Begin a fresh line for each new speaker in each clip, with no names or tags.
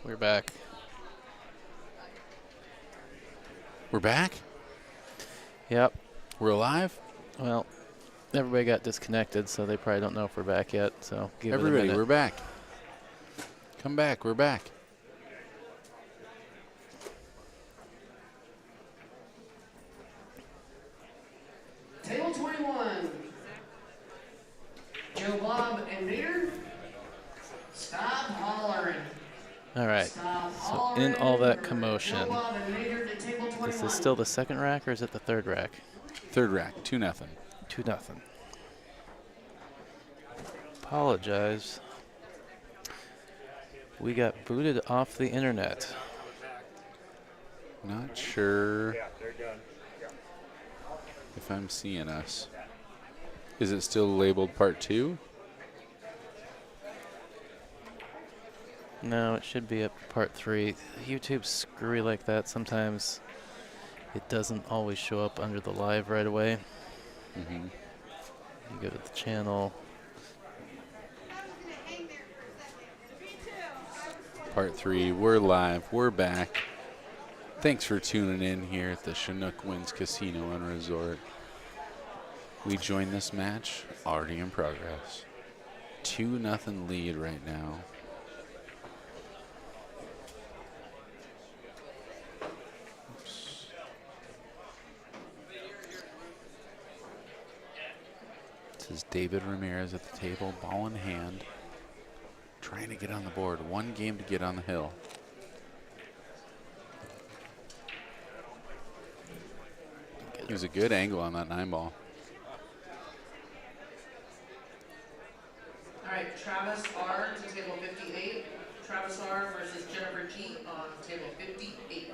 We're back.
We're back?
Yep.
We're alive?
Well, everybody got disconnected, so they probably don't know if we're back yet. So give it a
Everybody,
minute.
we're back. Come back, we're back.
Table 21. Joe Bob and Meter. Stop hollering.
All right.
Stop
So
hollering.
in all that
Joe
commotion,
Bob and Meter to table 21.
is this still the second rack or is it the third rack?
Third rack, 2-0.
2-0. Apologize. We got booted off the internet.
Not sure if I'm seeing us. Is it still labeled part 2?
No, it should be up to part 3. YouTube's screwy like that. Sometimes it doesn't always show up under the live right away.
Mm-hmm.
You go to the channel.
Part 3, we're live, we're back. Thanks for tuning in here at the Chinook Winds Casino and Resort. We join this match already in progress. 2-0 lead right now. Oops. This is David Ramirez at the table, ball in hand. Trying to get on the board. One game to get on the hill. It was a good angle on that 9-ball.
All right, Travis R to table 58. Travis R versus Jennifer G on table 58.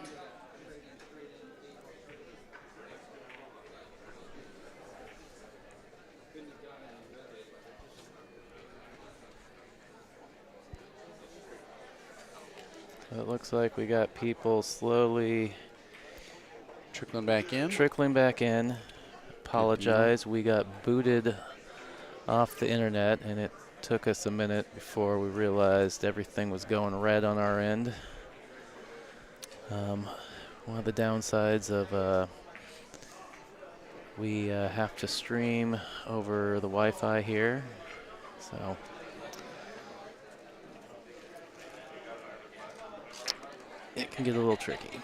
So it looks like we got people slowly
Trickling back in.
trickling back in. Apologize. We got booted off the internet, and it took us a minute before we realized everything was going red on our end. One of the downsides of we have to stream over the Wi-Fi here, so it can get a little tricky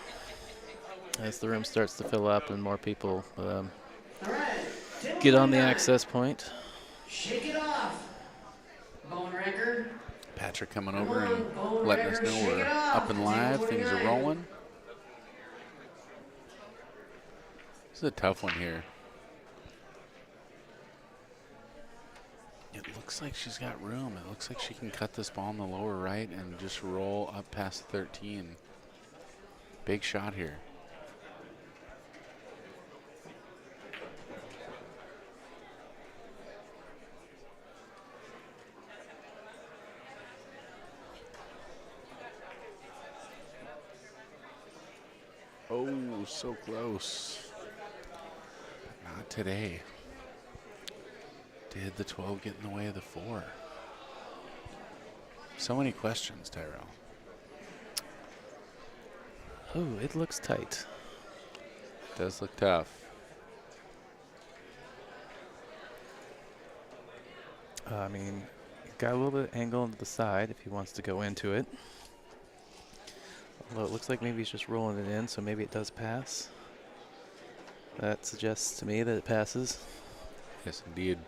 as the room starts to fill up and more people
All right, table
get on the
29.
access point.
Shake it off. Bone Wrecker.
Patrick coming over and letting us know we're up and live. Things are rolling. This is a tough one here. It looks like she's got room. It looks like she can cut this ball in the lower right and just roll up past 13. Big shot here. Oh, so close. Not today. Did the 12 get in the way of the 4? So many questions, Tyrell.
Oh, it looks tight.
Does look tough.
I mean, got a little bit of angle into the side if he wants to go into it. Although it looks like maybe he's just rolling it in, so maybe it does pass. That suggests to me that it passes.
Yes, indeed.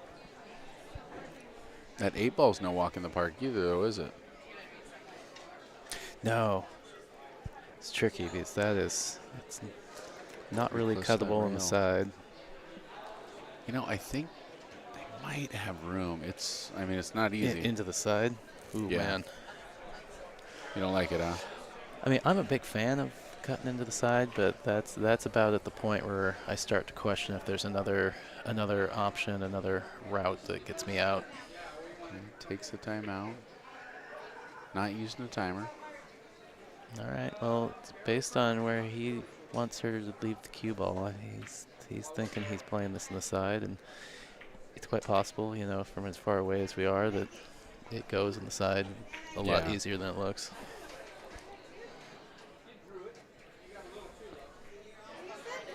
That 8-ball's no walk in the park either, though, is it?
No. It's tricky because it's not really
Close to that
cuttable on the
rail.
side.
You know, I think they might have room. I mean, it's not easy.
Into the side. Ooh,
Yeah.
man.
You don't like it, huh?
I mean, I'm a big fan of cutting into the side, but that's about at the point where I start to question if there's another option, another route that gets me out.
Takes the timeout. Not using the timer.
All right. Well, it's based on where he wants her to leave the cue ball. He's thinking he's playing this on the side, and it's quite possible, you know, from as far away as we are, that it goes on the side a lot
Yeah.
easier than it looks.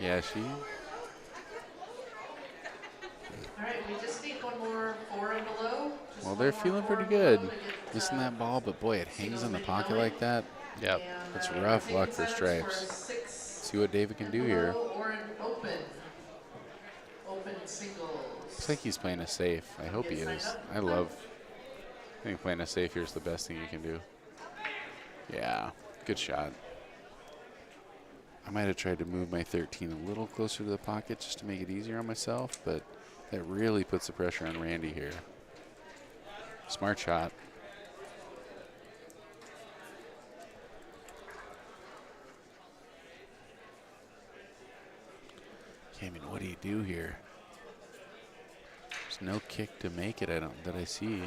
Yeah, she.
All right, we just need one more 4 and below. Just
Well,
one
they're
more
feeling
4
pretty
and below
good.
to get
Missing that ball, but boy, it hangs
Casino's
in the
main
pocket
helmet.
like that.
Yep.
And
That's
we're
rough
taking
luck for
signups for a
Stripes.
6
See what David can
and
do here.
below or an open. Open
Looks like
singles.
he's playing it safe. I hope he
Get signed
is.
up.
I think playing it safe here is the best thing you can do. Yeah, good shot. I might have tried to move my 13 a little closer to the pocket just to make it easier on myself, but that really puts the pressure on Randy here. Smart shot. I mean, what do you do here? There's no kick to make it, that I see.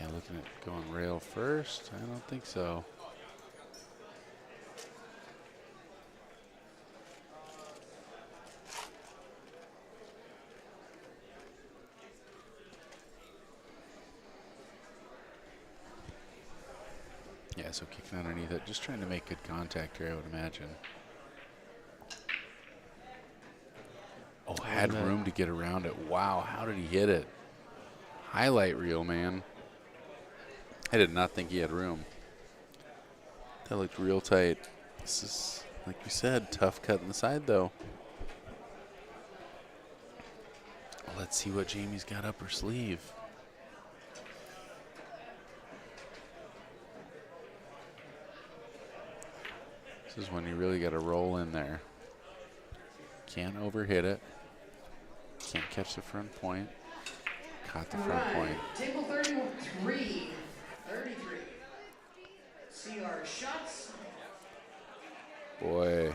Yeah, looking at going rail first. I don't think so. Yeah, so kicking underneath it, just trying to make good contact here, I would imagine. Oh, had room to get around it. Wow, how did he hit it? Highlight reel, man. I did not think he had room. That looked real tight. This is, like we said, tough cut in the side, though. Let's see what Jamie's got up her sleeve. This is when you really got to roll in there. Can't overhit it. Can't catch the front point. Caught the front point.
Table 33. 33. CR shots.
Boy.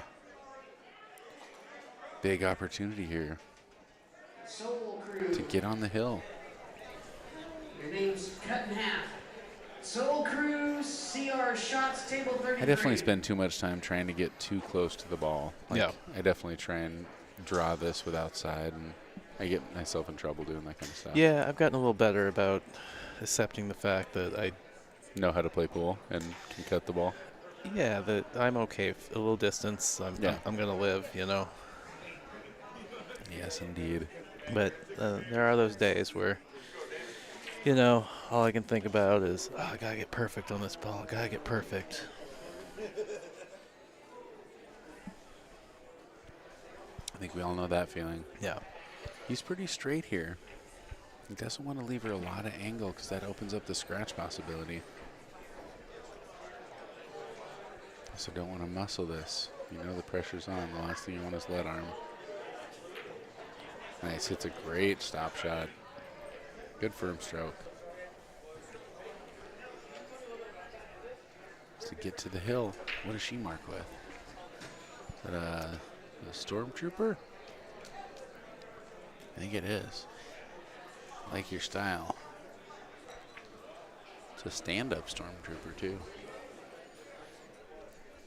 Big opportunity here
Soul Crew.
to get on the hill.
Your name's cut in half. Soul Crew, CR shots, table 33.
I definitely spend too much time trying to get too close to the ball.
Yeah.
I definitely try and draw this with outside, and I get myself in trouble doing that kind of stuff.
Yeah, I've gotten a little better about accepting the fact that I
Know how to play pool and can cut the ball.
Yeah, that I'm okay. A little distance, I'm going to live, you know.
Yes, indeed.
But there are those days where, you know, all I can think about is, oh, I got to get perfect on this ball. I got to get perfect.
I think we all know that feeling.
Yeah.
He's pretty straight here. He doesn't want to leave her a lot of angle because that opens up the scratch possibility. So don't want to muscle this. You know the pressure's on. The last thing you want is lead arm. Nice. Hits a great stop shot. Good firm stroke. To get to the hill. What does she mark with? Is that a stormtrooper? I think it is. Like your style. It's a stand-up stormtrooper too.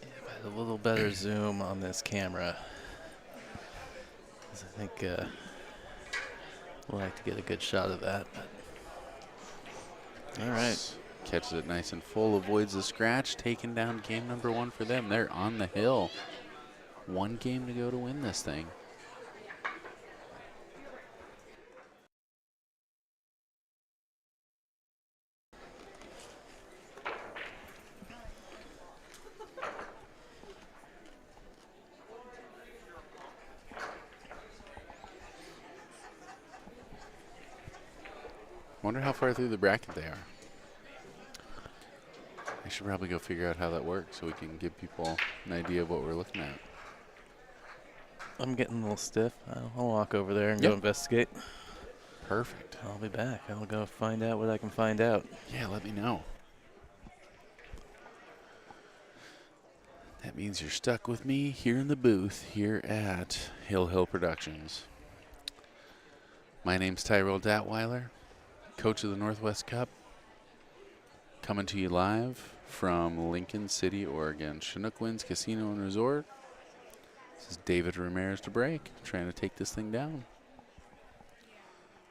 If I had a little better zoom on this camera, 'cause I think we'll like to get a good shot of that. But. All right.
Catches it nice and full, avoids the scratch, taking down game number 1 for them. They're on the hill. 1 game to go to win this thing. Wonder how far through the bracket they are. I should probably go figure out how that works so we can give people an idea of what we're looking at.
I'm getting a little stiff. I'll walk over there and go investigate.
Perfect.
I'll be back. I'll go find out what I can find out.
Yeah, let me know. That means you're stuck with me here in the booth here at Hill Productions. My name's Tyrell Datweiler, coach of the Northwest Cup, coming to you live from Lincoln City, Oregon. Chinook Winds Casino and Resort. This is David Ramirez to break, trying to take this thing down.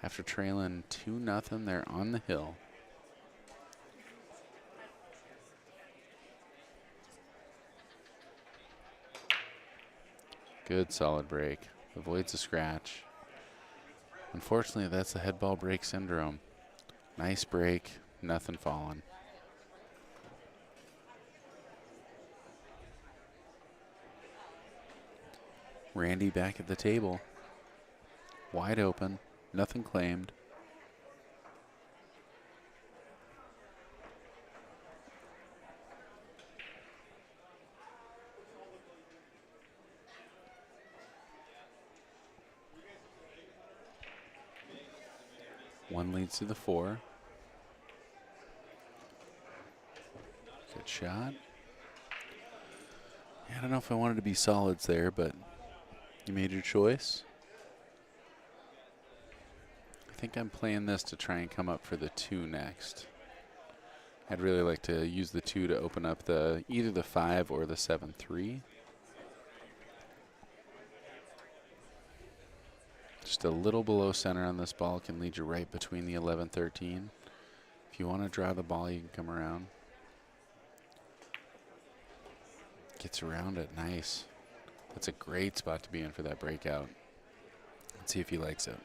After trailing 2-0, they're on the hill. Good solid break. Avoids a scratch. Unfortunately, that's the head ball break syndrome. Nice break, nothing falling. Randy back at the table. Wide open, nothing claimed. One leads to the 4. Good shot. Yeah, I don't know if I wanted to be solids there, but you made your choice. I think I'm playing this to try and come up for the 2 next. I'd really like to use the 2 to open up the either the 5 or the 7-3. Just a little below center on this ball can lead you right between the 11-13. If you want to draw the ball, you can come around. Gets around it, nice. That's a great spot to be in for that breakout. Let's see if he likes it.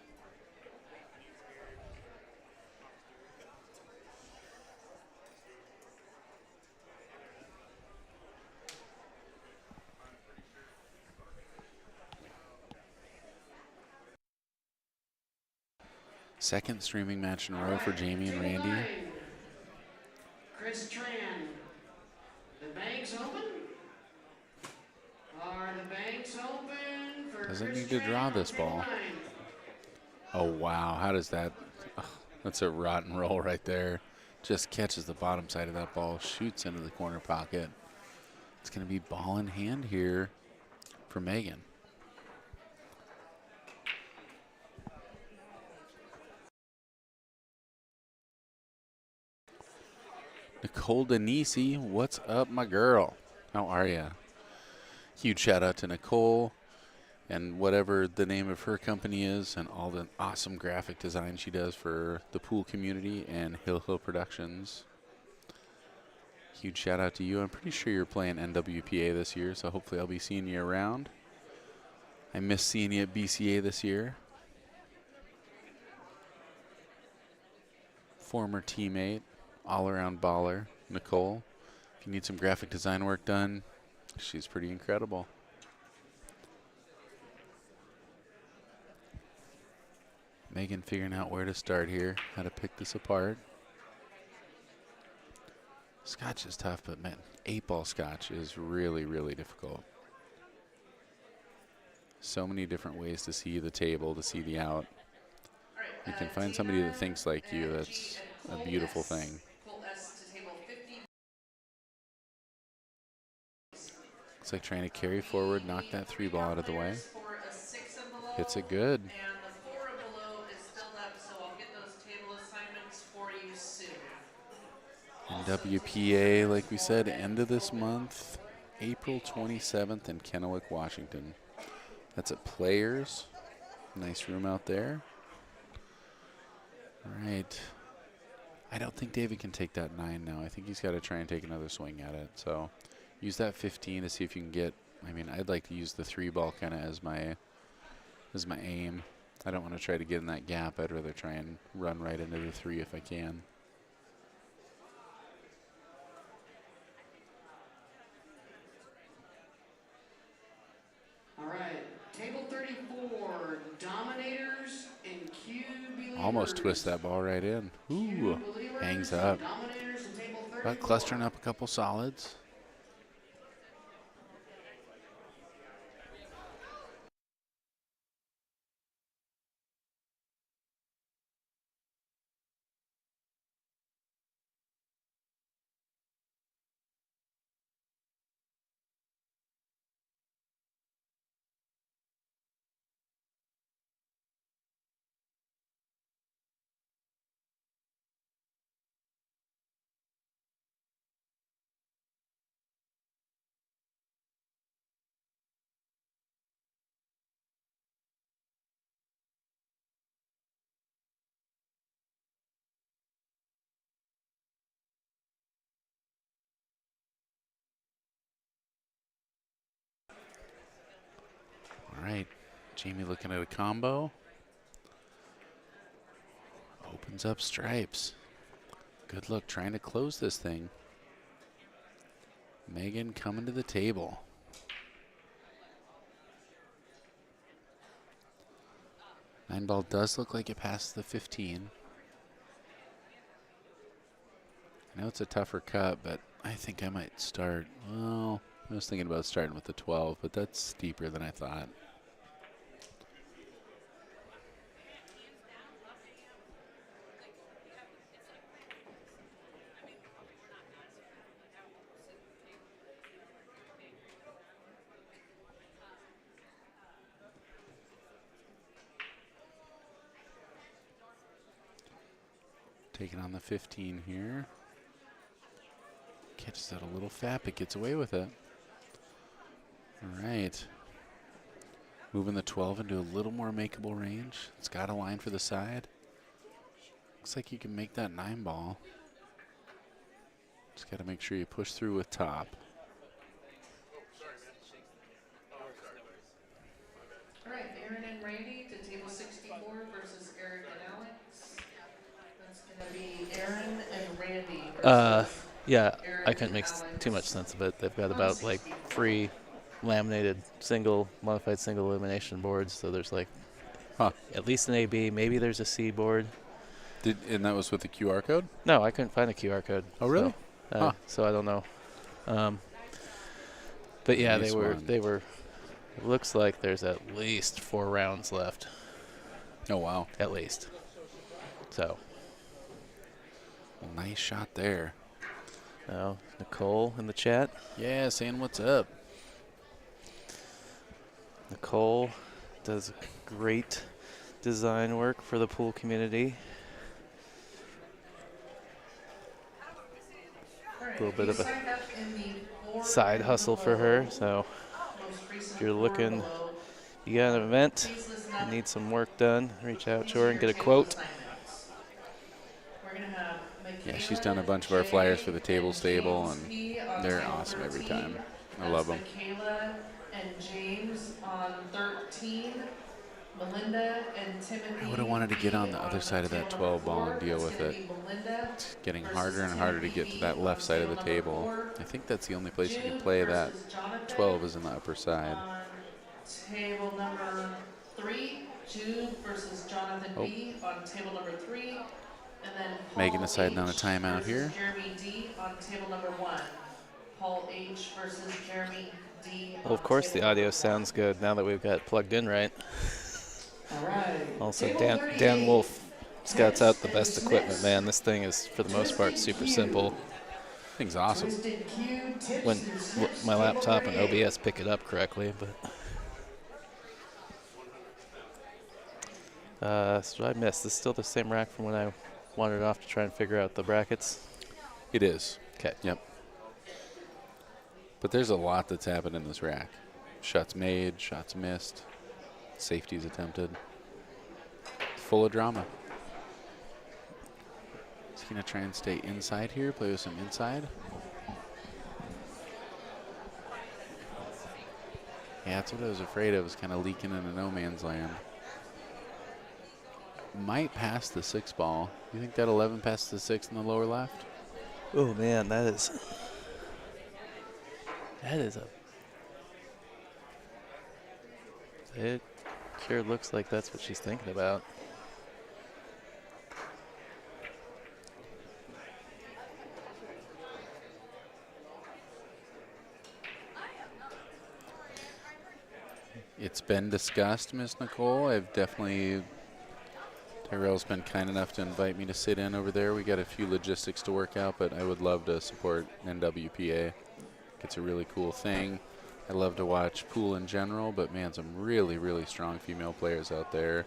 Second streaming match in a row for Jamie and Randy.
9. Chris Tran. The banks open? Are the banks open for
Doesn't
Chris
need to
Tran
draw
on
this
table
ball.
9?
Oh, wow. How does that? Oh, that's a rotten roll right there. Just catches the bottom side of that ball, shoots into the corner pocket. It's going to be ball in hand here for Megan. Nicole Denisi, what's up, my girl? How are you? Huge shout out to Nicole and whatever the name of her company is and all the awesome graphic design she does for the pool community and Hill Hill Productions. Huge shout out to you. I'm pretty sure you're playing NWPA this year, so hopefully I'll be seeing you around. I miss seeing you at BCA this year. Former teammate, all-around baller, Nicole. If you need some graphic design work done, she's pretty incredible. Megan figuring out where to start here, how to pick this apart. Scotch is tough, but man, 8-ball Scotch is really, really difficult. So many different ways to see the table, to see the out. You can find somebody that thinks like you. That's a beautiful thing.
Cole S to table 50.
Looks like trying to carry forward, knock that 3-ball out of the way.
For a 6 and below,
Hits it good.
and the 4 and below is still up, so I'll get those table assignments for you soon.
And WPA, like we said, end of this month, April 27th in Kennewick, Washington. That's at Players. Nice room out there. All right. I don't think David can take that 9 now. I think he's got to try and take another swing at it. So use that 15 to see if you can get. I mean, I'd like to use the 3-ball kind of as my aim. I don't want to try to get in that gap. I'd rather try and run right into the 3 if I can.
All right, table 34, Dominators and Q Believers.
Almost twist that ball right in. Ooh, hangs up. But clustering up a couple solids. Jamie looking at a combo. Opens up stripes. Good look, trying to close this thing. Megan coming to the table. Nine ball does look like it passes the 15. I know it's a tougher cut, but I think I might start. Well, I was thinking about starting with the 12, but that's steeper than I thought. Taking on the 15 here. Catches that a little fat, but gets away with it. All right. Moving the 12 into a little more makeable range. It's got a line for the side. Looks like you can make that 9 ball. Just got to make sure you push through with top.
All right, Aaron and Randy to table 64 versus Eric and Alex. That's going to be Aaron and Randy versus
Yeah,
Eric
I couldn't
and
make
Alex
too much sense of it. They've got
on
about like
64.
3 laminated modified single elimination boards. So there's like at least an AB. Maybe there's a C board.
And that was with the QR code?
No, I couldn't find a QR code.
Oh, really?
So I don't know. But yeah,
Nice
they were. It looks like there's at least 4 rounds left.
Oh, wow.
At least. So.
Well, nice shot there.
Now, Nicole in the chat.
Yeah, saying what's up.
Nicole does great design work for the pool community. A little bit of a side hustle for her. So if you're looking, you got an event, you need some work done, reach out to her and get a quote.
Yeah, she's done a bunch of our flyers for the table stable, and they're awesome every time. I love them.
Michaela and James on 13. Melinda and Timothy.
I would have wanted to get on the other side of that 12 ball and deal with it. It's getting harder and harder to get to that left side of the table. I think that's the only place you can play that 12 is in the upper side.
On table number 3, Jude versus Jonathan B. on table number 3. And then Paul
Megan deciding on a
H.
timeout
versus
here.
Jeremy D. on table number 1. Paul H. versus Jeremy D.
Well, of course the audio sounds good now that we've got it plugged in right.
All right.
Also, Dan Wolf scouts out the best equipment, man. This thing is, for the most part, super simple.
Thing's awesome.
When my laptop and OBS pick it up correctly, but so I missed. This is still the same rack from when I wandered off to try and figure out the brackets.
It is.
Okay.
Yep. But there's a lot that's happened in this rack. Shots made, shots missed, safeties attempted. Full of drama. He's going to try and stay inside here, play with some inside. Yeah, that's what I was afraid of, was kind of leaking into no man's land. Might pass the 6 ball. You think that 11 passes the 6 in the lower left?
Oh man, that is a. It sure looks like that's what she's thinking about.
It's been discussed, Miss Nicole. Tyrell's been kind enough to invite me to sit in over there. We got a few logistics to work out, but I would love to support NWPA. It's a really cool thing. I love to watch pool in general, but man, some really, really strong female players out there.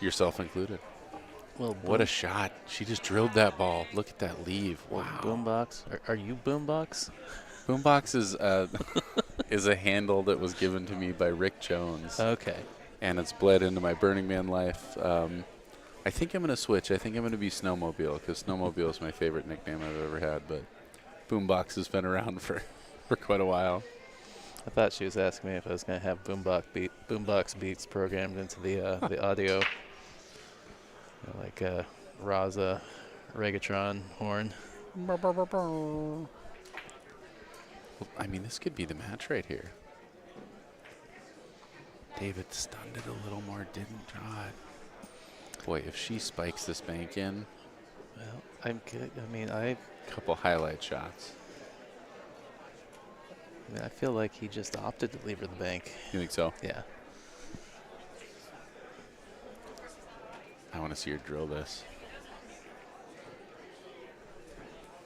Yourself included.
Well,
what a shot. She just drilled that ball. Look at that leave. Wow.
Boombox. Are you Boombox?
Boombox is a handle that was given to me by Rick Jones.
Okay.
And it's bled into my Burning Man life. I think I'm going to switch. I think I'm going to be Snowmobile, because Snowmobile is my favorite nickname I've ever had. But Boombox has been around for quite a while.
I thought she was asking me if I was going to have boombox beats programmed into the audio, like a Raza Reggaetron horn.
I mean, this could be the match right here. David stunned it a little more, didn't draw it. Boy, if she spikes this bank in,
Well, I'm good. I
couple highlight shots.
mean, I feel like he just opted to leave her the bank.
You think so?
Yeah.
I want to see her drill this.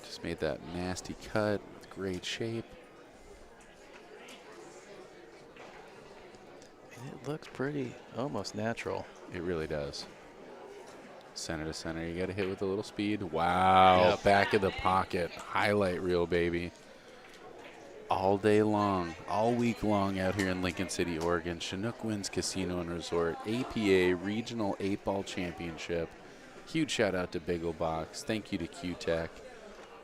Just made that nasty cut with great shape.
I mean, it looks pretty almost natural.
It really does. Center to center. You got to hit with a little speed. Wow.
Yep.
Back of the pocket. Highlight reel, baby. All day long, all week long out here in Lincoln City, Oregon. Chinook Winds Casino and Resort. APA Regional 8-Ball Championship. Huge shout out to Bagel Box. Thank you to Q-Tech.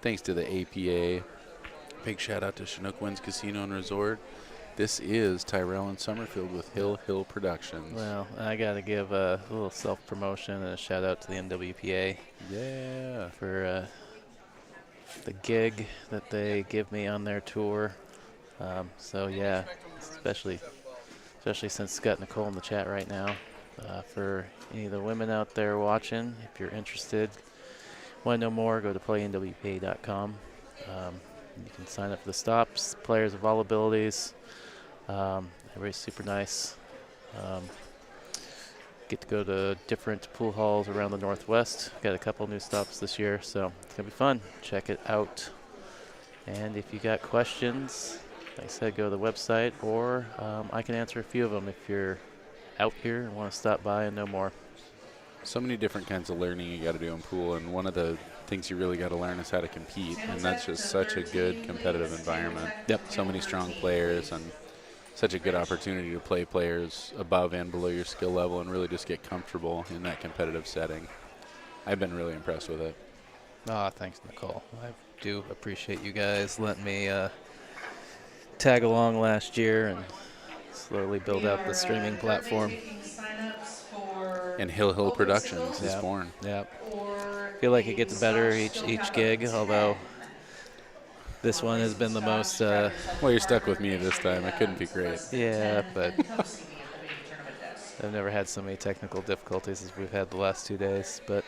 Thanks to the APA. Big shout out to Chinook Winds Casino and Resort. This is Tyrell and Summerfield with Hill Productions.
Well, I got to give a little self-promotion and a shout-out to the NWPA.
Yeah.
For the gig that they give me on their tour. So, yeah, especially since got Nicole in the chat right now. For any of the women out there watching, if you're interested, want to know more, go to playnwpa.com. You can sign up for the stops, players of all abilities. Everybody's super nice. Get to go to different pool halls around the Northwest. Got a couple new stops this year, so it's going to be fun. Check it out. And if you got questions, like I said, go to the website, or I can answer a few of them if you're out here and want to stop by and know more.
So many different kinds of learning you got to do in pool, and one of the things you really got to learn is how to compete, and that's just such a good competitive environment.
Yep.
So many strong players, and such a good opportunity to play players above and below your skill level and really just get comfortable in that competitive setting. I've been really impressed with it.
Thanks, Nicole. I do appreciate you guys letting me tag along last year and slowly build out the streaming platform.
And Hill Productions is born.
Yeah. I feel like it gets better each gig, although this one has been the most.
Well, you're stuck with me this time. It couldn't be great.
Yeah, but I've never had so many technical difficulties as we've had the last 2 days. But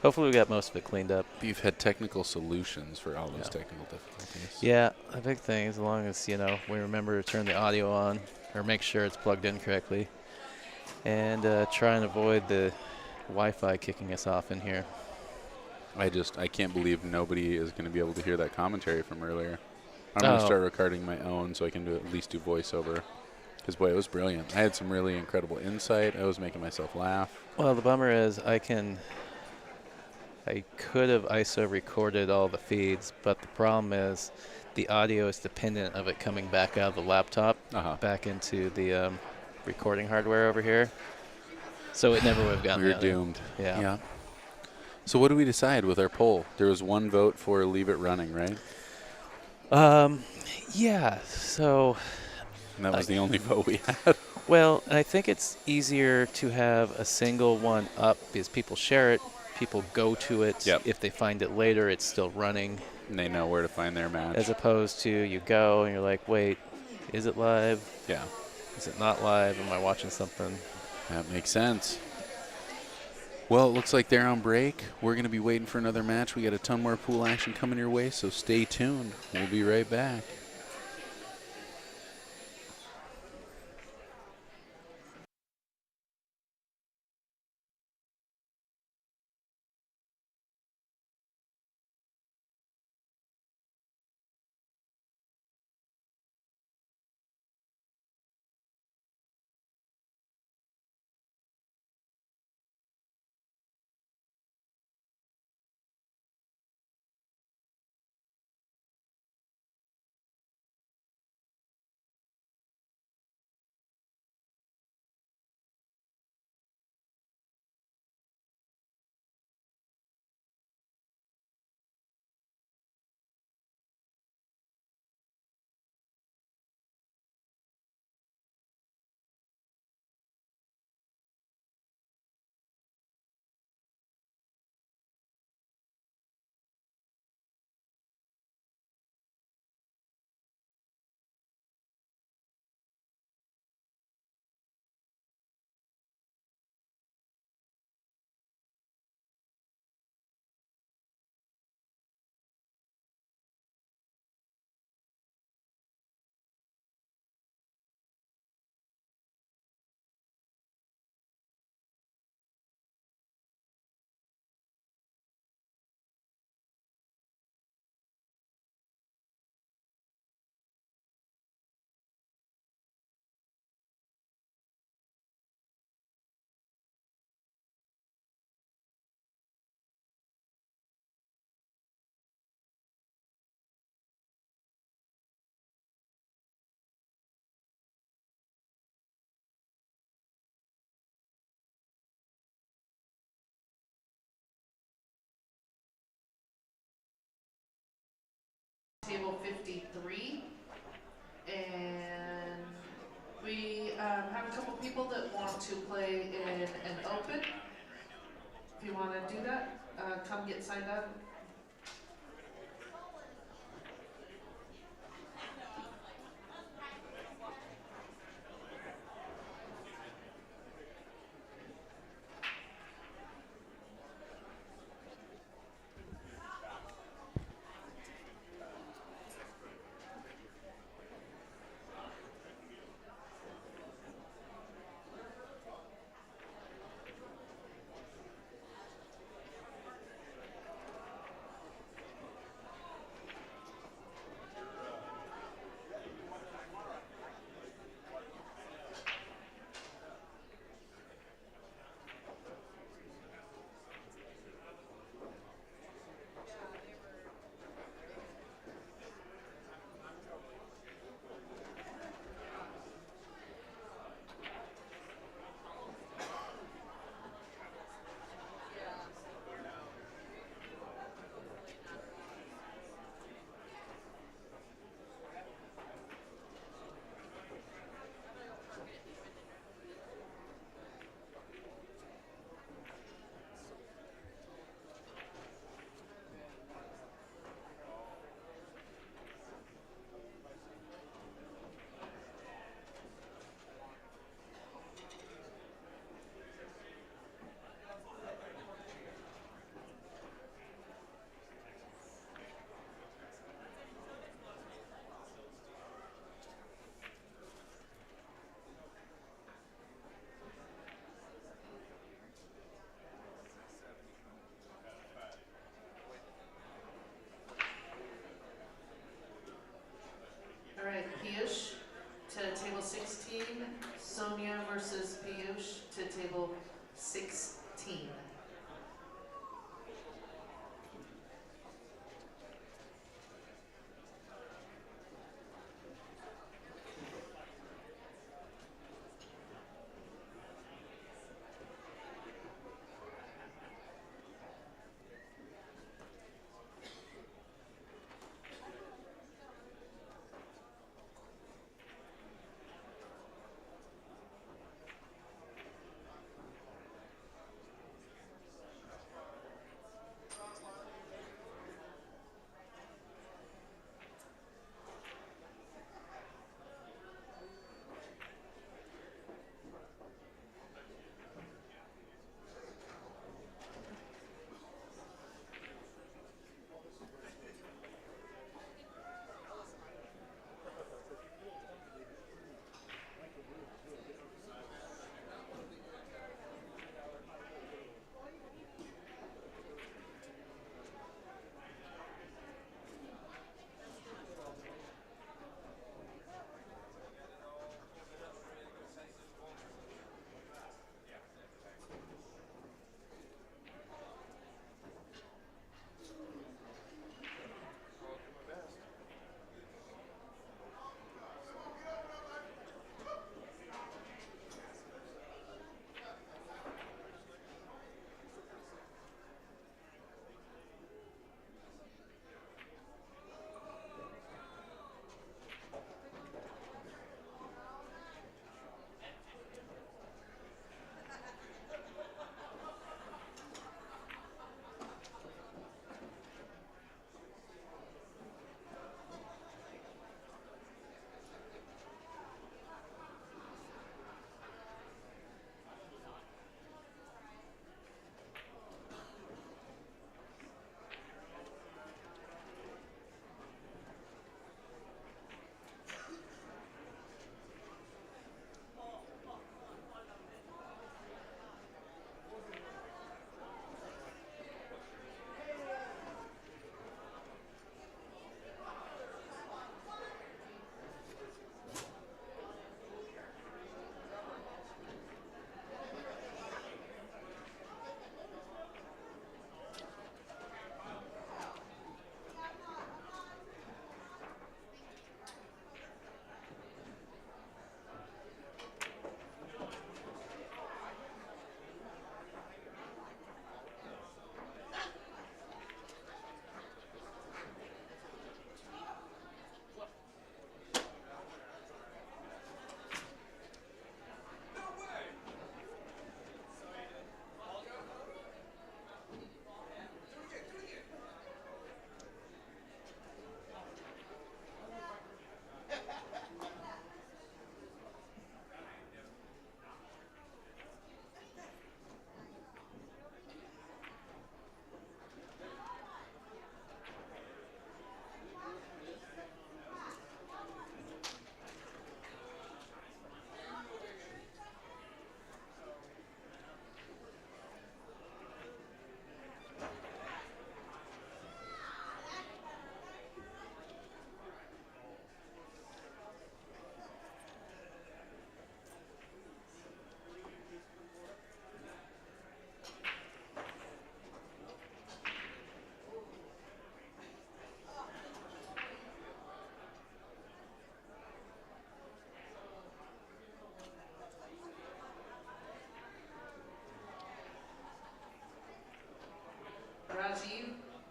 hopefully we got most of it cleaned up.
You've had technical solutions for all those technical difficulties.
Yeah, the big thing is as long as, we remember to turn the audio on or make sure it's plugged in correctly. And try and avoid the Wi-Fi kicking us off in here.
I can't believe nobody is going to be able to hear that commentary from earlier. I'm going to start recording my own so I can at least do voiceover. Because, boy, it was brilliant. I had some really incredible insight. I was making myself laugh.
Well, the bummer is I could have ISO recorded all the feeds, but the problem is the audio is dependent of it coming back out of the laptop back into the recording hardware over here. So it never would have gotten
We were doomed.
Yeah.
So what do we decide with our poll? There was one vote for leave it running, right?
Yeah, so...
And that was the only vote we had.
Well, I think it's easier to have a single one up because people share it, people go to it.
Yep.
If they find it later, it's still running.
And they know where to find their match.
As opposed to you go and you're like, wait, is it live?
Yeah.
Is it not live? Am I watching something?
That makes sense. Well, it looks like they're on break. We're going to be waiting for another match. We got a ton more pool action coming your way, so stay tuned. We'll be right back.
table 53. And we have a couple people that want to play in an open. If you want to do that, come get signed up.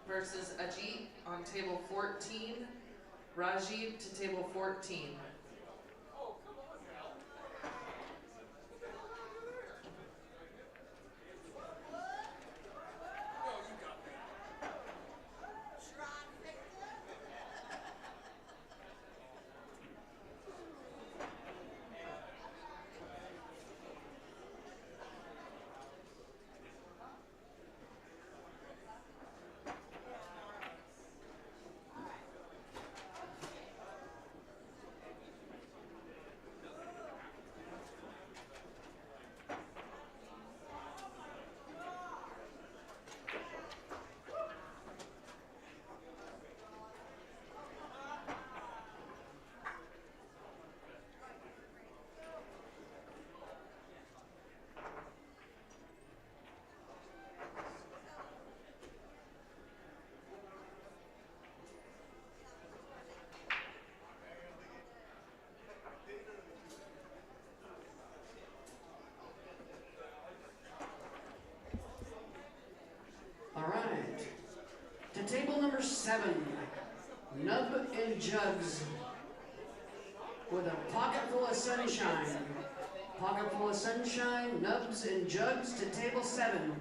versus Ajit on table 14. Rajib to table 14.
All right. To table number 7, Nub and Jugs with a pocket full of sunshine. Pocket full of sunshine, Nubs and Jugs to table 7.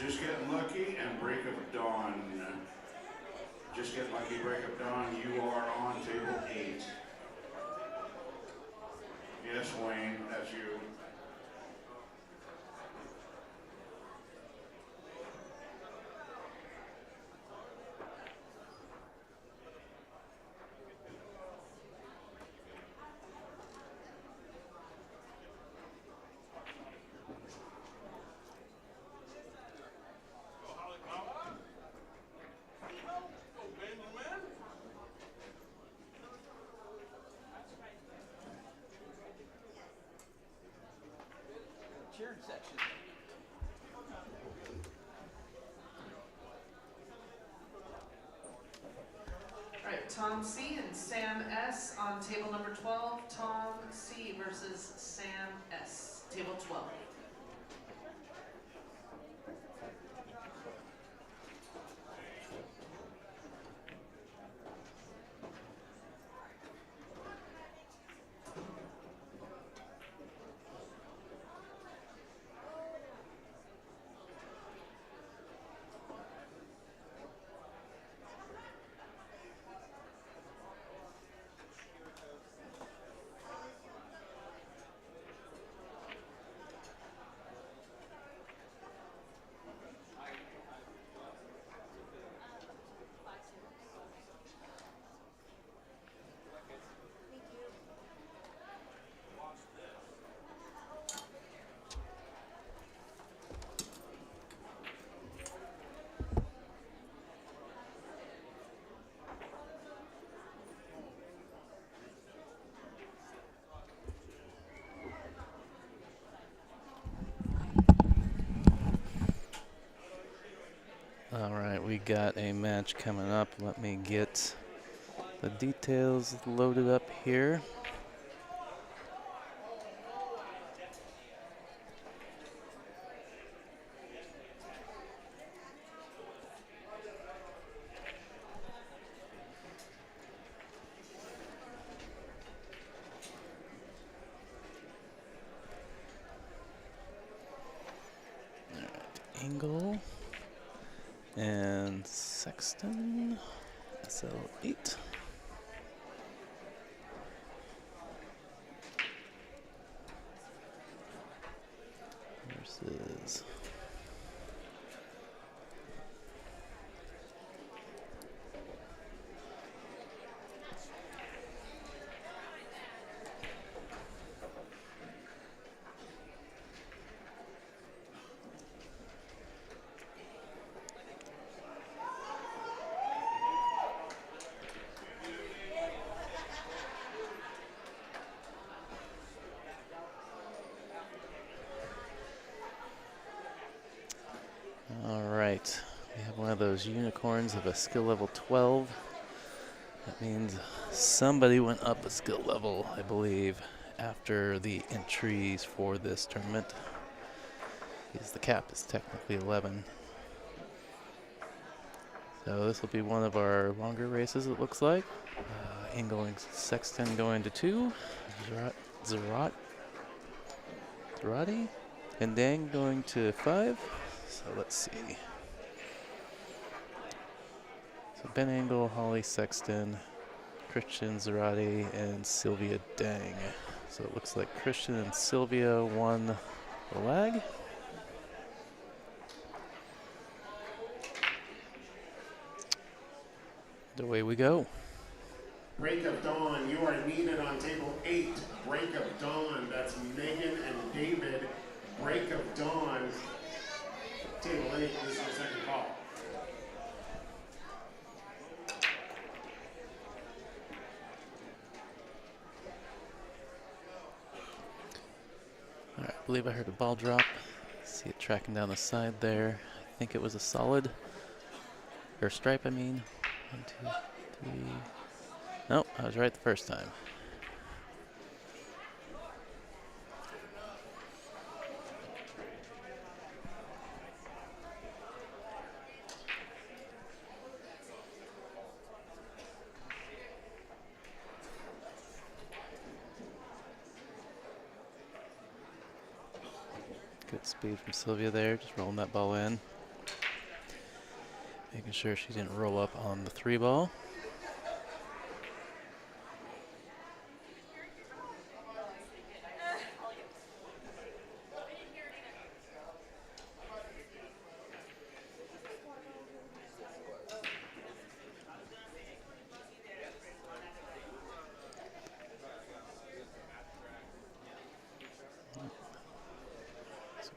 Just Getting Lucky and Break of Dawn. Just Getting Lucky, Break of Dawn, you are on table 8. Yes, Wayne, that's you.
Section.
All right, Tom C. and Sam S. on table number 12. Tom C. versus Sam S. Table 12.
got a match coming up. Let me get the details loaded up here. Angle and Sexton, SL8. Versus all right. We have one of those unicorns of a skill level 12. That means somebody went up a skill level, I believe, after the entries for this tournament. Because the cap is technically 11. So this will be one of our longer races, it looks like. Angling Sexton going to 2. Zerati and Dang going to 5. So let's see. So Ben Angle, Holly Sexton, Christian Zerati, and Sylvia Dang. So it looks like Christian and Sylvia won the lag. And away we go.
Break of Dawn, you are needed on table 8. Break of Dawn, that's Megan and David. Break of Dawn, table 8, this is the second call.
All right, I believe I heard a ball drop. See it tracking down the side there. I think it was a solid, or stripe, I mean. 1, 2, 3. Nope, I was right the first time. Good speed from Sylvia there, just rolling that ball in. Making sure she didn't roll up on the 3 ball.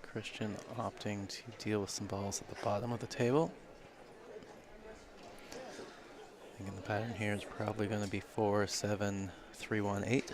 Christian opting to deal with some balls at the bottom of the table. Thinking the pattern here is probably going to be 4, 7, 3, 1, 8.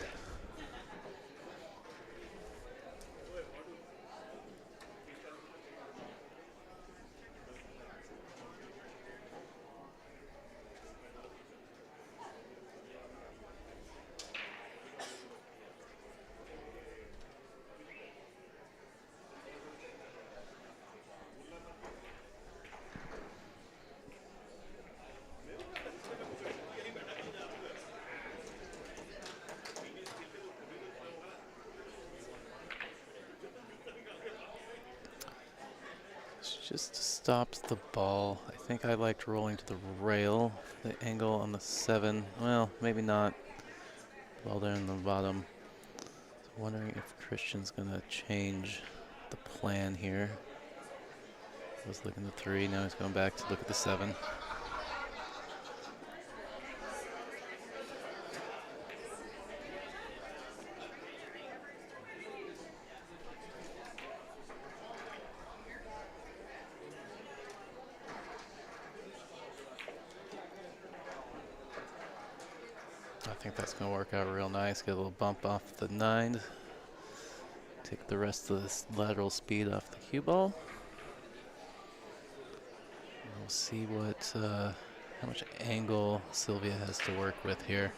Just stops the ball. I think I liked rolling to the rail. The angle on the 7, well, maybe not. Ball there in the bottom. So wondering if Christian's gonna change the plan here. I was looking at the 3, now he's going back to look at the 7. I think that's going to work out real nice. Get a little bump off the 9. Take the rest of this lateral speed off the cue ball. We'll see what how much angle Sylvia has to work with here.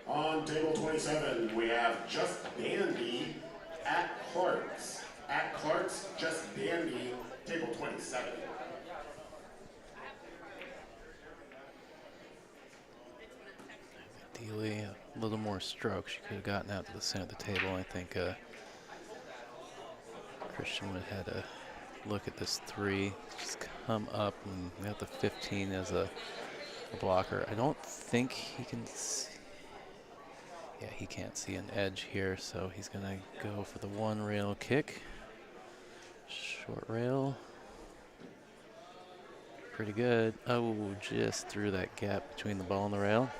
On table 27, we have Just Dandy at Clark's. At Clark's, Just Dandy, table 27.
Ideally, a little more stroke. She could have gotten out to the center of the table. I think Christian would have had a look at this 3. Just come up and got the 15 as a blocker. I don't think he can see. Yeah, he can't see an edge here, so he's going to go for the 1 rail kick. Short rail. Pretty good. Oh, just through that gap between the ball and the rail.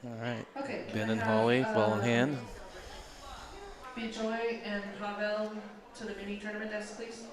All right.
Okay,
Ben
can I
and
have,
Holly, ball in hand.
Bijoy and Pavel to the mini tournament desk, please.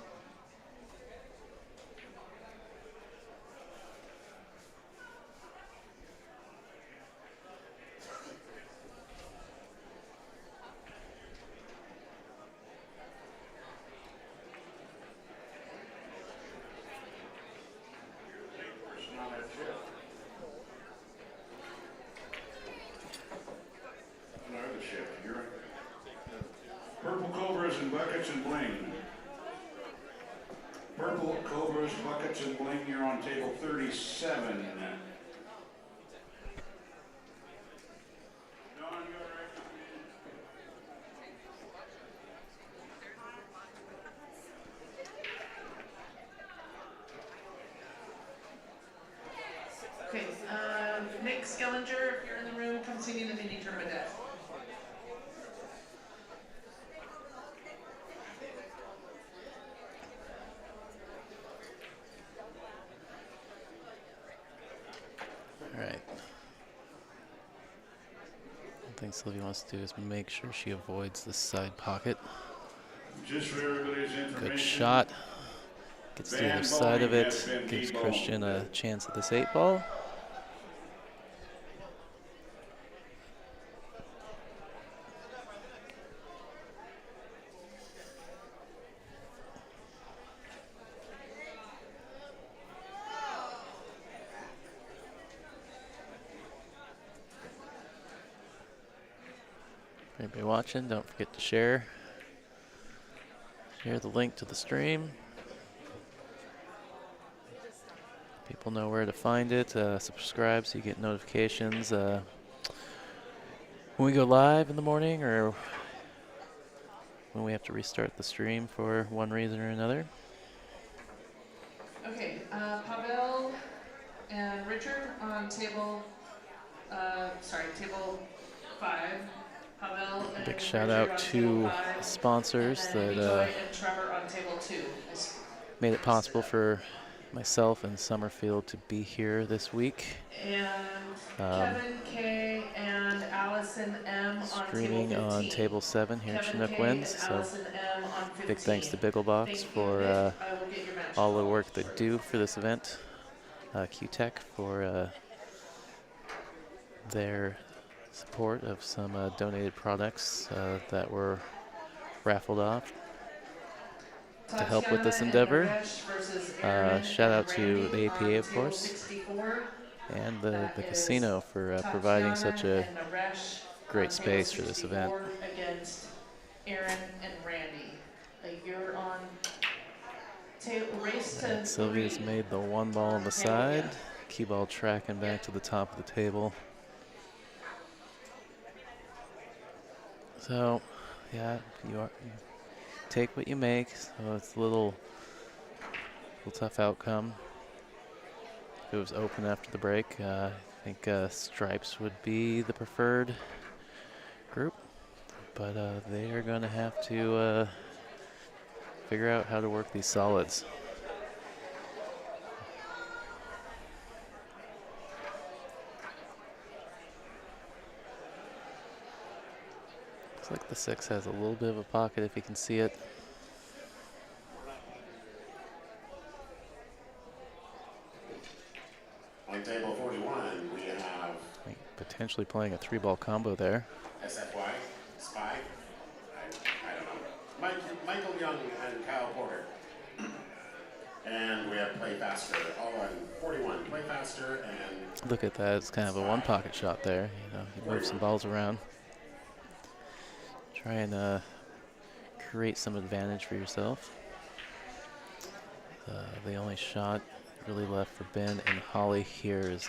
Purple Cobras and Buckets and Bling. Purple Cobras, Buckets and Bling, you're on table 37.
Okay, Nick Skellinger, if you're in the room, come see me in the mini tournament desk.
All right. One thing Sylvia wants to do is make sure she avoids the side pocket.
Just for everybody's information.
Good shot. Gets to the other side of it. Gives Christian a chance at this 8 ball. Anybody watching, don't forget to share. Share the link to the stream. People know where to find it. Subscribe so you get notifications when we go live in the morning or when we have to restart the stream for one reason or another.
Okay, Pavel and Richard on table, table 5. Pavel and
Big shout
Richard
out
on
to
table
the
5,
sponsors
and then
that
Bijoy and Trevor on table 2.
made it possible for myself and Summerfield to be here this week.
And Kevin K and Allison M on
Streaming
table 15.
on table 7 here at
Kevin
Chinook
K
Wins.
and
So
Allison M on 15.
big thanks to Bigglebox
Thank you,
for
Nick. I will get your match
all the
ball.
work they do for this event. Q-Tech for their support of some donated products that were raffled off to help with this endeavor. Shout out to the APA, of course, and the casino for providing such a great space for this event.
Against Aaron and Randy. You're on race to
And Sylvia's
3.
made the 1 ball on the side. Key ball tracking back to the top of the table. So, yeah, you take what you make. So it's a little tough outcome. If it was open after the break, I think Stripes would be the preferred group. But they are going to have to figure out how to work these solids. Looks like the 6 has a little bit of a pocket if you can see it.
On table 41, we have
potentially playing a 3-ball combo there.
SFY, Spy, I don't know. Michael Young and Kyle Porter. And we have Play Faster, all on 41. Play Faster and
Look at that. It's kind of a one-pocket shot there. You know, you move some balls around. Try and create some advantage for yourself. The only shot really left for Ben and Holly here is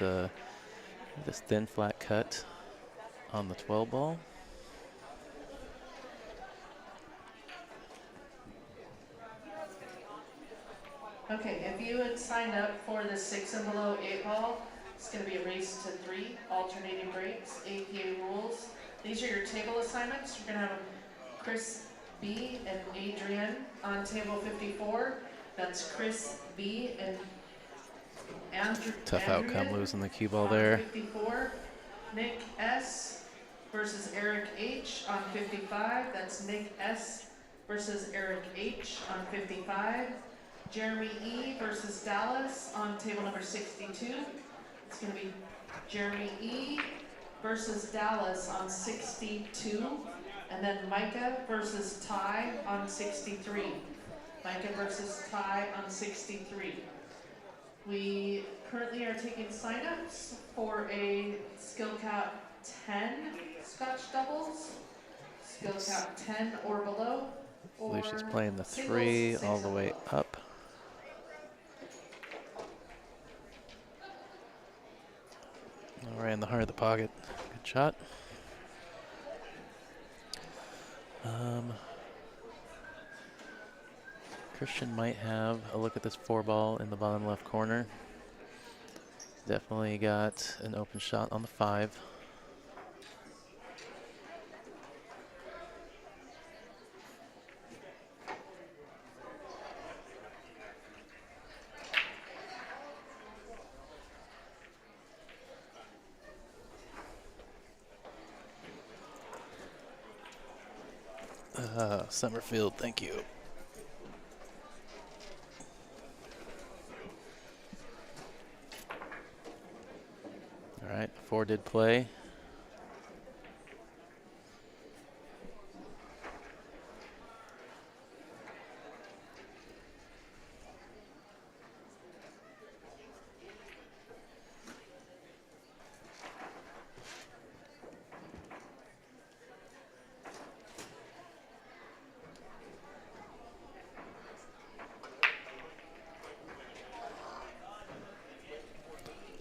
this thin flat cut on the 12 ball.
Okay, if you had signed up for the 6 and below 8 ball, it's going to be a race to 3, alternating breaks, APA rules. These are your table assignments. You're going to have Chris B and Adrian on table 54. That's Chris B and Andrew.
Tough outcome losing the cue ball there.
54. Nick S versus Eric H on 55. That's Nick S versus Eric H on 55. Jeremy E versus Dallas on table number 62. It's going to be Jeremy E versus Dallas on 62. And then Micah versus Ty on 63. Micah versus Ty on 63. We currently are taking signups for a skill cap 10 Scotch doubles. Skill cap 10 or below.
Lucia's playing the 3 all the way up. Right in the heart of the pocket. Good shot. Christian might have a look at this 4 ball in the bottom left corner. Definitely got an open shot on the 5. Summerfield, thank you. All right, 4 did play.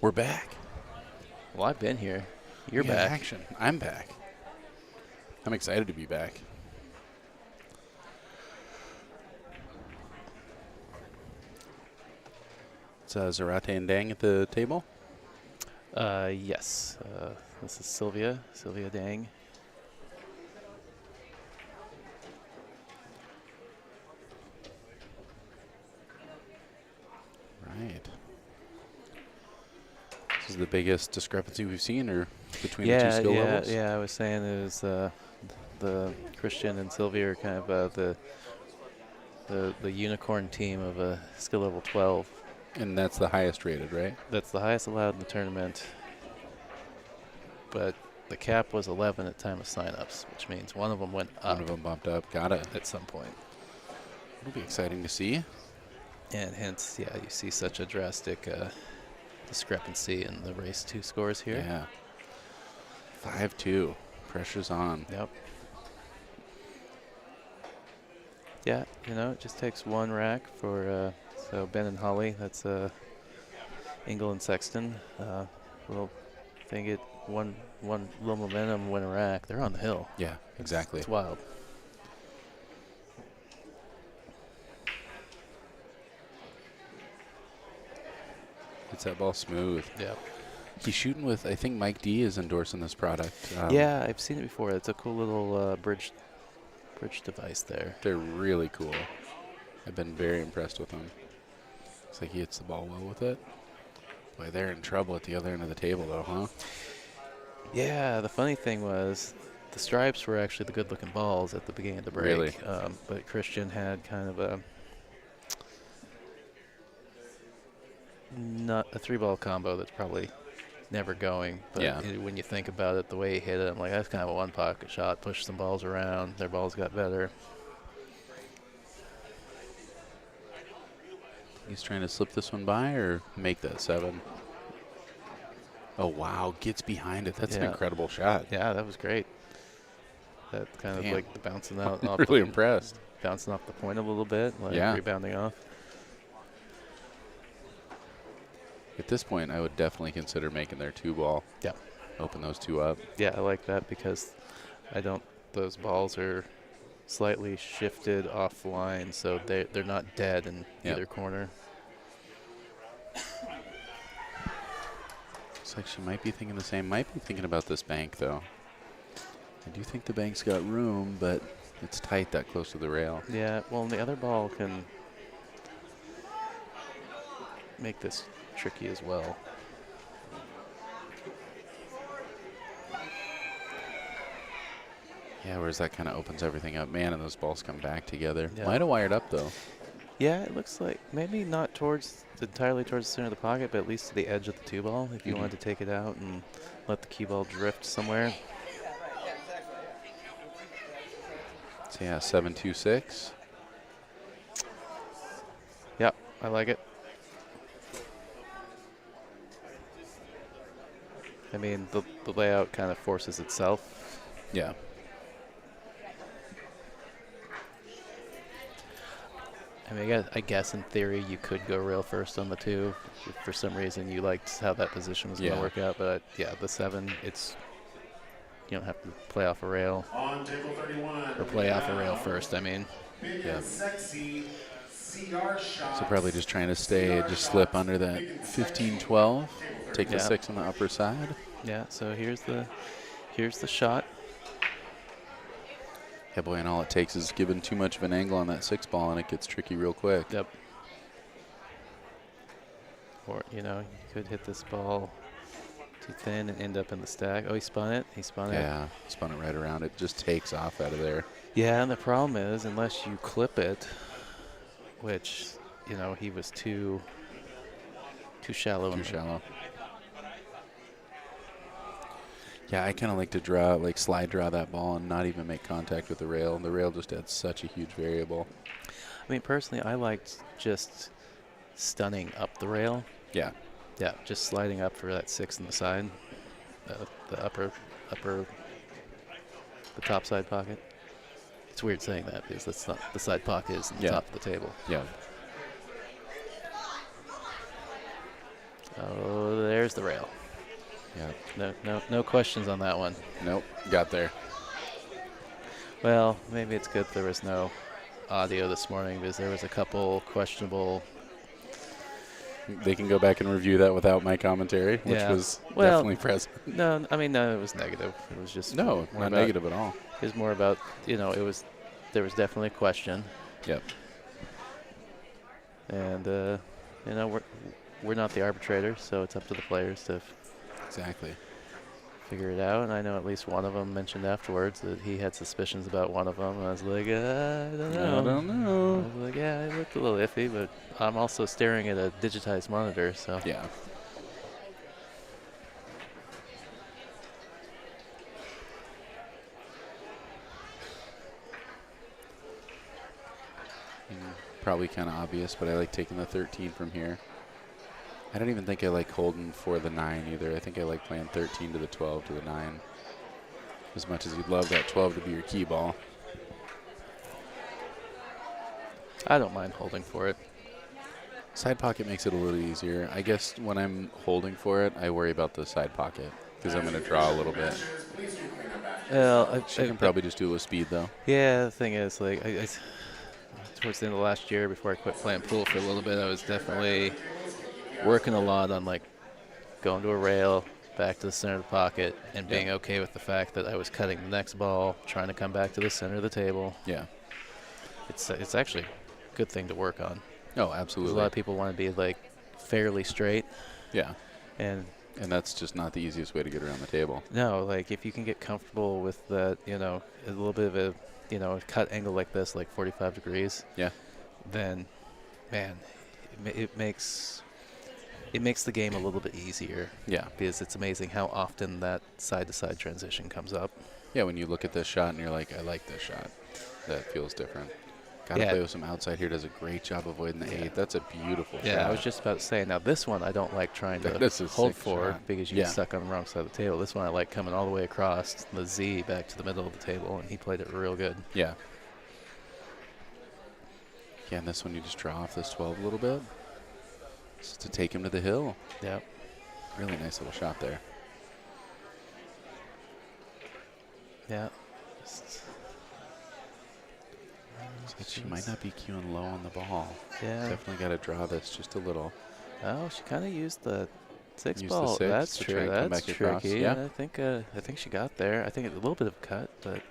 We're back.
Well, I've been here. You're
We got
back.
Action. I'm back. I'm excited to be back. It's Zarate and Dang at the table.
Yes. This is Sylvia Dang.
Right. This is the biggest discrepancy we've seen, or between the two
Yeah,
skill levels?
yeah. I was saying it was the Christian and Sylvia are kind of the unicorn team of a skill level 12.
And that's the highest rated, right?
That's the highest allowed in the tournament. But the cap was 11 at time of signups, which means one of them went up.
One of them bumped up. Got it.
At some point.
It'll be exciting to see.
And hence, yeah, you see such a drastic discrepancy in the race 2 scores here.
Yeah. 5-2. Pressure's on.
Yep. Yeah, you know, it just takes 1 rack for, so Ben and Holly, that's Engel and Sexton. Well, if they get one little momentum, win a rack, they're on the hill.
Yeah, exactly.
It's wild.
It's that ball smooth.
Yeah.
He's shooting with, I think Mike D is endorsing this product.
Yeah, I've seen it before. It's a cool little bridge device there.
They're really cool. I've been very impressed with them. Looks like he hits the ball well with it. Boy, they're in trouble at the other end of the table, though, huh?
Yeah, the funny thing was the stripes were actually the good-looking balls at the beginning of the break.
Really?
But Christian had kind of a not a 3-ball combo that's probably never going. But
Yeah.
when you think about it, the way he hit it, I'm like, that's kind of a one-pocket shot. Pushed some balls around. Their balls got better.
He's trying to slip this one by or make that 7. Oh, wow. Gets behind it. That's an
Yeah.
incredible shot.
Yeah, that was great. That kind of
Damn.
like the bouncing out, off
Really
the,
impressed.
bouncing off the point a little bit, like
Yeah.
rebounding off.
At this point, I would definitely consider making their 2-ball.
Yeah.
Open those 2 up.
Yeah, I like that because those balls are slightly shifted offline, so they're not dead in
Yep.
either corner.
Looks like she might be thinking the same. Might be thinking about this bank, though. I do think the bank's got room, but it's tight that close to the rail.
Yeah, well, the other ball can make this tricky as well.
Yeah, whereas that kind of opens everything up. Man, and those balls come back together.
Yeah.
Might have wired up, though.
Yeah, it looks like maybe not entirely towards the center of the pocket, but at least to the edge of the 2-ball if you
Mhm.
wanted to take it out and let the cue ball drift somewhere.
So, yeah, 7-2-6.
Yep, I like it. I mean, the layout kind of forces itself.
Yeah.
I mean, I guess in theory you could go rail first on the 2 if for some reason you liked how that position was going
Yeah.
to work out. But yeah, the 7, you don't have to play off a rail
On table 31.
or play off a rail first. I mean,
Big
Yeah.
and sexy CR shots.
So probably just trying to stay, just slip under that 15-12. Take the
Yeah.
6 on the upper side.
yeah. So here's the shot.
Yeah, boy, and all it takes is giving too much of an angle on that 6-ball, and it gets tricky real quick.
Yep. Or you could hit this ball too thin and end up in the stack. Oh, he spun it.
Yeah, spun it right around. It just takes off out of there.
Yeah, and the problem is, unless you clip it, which, he was too shallow.
Too shallow. Yeah, I kind of like to slide draw that ball and not even make contact with the rail. The rail just adds such a huge variable.
I mean, personally, I liked just stunning up the rail.
Yeah.
Yeah, just sliding up for that 6 on the side, the top side pocket. It's weird saying that because that's not the side pocket is in the
Yeah.
top of the table.
Yeah.
Oh, there's the rail.
Yeah.
No questions on that one.
Nope. Got there.
Well, maybe it's good there was no audio this morning because there was a couple questionable.
They can go back and review that without my commentary, which
Yeah.
was
Well,
definitely present.
No, I mean, no, it was negative. It was just
No,
more
not
about-
negative at all.
It was more about, there was definitely a question,
Yep.
and we're not the arbitrators, so it's up to the players to
Exactly.
figure it out. And I know at least one of them mentioned afterwards that he had suspicions about one of them. And I was like, I don't know.
I don't know.
I was like, yeah, it looked a little iffy, but I'm also staring at a digitized monitor, so.
Yeah. Probably kind of obvious, but I like taking the 13 from here. I don't even think I like holding for the 9 either. I think I like playing 13 to the 12 to the 9. As much as you'd love that 12 to be your key ball.
I don't mind holding for it.
Side pocket makes it a little easier. I guess when I'm holding for it, I worry about the side pocket because I'm going to draw a little bit.
Well,
She can probably just do it with speed, though.
yeah, the thing is, like, I towards the end of last year, before I quit playing pool for a little bit, I was definitely working a lot on, like, going to a rail, back to the center of the pocket, and being okay with the fact that I was cutting the next ball, trying to come back to the center of the table.
Yeah.
It's actually a good thing to work on.
Oh,
'Cause
absolutely.
a lot of people want to be, like, fairly straight,
Yeah.
and
And that's just not the easiest way to get around the table.
no, like, if you can get comfortable with that, a little bit of a, cut angle like this, like 45 degrees,
Yeah.
then, man, it makes it makes the game a little bit easier.
Yeah.
Because it's amazing how often that side-to-side transition comes up.
Yeah, when you look at this shot and you're like, I like this shot. That feels different. Got to
Yeah.
play with some outside here. Does a great job avoiding the 8. That's a beautiful shot.
Yeah, I was just about to say, now this one I don't like trying to
This is
hold
sick
for
shot.
because you
Yeah.
get stuck on the wrong side of the table. This one I like coming all the way across the Z back to the middle of the table, and he played it real good.
Yeah. Yeah, and this one you just draw off this 12 a little bit. Just to take him to the hill.
Yep.
Really nice little shot there.
Yeah.
But she might not be queuing low on the ball.
Yeah.
Definitely got to draw this just a little.
Oh, she kind of used the 6
Used the
ball.
6
That's
to
true.
try and come
That's
back across.
tricky.
Yeah.
I think she got there. I think a little bit of cut, but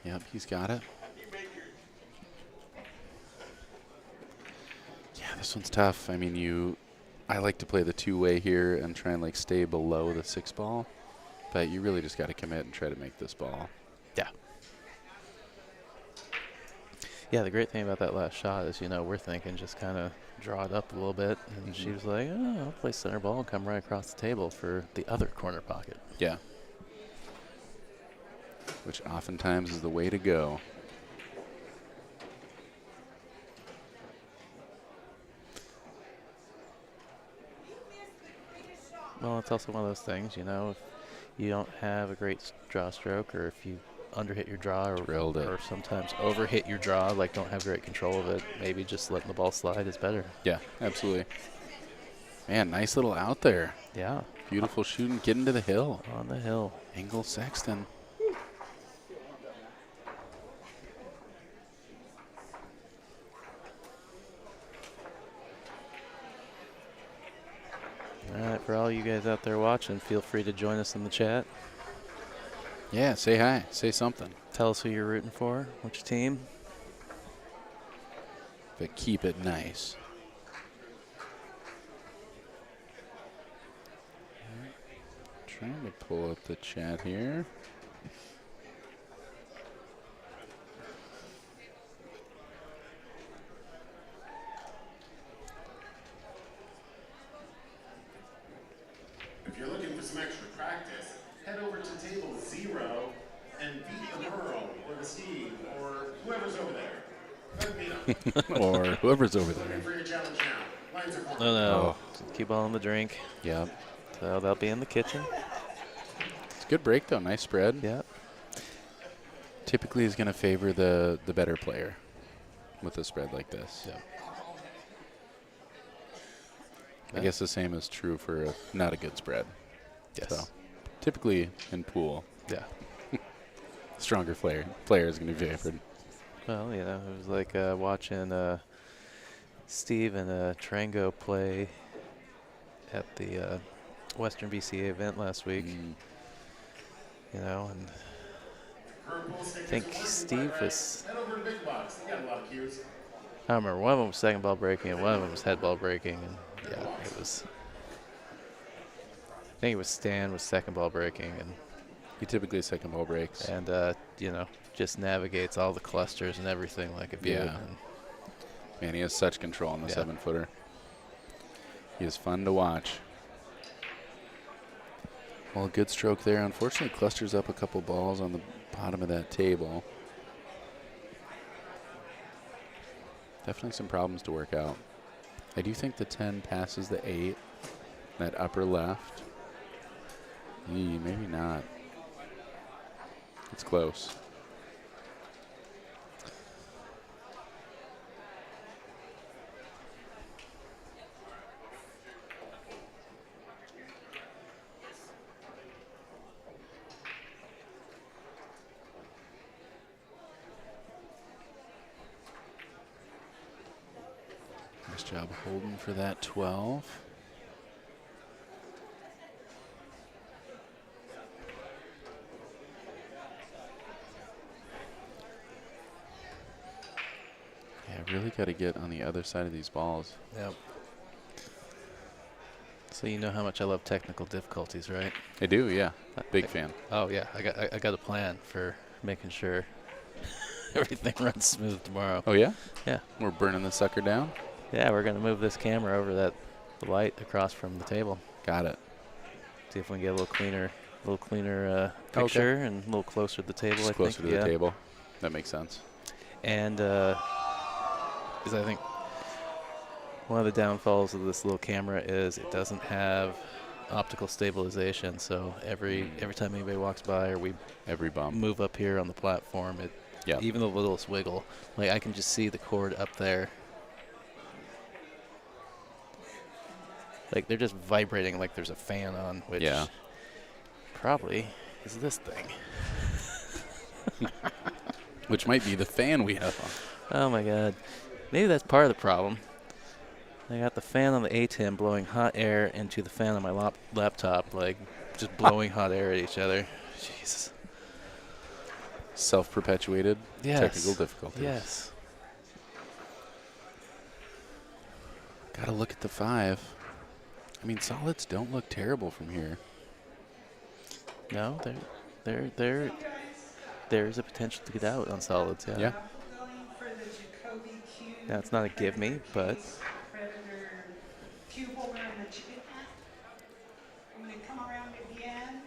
Yep, he's got it. Yeah, this one's tough. I mean, I like to play the 2-way here and try and like stay below the 6 ball, but you really just got to commit and try to make this ball.
yeah. Yeah, the great thing about that last shot is, we're thinking just kind of draw it up a little bit, and she was like, oh, I'll play center ball and come right across the table for the other corner pocket.
Yeah. Which oftentimes is the way to go.
Well, it's also one of those things, if you don't have a great draw stroke, or if you underhit your draw,
Drilled it.
or sometimes overhit your draw, like don't have great control of it, maybe just letting the ball slide is better.
Yeah, absolutely. Man, nice little out there.
Yeah,
Beautiful shooting, getting to the hill.
on the hill.
Engel Sexton.
All right, for all you guys out there watching, feel free to join us in the chat.
Yeah, say hi. Say something.
Tell us who you're rooting for, which team.
But keep it nice. Trying to pull up the chat here.
If you're looking for some extra practice, head over to table 0 and beat the Merle or the Steve or whoever's over there. Go beat them.
Or whoever's over
Looking
there.
for your challenge now. Lines are formed.
No. Keep on the drink.
Yep.
So they'll be in the kitchen.
It's a good break, though. Nice spread.
Yep.
Typically is going to favor the better player with a spread like this.
Yep.
I guess the same is true for not a good spread.
Yes.
So typically in pool,
Yeah.
stronger player is going to be favored.
Well, it was like watching Steve and Trango play at the Western BCA event last week. And
Purple
I
stickers
think
are working,
Steve
right?
was,
Head over to Big Box. They got a lot of cues.
I don't remember, one of them was second ball breaking and one of them was head ball breaking. And yeah, it was, I think it was Stan was second ball breaking
He typically second ball breaks.
and just navigates all the clusters and everything like a beaut.
Yeah.
And
Man, he has such control on the
Yeah.
7-footer. He is fun to watch. Well, a good stroke there. Unfortunately, clusters up a couple balls on the bottom of that table. Definitely some problems to work out. I do think the 10 passes the 8. That upper left. Maybe not. It's close. Nice job holding for that 12. Yeah, really got to get on the other side of these balls.
Yep. So you know how much I love technical difficulties, right?
I do, yeah. Big fan.
Oh yeah, I got a plan for making sure everything runs smooth tomorrow.
Oh, yeah?
Yeah.
We're burning the sucker down?
Yeah, we're gonna move this camera over the light across from the table.
Got it.
See if we can get a little cleaner
Okay.
picture and a little closer to the table.
Just
I
closer
think.
to the table. That makes sense.
And because I think one of the downfalls of this little camera is it doesn't have optical stabilization. So every time anybody walks by or we
Every bump.
move up here on the platform, even the littlest wiggle, like I can just see the cord up there. Like they're just vibrating like there's a fan on, which probably is this thing.
Which might be the fan we have on.
Oh my God. Maybe that's part of the problem. I got the fan on the ATEM blowing hot air into the fan on my laptop, like just blowing hot air at each other. Jesus.
Self-perpetuated technical difficulties.
Yes.
Gotta look at the 5. I mean, solids don't look terrible from here.
No, there's a potential to get out on solids. Yeah.
Yeah.
Now it's not a give me, but
Cube over in the chicken hat. I'm going to come around again.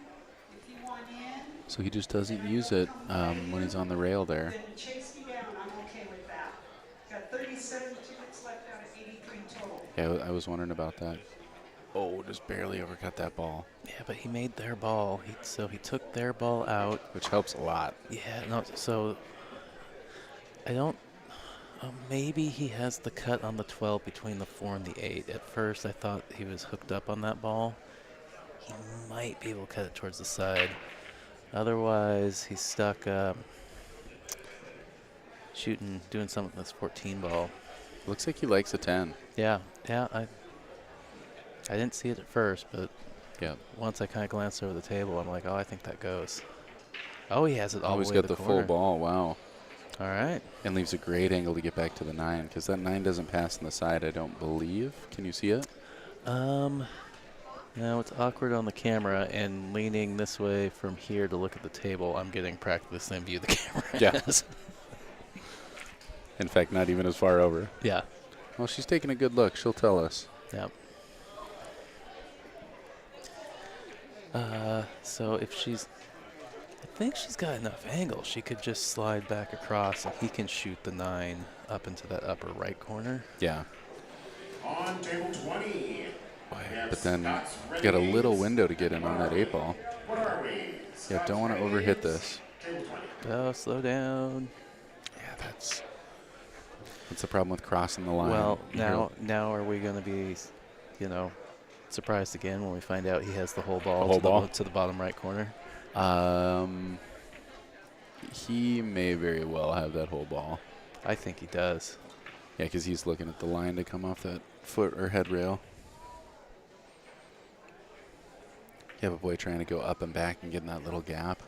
If you want in,
So he just doesn't use it when he's on the rail there.
then chase me down. I'm okay with that. Got 37 tickets left out of 83 total.
Yeah, I was wondering about that. Oh, just barely overcut that ball.
yeah, but he made their ball. So he took their ball out.
Which helps a lot.
Yeah, no, so I don't. Maybe he has the cut on the 12 between the 4 and the 8. At first, I thought he was hooked up on that ball. He might be able to cut it towards the side. Otherwise, he's stuck doing something with this 14 ball.
Looks like he likes a 10.
Yeah, I didn't see it at first, but
Yeah.
once I kind of glanced over the table, I'm like, oh, I think that goes. Oh, he has it all
Always
the way
got
to
the
corner.
full ball. Wow.
All right.
And leaves a great angle to get back to the 9 because that 9 doesn't pass on the side, I don't believe. Can you see it?
Now it's awkward on the camera, and leaning this way from here to look at the table, I'm getting practically the same view the camera
Yeah.
has.
In fact, not even as far over.
Yeah.
Well, she's taking a good look. She'll tell us.
Yep. So if I think she's got enough angle. She could just slide back across, and he can shoot the 9 up into that upper right corner.
Yeah.
On table 20.
But then you got a little window to get in on that 8 ball.
What are we?
Yeah, don't want to overhit this.
Table 20.
Oh, slow down.
Yeah, that's the problem with crossing the line.
Well, now are we going to be, surprised again when we find out he has the whole ball, to the bottom right corner?
He may very well have that whole ball.
I think he does.
Yeah, because he's looking at the line to come off that foot or head rail. Yeah, but boy, trying to go up and back and get in that little gap.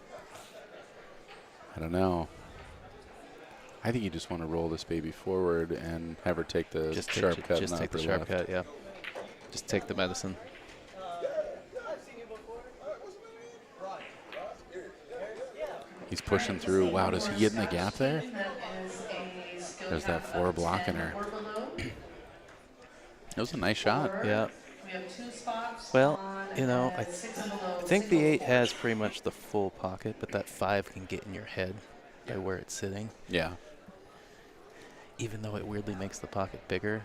I don't know. I think you just want to roll this baby forward and have her take the sharp cut.
Just take the sharp cut, yeah. Just take the medicine.
He's pushing through. Wow, does he get in the gap there? There's that 4 blocking her. That was a nice shot.
Yeah.
We have 2 spots.
Well,
on
I
6 and below.
I think the 8 has pretty much the full pocket, but that 5 can get in your head by where it's sitting.
Yeah.
Even though it weirdly makes the pocket bigger.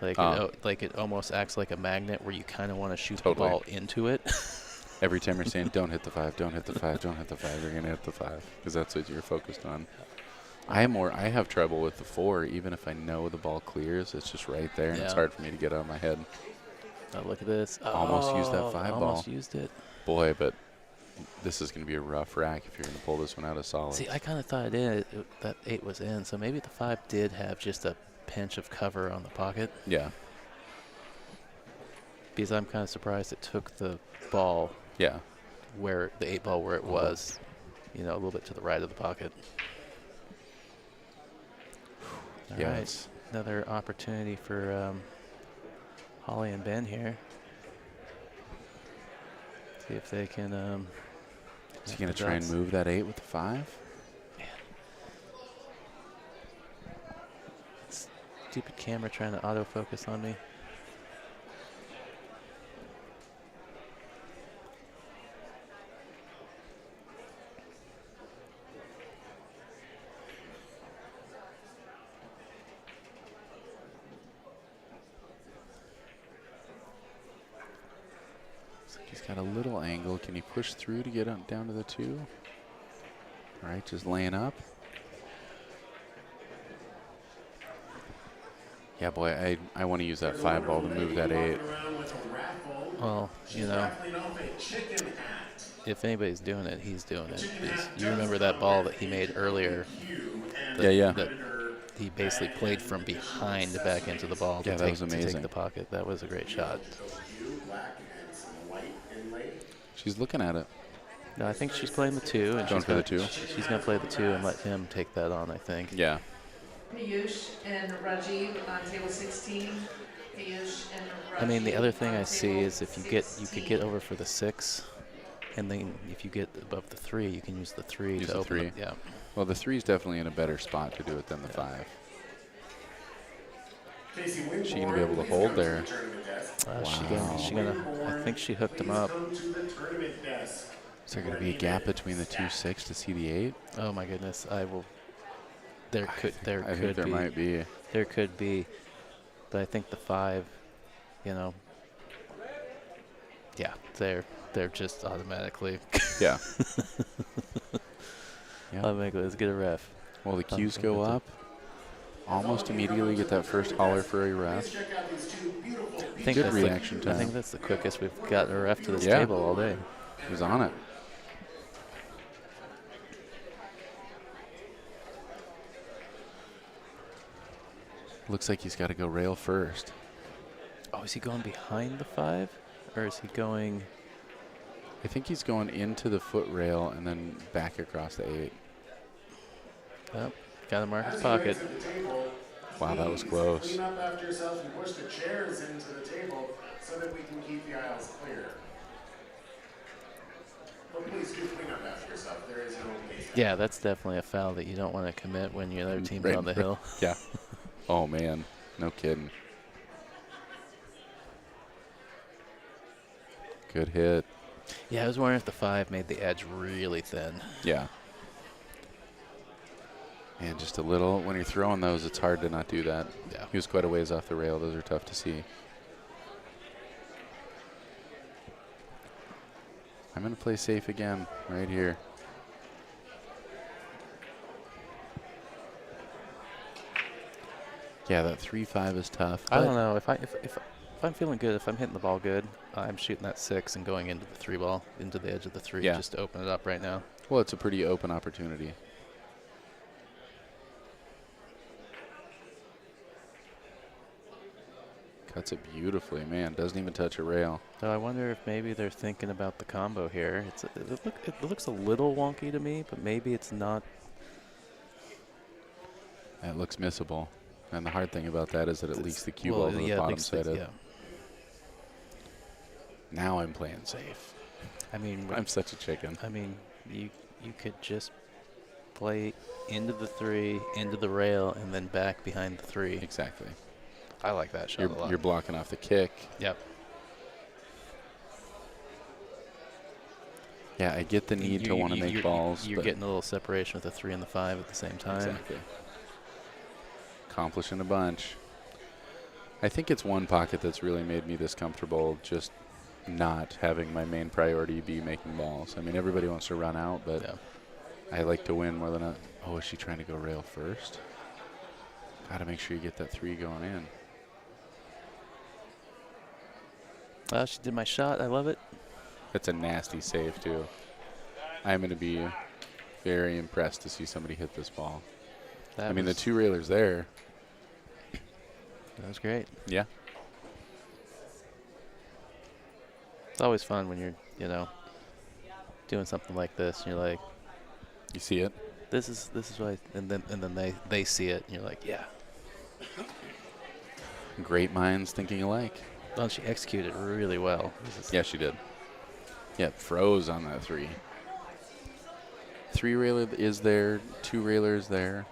Like, it almost acts like a magnet where you kind of want to shoot the ball into it.
Every time you're saying, don't hit the 5, don't hit the 5, don't hit the 5, you're going to hit the 5 because that's what you're focused on. I have trouble with the 4. Even if I know the ball clears, it's just right there, and it's hard for me to get out of my head.
Oh, look at this.
Almost used that 5 ball.
Almost used it.
Boy, but this is going to be a rough rack if you're going to pull this one out of solid.
See, I kind of thought that 8 was in, so maybe the 5 did have just a pinch of cover on the pocket.
Yeah.
Because I'm kind of surprised it took the ball.
Yeah.
Where the 8 ball where it was, a little bit to the right of the pocket. All right, another opportunity for Holly and Ben here. See if they can.
Is he going to try and move that 8 with the 5?
Man. Stupid camera trying to autofocus on me.
Looks like he's got a little angle. Can he push through to get down to the 2? All right, just laying up. Yeah, boy, I want to use that 5 ball to move that 8.
Well, you know, if anybody's doing it, he's doing it. Because you remember that ball that he made earlier?
Yeah.
That he basically played from behind back into the ball
Yeah,
to,
that was
to
amazing.
take the pocket. That was a great shot.
She's looking at it.
No, I think she's playing the 2. And
Going
she's
for the
gonna,
2?
She's going to play the 2 and let him take that on, I think.
Yeah.
Piyush and Rajiv on table 16. Piyush and Rajiv.
I mean, the other thing
on
I see
table
is if you could get over for the 6, and then if you get above the 3, you can use the 3
Use
to
the
open
3.
up. Yeah.
Well, the 3 is definitely in a better spot to do it than the 5. Is she gonna be able to hold there?
I think she hooked him up.
Is there gonna be a gap between the 2-6 to see the 8?
Oh my goodness, I will. There
I
could
think there
be.
might be.
There could be, but I think the 5, you know. Yeah, they're just automatically.
Yeah. Yeah.
Automatically, let's get a ref.
Well, the cues go up. Almost immediately get that first holler for a ref.
I think
Good
that's
reaction
I
time.
think that's the quickest we've gotten a ref to this
Yeah.
table all day.
He was on it. Looks like he's got to go rail first.
Oh, is he going behind the 5, or is he going?
I think he's going into the foot rail and then back across the 8.
Oh, got to mark his pocket.
Wow, that was close.
Clean up after yourself and push the chairs into the table so that we can keep the aisles clear. But please do clean up after yourself. There is no case.
Yeah, that's definitely a foul that you don't want to commit when your other team's
Right,
on the
right.
hill.
Yeah. Oh, man. No kidding. Good hit.
Yeah, I was wondering if the 5 made the edge really thin.
Yeah. And just a little, when you're throwing those, it's hard to not do that.
Yeah.
He was quite a ways off the rail. Those are tough to see. I'm going to play safe again right here. Yeah, that 3-5 is tough.
I don't know if I'm feeling good, if I'm hitting the ball good, I'm shooting that 6 and going into the 3 ball, into the edge of the 3,
Yeah.
just to open it up right now.
Well, it's a pretty open opportunity. Cuts it beautifully, man. Doesn't even touch a rail.
So I wonder if maybe they're thinking about the combo here. It looks a little wonky to me, but maybe it's not.
That looks missable. And the hard thing about that is that it leaks the cue ball to the
yeah, it
bottom
leaks
side of.
yeah.
Now I'm playing safe.
I mean,
I'm such a chicken.
I mean, you could just play into the 3, into the rail, and then back behind the 3.
Exactly.
I like that shot a lot.
You're blocking off the kick.
Yep.
Yeah, I get the need to want to make balls.
You're
but
getting a little separation with the 3 and the 5 at the same time.
Exactly. Accomplishing a bunch. I think it's one pocket that's really made me this comfortable, just not having my main priority be making balls. I mean, everybody wants to run out, but
Yeah.
I like to win more than a. Oh, is she trying to go rail first? Got to make sure you get that 3 going in.
Well, she did my shot. I love it.
That's a nasty save, too. I'm going to be very impressed to see somebody hit this ball. I mean, the 2 railers there.
That was great.
Yeah.
It's always fun when you're, doing something like this, and you're like,
You see it?
this is what, and then they see it, and you're like, yeah.
Great minds thinking alike.
Well, she executed really well.
Yeah, she did. Yeah, froze on that 3. 3 railer is there, 2 railers there.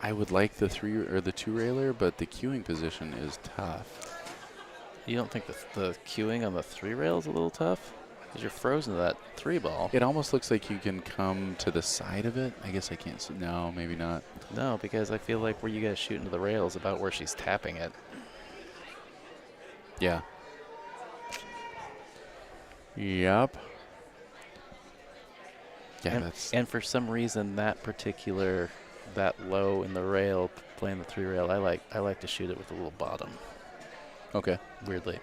I would like the 3 or the 2 railer, but the queuing position is tough.
You don't think the queuing on the 3 rail is a little tough? Because you're frozen to that 3 ball.
It almost looks like you can come to the side of it. I guess I can't see. No, maybe not.
No, because I feel like where you guys shoot into the rail is about where she's tapping it.
Yeah. Yep. Yeah,
And for some reason, that low in the rail, playing the 3 rail, I like to shoot it with a little bottom.
okay.
Weirdly.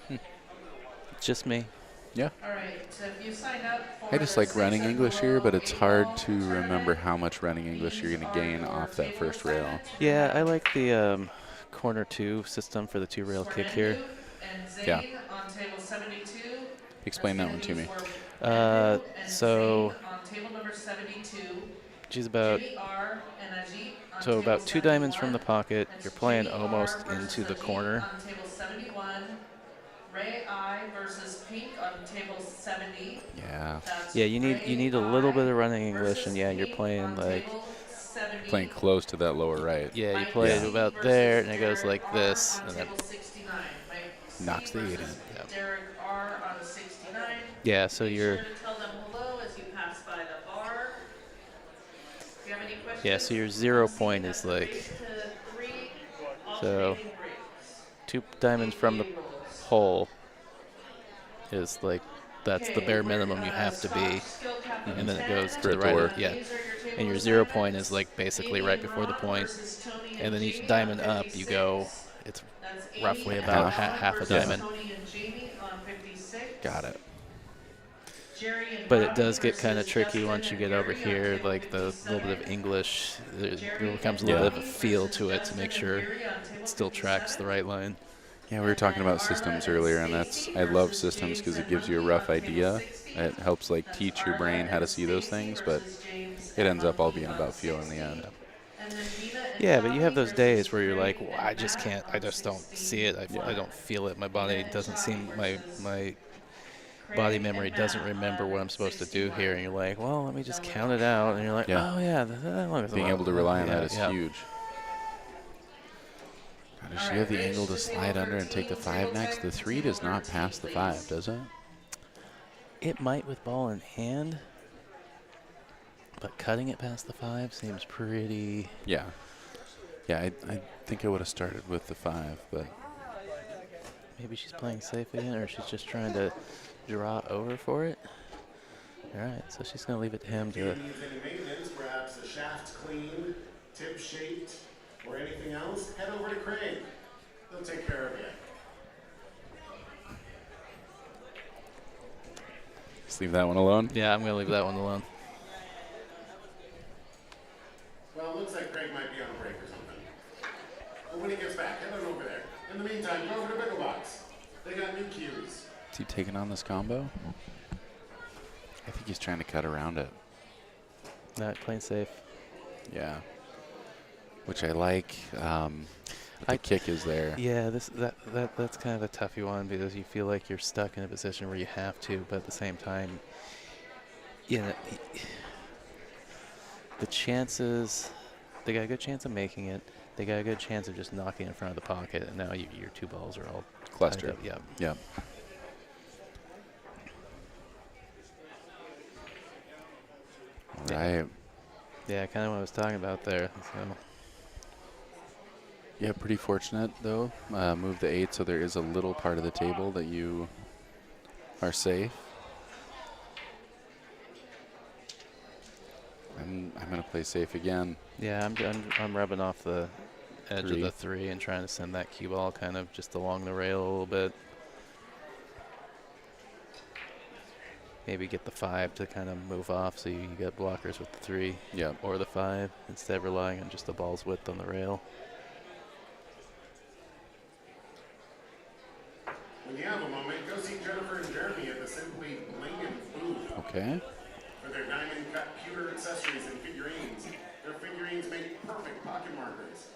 It's just me.
Yeah.
All right, so if you sign up for
I just
the
like running
6 and
English here,
below
but it's
8
hard
ball
to remember
tournament,
how much running English you're
these
going to
are
gain
your
off that
table
first rail.
assignments.
Yeah, I like the corner 2 system for the 2 rail kick here.
Swarnendu and Zane
Yeah.
on table 72.
Explain
That's
that one to
gonna
me.
be Swarnendu and
So
Zane on table number 72.
she's about
Jimmy R and Ajit on
so
table
about 2 diamonds from the
71.
pocket.
That's
You're playing
Jimmy R
almost
versus
into the
Ajit
corner.
on table 71. Ray I versus Pink on table 70.
Yeah.
That's
Yeah, you
Ray
need a little bit
I
of running English,
versus
and yeah, you're
Pink
playing
on
like
table 70.
Playing close to that lower right.
yeah, you
Mike
play
Yeah.
it
C
about
versus
there, and it goes
Derek
like
R
this,
on
and then
table 69. Mike C
Knocks the 80.
versus
Yep.
Derek R on 69.
yeah. So
Be
you're
sure to tell them hello as you pass by the bar. If you have any questions,
yeah. So your 0
I'm seeing
point
that
is
the
like
race to 3
so
alternating breaks.
2 diamonds from the
APA rules.
hole is like that's the
Okay,
bare
we're,
minimum you have to be,
Scotch skill cap of
and then it
10.
goes to
For
the
it to
right.
work.
Yeah,
These are your table
and your 0 point
assignments.
is like basically
Amy
right
and
before the
Ron
point,
versus Tony
and then each
Jamie
diamond
on
up you go.
56.
It's
That's Amy
roughly
and
about
Ron
half a
versus
diamond.
Tony and Jamie on 56.
Got it.
Jerry and
But it
Bobby
does get kind of
versus
tricky
Justin
once you
and
get over
Yuri on
here,
table
like the little bit of
57.
English. There
Jerry
becomes a
and
little
Yeah.
bit of a
Bobby
feel
versus
to it to
Justin
make
and
sure
Yuri on
it
table
still tracks the
57.
right line.
Yeah, we were talking about systems earlier, and I love systems because it gives you a rough idea. It helps like teach your brain how to see those things, but it ends up all being about feel in the end.
Yeah, but you have those days where you're like, well, I just can't, I just don't see it. I don't feel it. My body doesn't seem, my body memory doesn't remember what I'm supposed to do here. And you're like, well, let me just count it out. And you're like,
Yeah.
oh, yeah. That long as
Being
well.
able to rely on
Yeah,
that is
yeah.
huge. God, does she have the angle to slide under and take the 5 next? The 3 does not pass the 5, does it?
It might with ball in hand, but cutting it past the 5 seems pretty.
Yeah. Yeah, I think I would have started with the 5, but
Maybe she's playing safe again, or she's just trying to draw over for it. All right, so she's going to leave it to him
If you
to.
need any maintenance, perhaps the shaft cleaned, tip shaped, or anything else, head over to Craig. He'll take care of you.
just leave that one alone.
Yeah, I'm going to leave that one alone.
Well, it looks like Craig might be on a break or something. But when he gets back, head on over there. In the meantime, go over to Biggle Box. They got new cues.
Is he taking on this combo? I think he's trying to cut around it.
No, playing safe.
Yeah. Which I like. But the kick is there.
Yeah, that's kind of a toughy one because you feel like you're stuck in a position where you have to, but at the same time, you know, the chances, they got a good chance of making it. They got a good chance of just knocking in front of the pocket, and now your 2 balls are all
Clustered.
tied up.
Yeah. All right.
Yeah, kind of what I was talking about there. So.
Yeah, pretty fortunate though. Move the 8, so there is a little part of the table that you are safe. I'm gonna play safe again.
Yeah, I'm rubbing off the edge
3.
of the 3 and trying to send that cue ball kind of just along the rail a little bit. Maybe get the 5 to kind of move off so you get blockers with the 3
Yeah.
or the 5 instead of relying on just the ball's width on the rail.
When you have a moment, go see Jennifer and Jeremy at the Simply Bling & booth
Okay.
for their diamond cut pewter accessories and figurines. Their figurines make perfect pocket markers,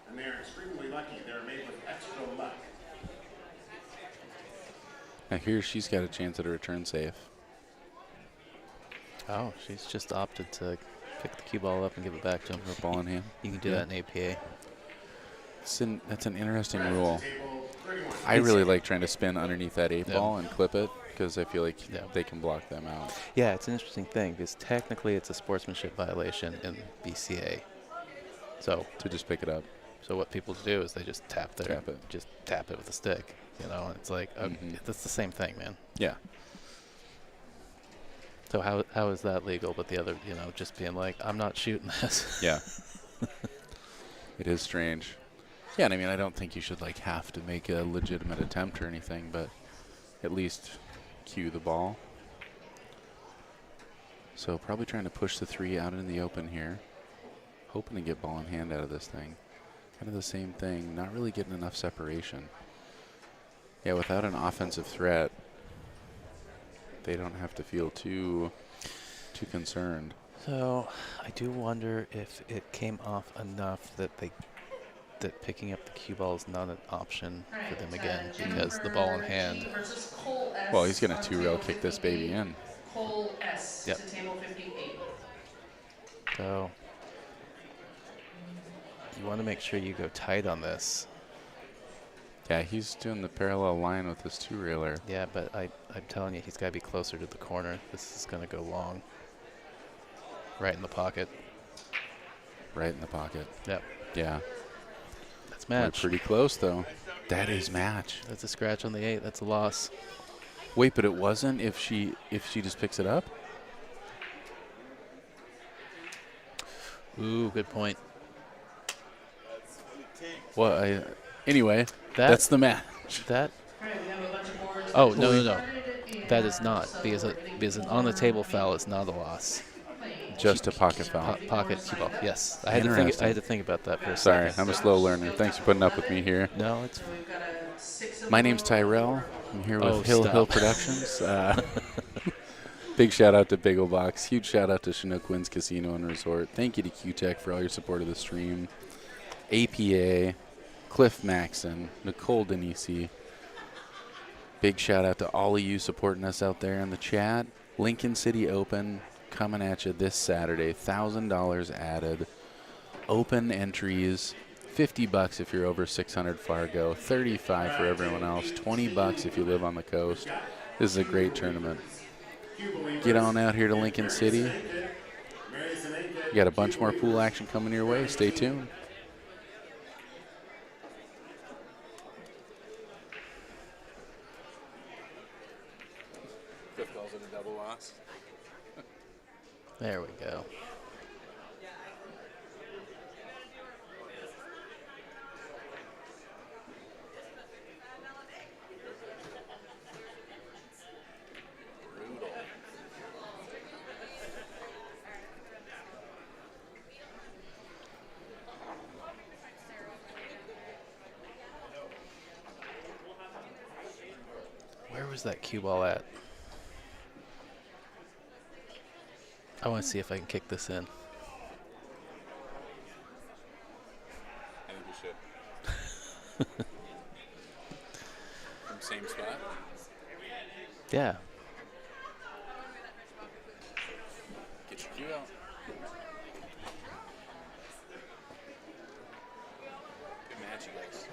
and they are extremely lucky. They're made with extra luck.
Now here she's got a chance at a return safe.
Oh, she's just opted to Pick the cue ball up and give it back to him.
Or ball in hand.
You can do
Yeah.
that in APA.
That's an interesting rule.
Table 31.
I really like trying to spin underneath that 8
Yeah.
ball and clip it because I feel like
Yeah.
they can block them out.
Yeah, it's an interesting thing because technically it's a sportsmanship violation in BCA. So
To just pick it up.
what people do is they just tap it with a stick, you know, and it's like,
Mhm.
that's the same thing, man.
Yeah.
So how is that legal? But the other, you know, just being like, I'm not shooting this.
Yeah. It is strange. Yeah, and I mean, I don't think you should like have to make a legitimate attempt or anything, but at least cue the ball. So probably trying to push the 3 out in the open here. Hoping to get ball in hand out of this thing. Kind of the same thing, not really getting enough separation. Yeah, without an offensive threat, they don't have to feel too concerned.
So I do wonder if it came off enough that that picking up the cue ball is not an option for them again because the ball in hand.
Well, he's going to 2-rail kick this baby in.
Cole S.
Yep.
to table 58.
So you want to make sure you go tight on this.
Yeah, he's doing the parallel line with his 2-railer.
Yeah, but I'm telling you, he's got to be closer to the corner. This is going to go long. Right in the pocket.
Right in the pocket.
Yep.
Yeah.
That's
We're
match.
pretty close, though. That is match.
That's a scratch on the 8. That's a loss.
Wait, but it wasn't if she just picks it up?
Ooh, good point.
Well, anyway, that's the match.
That.
All right, we have a bunch of boards.
Oh,
that
no.
started
That is
and
not
so
because
everything's
an
in
on the
order
table
and
foul is not a loss.
Just a pocket foul.
Pocket cue ball. Yes, I had to think about that for a
Sorry,
second.
I'm a slow learner. Thanks for putting up with me here.
No, it's
So we've got a 6 of
My name's
them.
Tyrell. I'm here with
Oh,
Hill
stop.
Productions. Big shout out to Bagel Box. Huge shout out to Chinook Winds Casino and Resort. Thank you to Q-Tech for all your support of the stream. APA, Cliff Maxon, Nicole Denisi. Big shout out to all of you supporting us out there in the chat. Lincoln City Open coming at you this Saturday. $1,000 added. Open entries. $50 if you're over 600 Fargo. $35 for everyone else. $20 if you live on the coast. This is a great tournament. Get on out here to Lincoln City. You got a bunch more pool action coming your way. Stay tuned. Cliff calls it a double loss.
there we go. Where was that cue ball at? I want to see if I can kick this in.
I think you should. From same spot?
Yeah.
Get your cue out. Good match, you guys.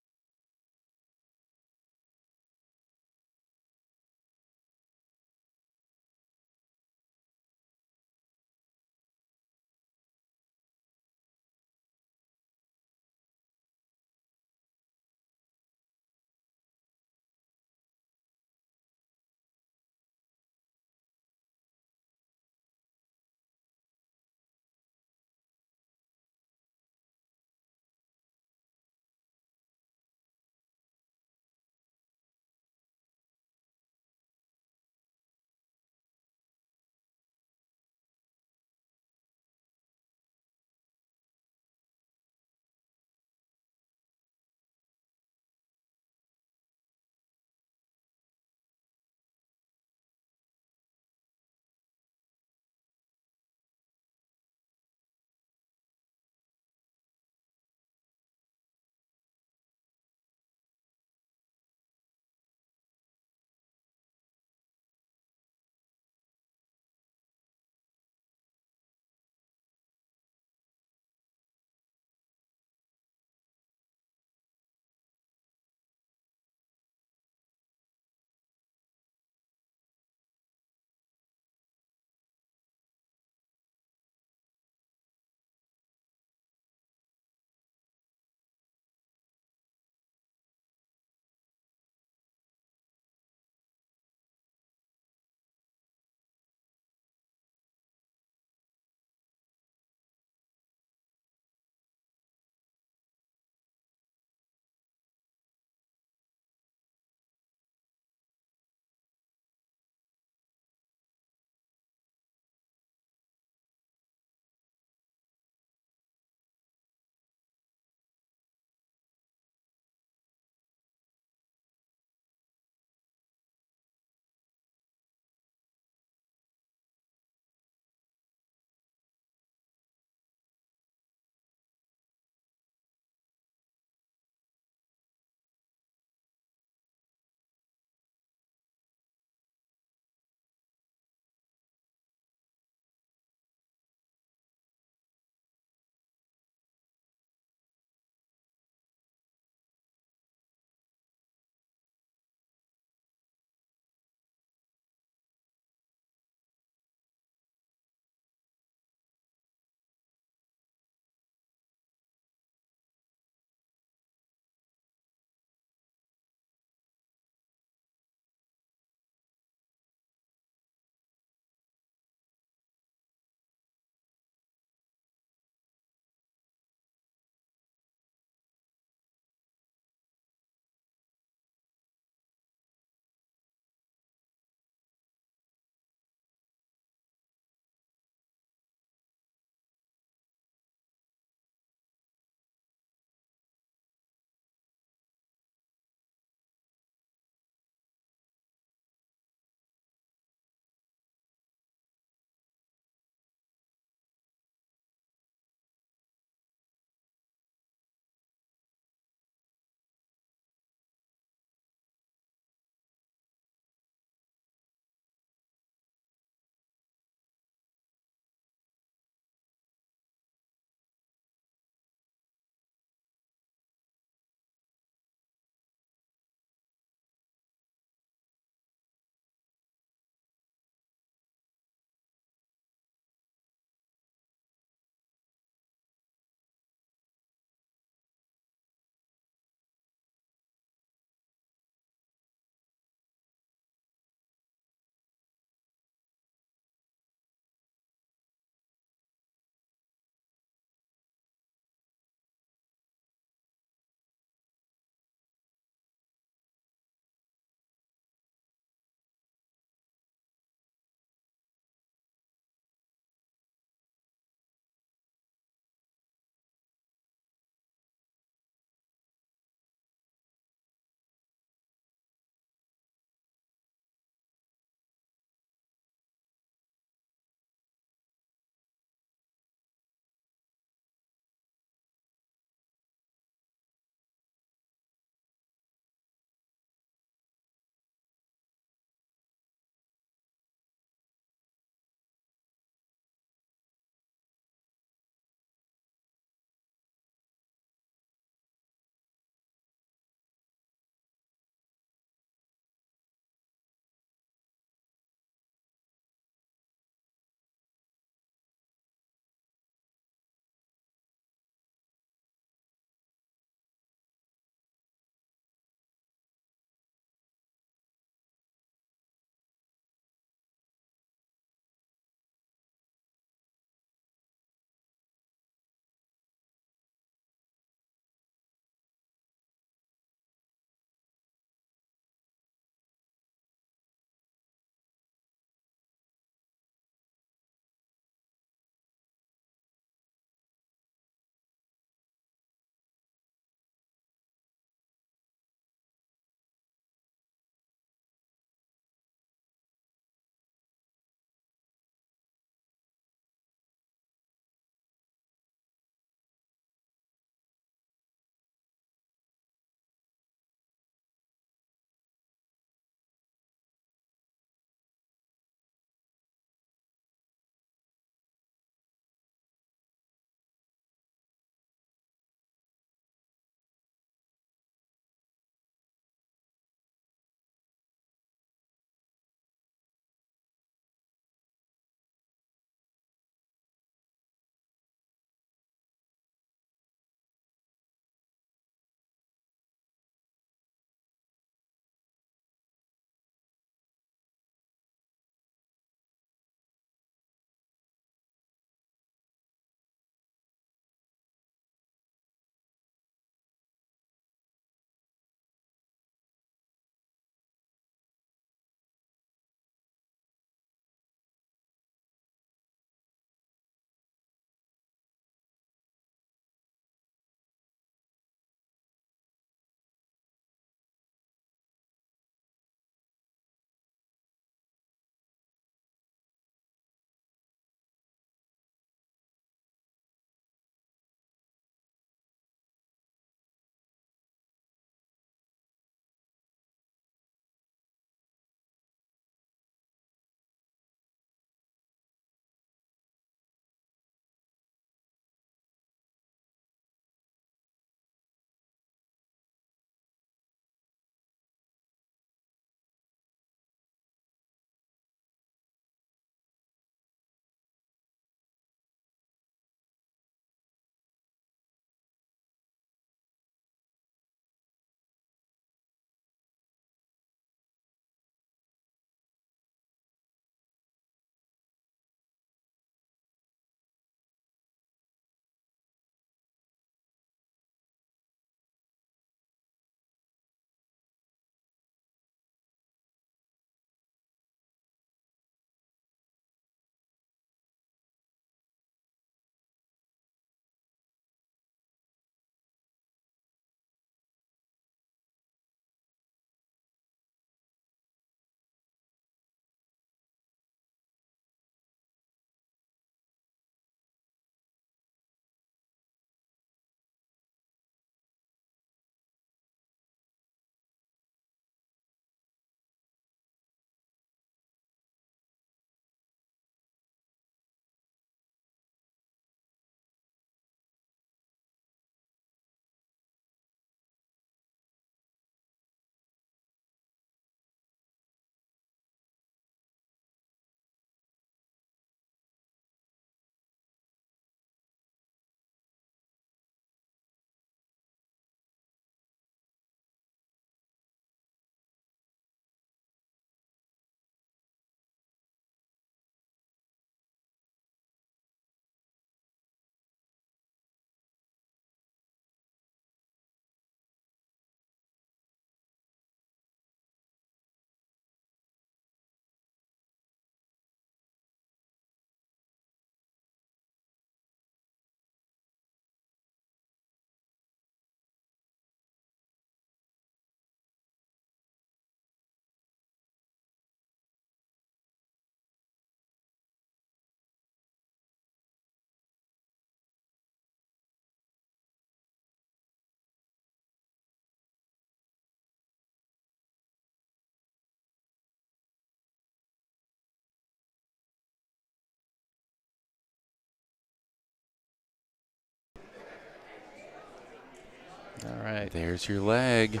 All right.
There's your leg.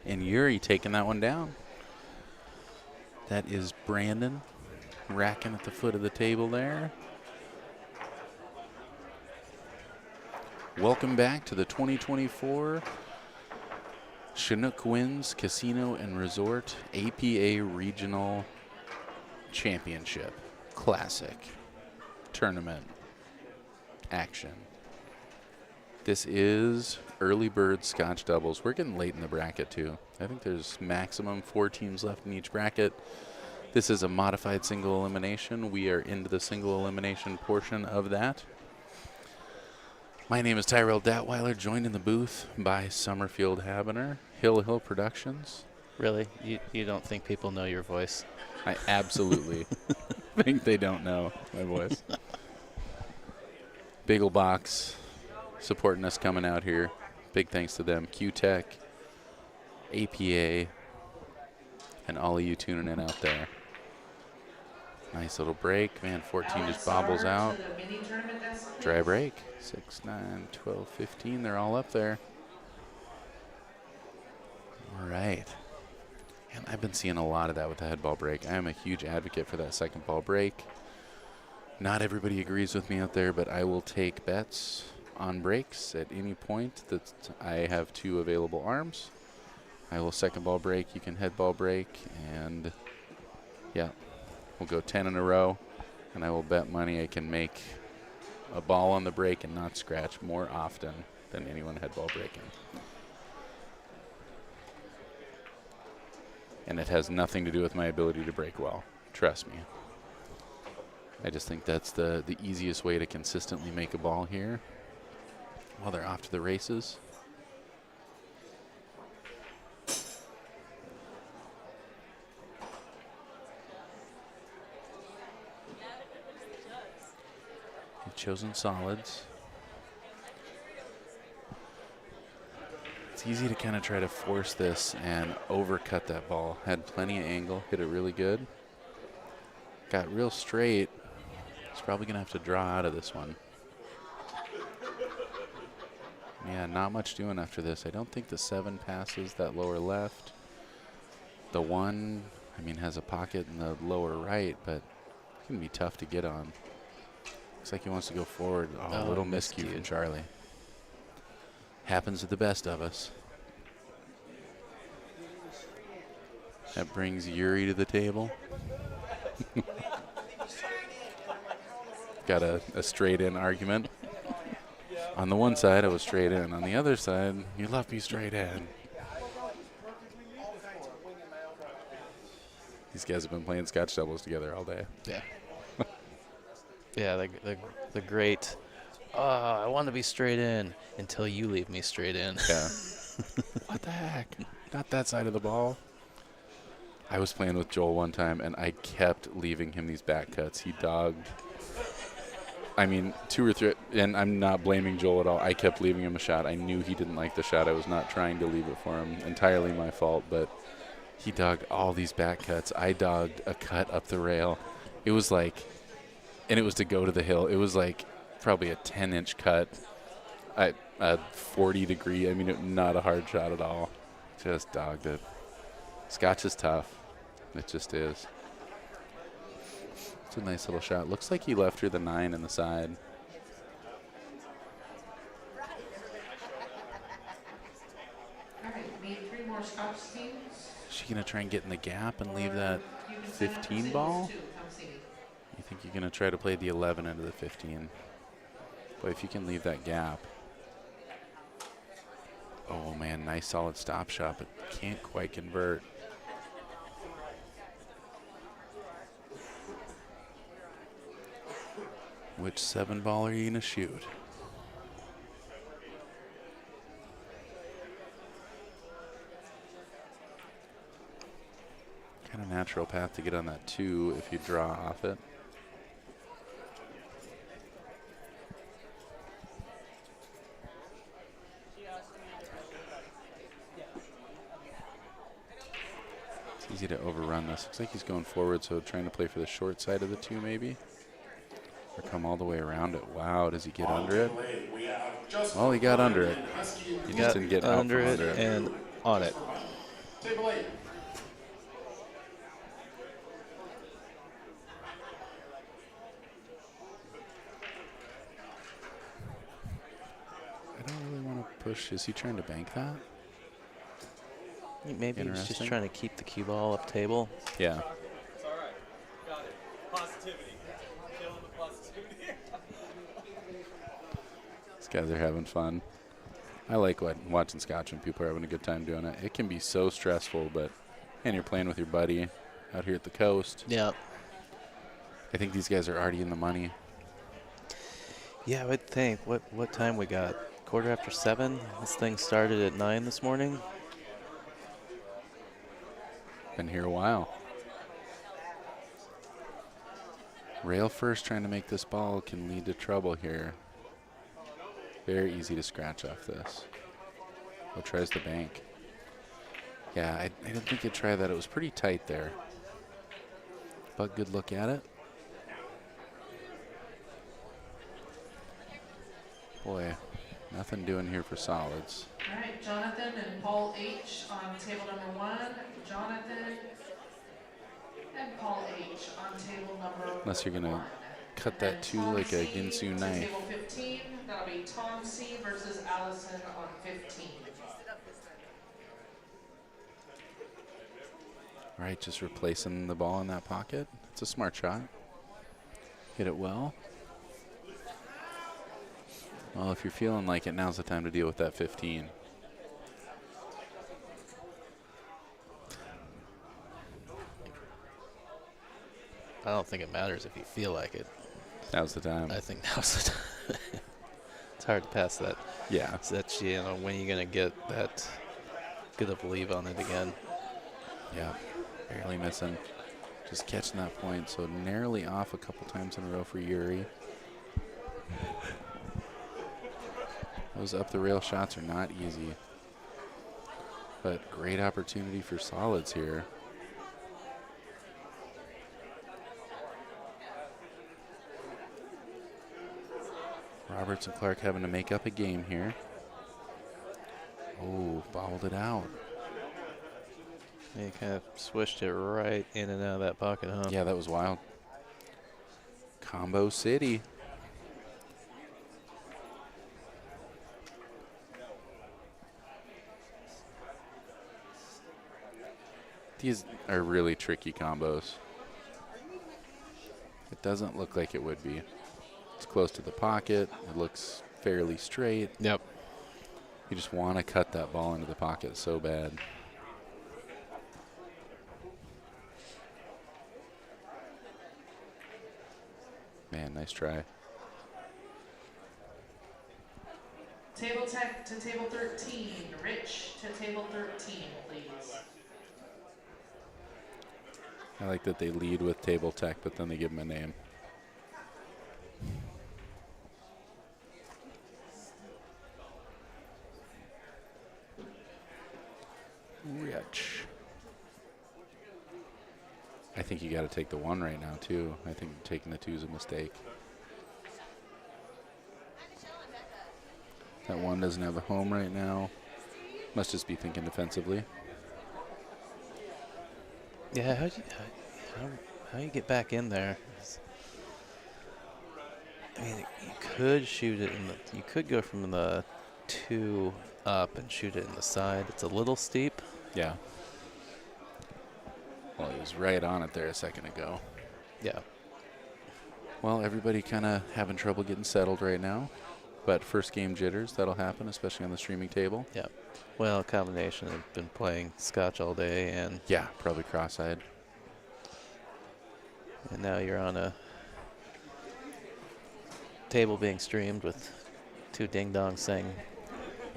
And Yuri taking that one down. That is Brandon racking at the foot of the table there. Welcome back to the 2024 Chinook Winds Casino and Resort APA Regional Championship Classic Tournament action. This is early bird Scotch doubles. We're getting late in the bracket too. I think there's maximum 4 teams left in each bracket. This is a modified single elimination. We are into the single elimination portion of that. My name is Tyrell Datweiler, joined in the booth by Summerfield Habener, Hill Productions.
Really? You don't think people know your voice?
I absolutely think they don't know my voice. Bagel Box supporting us coming out here. Big thanks to them. Q-Tech, APA, and all of you tuning in out there. Nice little break. Man, 14 just bobbles out. Dry break. 6, 9, 12, 15. They're all up there. All right. And I've been seeing a lot of that with the head ball break. I am a huge advocate for that second ball break. Not everybody agrees with me out there, but I will take bets on breaks at any point that I have 2 available arms. I will second ball break. You can head ball break. And, yeah, we'll go 10 in a row. And I will bet money I can make a ball on the break and not scratch more often than anyone head ball breaking. And it has nothing to do with my ability to break well. Trust me. I just think that's the easiest way to consistently make a ball here while they're off to the races. You've chosen solids. It's easy to kind of try to force this and overcut that ball. Had plenty of angle, hit it really good. Got real straight. He's probably going to have to draw out of this one. Yeah, not much doing after this. I don't think the 7 passes that lower left. The 1, I mean, has a pocket in the lower right, but it's going to be tough to get on. Looks like he wants to go forward. Oh, a little miscue from Charlie. Happens to the best of us. That brings Yuri to the table. Got a straight in argument. On the one side, I was straight in. On the other side, you left me straight in. These guys have been playing Scotch doubles together all day.
Yeah. Yeah, the great, I want to be straight in until you leave me straight in.
Yeah. What the heck? Not that side of the ball. I was playing with Joel one time, and I kept leaving him these back cuts. He dogged. I mean, 2 or 3, and I'm not blaming Joel at all. I kept leaving him a shot. I knew he didn't like the shot. I was not trying to leave it for him. Entirely my fault, but he dogged all these back cuts. I dogged a cut up the rail. It was like, and it was to go to the hill. It was like probably a 10-inch cut at a 40-degree. I mean, not a hard shot at all. Just dogged it. Scotch is tough. It just is. It's a nice little shot. Looks like he left her the 9 in the side.
All right, need 3 more Scotch teams.
Is she going to try and get in the gap and leave that 15 ball? You think you're going to try to play the 11 into the 15? But if you can leave that gap. Oh, man, nice solid stop shot, but can't quite convert. Which 7 ball are you going to shoot? Kind of natural path to get on that 2 if you draw off it. It's easy to overrun this. Looks like he's going forward, so trying to play for the short side of the 2 maybe. Or come all the way around it. Wow, does he get under it?
We have
Well, he got under it.
You
Just
got
didn't get out
under
from
it
under it.
and on it.
Table 8.
I don't really want to push. Is he trying to bank that?
Maybe he's just
Interesting.
trying to keep the cue ball up table.
Yeah.
It's all right. Got it. Positivity. Killing the positivity.
These guys are having fun. I like watching Scotch when people are having a good time doing it. It can be so stressful, and you're playing with your buddy out here at the coast.
Yeah.
I think these guys are already in the money.
Yeah, I would think. What time we got? 7:15? This thing started at 9 this morning.
Been here a while. Rail first trying to make this ball can lead to trouble here. Very easy to scratch off this. Oh, tries the bank. Yeah, I didn't think he'd try that. It was pretty tight there. But good look at it. Boy, nothing doing here for solids.
All right, Jonathan and Paul H. on table number 1. Jonathan and Paul H. on table number 1.
Unless you're going to cut that too
Tom
like a
C.
Ginsu
to
knife.
Table 15, that'll be Tom C. versus Allison on 15.
All right, just replacing the ball in that pocket. It's a smart shot. Hit it well. Well, if you're feeling like it, now's the time to deal with that 15.
I don't think it matters if you feel like it.
Now's the time.
I think now's the time. It's hard to pass that.
Yeah.
So that's, when you're going to get that good of a leave on it again.
Yeah. Barely missing. Just catching that point. So narrowly off a couple times in a row for Yuri. Those up the rail shots are not easy. But great opportunity for solids here. Roberts and Clark having to make up a game here. Oh, bobbled it out.
He kind of swished it right in and out of that pocket, huh?
Yeah, that was wild. Combo City. These are really tricky combos. It doesn't look like it would be. It's close to the pocket. It looks fairly straight.
Yep.
You just want to cut that ball into the pocket so bad. Man, nice try.
Table tech to table 13. Rich to table 13, please.
I like that they lead with table tech, but then they give them a name. Rich. I think you got to take the 1 right now, too. I think taking the 2 is a mistake. That 1 doesn't have a home right now. Must just be thinking defensively.
Yeah, how you get back in there? I mean, you could shoot it you could go from the 2 up and shoot it in the side. It's a little steep.
Yeah. Well, he was right on it there a second ago.
Yeah.
Well, everybody kind of having trouble getting settled right now. But first game jitters, that'll happen, especially on the streaming table.
Yeah. Well, a combination. I've been playing Scotch all day, and
Yeah, probably cross-eyed.
now you're on a table being streamed with 2 ding-dongs saying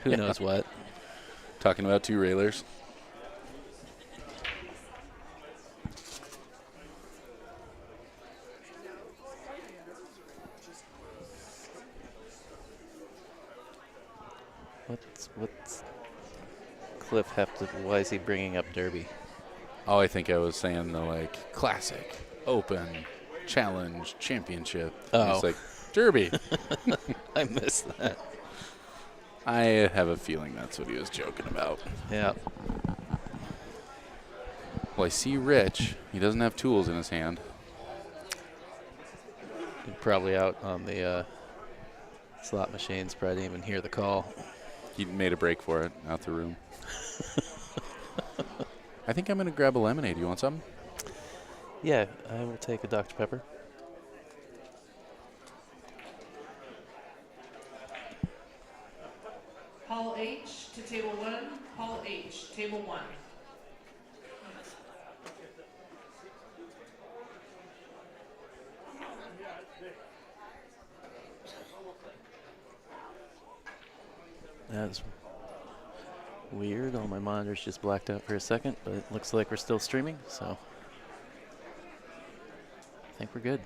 who knows what.
Talking about 2 railers.
What's Cliff have to? Why is he bringing up Derby?
Oh, I think I was saying the classic, open, challenge, championship.
Oh.
It's like Derby.
I missed that.
I have a feeling that's what he was joking about.
Yeah.
Well, I see Rich. He doesn't have tools in his hand.
You're probably out on the slot machines. Probably didn't even hear the call.
He made a break for it out the room. I think I'm going to grab a lemonade. You want some?
Yeah, I will take a Dr. Pepper.
Hall H to table 1. Hall H, table 1.
That's weird. All my monitors just blacked out for a second, but it looks like we're still streaming, so I think we're good.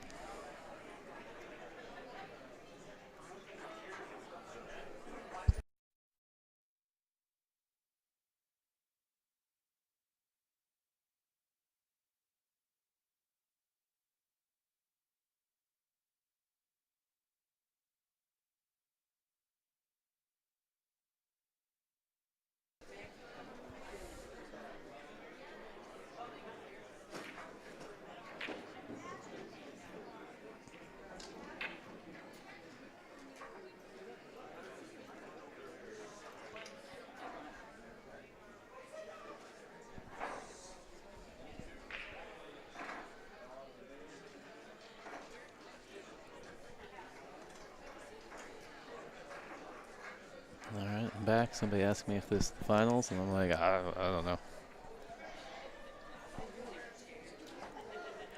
All right, I'm back. Somebody asked me if this is the finals, and I'm like, I don't know.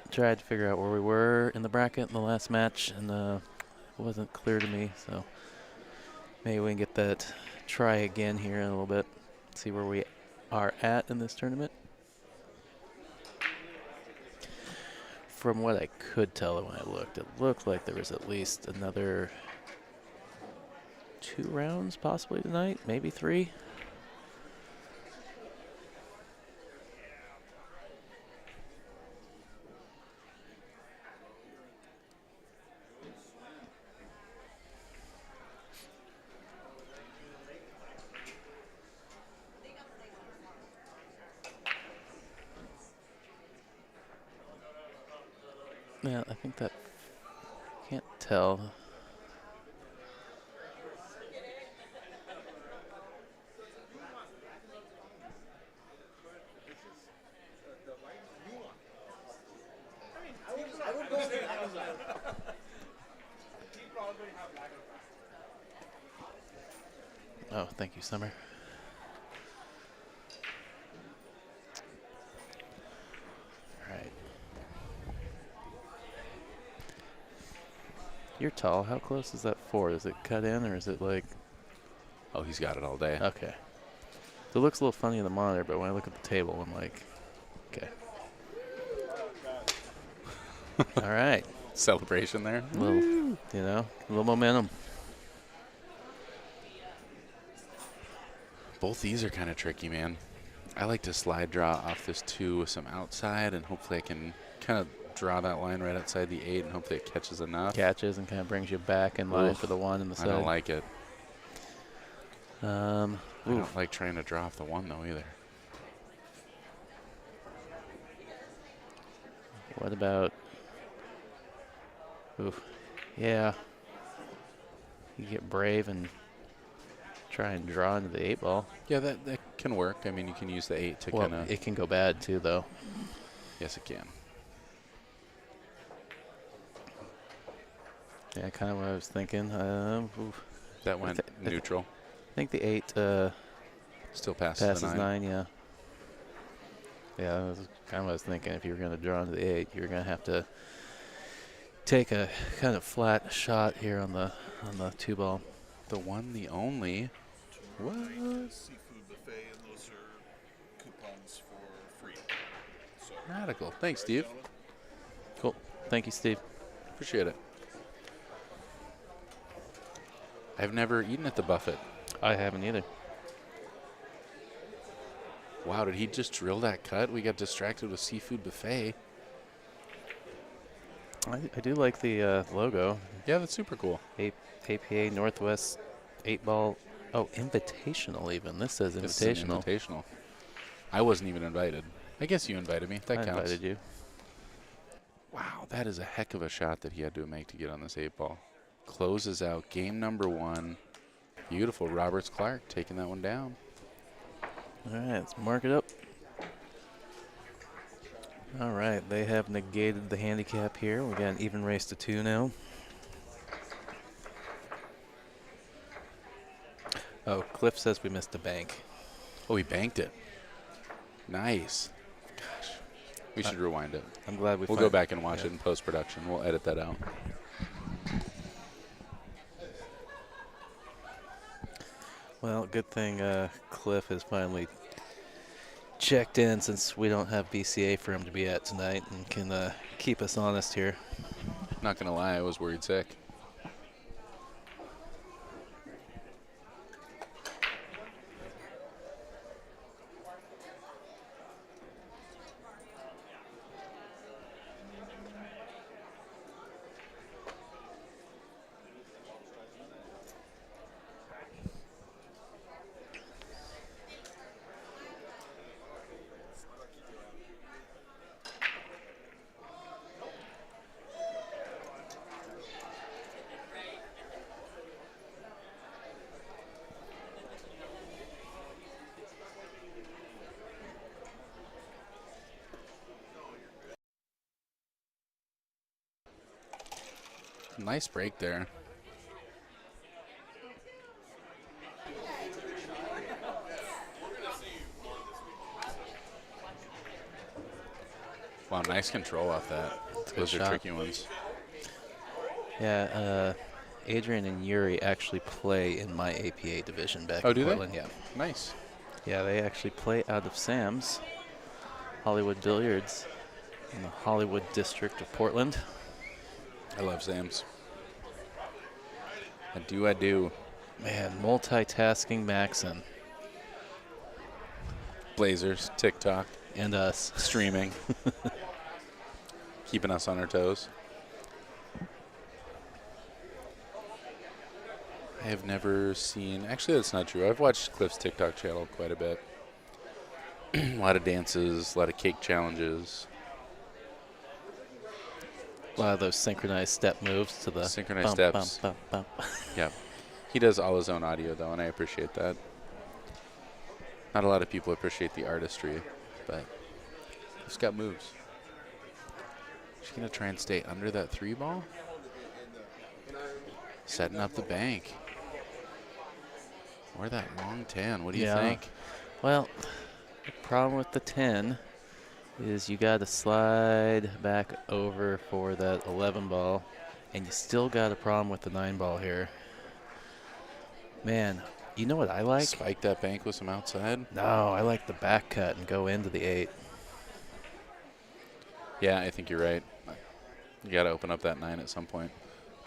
Tried to figure out where we were in the bracket in the last match, and it wasn't clear to me, so maybe we can get that try again here in a little bit, see where we are at in this tournament. From what I could tell when I looked, it looked like there was at least another 2 rounds possibly tonight, maybe 3. Yeah, I think that, can't tell. Oh, thank you, Summer. All right. You're tall. How close is that 4? Is it cut in, or is it like...
Oh, he's got it all day.
Okay. So it looks a little funny on the monitor, but when I look at the table, I'm like, okay. All right.
Celebration there.
A little, you know, a little momentum.
Both these are kind of tricky, man. I like to slide draw off this 2 with some outside, and hopefully I can kind of draw that line right outside the 8, and hopefully it catches enough.
Catches and kind of brings you back in line for the 1 and the side.
I don't like it. I
Oof.
don't like trying to draw off the 1, though, either.
What about... Oof. Yeah. You get brave and try and draw into the 8 ball.
Yeah, that can work. I mean, you can use the 8 to
Well,
kind of...
it can go bad, too, though.
Yes, it can.
Yeah, kind of what I was thinking. Oof.
That went neutral.
I think the 8
Still passes the
9, yeah. Yeah, that was kind of what I was thinking. If you were going to draw into the 8, you were going to have to take a kind of flat shot here on the 2 ball.
The 1, the only. What?
Seafood buffet, and those are coupons for free. So
Radical. Thanks, Steve.
Cool. Thank you, Steve.
Appreciate it. I've never eaten at the buffet.
I haven't either.
Wow, did he just drill that cut? We got distracted with seafood buffet.
I do like the logo.
Yeah, that's super cool.
APA Northwest 8 ball Oh, invitational even. This says
This is an
invitational.
invitational. I wasn't even invited. I guess you invited me. That
I
counts.
invited you.
Wow, that is a heck of a shot that he had to make to get on this 8-ball. Closes out game number 1. Beautiful. Roberts Clark taking that one down.
All right, let's mark it up. All right, they have negated the handicap here. We got an even race to 2 now. Oh, Cliff says we missed the bank.
Oh, he banked it. Nice. Gosh. We should rewind it.
I'm glad
We'll go back and watch it in post-production. We'll edit that out.
Well, good thing Cliff has finally checked in since we don't have BCA for him to be at tonight and can keep us honest here.
Not going to lie, I was worried sick. Nice break there. Wow, nice control off that. Those are
shot.
tricky ones.
Yeah, Adrian and Yuri actually play in my APA division back
Oh,
in
do they?
Portland. Yeah.
Nice.
Yeah, they actually play out of Sam's, Hollywood Billiards, in the Hollywood district of Portland.
I love Sam's. I do.
Man, multitasking Maxon.
Blazers, TikTok,
And us.
streaming. Keeping us on our toes. I have never seen, actually that's not true. I've watched Cliff's TikTok channel quite a bit. A lot of dances, a lot of cake challenges.
A lot of those synchronized step moves to the
Synchronized
bump,
steps.
Bump, bump, bump.
Yeah. He does all his own audio though, and I appreciate that. Not a lot of people appreciate the artistry, but he's got moves. She's going to try and stay under that 3-ball. Setting up the bank. Or that long 10. What do you think?
Well, the problem with the 10 is you got to slide back over for that 11 ball, and you still got a problem with the 9 ball here. Man, you know what I like?
Spike that bank with some outside.
No, I like the back cut and go into the 8.
Yeah, I think you're right. You got to open up that 9 at some point.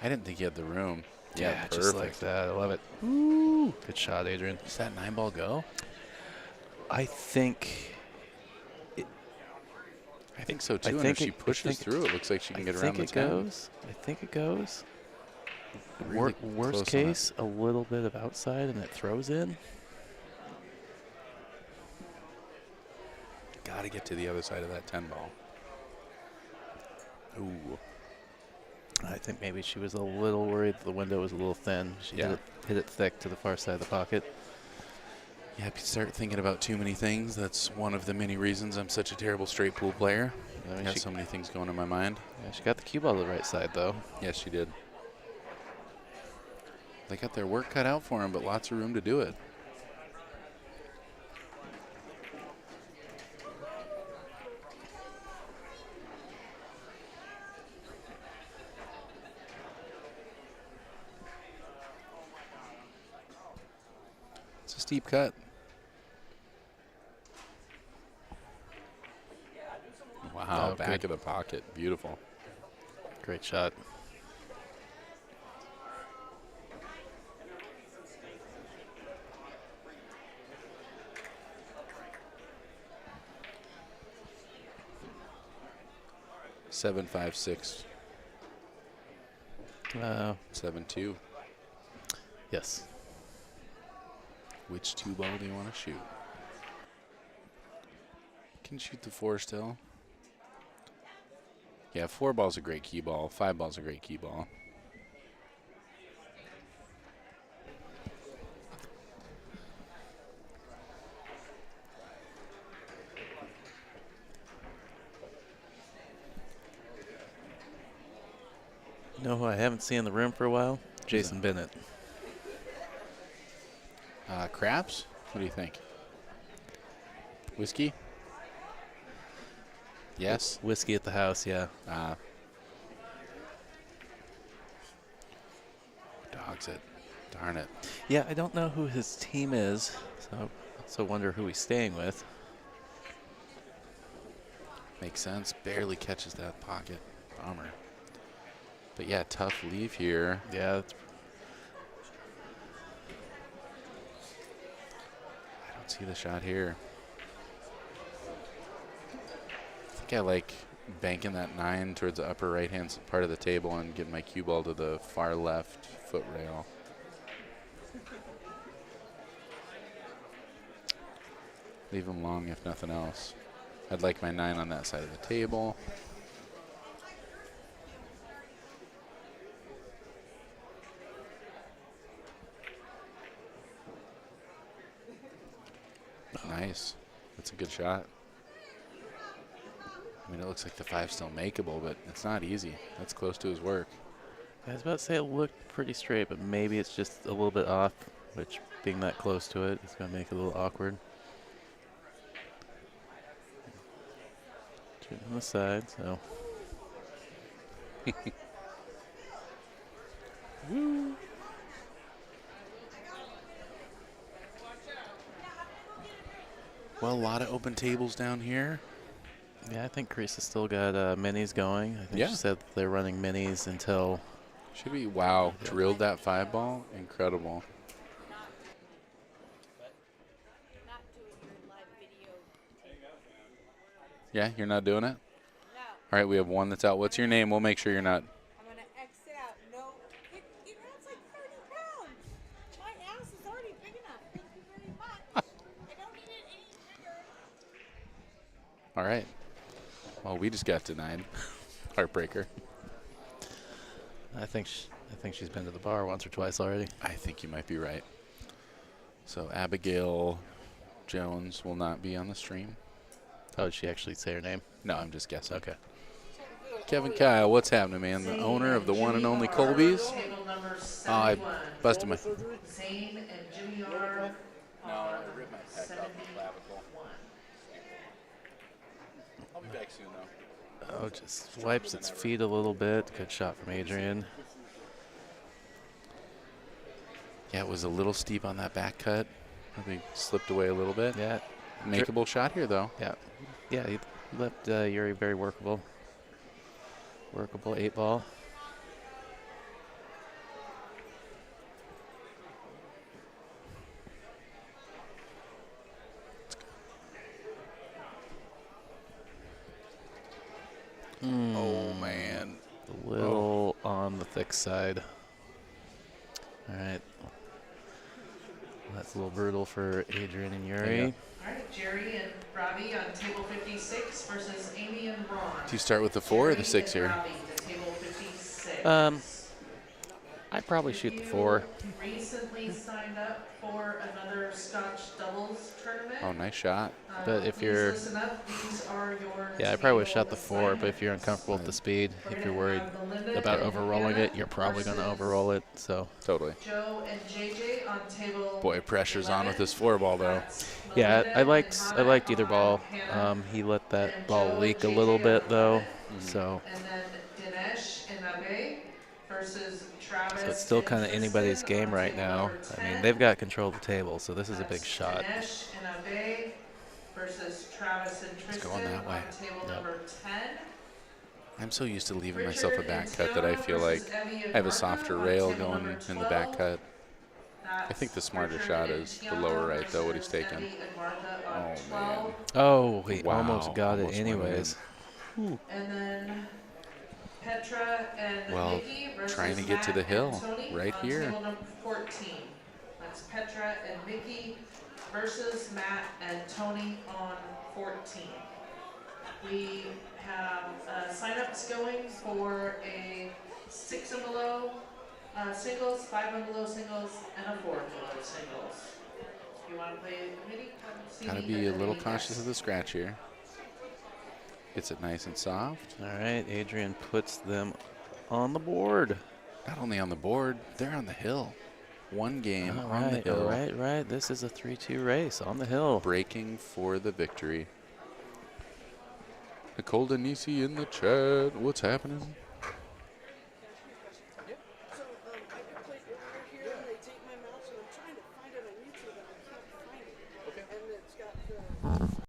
I didn't think he had the room. Yeah, perfect.
Just like that. I love it. Ooh, good shot, Adrian.
Does that 9-ball go?
I think
so too. And if she pushes through, it looks like she can get around the 10.
I think it goes.
Really
Worst case, a little bit of outside and it throws in.
Got to get to the other side of that 10-ball. Ooh.
I think maybe she was a little worried the window was a little thin. She
Yeah.
hit it thick to the far side of the pocket.
Yeah, if you start thinking about too many things, that's one of the many reasons I'm such a terrible straight pool player.
I mean,
Got so many things going in my mind.
Yeah, she got the cue ball to the right side, though.
Yes, she did. They got their work cut out for them, but lots of room to do it. It's a steep cut. Wow,
Oh,
back
good.
of the pocket. Beautiful.
Great shot.
Seven, 5, 6, 7, 2.
Yes.
Which 2-ball do you want to shoot? Can shoot the 4 still. Yeah, 4-ball's a great key ball. 5-ball's a great key ball.
You know who I haven't seen in the room for a while? Jason Bennett.
Craps? What do you think? Whiskey? Yes?
Whiskey at the house, yeah.
Dogs it. Darn it.
Yeah, I don't know who his team is, so I also wonder who he's staying with.
Makes sense. Barely catches that pocket. Bummer. But yeah, tough leave here.
Yeah, that's
I don't see the shot here. I think I like banking that 9 towards the upper right-hand part of the table and getting my cue ball to the far left foot rail. Leave him long if nothing else. I'd like my 9 on that side of the table. Nice. That's a good shot. I mean, it looks like the 5's still makeable, but it's not easy. That's close to his work.
I was about to say it looked pretty straight, but maybe it's just a little bit off, which being that close to it is going to make it a little awkward. Shooting on the side, so. Woo.
Well, a lot of open tables down here.
Yeah, I think Crease has still got minis going. I think
Yeah.
she said they're running minis until.
Should be, wow, drilled that 5-ball. Incredible. Yeah, you're not doing it?
No.
All right, we have one that's out. What's your name? We'll make sure you're not.
I'm going to exit out. No, that's like 30 pounds. My ass is already big enough. Thank you very much. I don't need it any bigger.
All right. Well, we just got denied. Heartbreaker.
I think she's been to the bar once or twice already.
I think you might be right. So Abigail Jones will not be on the stream.
Oh, did she actually say her name?
No, I'm just guessing.
Okay.
Kevin Kyle, what's happening, man? The owner of the one and only Colby's.
Table number
Oh, I
71.
busted my.
Zane and Jimmy R.
No, I ripped my pec off
71.
the clavicle. I'll be back soon, though.
Oh, just wipes its feet a little bit. Good shot from Adrian.
Yeah, it was a little steep on that back cut. Probably slipped away a little bit.
Yeah.
Makeable shot here, though.
Yeah. Yeah, he left Yuri very workable. Workable 8-ball.
Oh, man.
A little on the thick side. All right. That's a little brutal for Adrian and Yuri.
Yeah.
All right, Jerry and Robbie on table 56 versus Amy and Ron.
Do you start with the 4 or the 6
Jerry
here?
and Robbie to table 56.
I'd probably shoot the 4.
Recently signed up for another Scotch doubles tournament.
Oh, nice shot.
But if
Please
you're,
listen up. These are your
yeah, I probably would have shot
table
the 4. But if you're uncomfortable with the speed, if you're worried about overrolling it, you're probably going to overroll it. So
Totally.
Joe and JJ on table.
Boy, pressure's on with this 4-ball, though.
That's
yeah,
Melinda
I
and
liked
Hannah
either ball.
on Hannah
He let that
and
ball
Joe
leak a
and
little
JJ
bit
on
though.
11.
So
And then Dinesh and Abe versus Travis.
So it's still
and
kind of anybody's
Tristan
game
on
right
table
now.
number
I mean,
10.
they've got control of the table, so this is a big
That's
shot.
Dinesh and Abe versus Travis and Tristan
going that way.
on table
Yep.
number 10.
I'm so used to leaving myself a
Richard
back
and
cut that I
Fiona
feel like
versus Evie and
I have a
Martha
softer
on
rail
table
going
number
in the back
12.
cut.
That's
think the smarter
Richard
shot
and
is the
Tiana
lower right, though, what he's
versus
taking.
Evie and Martha on
Oh,
12.
man.
Oh, he
Wow,
almost got
almost
it
went in.
anyways.
And then Petra and
Well,
Nikki versus
trying to get to
Matt
the hill
and Tony
right
on
here.
table number 14. That's Petra and Mickey versus Matt and Tony on 14. We have signups going for a 6 and below singles, 5 and below singles, and a 4 and below singles. If you want to play a committee, come see
Gotta
me
be
at
a
the
little
mini
cautious
desk.
of the scratch here. Gets it nice and soft.
All right, Adrian puts them on the board.
Not only on the board, they're on the hill. One game on the hill.
Right. This is a 3-2 race on the hill.
Breaking for the victory. Nicole Denisi in the chat. What's happening?
So I did play earlier here, and they take my mouse, and I'm trying to find it on YouTube, and I can't find it. Okay. And it's got the.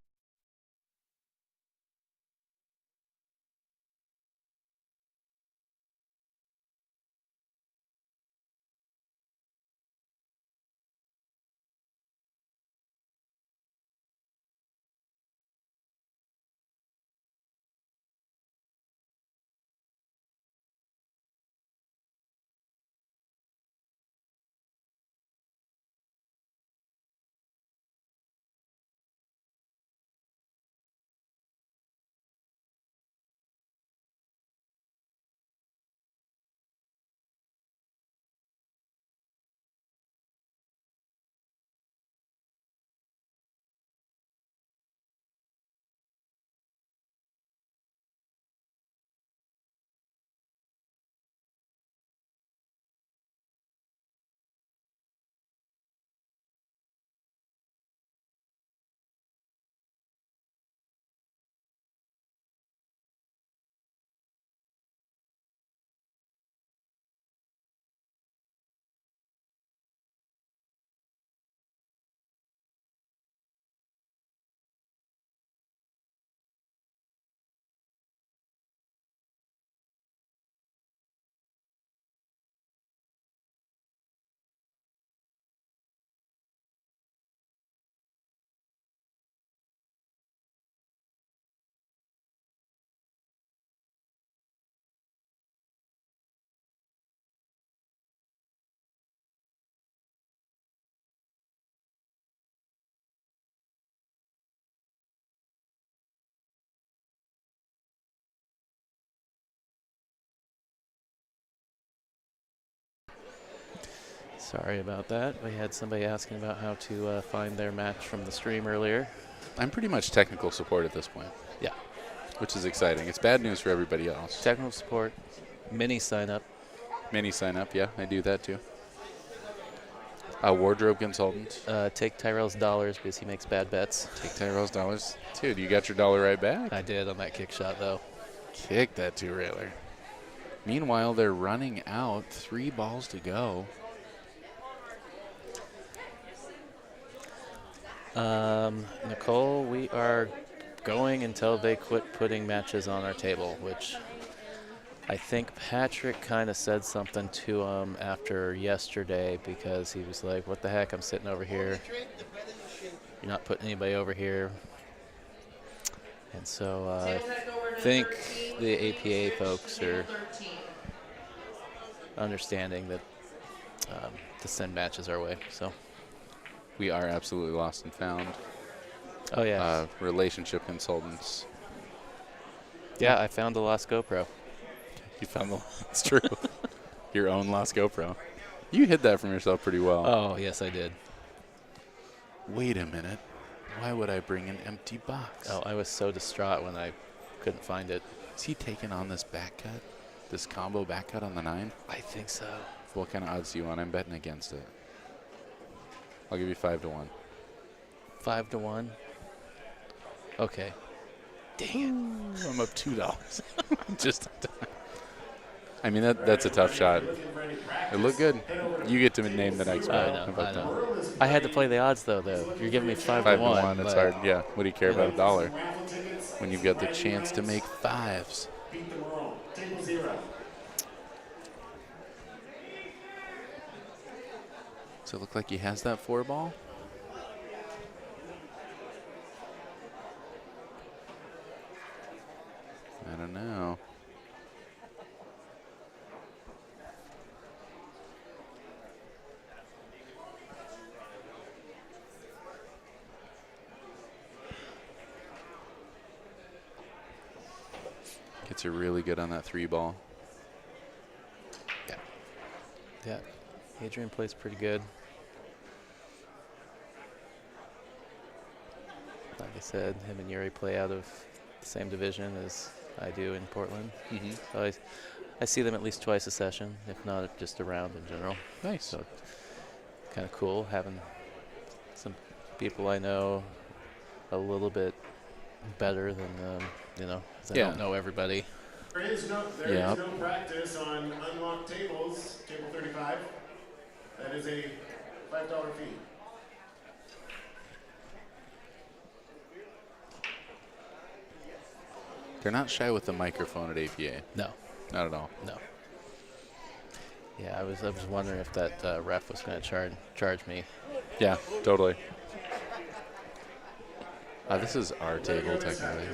Sorry about that. We had somebody asking about how to find their match from the stream earlier.
I'm pretty much technical support at this point.
Yeah.
Which is exciting. It's bad news for everybody else.
Technical support, mini sign up.
Mini sign up, yeah, I do that too. A wardrobe consultant.
Take Tyrell's dollars because he makes bad bets.
Take Tyrell's dollars. Dude, you got your dollar right back.
I did on that kick shot, though.
Kick that two-railer. Meanwhile, they're running out. 3 balls to go.
Nicole, we are going until they quit putting matches on our table, which I think Patrick kind of said something to him after yesterday because he was like, what the heck, I'm sitting over here. You're not putting anybody over here. And so I think the APA folks are understanding that to send matches our way. So
we are absolutely lost and found.
Oh, yeah.
Relationship consultants.
Yeah, I found the lost GoPro.
You found the it's true. Your own lost GoPro. You hid that from yourself pretty well.
Oh, yes, I did.
Wait a minute. Why would I bring an empty box?
Oh, I was so distraught when I couldn't find it.
Is he taking on this back cut? This combo back cut on the 9?
I think so.
What kind of odds do you want? I'm betting against it. I'll give you 5-1.
5-1? Okay. Dang it.
I'm up $2. Just I mean, that's a tough shot. It looked good. You get to name the next one.
I know. I had to play the odds, though. You're giving me 5-1.
5-1, it's hard. Yeah. What do you care about a dollar when you've got the chance to make 5s? Does it look like he has that 4 ball? I don't know. Hits are really good on that 3 ball.
Yeah. Adrian plays pretty good. Like I said, him and Yuri play out of the same division as I do in Portland. So I see them at least twice a session, if not just around in general.
Nice.
So kind of cool having some people I know a little bit better than, 'cause I don't know everybody.
There is no practice on unlocked tables, table 35. That is a $5 fee.
They're not shy with the microphone at APA.
No.
Not at all.
No. Yeah, I was wondering if that ref was going to charge me.
Yeah, totally. This is our table, technically.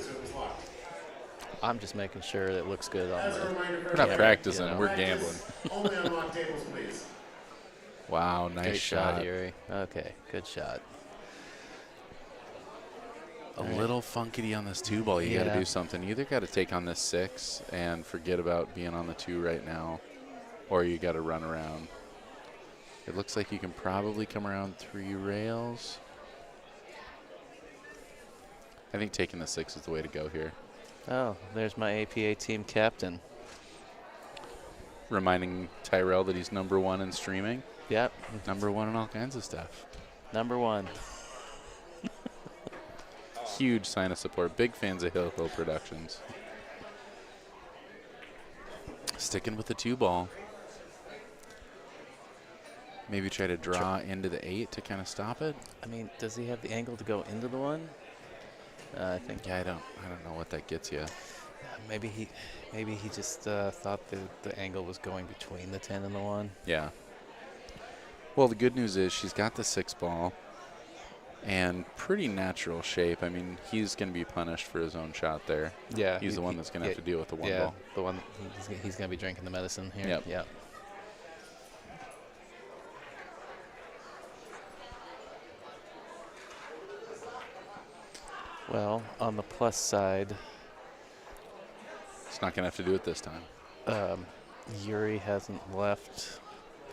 I'm just making sure that it looks good on the.
We're not practicing, we're gambling.
Only unlocked tables, please.
Wow, nice
Great
shot.
Yuri. Okay, good shot.
A little funkity on this 2 ball. You got to do something. You either got to take on this 6 and forget about being on the 2 right now, or you got to run around. It looks like you can probably come around 3 rails. I think taking the 6 is the way to go here.
Oh, there's my APA team captain.
Reminding Tyrell that he's #1 in streaming.
Yep.
#1 in all kinds of stuff.
#1.
Huge sign of support. Big fans of Hill Hill Productions. Sticking with the 2 ball. Maybe try to draw into the 8 to kind of stop it.
I mean, does he have the angle to go into the 1? I think.
Yeah, I don't know what that gets you.
Maybe he just thought the angle was going between the 10 and the 1.
Yeah. Well, the good news is she's got the 6 ball and pretty natural shape. I mean, he's going to be punished for his own shot there.
Yeah.
He's the one that's going to have to deal with the 1 ball.
The one he's going to be drinking the medicine here.
Yep.
Yep. Well, on the plus side,
he's not going to have to do it this time.
Yuri hasn't left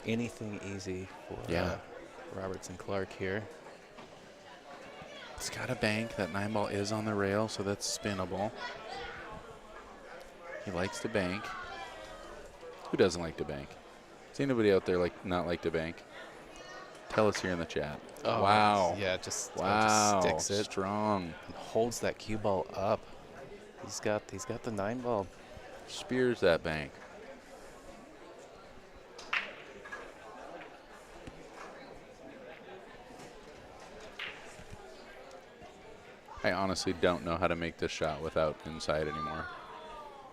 anything easy for Roberts and Clark here.
It's got a bank. That 9 ball is on the rail, so that's spinnable. He likes to bank. Who doesn't like to bank? Is anybody out there not like to bank? Tell us here in the chat.
Oh,
wow.
Yeah, just
sticks
it.
Strong.
And holds that cue ball up. He's got the 9 ball.
Spears that bank. I honestly don't know how to make this shot without inside anymore.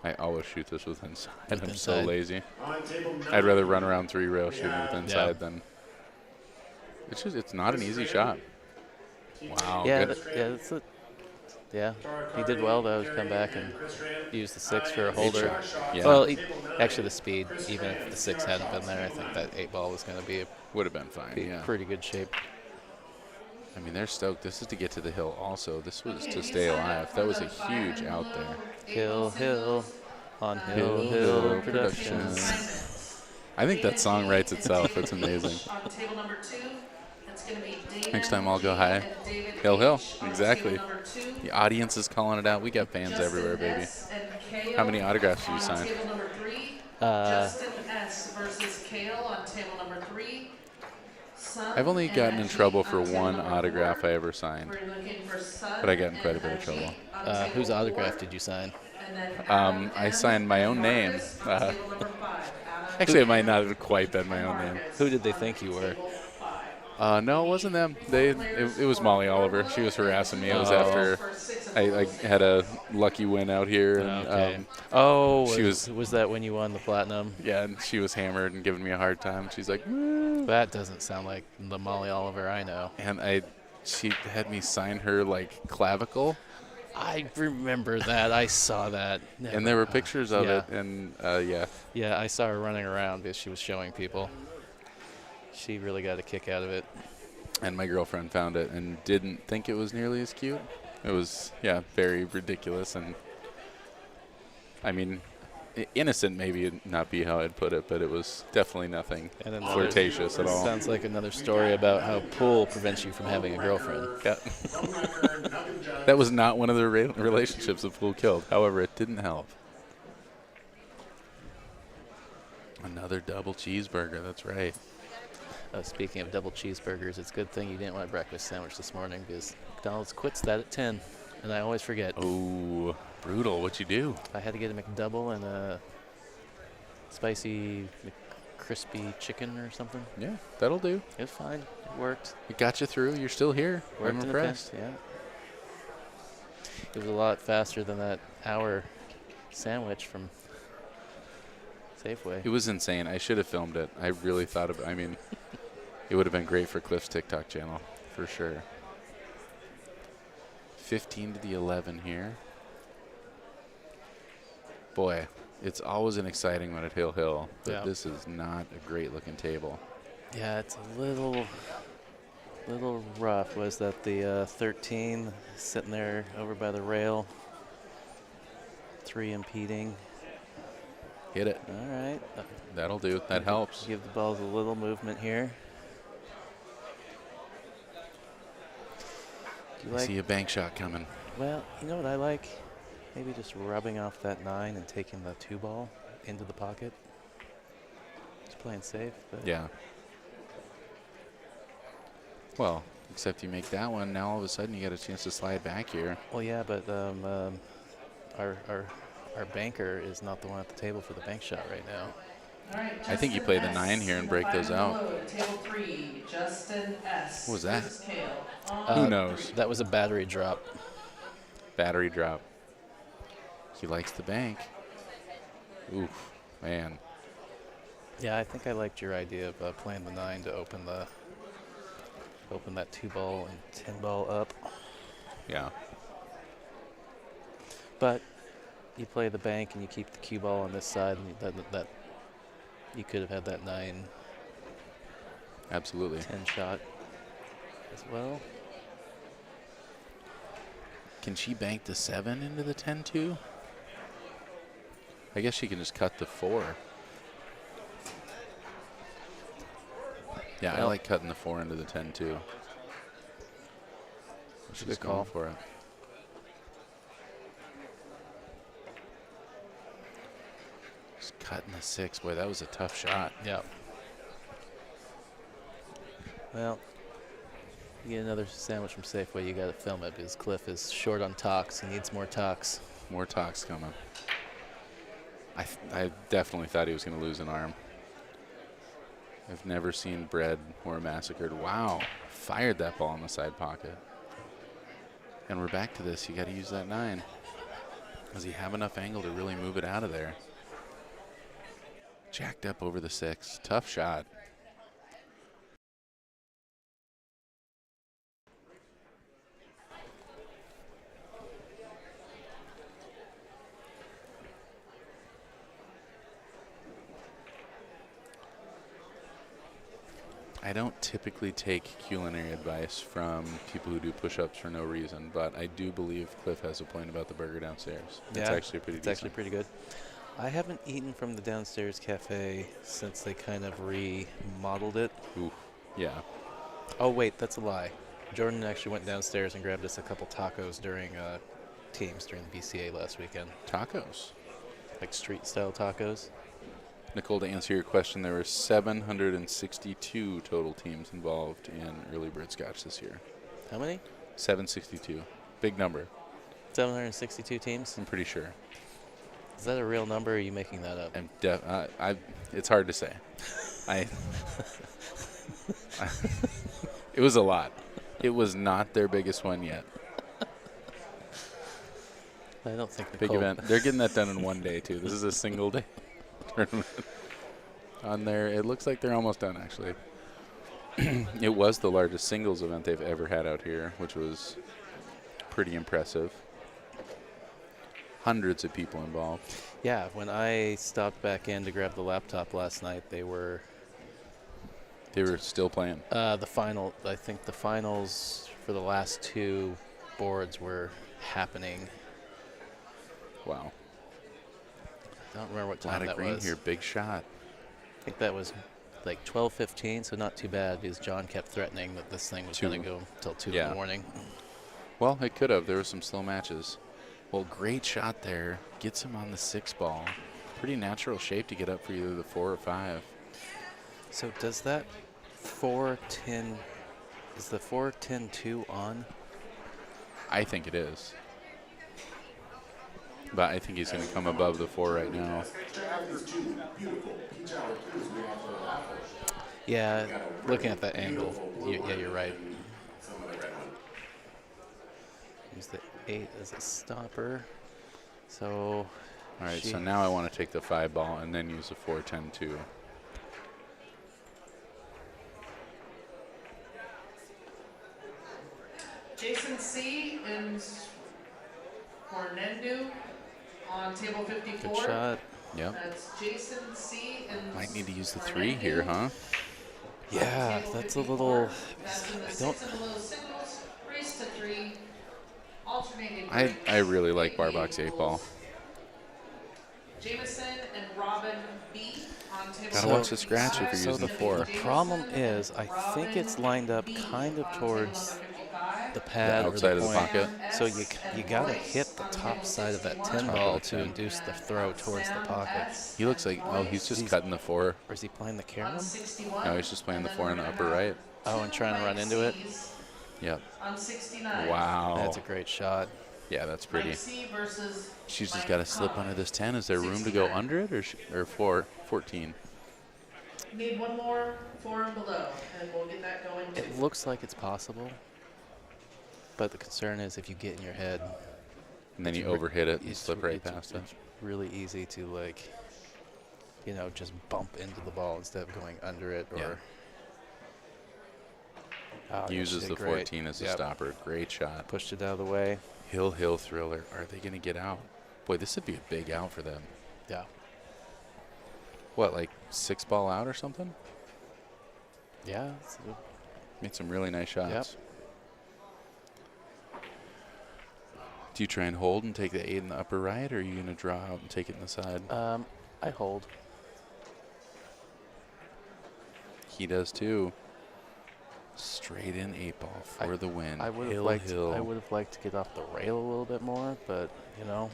I always shoot this with inside. I'm so lazy. I'd rather run around 3 rails shooting with inside than. It's not an easy shot. Wow.
Yeah, he did well though to come back and use the 6 for a holder.
Yeah.
Well, actually the speed, even if the 6 hadn't been there, I think that 8 ball was going to
would have been fine.
Pretty good shape.
I mean, they're stoked. This is to get to the hill also. This was to stay alive. That was a huge out there.
Hill on Hill Productions.
I think that song writes itself. It's amazing.
On table number 2, that's going to be Dana
Next time I'll go high.
David
Hill Hill.
H. On
Exactly.
table number 2,
The audience is calling it out. We got fans
Justin
everywhere, baby.
S. and Kale.
How many autographs did you
On
sign?
table number 3, Justin S. versus Kale on table number 3.
I've only gotten in trouble for 1 autograph I ever signed, but I got in quite a bit of trouble.
Whose autograph did you sign?
I signed my own name. Actually, it might not have quite been my own name.
Who did they think you were?
No, it wasn't them. It was Molly Oliver. She was harassing me. It was after I had a lucky win out here. And,
was that when you won the platinum?
Yeah, and she was hammered and giving me a hard time. She's like, woo.
That doesn't sound like the Molly Oliver I know.
And she had me sign her clavicle.
I remember that. I saw that.
And there were pictures of it. And
Yeah, I saw her running around because she was showing people. She really got a kick out of it.
And my girlfriend found it and didn't think it was nearly as cute. It was, very ridiculous. And I mean, innocent maybe not be how I'd put it, but it was definitely nothing flirtatious at all.
Sounds like another story about how pool prevents you from having a girlfriend.
Yeah. That was not one of the relationships that pool killed. However, it didn't help. Another double cheeseburger. That's right.
Speaking of double cheeseburgers, it's a good thing you didn't want a breakfast sandwich this morning because McDonald's quits that at 10, and I always forget.
Oh, brutal. What'd you do?
I had to get a McDouble and a spicy crispy chicken or something.
Yeah, that'll do.
It was fine. It worked.
It got you through. You're still here.
Worked
I'm
in
impressed.
Yeah. It was a lot faster than that hour sandwich from Safeway.
It was insane. I should have filmed it. I really thought of it. I mean, it would have been great for Cliff's TikTok channel, for sure. 15 to the 11 here. Boy, it's always an exciting one at Hill Hill, but this is not a great-looking table.
Yeah, it's a little rough. Was that the 13 sitting there over by the rail? 3 impeding.
Hit it.
All right.
That'll do. That helps.
Give the balls a little movement here.
I see a bank shot coming.
Well, you know what I like? Maybe just rubbing off that 9 and taking the 2 ball into the pocket. Just playing safe. But
yeah. Well, except you make that one, now all of a sudden you get a chance to slide back here.
Well, yeah, but our banker is not the one at the table for the bank shot right now.
All right,
I think you play the 9 here and break those out.
Table 3, Justin S.
What was that?
Who
knows?
That was a battery drop.
Battery drop. He likes the bank. Oof, man.
Yeah, I think I liked your idea of playing the 9 to open that 2 ball and 10 ball up.
Yeah.
But you play the bank and you keep the cue ball on this side, and that you could have had that 9.
Absolutely.
10 shot as well.
Can she bank the 7 into the 10 too? I guess she can just cut the 4. Yeah, I like cutting the 4 into the 10 too. She's
good
going
call
for it. Just cutting the 6. Boy, that was a tough shot.
Yeah. Well, you get another sandwich from Safeway, you got to film it because Cliff is short on talks. He needs more talks.
More talks coming. I definitely thought he was going to lose an arm. I've never seen Bread more massacred. Wow. Fired that ball in the side pocket. And we're back to this. You got to use that 9. Does he have enough angle to really move it out of there? Jacked up over the 6. Tough shot. I don't typically take culinary advice from people who do push-ups for no reason, but I do believe Cliff has a point about the burger downstairs.
Yeah,
it's actually pretty decent.
It's actually pretty good. I haven't eaten from the downstairs cafe since they kind of remodeled it.
Ooh, yeah.
Oh, wait, that's a lie. Jordan actually went downstairs and grabbed us a couple tacos during teams during the BCA last weekend.
Tacos?
Like street-style tacos.
Nicole, to answer your question, there were 762 total teams involved in Early Bird Scotch this year.
How many?
762. Big number.
762 teams?
I'm pretty sure.
Is that a real number, or are you making that up?
It's hard to say. It was a lot. It was not their biggest one yet.
I don't think
Big event. They're getting that done in one day, too. This is a single day tournament. On there, it looks like they're almost done, actually. It was the largest singles event they've ever had out here, which was pretty impressive. Hundreds of people involved.
Yeah, when I stopped back in to grab the laptop last night, they were
still playing.
I think the finals for the last 2 boards were happening.
Wow.
don't remember what
A lot
time
of
that
green
was.
here. Big shot.
I think that was like 12:15, so not too bad because John kept threatening that this thing was going to go till 2 in the morning.
Well, it could have. There were some slow matches. Well, great shot there. Gets him on the 6 ball. Pretty natural shape to get up for either the 4 or 5.
So does that 4-10, is the 4-10-2 on?
I think it is. But I think he's going to come above the 4 right now.
Yeah, looking at that angle, yeah, you're right. Use the 8 as a stopper. So,
all right, so now I want to take the 5 ball and then use the 4-10-2.
Jason C. and Cornendu on table 54.
Good shot.
Yep.
That's Jason C. and
might need to use the 3 here, huh?
Yeah, that's a little.
That's in the
I
6
don't.
and below singles, race to 3, alternating.
I really like Barbach's 8 ball.
Jameson and Robin B. on table
Gotta watch the scratch if you're using the 4.
The problem is, I think it's lined up kind of towards the pad
outside
or the
of the
point.
pocket.
So you gotta hit the top side of that 10 ball to induce the throw towards the pocket.
He looks like, oh, he's just cutting the 4.
Or is he playing the carom?
No, he's just playing the 4 in the upper right.
Oh, and trying to run into it?
Yep.
On 69.
Wow.
That's a great shot.
Yeah, that's pretty.
Mike C. versus
She's just
Mike
got to slip
Cobb.
under this 10. Is there room to go under it or 14?
Need one more 4 and below, and we'll get that going too.
It looks like it's possible, but the concern is if you get in your head.
And then you overhit it and slip right past it.
It's really easy to, like, you know, just bump into the ball instead of going under it. Or
uses the 14 as a stopper. Great shot.
Pushed it out of the way.
Hill Thriller. Are they going to get out? Boy, this would be a big out for them.
Yeah.
What, like 6 ball out or something?
Yeah.
Made some really nice shots.
Yep.
Do you try and hold and take the 8 in the upper right, or are you going to draw out and take it in the side?
I hold.
He does too. Straight in 8 ball for the win.
I would have liked to get off the rail a little bit more, but you know,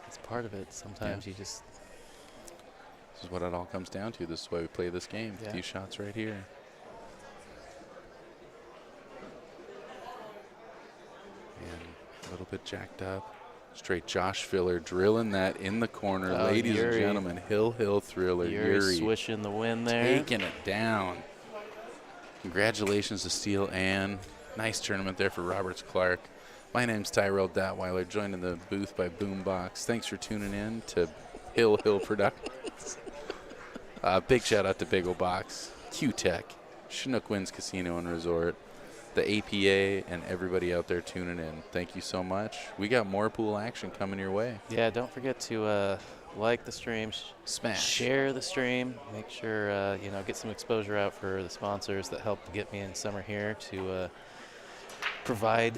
it's part of it. Sometimes you just.
This is what it all comes down to. This is why we play this game.
Yeah.
These shots right here. And a little bit jacked up. Straight Josh Filler drilling that in the corner. Ladies and gentlemen, Hill Thriller. Yuri
swishing the win there.
Taking it down. Congratulations to Steele Ann. Nice tournament there for Roberts Clark. My name's Tyrell Datweiler, joined in the booth by Boombox. Thanks for tuning in to Hill Productions. Big shout out to Big O Box, Q-Tech, Chinook Winds Casino and Resort, the APA, and everybody out there tuning in. Thank you so much. We got more pool action coming your way.
Yeah, don't forget to like the stream, share the stream, make sure you know, get some exposure out for the sponsors that help get me in summer here to provide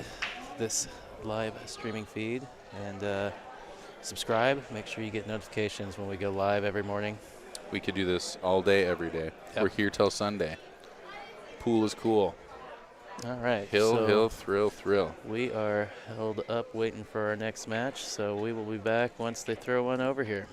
this live streaming feed, and subscribe. Make sure you get notifications when we go live every morning.
We could do this all day, every day.
Yep.
We're here till Sunday. Pool is cool.
All right.
Hill, thrill.
We are held up waiting for our next match, so we will be back once they throw one over here.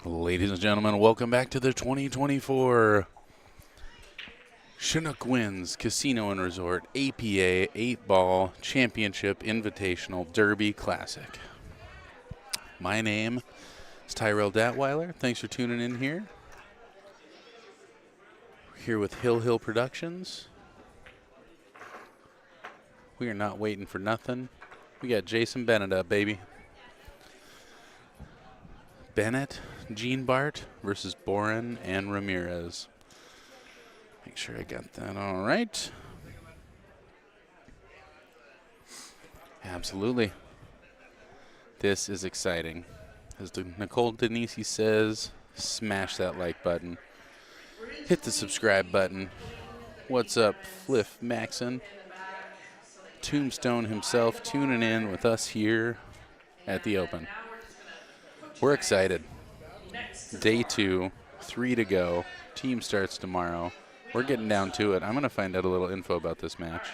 Ladies and gentlemen, welcome back to the 2024 Chinook Wins Casino and Resort APA 8-Ball Championship Invitational Derby Classic. My name is Tyrell Datweiler. Thanks for tuning in here. We're here with Hill Productions. We are not waiting for nothing. We got Jason Bennett up, baby. Bennett, Gene Bart versus Boren and Ramirez. Make sure I got that all right. Absolutely. This is exciting. As Nicole Denisi says, smash that like button. Hit the subscribe button. What's up, Fliff Maxon? Tombstone himself tuning in with us here at the Open. We're excited. Day 2, 3 to go. Team starts tomorrow. We're getting down to it. I'm going to find out a little info about this match.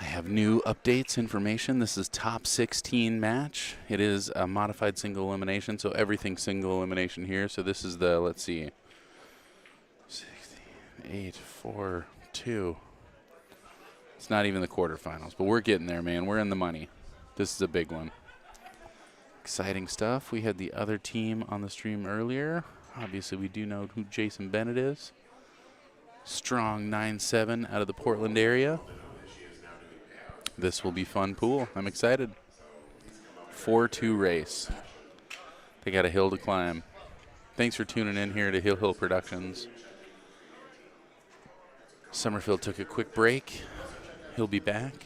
I have new updates, information. This is top 16 match. It is a modified single elimination, so everything's single elimination here. So this is the, let's see, 16, 8, 4, 2. It's not even the quarterfinals, but we're getting there, man. We're in the money. This is a big one. Exciting stuff. We had the other team on the stream earlier. Obviously, we do know who Jason Bennett is. Strong 9-7 out of the Portland area. This will be fun pool. I'm excited. 4-2 race. They got a hill to climb. Thanks for tuning in here to Hill Productions. Summerfield took a quick break. He'll be back.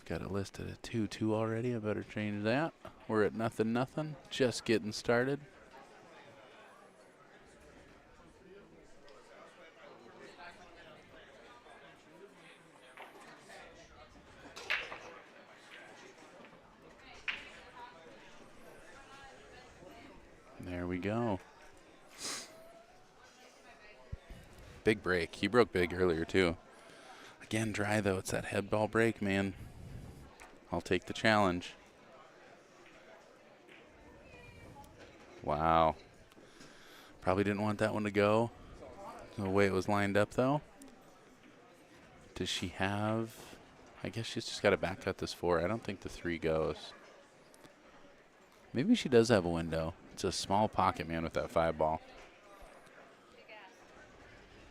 Got it listed at 2-2 already. I better change that. We're at 0-0. Just getting started. There we go. Big break. He broke big earlier, too. Again, dry, though. It's that head ball break, man. I'll take the challenge. Wow. Probably didn't want that one to go. The way it was lined up, though. Does she have... I guess she's just got to back cut this 4. I don't think the 3 goes. Maybe she does have a window. It's a small pocket, man, with that 5 ball.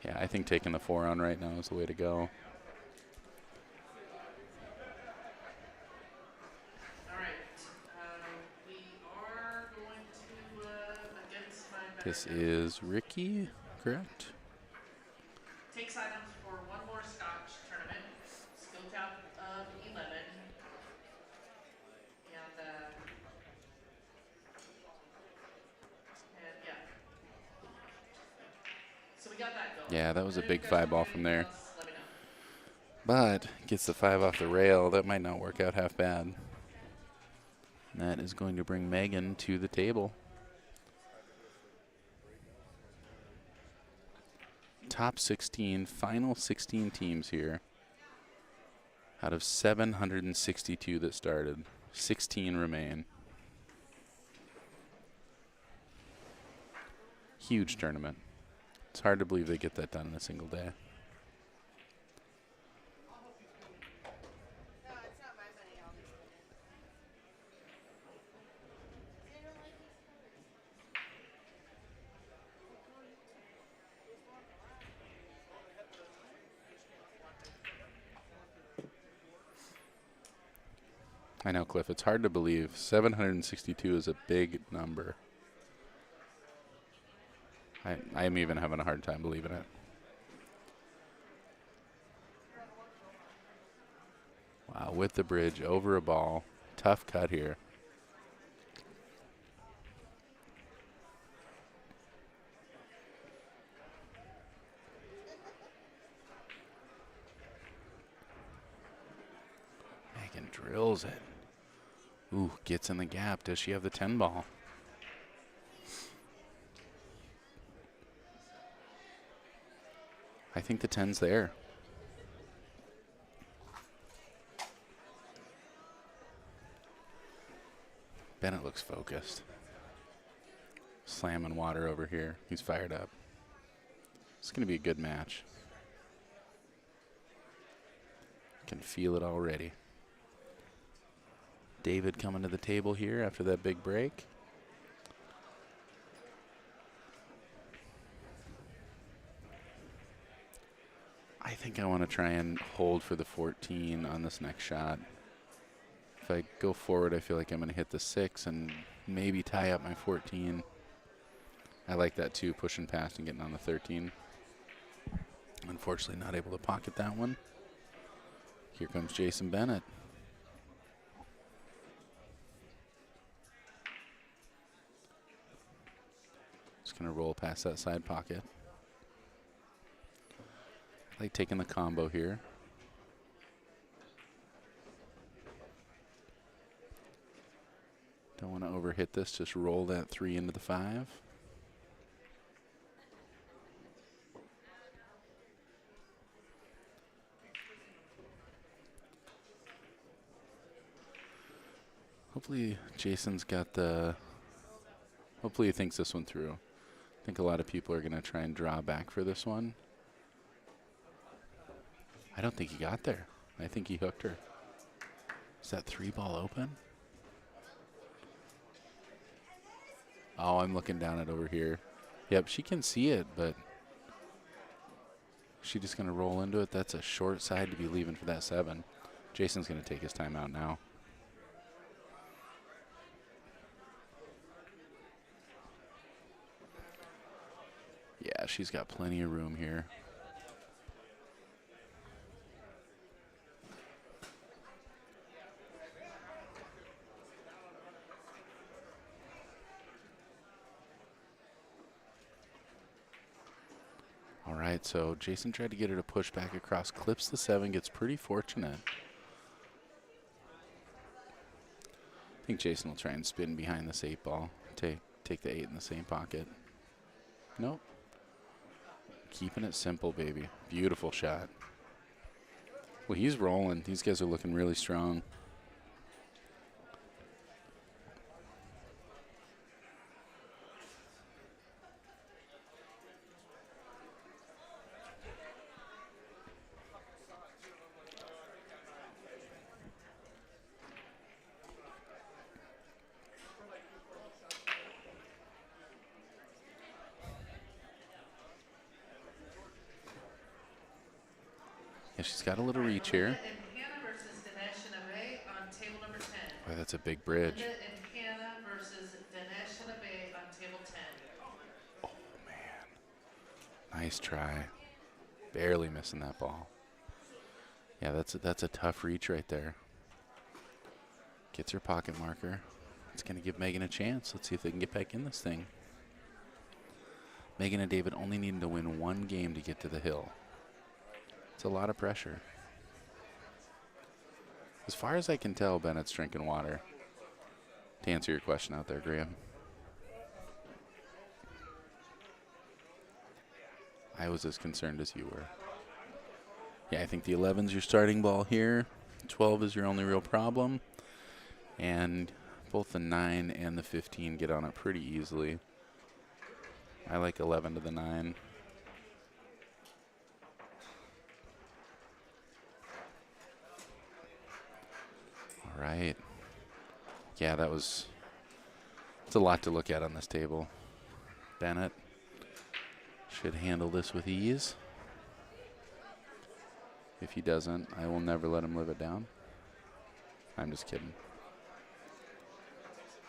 Yeah, I think taking the 4 on right now is the way to go. This is Ricky, correct?
Takes items for one more Scotch tournament. Skill count of 11. And yeah. So we got that going.
Yeah, that was a big 5 ball from there. But gets the 5 off the rail. That might not work out half bad. And that is going to bring Megan to the table. Top 16, final 16 teams here. Out of 762 that started, 16 remain. Huge tournament. It's hard to believe they get that done in a single day. I know, Cliff. It's hard to believe. 762 is a big number. I'm even having a hard time believing it. Wow, with the bridge, over a ball. Tough cut here. Megan drills it. Ooh, gets in the gap. Does she have the 10 ball? I think the 10's there. Bennett looks focused. Slamming water over here. He's fired up. It's going to be a good match. Can feel it already. David coming to the table here after that big break. I think I want to try and hold for the 14 on this next shot. If I go forward, I feel like I'm going to hit the 6 and maybe tie up my 14. I like that too, pushing past and getting on the 13. Unfortunately, not able to pocket that one. Here comes Jason Bennett. Just going to roll past that side pocket. I like taking the combo here. Don't want to overhit this, just roll that 3 into the 5. Hopefully Jason's got the, hopefully he thinks this one through. I think a lot of people are going to try and draw back for this one. I don't think he got there. I think he hooked her. Is that 3 ball open? Oh, I'm looking down it over here. Yep, she can see it, but she just going to roll into it. That's a short side to be leaving for that 7. Jason's going to take his time out now. Yeah, she's got plenty of room here. All right, so Jason tried to get her to push back across, clips the 7, gets pretty fortunate. I think Jason will try and spin behind this 8 ball, take the 8 in the same pocket. Nope. Keeping it simple, baby. Beautiful shot. Well, he's rolling. These guys are looking really strong. Yeah, she's got a little reach here. Boy, that's a big bridge.
Linda and Hannah versus Dinesh and Abhay on table 10.
Oh, man. Nice try. Barely missing that ball. Yeah, that's a tough reach right there. Gets her pocket marker. It's going to give Megan a chance. Let's see if they can get back in this thing. Megan and David only needing to win 1 game to get to the hill. It's a lot of pressure. As far as I can tell, Bennett's drinking water. To answer your question out there, Graham. I was as concerned as you were. Yeah, I think the 11's your starting ball here. 12 is your only real problem. And both the 9 and the 15 get on it pretty easily. I like 11 to the 9. All right. Yeah, it's a lot to look at on this table. Bennett should handle this with ease. If he doesn't, I will never let him live it down. I'm just kidding.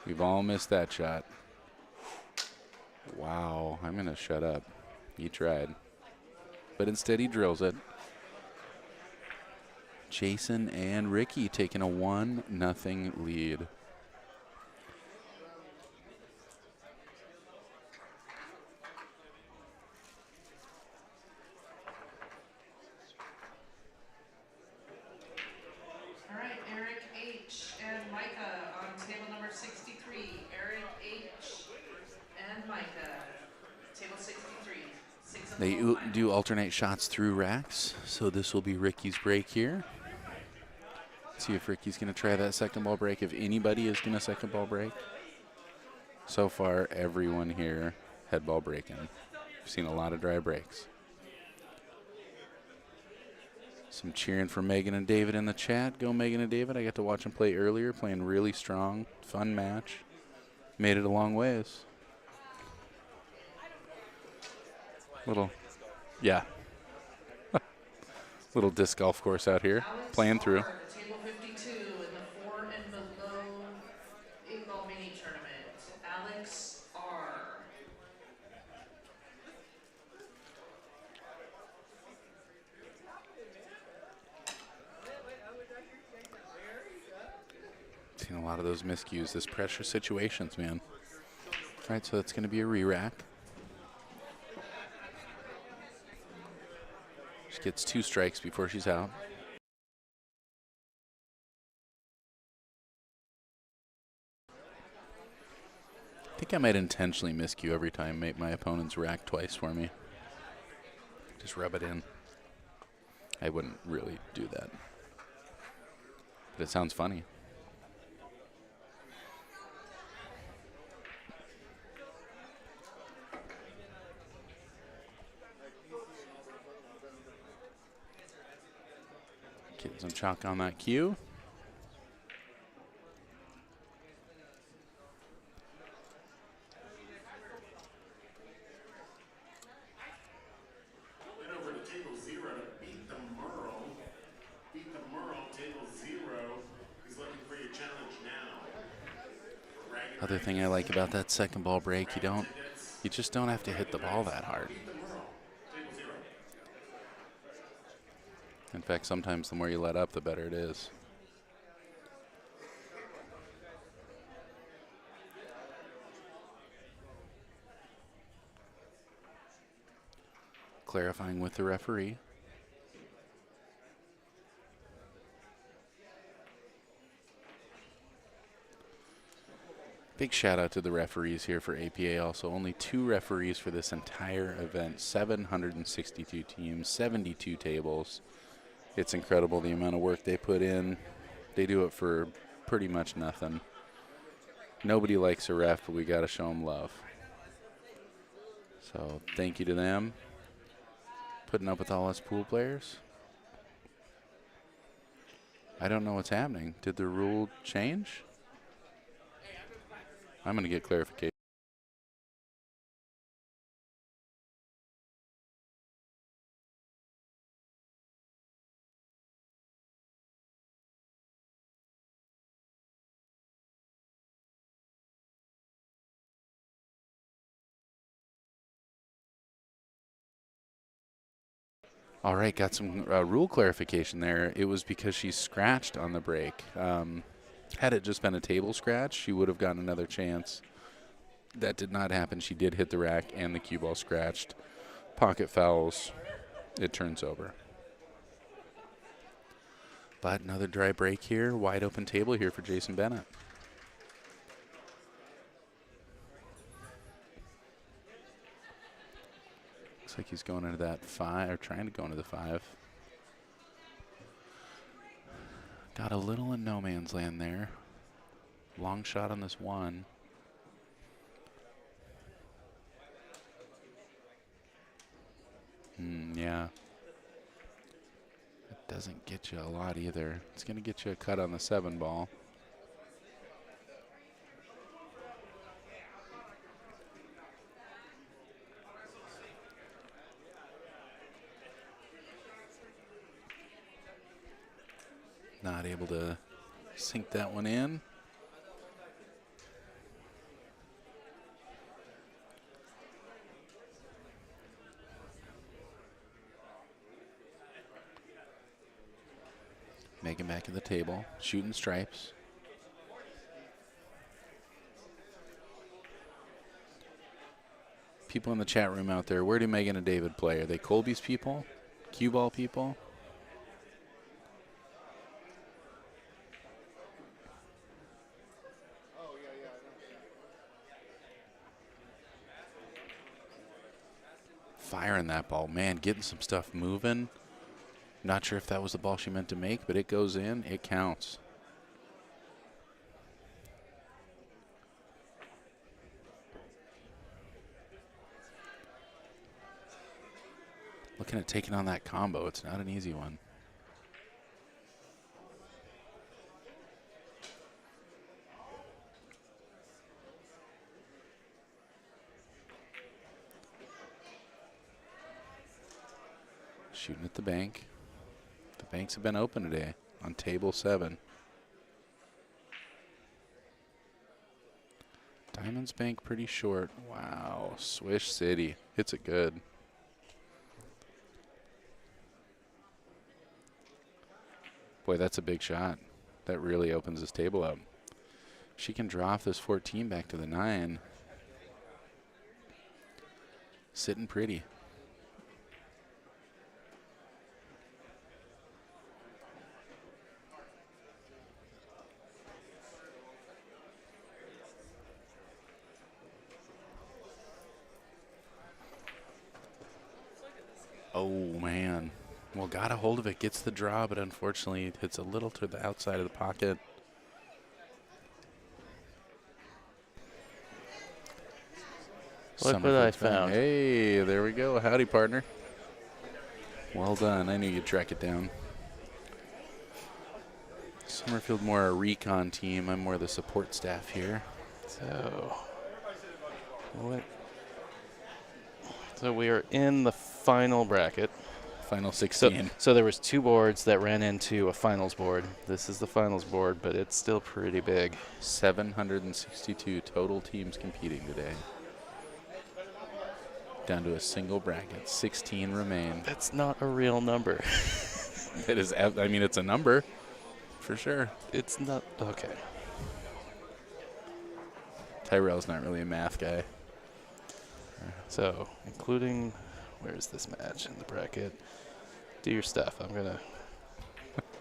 We've all missed that shot. Wow, I'm going to shut up. He tried. But instead he drills it. Jason and Ricky taking a 1-0 lead.
All right, Eric H. and Micah on table number 63. Eric H. and Micah, table 63.
They do alternate shots through racks, so this will be Ricky's break here. See if Ricky's going to try that second ball break, if anybody is going to second ball break. So far, everyone here head ball breaking. We've seen a lot of dry breaks. Some cheering for Megan and David in the chat. Go Megan and David. I got to watch them play earlier, playing really strong, fun match. Made it a long ways. Yeah. Little disc golf course out here, playing through.
Table 52 in the 4 and below 8-ball mini tournament. Alex R.
Seen a lot of those miscues, this pressure situations, man. All right, so that's going to be a re-rack. She gets 2 strikes before she's out. I think I might intentionally miscue every time, make my opponents rack twice for me. Just rub it in. I wouldn't really do that, but it sounds funny. Getting some chalk on that cue.
Then over to table 0 to beat the Merle. Beat the Merle, table 0. He's looking for your challenge now.
Other thing I like about that second ball break, you just don't have to hit the ball that hard. In fact, sometimes the more you let up, the better it is. Clarifying with the referee. Big shout out to the referees here for APA also. Only 2 referees for this entire event. 762 teams, 72 tables. It's incredible the amount of work they put in. They do it for pretty much nothing. Nobody likes a ref, but we got to show them love. So thank you to them. Putting up with all us pool players. I don't know what's happening. Did the rule change? I'm going to get clarification. All right, got some rule clarification there. It was because she scratched on the break. Had it just been a table scratch, she would have gotten another chance. That did not happen. She did hit the rack and the cue ball scratched. Pocket fouls. It turns over. But another dry break here. Wide open table here for Jason Bennett. Looks like he's going into that 5, or trying to go into the 5. Got a little in no man's land there. Long shot on this 1. Yeah. It doesn't get you a lot either. It's going to get you a cut on the 7 ball. Not able to sink that one in. back of the table, shooting stripes. People in the chat room out there, where do Megan and David play? Are they Colby's people? Cue ball people? Firing that ball. Man, getting some stuff moving. Not sure if that was the ball she meant to make, but it goes in. It counts. Looking at taking on that combo. It's not an easy one. Shooting at the bank. The banks have been open today on table 7. Diamond's bank pretty short. Wow, Swish City. Hits it good. Boy, that's a big shot. That really opens this table up. She can draw off this 14 back to the 9. Sitting pretty. Oh, man. Well, got a hold of it, gets the draw, but unfortunately it hits a little to the outside of the pocket.
Look what I found.
Hey, there we go. Howdy, partner. Well done. I knew you'd track it down. Summerfield more a recon team. I'm more the support staff here.
So, so we are in the final bracket.
Final 16.
So there was 2 boards that ran into a finals board. This is the finals board, but it's still pretty big.
762 total teams competing today. Down to a single bracket. 16 remain.
That's not a real number.
It is. I mean, it's a number for sure.
It's not. Okay.
Tyrell's not really a math guy.
So, including, where's this match in the bracket? Do your stuff. I'm going to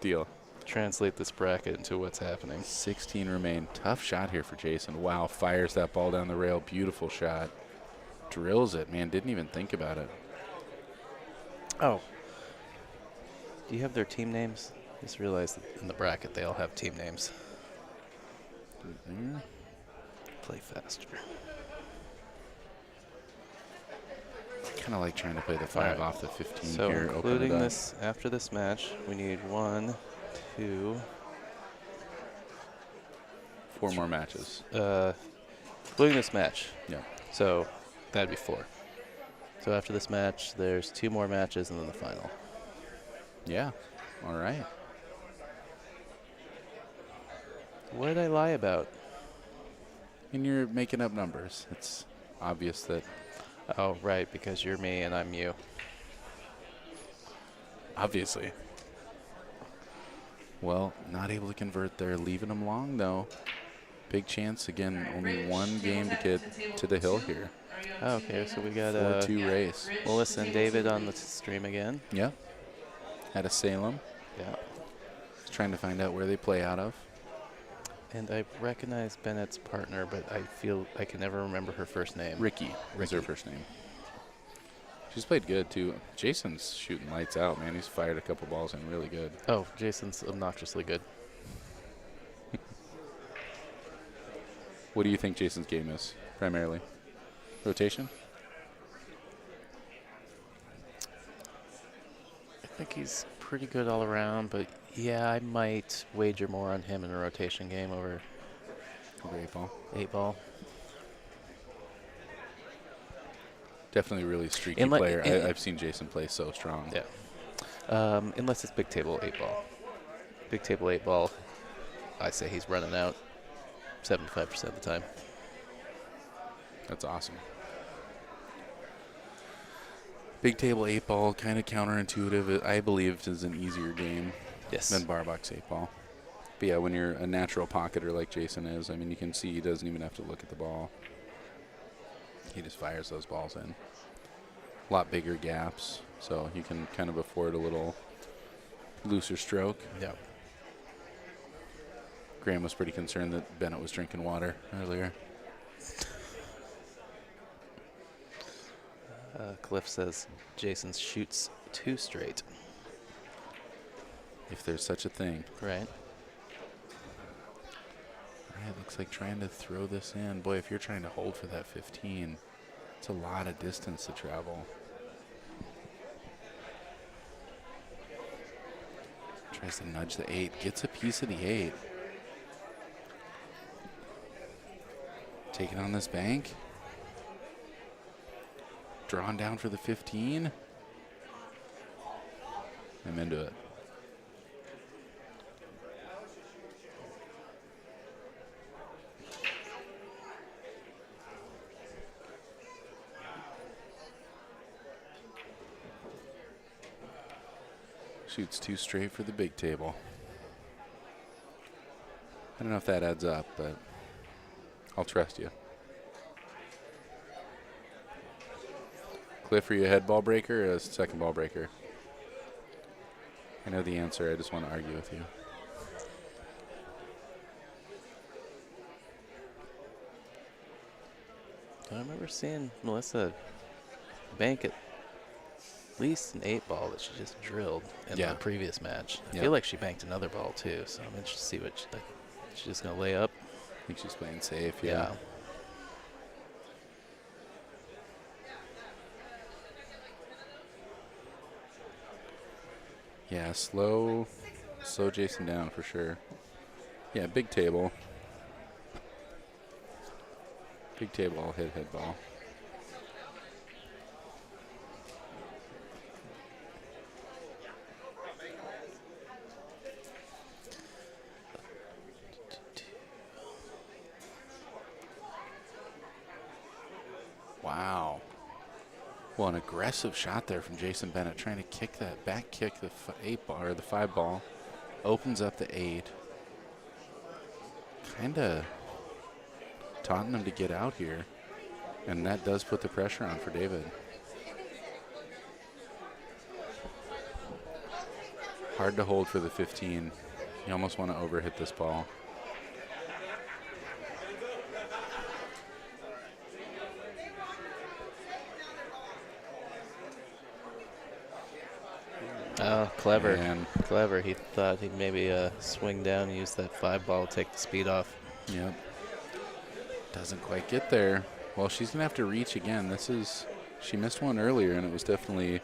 Deal.
translate this bracket into what's happening.
16 remain. Tough shot here for Jason. Wow, fires that ball down the rail. Beautiful shot. Drills it. Man, didn't even think about it.
Oh. Do you have their team names? Just realized that in the bracket they all have team names. Play faster.
Kind of like trying to play the 5 off the 15
so
here.
including this, after this match, we need 1, 2.
4 more matches.
Including this match.
Yeah.
So that'd be 4. So after this match, there's 2 more matches and then the final.
Yeah. All right.
What did I lie about?
And you're making up numbers. It's obvious that.
Oh, right, because you're me and I'm you.
Obviously. Well, not able to convert there. Leaving them long, though. Big chance. Again, only 1 game to get to the hill here.
Oh, okay, so we got
4-2 race.
Melissa and David on the stream again.
Yeah. Out of Salem.
Yeah.
Just trying to find out where they play out of.
And I recognize Bennett's partner, but I feel I can never remember her first name.
Ricky is her first name. She's played good, too. Jason's shooting lights out, man. He's fired a couple balls in really good.
Oh, Jason's obnoxiously good.
What do you think Jason's game is, primarily? Rotation?
I think he's pretty good all around, but yeah, I might wager more on him in a rotation game over
8-ball.
8-ball.
Definitely a really streaky player. I've seen Jason play so strong.
Yeah. Unless it's big table 8-ball. Big table 8-ball, I say he's running out 75% of the time.
That's awesome. Big table 8-ball, kind of counterintuitive. I believe is an easier game.
Yes.
than Barbuck's 8-ball. But yeah, when you're a natural pocketer like Jason is, I mean, you can see he doesn't even have to look at the ball. He just fires those balls in. A lot bigger gaps, so you can kind of afford a little looser stroke.
Yep.
Graham was pretty concerned that Bennett was drinking water earlier.
Cliff says Jason shoots 2 straight.
If there's such a thing.
Right.
All right, looks like trying to throw this in. Boy, if you're trying to hold for that 15, it's a lot of distance to travel. Tries to nudge the 8, gets a piece of the 8. Taking on this bank. Drawn down for the 15. I'm into it. Shoots 2 straight for the big table. I don't know if that adds up, but I'll trust you. Cliff, are you a head ball breaker or a second ball breaker? I know the answer. I just want to argue with you.
I remember seeing Melissa bank at least an 8-ball that she just drilled in the previous match. I feel like she banked another ball too, so I'm interested to see what she's just going to lay up.
I think she's playing safe, yeah. Yeah, slow Jason down for sure. Yeah, big table. Big table, I'll hit head ball. Wow. Well, an aggressive shot there from Jason Bennett, trying to kick that back kick the 8-ball or the 5-ball, opens up the 8. Kind of taunting him to get out here, and that does put the pressure on for David. Hard to hold for the 15. You almost want to overhit this ball.
Oh, clever.
Man.
Clever. He thought he'd maybe swing down and use that 5-ball, take the speed off.
Yep. Doesn't quite get there. Well, she's going to have to reach again. She missed one earlier, and it was definitely,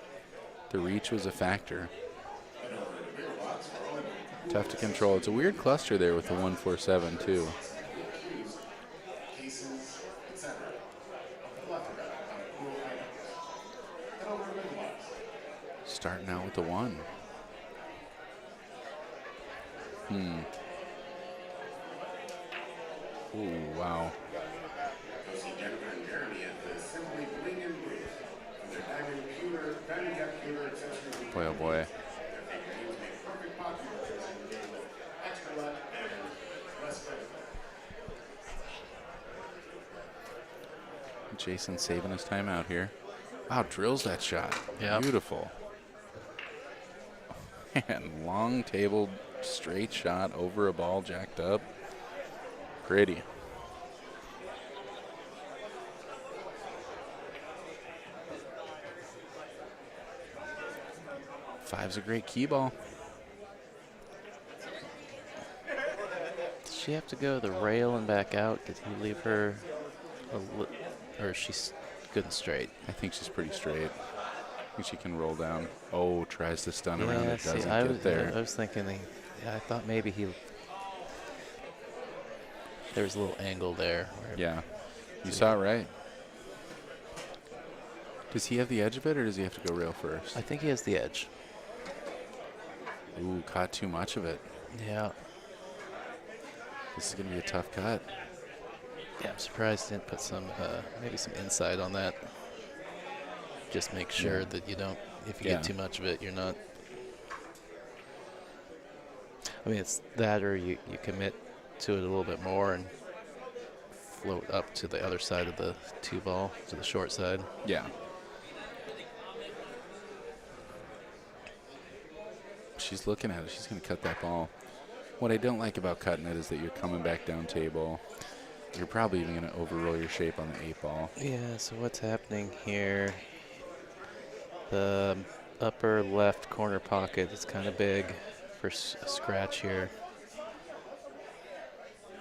the reach was a factor. Tough to control. It's a weird cluster there with the 147 too. Starting out with the 1. Ooh, wow. Boy, oh boy. Jason saving his time out here. Wow, drills that shot.
Yep.
Beautiful. And long table, straight shot over a ball jacked up. Pretty. Five's a great key ball.
Does she have to go the rail and back out? Did he leave her or is she good and straight?
I think she's pretty straight. I think she can roll down. Oh, tries to stun around. It
See,
doesn't get there.
I was thinking, I thought maybe there was a little angle there.
Yeah, you saw it right. Does he have the edge of it, or does he have to go rail first?
I think he has the edge.
Ooh, caught too much of it.
Yeah.
This is going to be a tough cut.
Yeah, I'm surprised he didn't put some, maybe some inside on that. Just make sure that you don't, if you get too much of it, you're not. I mean, it's that or you commit to it a little bit more and float up to the other side of the 2-ball, to the short side.
Yeah. She's looking at it. She's going to cut that ball. What I don't like about cutting it is that you're coming back down table. You're probably even going to overroll your shape on the 8-ball.
Yeah, so what's happening here? The upper left corner pocket is kind of big for a scratch here,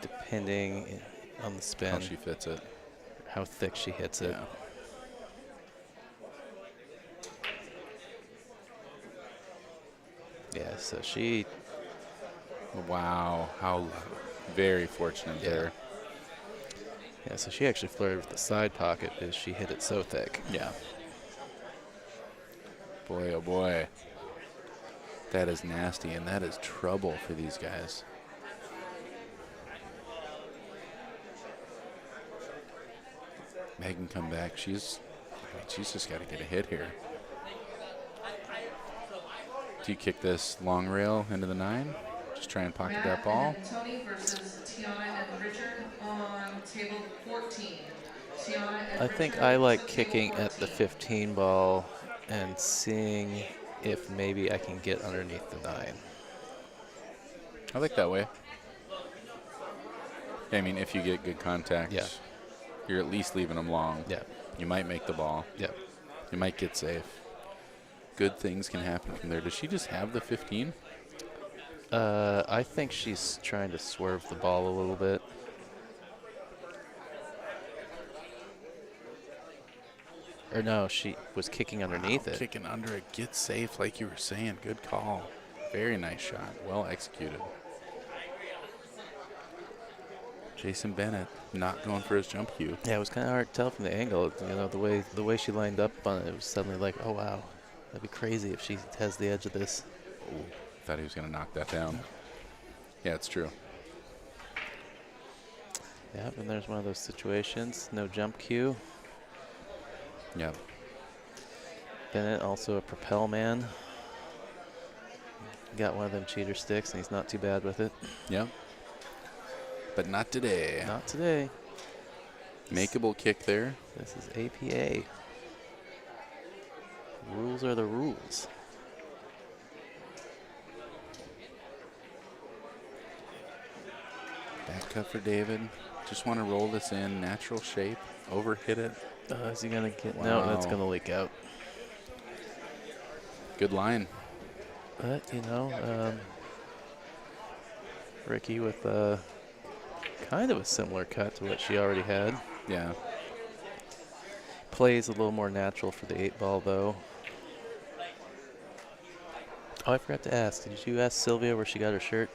depending on the spin.
How she fits it.
How thick she hits it.
Yeah.
Yeah, so she...
Wow, how very fortunate there.
Yeah, so she actually flirted with the side pocket because she hit it so thick.
Yeah. Boy, oh boy. That is nasty, and that is trouble for these guys. Megan come back. She's just got to get a hit here. Do you kick this long rail into the 9? Just try and pocket that ball.
Tony versus Tiana and Richard on table 14.
I think I like kicking at the 15 ball and seeing if maybe I can get underneath the 9.
I like that way. I mean, if you get good contact, you're at least leaving them long.
Yeah.
You might make the ball.
Yeah.
You might get safe. Good things can happen from there. Does she just have the 15?
I think she's trying to swerve the ball a little bit. Or no, she was kicking underneath it.
Kicking under it. Get safe, like you were saying. Good call. Very nice shot. Well executed. Jason Bennett not going for his jump cue.
Yeah, it was kind of hard to tell from the angle. You know, the way she lined up on it, it was suddenly like, oh wow, that'd be crazy if she has the edge of this.
Ooh, thought he was going to knock that down. Yeah, it's true.
Yeah, and there's one of those situations. No jump cue.
Yep.
Bennett, also a propel man. Got one of them cheater sticks, and he's not too bad with it.
Yep. But not today.
Not today.
Makeable kick there.
This is APA. Rules are the rules.
Back cut for David. Just want to roll this in. Natural shape. Overhit it.
Is he going to get...
Wow.
No, that's going to leak out.
Good line.
But, you know, Ricky with kind of a similar cut to what she already had.
Yeah.
Plays a little more natural for the 8-ball, though. Oh, I forgot to ask. Did you ask Sylvia where she got her shirt?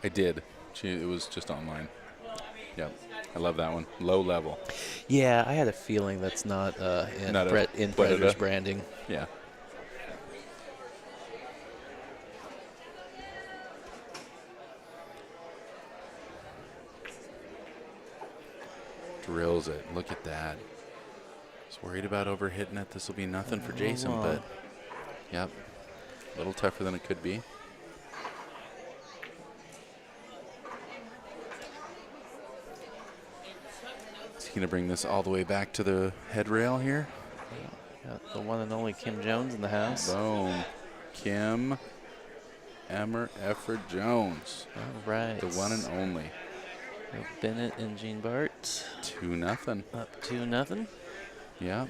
I did. It was just online. Yep. I love that one. Low level.
Yeah, I had a feeling that's not in Predator's branding.
Yeah. Drills it. Look at that. Just worried about overhitting it. This will be nothing for Jason, but yep. A little tougher than it could be. Is he going to bring this all the way back to the head rail here?
Got the one and only Kim Jones in the house.
Boom. Kim Efford Jones.
All right.
The one and only.
Bennett and Jean Bart.
2-0.
Up 2-0.
Yeah.
All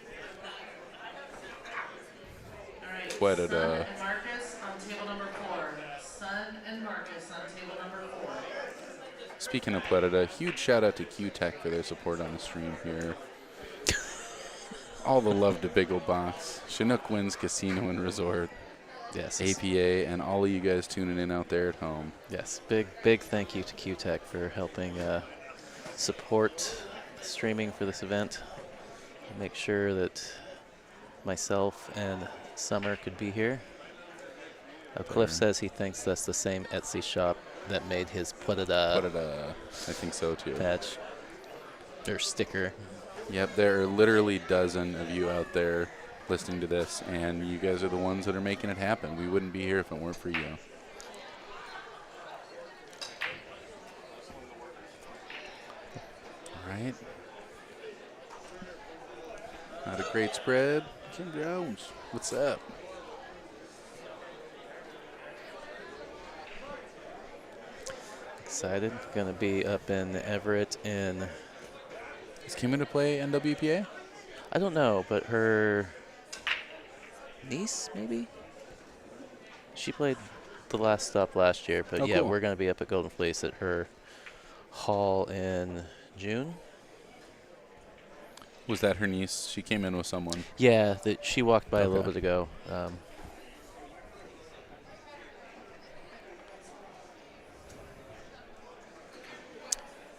right.
What
Sun and Marcus on table number 4. Sun and Marcus on table number 4.
Speaking of Pledda, huge shout out to Q-Tech for their support on the stream here. All the love to Big O Box, Chinook Winds Casino and Resort,
yes,
APA, and all of you guys tuning in out there at home.
Yes, big thank you to Q-Tech for helping support streaming for this event. Make sure that myself and Summer could be here. Cliff says he thinks that's the same Etsy shop that made his Pledda
I think so too.
Patch or sticker.
Yep, there are literally a dozen of you out there listening to this, and you guys are the ones that are making it happen. We wouldn't be here if it weren't for you. right. Not a great spread. Kim Jones, what's up?
Excited. Gonna be up in Everett in.
Is Kim going to play NWPA?
I don't know, but her niece maybe. She played the last stop last year, but
Oh,
yeah,
cool.
we're gonna be up at Golden Fleece at her hall in June.
Was that her niece? She came in with someone.
Yeah, that she walked by a little
Okay.
bit ago.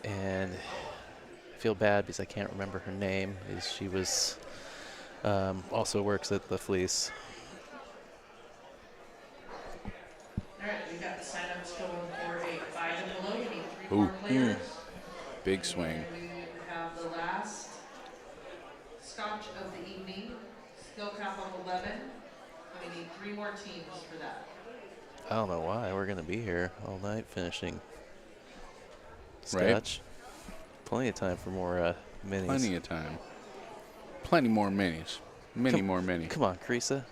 And I feel bad because I can't remember her name. She was also works at the Fleece.
All right, we got the signups going for a 5 and below. You need 3
Ooh.
more players.
Big swing.
And we have the last Scotch of the evening, skill cap of 11. We need 3 more teams for that.
I don't know why. We're gonna be here all night finishing
Right.
Scotch. Plenty of time for more minis.
Plenty of time. Plenty more minis. Many more minis.
Come on, Carissa.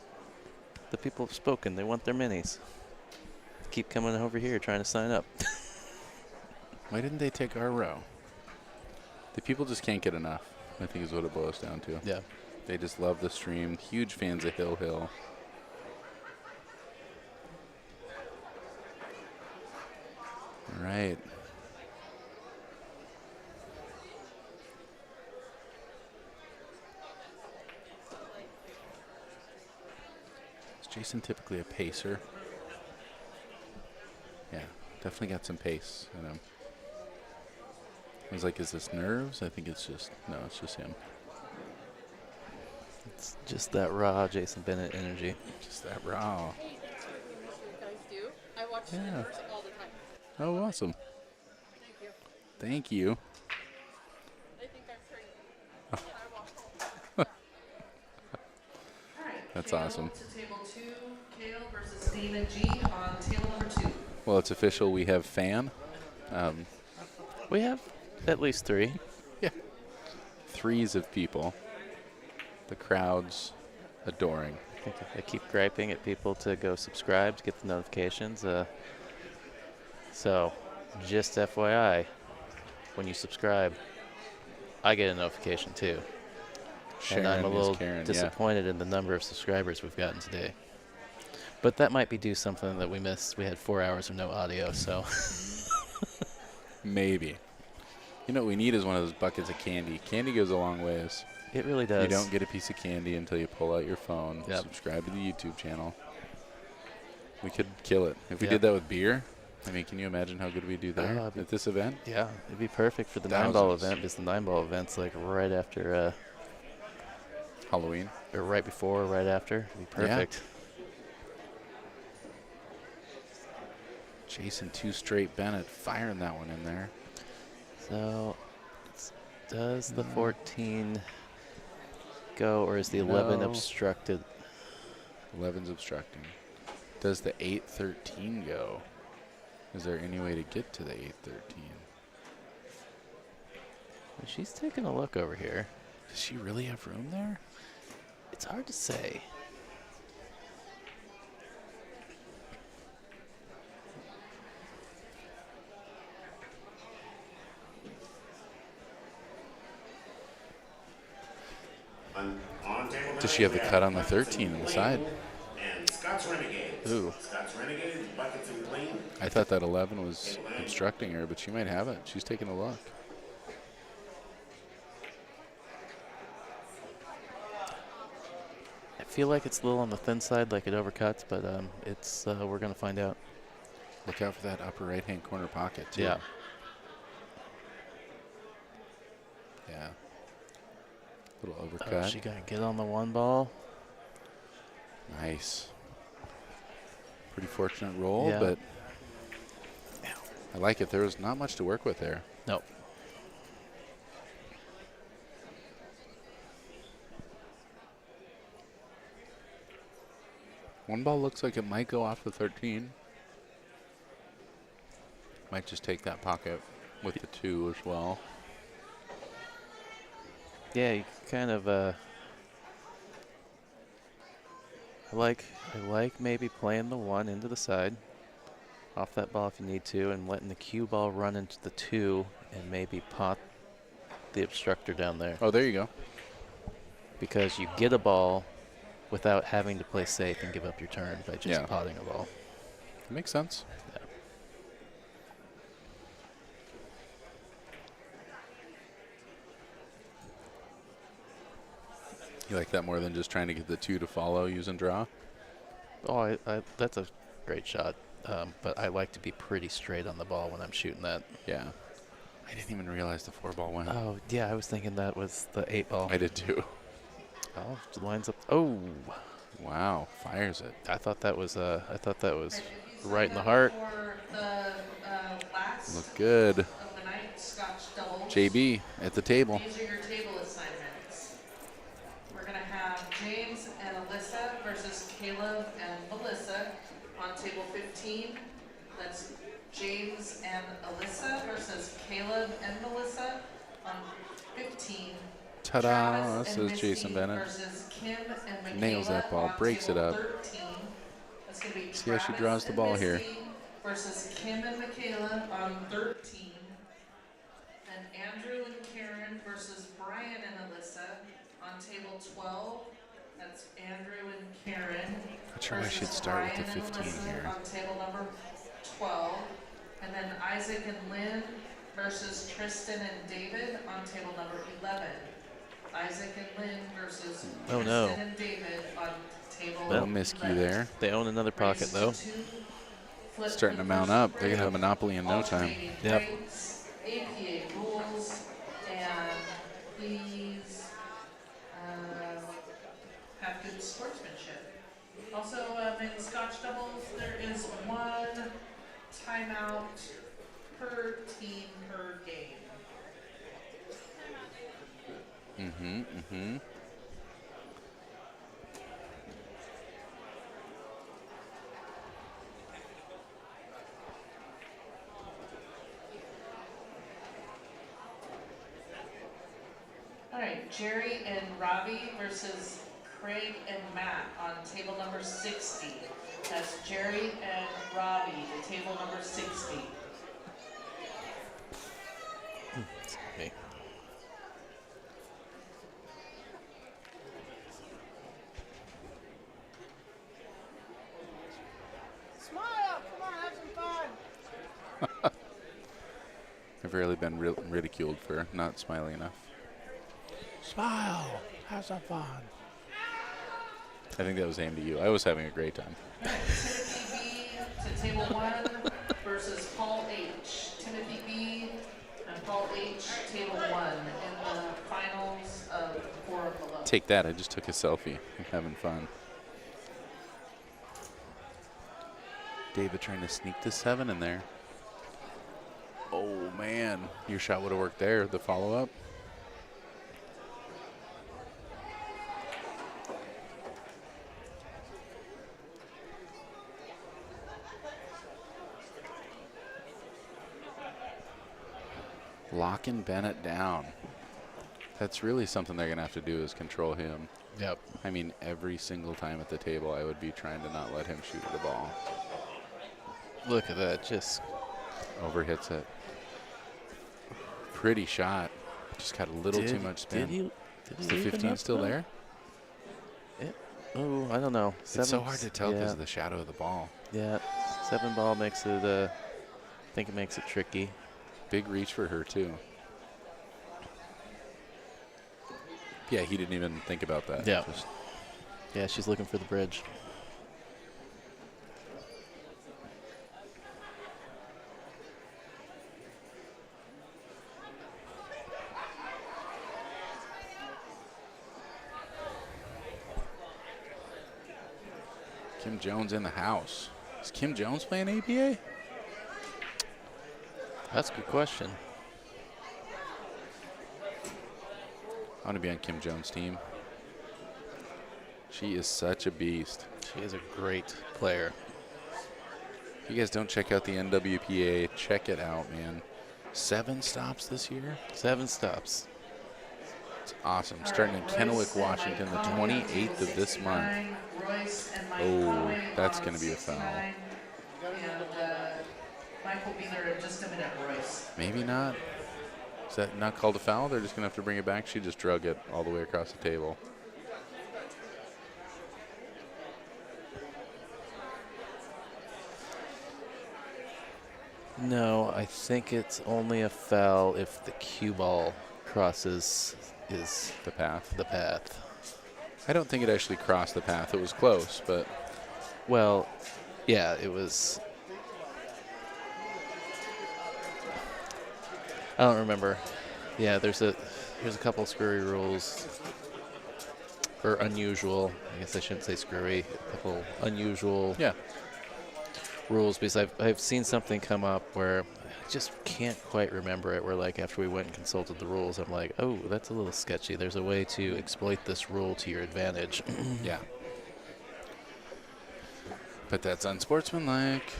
The people have spoken. They want their minis. Keep coming over here trying to sign up.
Why didn't they take our row? The people just can't get enough, I think is what it boils down to.
Yeah.
They just love the stream. Huge fans of Hill Hill. All right. Is Jason typically a pacer? Yeah, definitely got some pace in him. I was like, is this nerves? I think it's just, no, it's just him.
It's just that raw Jason Bennett energy.
Just that raw.
Hey, that's what we you guys do. I watch
Yeah.
streamers all the time.
Oh, awesome.
Thank you.
Thank you.
They think I'm crazy. I watch
All right.
That's
Kale
awesome.
To table 2, Kale versus Stephen G on table number 2.
Well, it's official. We have fan.
We have at least 3.
Yeah. 3s of people. The crowd's adoring.
I keep griping at people to go subscribe to get the notifications. So, just FYI, when you subscribe, I get a notification too.
Sharon
and I'm a
is
little
Karen,
disappointed in the number of subscribers we've gotten today. But that might be due something that we missed. We had 4 hours of no audio, so.
Maybe. You know what we need is one of those buckets of candy. Candy goes a long ways.
It really does.
You don't get a piece of candy until you pull out your phone,
Yep.
subscribe to the YouTube channel. We could kill it. If we
Yep.
did that with beer, I mean, can you imagine how good we'd do there
it'd be-
at this event?
Yeah, it'd be perfect for the 9-ball
Thousands.
event because the 9-ball event's like right after,
Halloween.
or right before, or right after. It'd be perfect.
Jason 2 straight Bennett firing that one in there.
So, does the 14 go, or is the 11
No.
obstructed?
11's obstructing. Does the 8-13 go? Is there any way to get to the 8-13?
She's taking a look over here.
Does she really have room there?
It's hard to say.
On table
Does
9,
she have
we
the cut on the
buckets and
13 on the
clean
side?
And Scott's Renegades.
Ooh.
Scott's Renegades, buckets and clean.
I thought that 11 was obstructing her, but she might have it. She's taking a look.
I feel like it's a little on the thin side, like it overcuts, but it's we're gonna find out.
Look out for that upper right-hand corner pocket, too.
Yeah.
Yeah. Little
Oh,
overcut.
she gotta get on the 1-ball.
Nice. Pretty fortunate roll,
Yeah.
but I like it. There was not much to work with there.
Nope.
One ball looks like it might go off the 13. Might just take that pocket with the 2 as well.
Yeah, you kind of I like maybe playing the 1 into the side off that ball if you need to, and letting the cue ball run into the 2 and maybe pot the obstructor down there.
Oh, there you go.
Because you get a ball without having to play safe and give up your turn by just
Yeah.
potting a ball.
Makes sense.
Yeah.
You like that more than just trying to get the 2 to follow using draw?
Oh, that's a great shot. But I like to be pretty straight on the ball when I'm shooting that.
Yeah. I didn't even realize the 4 ball went.
Oh, yeah, I was thinking that was the 8 ball.
I did too.
Oh, it lines up. Oh,
Wow, fires it.
I thought that was right in the heart.
For the last
Look good.
of the night, Scotch doubles.
JB at the table.
These are your table assignments. We're going to have James and Alyssa versus Caleb and Melissa on table 15. That's James and Alyssa versus Caleb and Melissa on 15.
Ta-da,
Travis and
says
Misty
Jason Bennett.
versus Kim and Michaela
Nails that ball,
on
breaks it
table
up.
13. That's going to be
See how she
Travis
draws the
and
ball here.
Misty versus Kim and Michaela on 13. And Andrew and Karen versus Brian and Alyssa on table 12. That's Andrew and Karen.
Not sure I should
versus
start with
Brian
the
and
15
Alyssa
here.
on table number 12. And then Isaac and Lynn versus Tristan and David on table number 11. Isaac and Lynn versus
Oh,
Tristan
no.
and David on table
Little miscue
11.
there.
They own another pocket, though.
Starting to mount up. They're going to have Monopoly in no time.
Yep.
APA rules, and please have good sportsmanship. Also, in Scotch doubles, there is 1 timeout per team per game.
Mm-hmm.
All right, Jerry and Robbie versus Craig and Matt on table number 60. That's Jerry and Robbie, table number 60.
Okay.
Smile! Come on, have some fun.
I've rarely been ridiculed for not smiling enough. Smile. Have some fun. I think that was aimed at you. I was having a great time.
Timothy B to table 1 versus Paul H. Timothy B and Paul H, table 1 in the finals of 4 and below.
Take that. I just took a selfie. I'm having fun. David trying to sneak the 7 in there. Oh, man. Your shot would have worked there. The follow-up. Locking Bennett down. That's really something they're going to have to do is control him.
Yep.
I mean, every single time at the table, I would be trying to not let him shoot at the ball.
Look at that. Just
Overhits it. Pretty shot. Just got a little too much spin.
Did
Is
he
the
leave
15
enough,
still
though?
there?
Oh, I don't know.
It's so hard to tell because of the shadow of the ball.
Yeah, 7 ball makes it. I think it makes it tricky.
Big reach for her, too. Yeah, he didn't even think about that.
Yeah.
Just
Yeah, she's looking for the bridge.
Kim Jones in the house. Is Kim Jones playing APA?
That's a good question.
I want to be on Kim Jones' team. She is such a beast.
She is a great player.
If you guys don't check out the NWPA, check it out, man. 7 stops this year.
7 stops.
It's awesome. Starting in Kennewick, Washington, the 28th of this month. Oh, that's going to be a foul.
And Mike will be there in just a minute, Royce.
Maybe not. Is that not called a foul? They're just going to have to bring it back. She just drug it all the way across the table.
No, I think it's only a foul if the cue ball crosses
the path.
The path.
I don't think it actually crossed the path. It was close, but
well, yeah, it was. I don't remember. Yeah, there's a couple screwy rules, or unusual. I guess I shouldn't say screwy. A couple unusual.
Yeah.
Rules, because I've seen something come up where I just can't quite remember it, where like after we went and consulted the rules, I'm like, oh, that's a little sketchy. There's a way to exploit this rule to your advantage.
Yeah. But that's unsportsmanlike.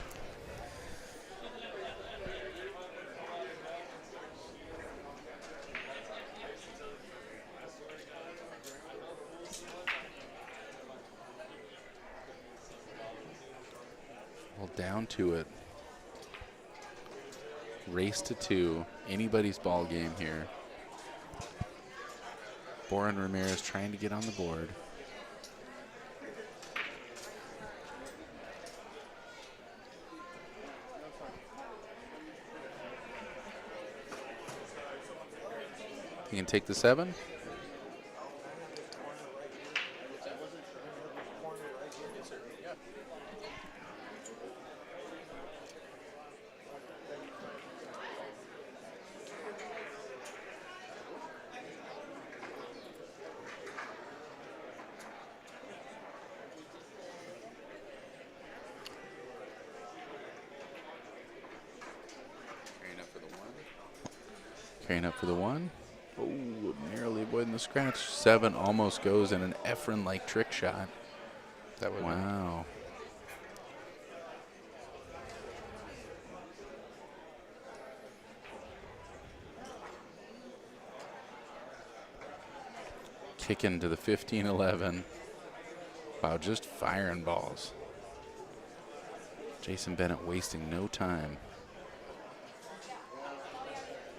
Well, down to it. Race to 2. Anybody's ball game here. Boren Ramirez trying to get on the board. You can take the 7. Carrying up for the 1. Oh, narrowly avoiding the scratch. 7 almost goes in an Efren-like trick shot.
That would.
Wow. Kicking to the 15-11. Wow, just firing balls. Jason Bennett wasting no time.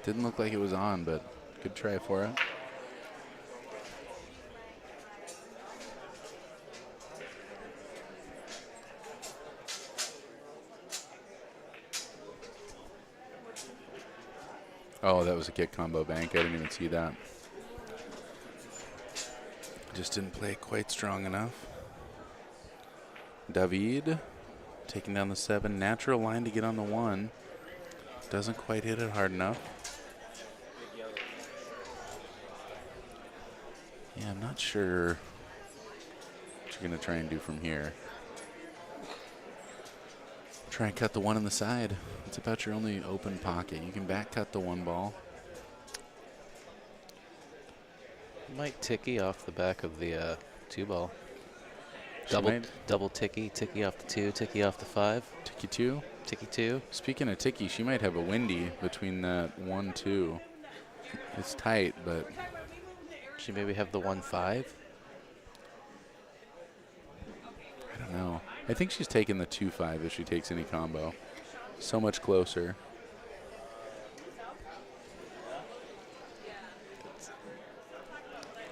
Didn't look like it was on, but good try for it. Oh, that was a kick combo bank. I didn't even see that. Just didn't play quite strong enough. David taking down the 7. Natural line to get on the 1. Doesn't quite hit it hard enough. Yeah, I'm not sure what you're going to try and do from here. Try and cut the 1 on the side. It's about your only open pocket. You can back cut the 1 ball.
Might ticky off the back of the 2 ball.
She
Double ticky off the 2, ticky off the 5.
Ticky 2?
Ticky 2.
Speaking of ticky, she might have a windy between that 1-2. It's tight, but
She maybe have the 1-5.
I don't know. I think she's taking the 2-5 if she takes any combo. So much closer.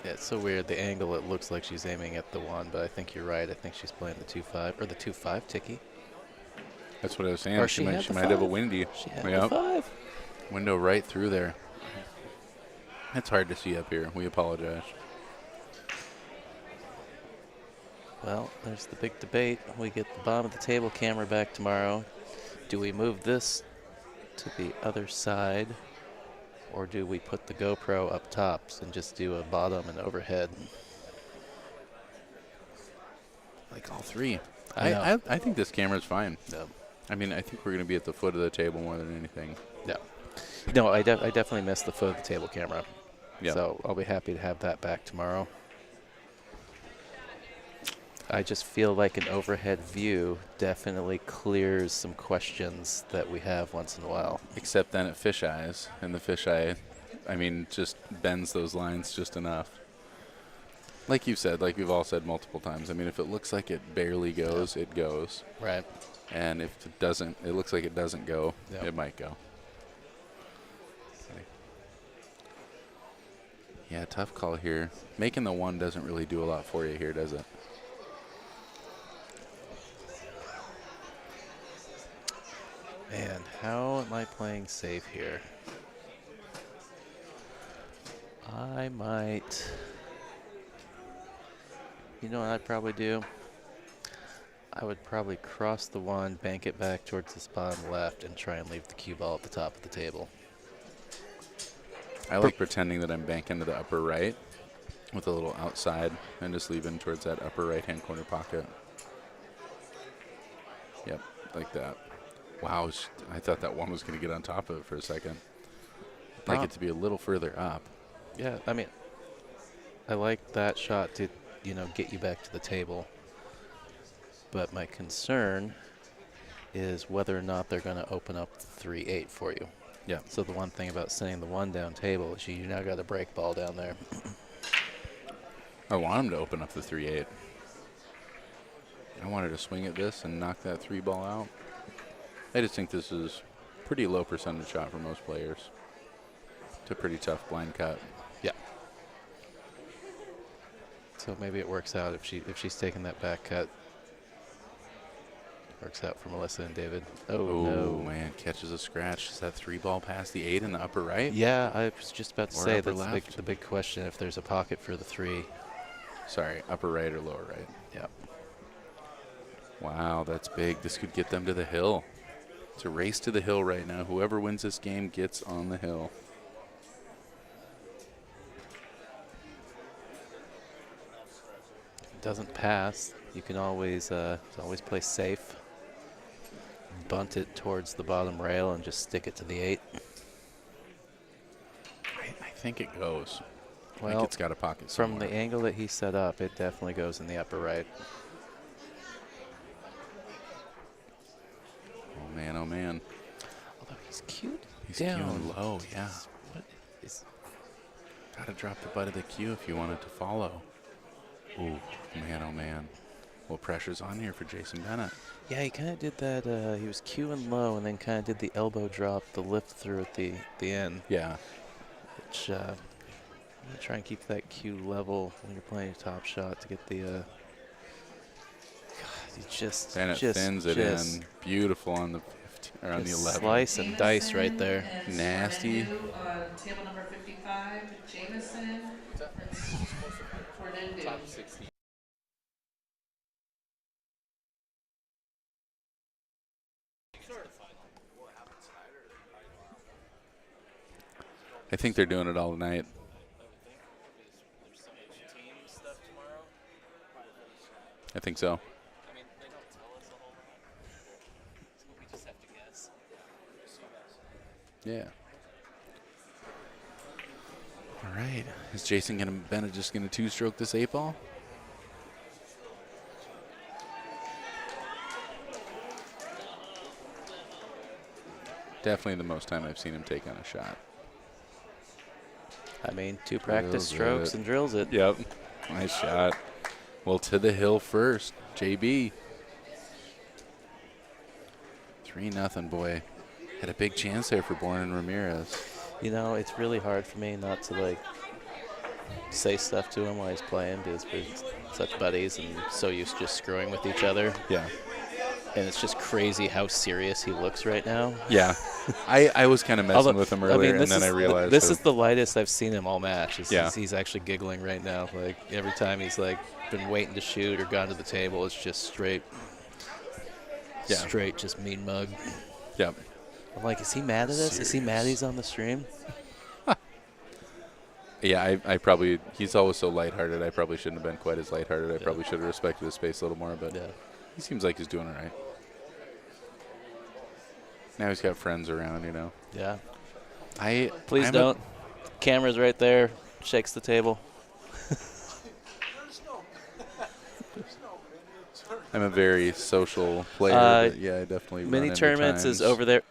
Yeah, it's so weird. The angle, it looks like she's aiming at the 1, but I think you're right. I think she's playing the 2-5 or the 2-5 ticky.
That's what I was saying.
Or
She
she
might have a
5.
windy.
She had the 5.
Window right through there. That's hard to see up here. We apologize.
Well, there's the big debate. We get the bottom of the table camera back tomorrow. Do we move this to the other side, or do we put the GoPro up tops and just do a bottom and overhead?
Like all 3.
I
think this camera's fine.
No.
I mean, I think we're going to be at the foot of the table more than anything.
No, I definitely missed the foot of the table camera.
Yeah.
So I'll be happy to have that back tomorrow. I just feel like an overhead view definitely clears some questions that we have once in a while.
Except then at fisheyes, and the fisheye I mean, just bends those lines just enough. Like you said, like we've all said multiple times. I mean, if it looks like it barely goes, it goes.
Right.
And if it doesn't, it looks like it doesn't go,
Yep.
it might go. Okay. Yeah, tough call here. Making the 1 doesn't really do a lot for you here, does it?
Man, how am I playing safe here? I might. You know what I'd probably do? I would probably cross the 1, bank it back towards the bottom left, and try and leave the cue ball at the top of the table.
I like pretending that I'm banking to the upper right with a little outside and just leaving towards that upper right-hand corner pocket. Yep, like that. Wow, I thought that 1 was going to get on top of it for a second. I'd like it to be a little further up.
Yeah, I mean, I like that shot to, you know, get you back to the table. But my concern is whether or not they're going to open up the 3-8 for you.
Yeah.
So the one thing about sending the 1 down table is you now got a break ball down there.
I want him to open up the 3-8. I wanted to swing at this and knock that 3 ball out. I just think this is pretty low percentage shot for most players. It's a pretty tough blind cut.
Yeah. So maybe it works out if she's taking that back cut. Works out for Melissa and David. Oh, no.
Man, catches a scratch. Is that 3 ball past the 8 in the upper right?
Yeah, I was just about to
Or
say
upper
that's the big question, if there's a pocket for the 3.
Sorry, upper right or lower right?
Yep.
Wow, that's big. This could get them to the hill. It's a race to the hill right now. Whoever wins this game gets on the hill.
If it doesn't pass, you can always play safe. Bunt it towards the bottom rail and just stick it to the 8.
I think it goes.
Well,
I think it's got a pocket somewhere.
From the angle that he set up, it definitely goes in the upper right.
Oh, man, oh, man.
Although he's cute.
He's
down.
cueing low, yeah.
What is...
Got to drop the butt of the cue if you want it to follow. Ooh, man, oh, man. Well, pressure's on here for Jason Bennett.
Yeah, he kind of did that. He was cueing low and then kind of did the elbow drop, the lift through at the end.
Yeah.
Which, I'm going to try and keep that cue level when you're playing a top shot to get the... God, he just...
Bennett thins it in. Beautiful on the 15, or on the 11.
Slice and dice right there.
Nasty.
Table number 55, Jameson. That's Fernandez.
Top 16.
I think they're doing it all night. I think so.
I mean, they don't tell us a whole lot. So we just have to guess.
Yeah. All right. Is Jason Bennett just going to 2-stroke this 8 ball? Definitely the most time I've seen him take on a shot.
I mean, 2 practice strokes and drills it.
Yep. Nice shot. Well, to the hill first. JB. 3-0, boy. Had a big chance there for Bourne and Ramirez.
You know, it's really hard for me not to, like, say stuff to him while he's playing because we're such buddies and so used to just screwing with each other.
Yeah.
And it's just crazy how serious he looks right now.
Yeah. I was kind of messing with him earlier, and then I realized.
This is the lightest I've seen him all match.
Yeah.
He's actually giggling right now. Like, every time he's, like, been waiting to shoot or gone to the table, it's just straight, just mean mug.
Yep.
I'm like, is he mad at us?
Serious.
Is he mad he's on the stream?
Yeah, I probably, he's always so lighthearted. I probably shouldn't have been quite as lighthearted. I probably should have respected his space a little more, but he seems like he's doing all right. Now he's got friends around, you know.
Yeah.
Please
don't. Camera's right there. Shakes the table.
I'm a very social player. But yeah, I definitely.
Mini
run into
tournaments
times
is over there.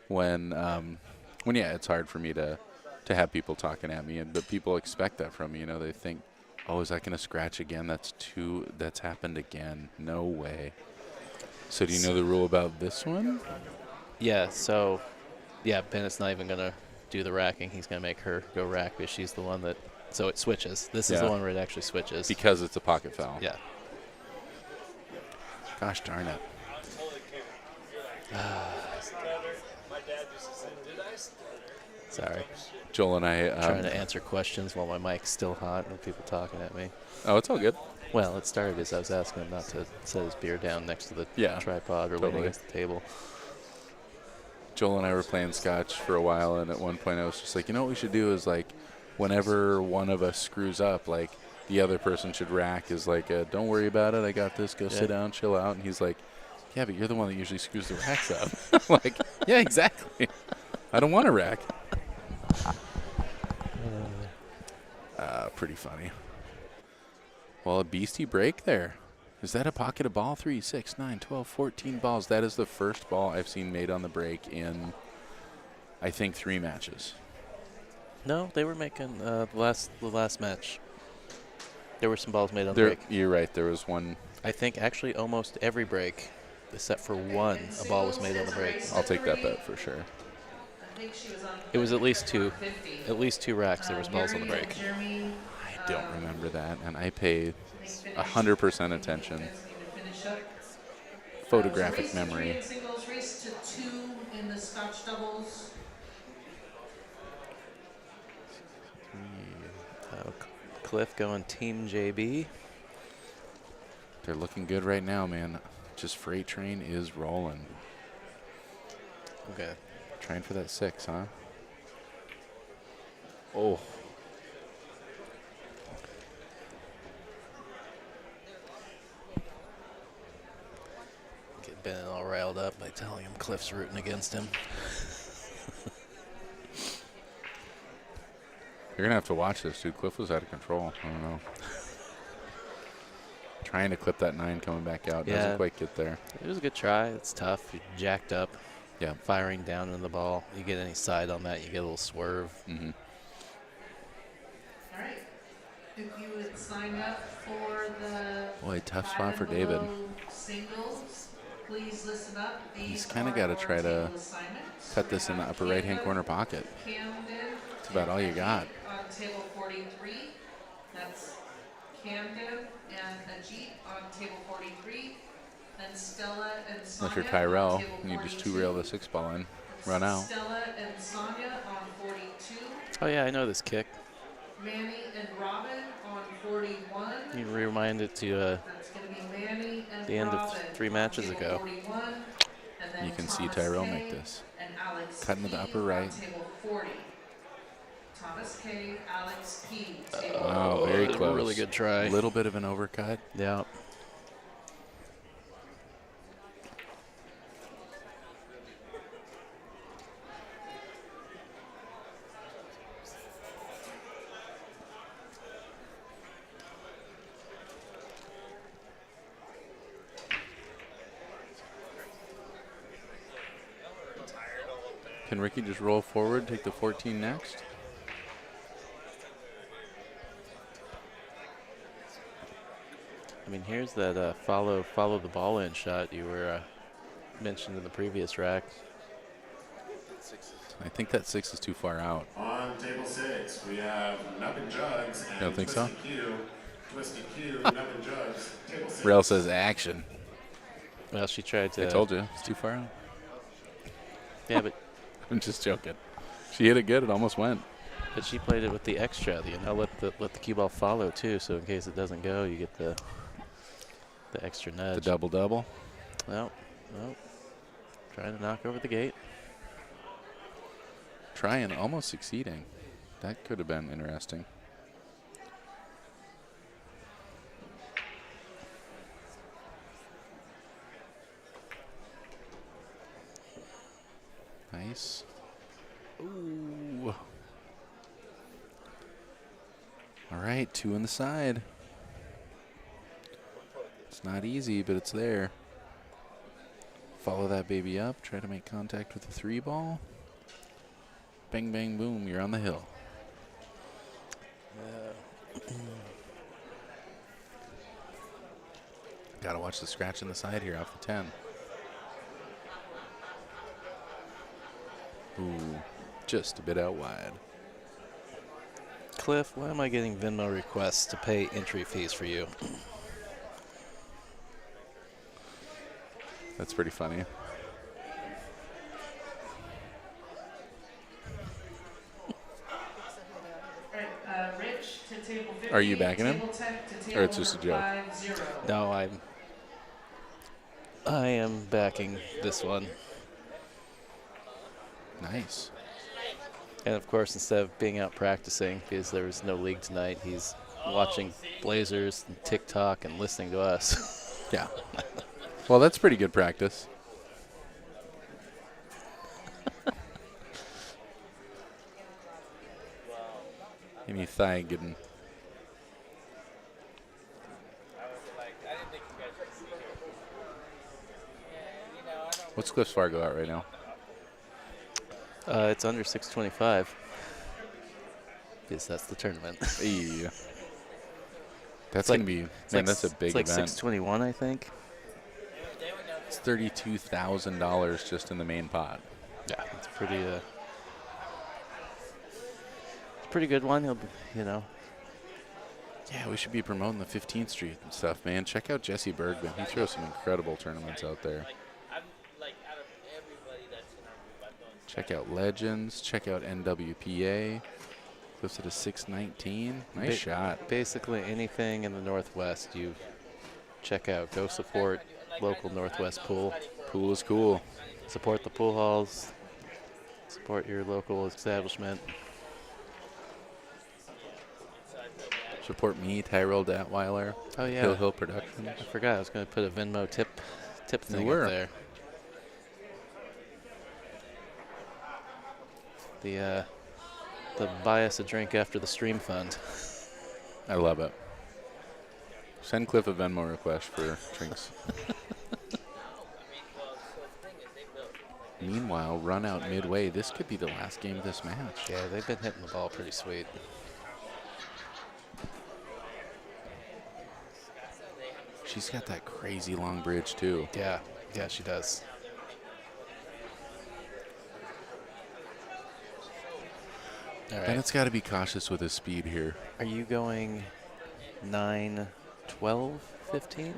When yeah, it's hard for me to to have people talking at me, but people expect that from me. You know, they think, oh, is that going to scratch again? That's happened again. No way. So do you know the rule about this one?
Yeah, so, yeah, Bennett's not even going to do the racking. He's going to make her go rack because she's the one that, so it switches. This is the one where it actually switches.
Because it's a pocket foul.
Yeah.
Gosh darn it.
My dad used to say, did I stutter?
Sorry.
Joel and I
Trying to answer questions while my mic's still hot and people talking at me.
Oh, it's all good.
Well, it started as I was asking him not to set his beer down next to the tripod or leaning against the table.
Joel and I were playing Scotch for a while, and at one point I was just like, you know what we should do is, like, whenever one of us screws up, like, the other person should rack is like, don't worry about it, I got this, go sit down, chill out. And he's like, yeah, but you're the one that usually screws the racks up. I'm like, yeah, exactly. I don't want to rack. Pretty funny. Well, a beastie break there. Is that a pocket of ball? 3, 6, 9, 12, 14 balls. That is the first ball I've seen made on the break in, I think, 3 matches.
No, they were making the last match. There were some balls made on the break.
You're right. There was one.
I think actually almost every break, except for one, a ball was made on the break.
I'll take that bet for sure.
It was at least two racks. There was balls on the break.
I don't remember that, and I pay 100% attention. Photographic memory.
Singles race to 2 in the Scotch doubles.
Cliff going Team JB.
They're looking good right now, man. Just freight train is rolling.
Okay.
Trying for that 6, huh? Oh.
Get Ben all riled up by telling him Cliff's rooting against him.
You're going to have to watch this, dude. Cliff was out of control. I don't know. Trying to clip that 9 coming back out. Doesn't quite get there.
It was a good try. It's tough. You jacked up.
Yeah.
Firing down into the ball. You get any side on that, you get a little swerve.
Mm-hmm.
All right. If you would sign up for the
Boy, tough spot for David.
Singles, please listen up.
He's kind of got to try to cut this in the upper right-hand corner pocket. That's about all you got.
On table 43, that's Camden and Ajit on table 43. Then Stella and Sonia.
Unless you're Tyrell, and you just 2-rail the 6-ball in. Run out.
Stella and Sonia on 42.
Oh, yeah, I know this kick.
Manny and Robin on 41.
You rewind it to
That's going to be Manny and
the end of
Robin
3 matches
on
ago.
41. And then
You can see
Thomas
Tyrell
K
make this.
and Alex
Cut into the
P
upper
on
right.
table 40. Thomas K, Alex P.
Oh, very close.
Really good try.
A little bit of an overcut.
Yeah.
Can Ricky just roll forward, take the 14 next?
I mean, here's that follow the ball in shot you were mentioned in the previous rack.
I think that 6 is too far out.
On table 6, we have Nubbin Jugs and
You don't think so?
Twisted Q, Nubbin Jugs, table 6.
Rail says action.
Well, she tried to.
I told you, it's too far out.
Yeah, but
I'm just joking. She hit it good. It almost went.
But she played it with the extra. You know, let the cue ball follow too. So in case it doesn't go, you get the extra nudge.
The double.
No. Trying to knock over the gate.
Trying, almost succeeding. That could have been interesting. Nice. Ooh. All right, 2 on the side. It's not easy, but it's there. Follow that baby up. Try to make contact with the 3 ball. Bang, bang, boom. You're on the hill. got to watch the scratch in the side here off the 10. Ooh, just a bit out wide.
Cliff, why am I getting Venmo requests to pay entry fees for you?
That's pretty funny.
Rich to table 50.
Are you backing him?
Table tech to
Or
table
it's just a joke?
50.
No, I am backing this one.
Nice.
And of course, instead of being out practicing, because there was no league tonight, he's watching Blazers and TikTok and listening to us.
Yeah. Well, that's pretty good practice. Any thigh getting. What's Cliff's Fargo at right now?
It's under 625. Because that's the tournament.
Yeah. That's going to be, man, that's a big
it's like
event.
621, I think.
It's $32,000 just in the main pot.
Yeah, it's pretty. It's a pretty good one. He'll,
Yeah, we should be promoting the 15th Street and stuff, man. Check out Jesse Bergman. He throws some incredible tournaments out there. Check out Legends. Check out NWPA. Cliffs at a 619. Nice shot.
Basically anything in the Northwest, you check out. Go support local Northwest pool.
Pool is cool.
Support the pool halls. Support your local establishment.
Support me, Tyrell Datweiler.
Oh yeah,
Hill Productions.
I forgot I was going to put a Venmo tip thing
were.
up there. The buy us a drink after the stream fund.
I love it. Send Cliff a Venmo request for drinks. Meanwhile, run out midway. This could be the last game of this match.
Yeah, they've been hitting the ball pretty sweet.
She's got that crazy long bridge, too.
Yeah, she does. All right.
Bennett's got to be cautious with his speed here.
Are you going 9, 12, 15?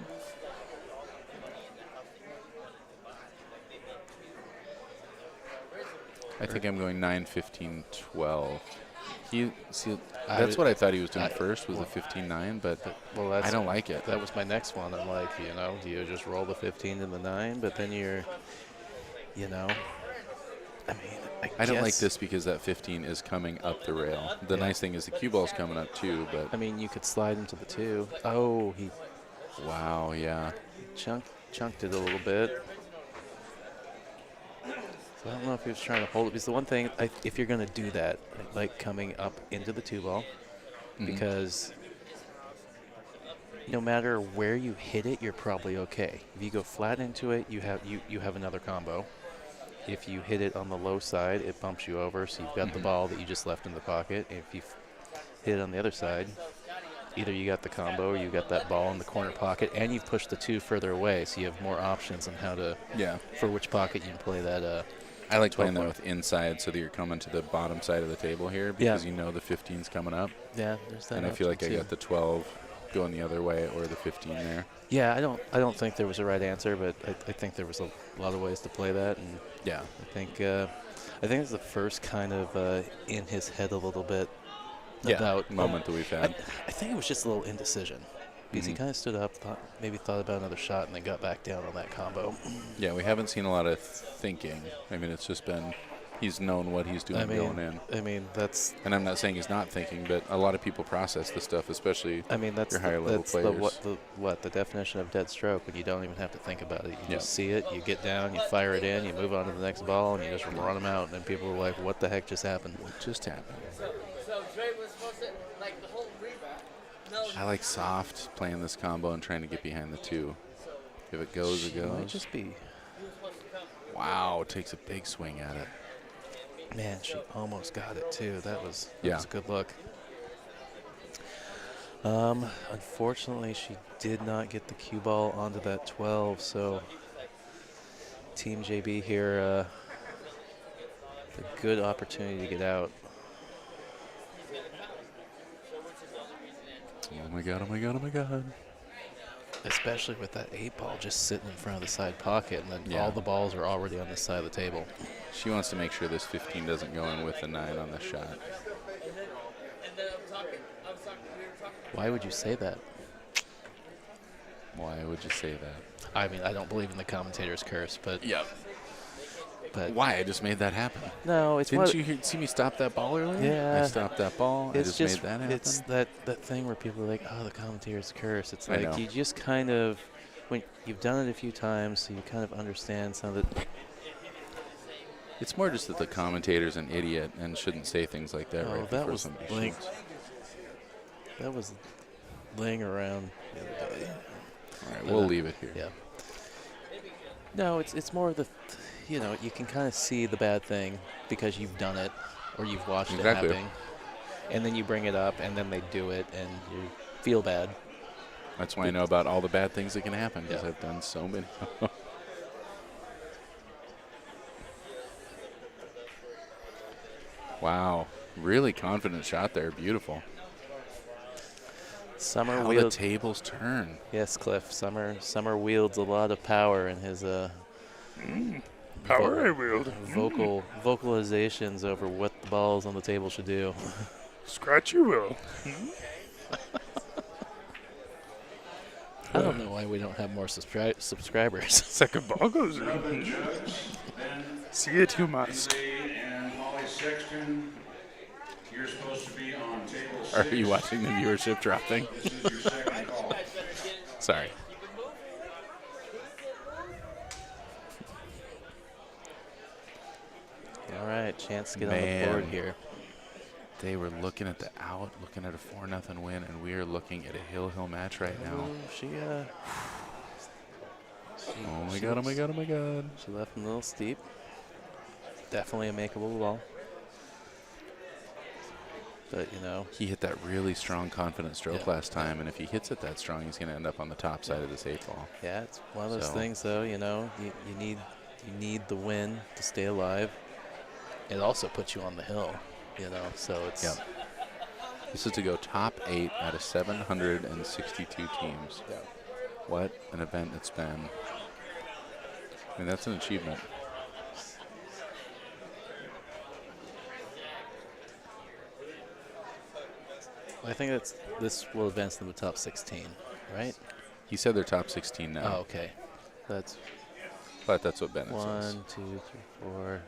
I think I'm going 9, 15, 12. That's what I thought he was doing first, was the 15-9, but I don't like it.
That was my next one. I'm like, do you just roll the 15 to the 9? But then I mean,
I don't like this because that 15 is coming up the rail. The nice thing is the cue ball's coming up too, but
I mean, you could slide into the 2. Oh,
wow, yeah.
Chunked it a little bit. So I don't know if he was trying to hold it. Because the one thing, if you're going to do that, like coming up into the 2 ball, because no matter where you hit it, you're probably okay. If you go flat into it, you have another combo. If you hit it on the low side, it bumps you over, so you've got the ball that you just left in the pocket. If you hit it on the other side, either you got the combo or you got that ball in the corner pocket, and you've pushed the 2 further away, so you have more options on how to, for which pocket you can play that.
I like playing that with inside so that you're coming to the bottom side of the table here because you know the 15's coming up.
Yeah, there's that.
And I feel like I got the 12 going the other way or the 15 there.
Yeah, I don't think there was a right answer, but I think there was a lot of ways to play that, and
yeah,
I think it's the first kind of in his head a little bit about
moment that we've had.
I think it was just a little indecision because he kind of stood up, thought about another shot, and then got back down on that combo.
Yeah, we haven't seen a lot of thinking. I mean, it's just been he's known what he's doing going in.
I mean, that's.
And I'm not saying he's not thinking, but a lot of people process this stuff, especially
that's
your higher level players.
The definition of dead stroke when you don't even have to think about it. You just see it, you get down, you fire it in, you move on to the next ball, and you just run them out. And then people are like, "What the heck just happened?"
What just happened?
So Dre was supposed to like the whole rebound. No.
I like soft playing this combo and trying to get behind the 2. If it goes, it goes.
Might just be.
Wow, takes a big swing at it.
Man, she almost got it too. That was a good look. Unfortunately, she did not get the cue ball onto that 12, so Team JB here, a good opportunity to get out.
Oh my god, oh my god, oh my god.
Especially with that 8 ball just sitting in front of the side pocket, and then
Yeah.
all the balls are already on the side of the table.
She wants to make sure this 15 doesn't go in with the 9 on the shot.
Why would you say that?
Why would you say that?
I mean, I don't believe in the commentator's curse, but
Yep.
But
why? I just made that happen.
No, it's
Didn't you see me stop that ball earlier?
Yeah.
I stopped that ball. I just made that happen.
It's that thing where people are like, oh, the commentator's curse. It's
I
like
know.
you just kind of, when you've done it a few times, so you kind of understand some of it.
It's more just that the commentator's an idiot and shouldn't say things like that right
that
before
was
somebody
like,
shoots.
that was laying around the other day.
All right, we'll leave it here.
Yeah. No, it's more of the, you know, you can kind of see the bad thing because you've done it or you've watched
Exactly.
it happen, and then you bring it up, and then they do it, and you feel bad.
That's why I know about all the bad things that can happen, because
Yeah.
I've done so many. Wow. Really confident shot there. Beautiful.
Summer
How the
wields.
tables turn.
Yes, Cliff. Summer wields a lot of power in his
Power I wield.
vocalizations over what the balls on the table should do.
Scratch you will.
I don't know why we don't have more subscribers.
Second ball goes in. See it, you must.
And Holly Sexton, you're supposed to be on table 6.
Are you watching the viewership dropping?
This is your second call.
Sorry.
All right, chance to get on
Man.
the board here.
They were looking at the out, looking at a 4-0 win, and we are looking at a hill match right now. Oh my god, oh my god, oh my god.
She left him a little steep. Definitely a makeable ball. But, you know.
He hit that really strong, confident stroke last time, and if he hits it that strong, he's going to end up on the top side of this 8 ball.
Yeah, it's one of those things, though, you know. You need the win to stay alive. It also puts you on the hill, you know, so it's.
Yep. This is to go top 8 out of 762 teams.
Yeah.
What an event it's been. I mean, that's an achievement.
I think this will advance them to top 16, right?
He said they're top 16 now.
Oh, okay. But
that's what Bennett says.
1, 2, 3, 4,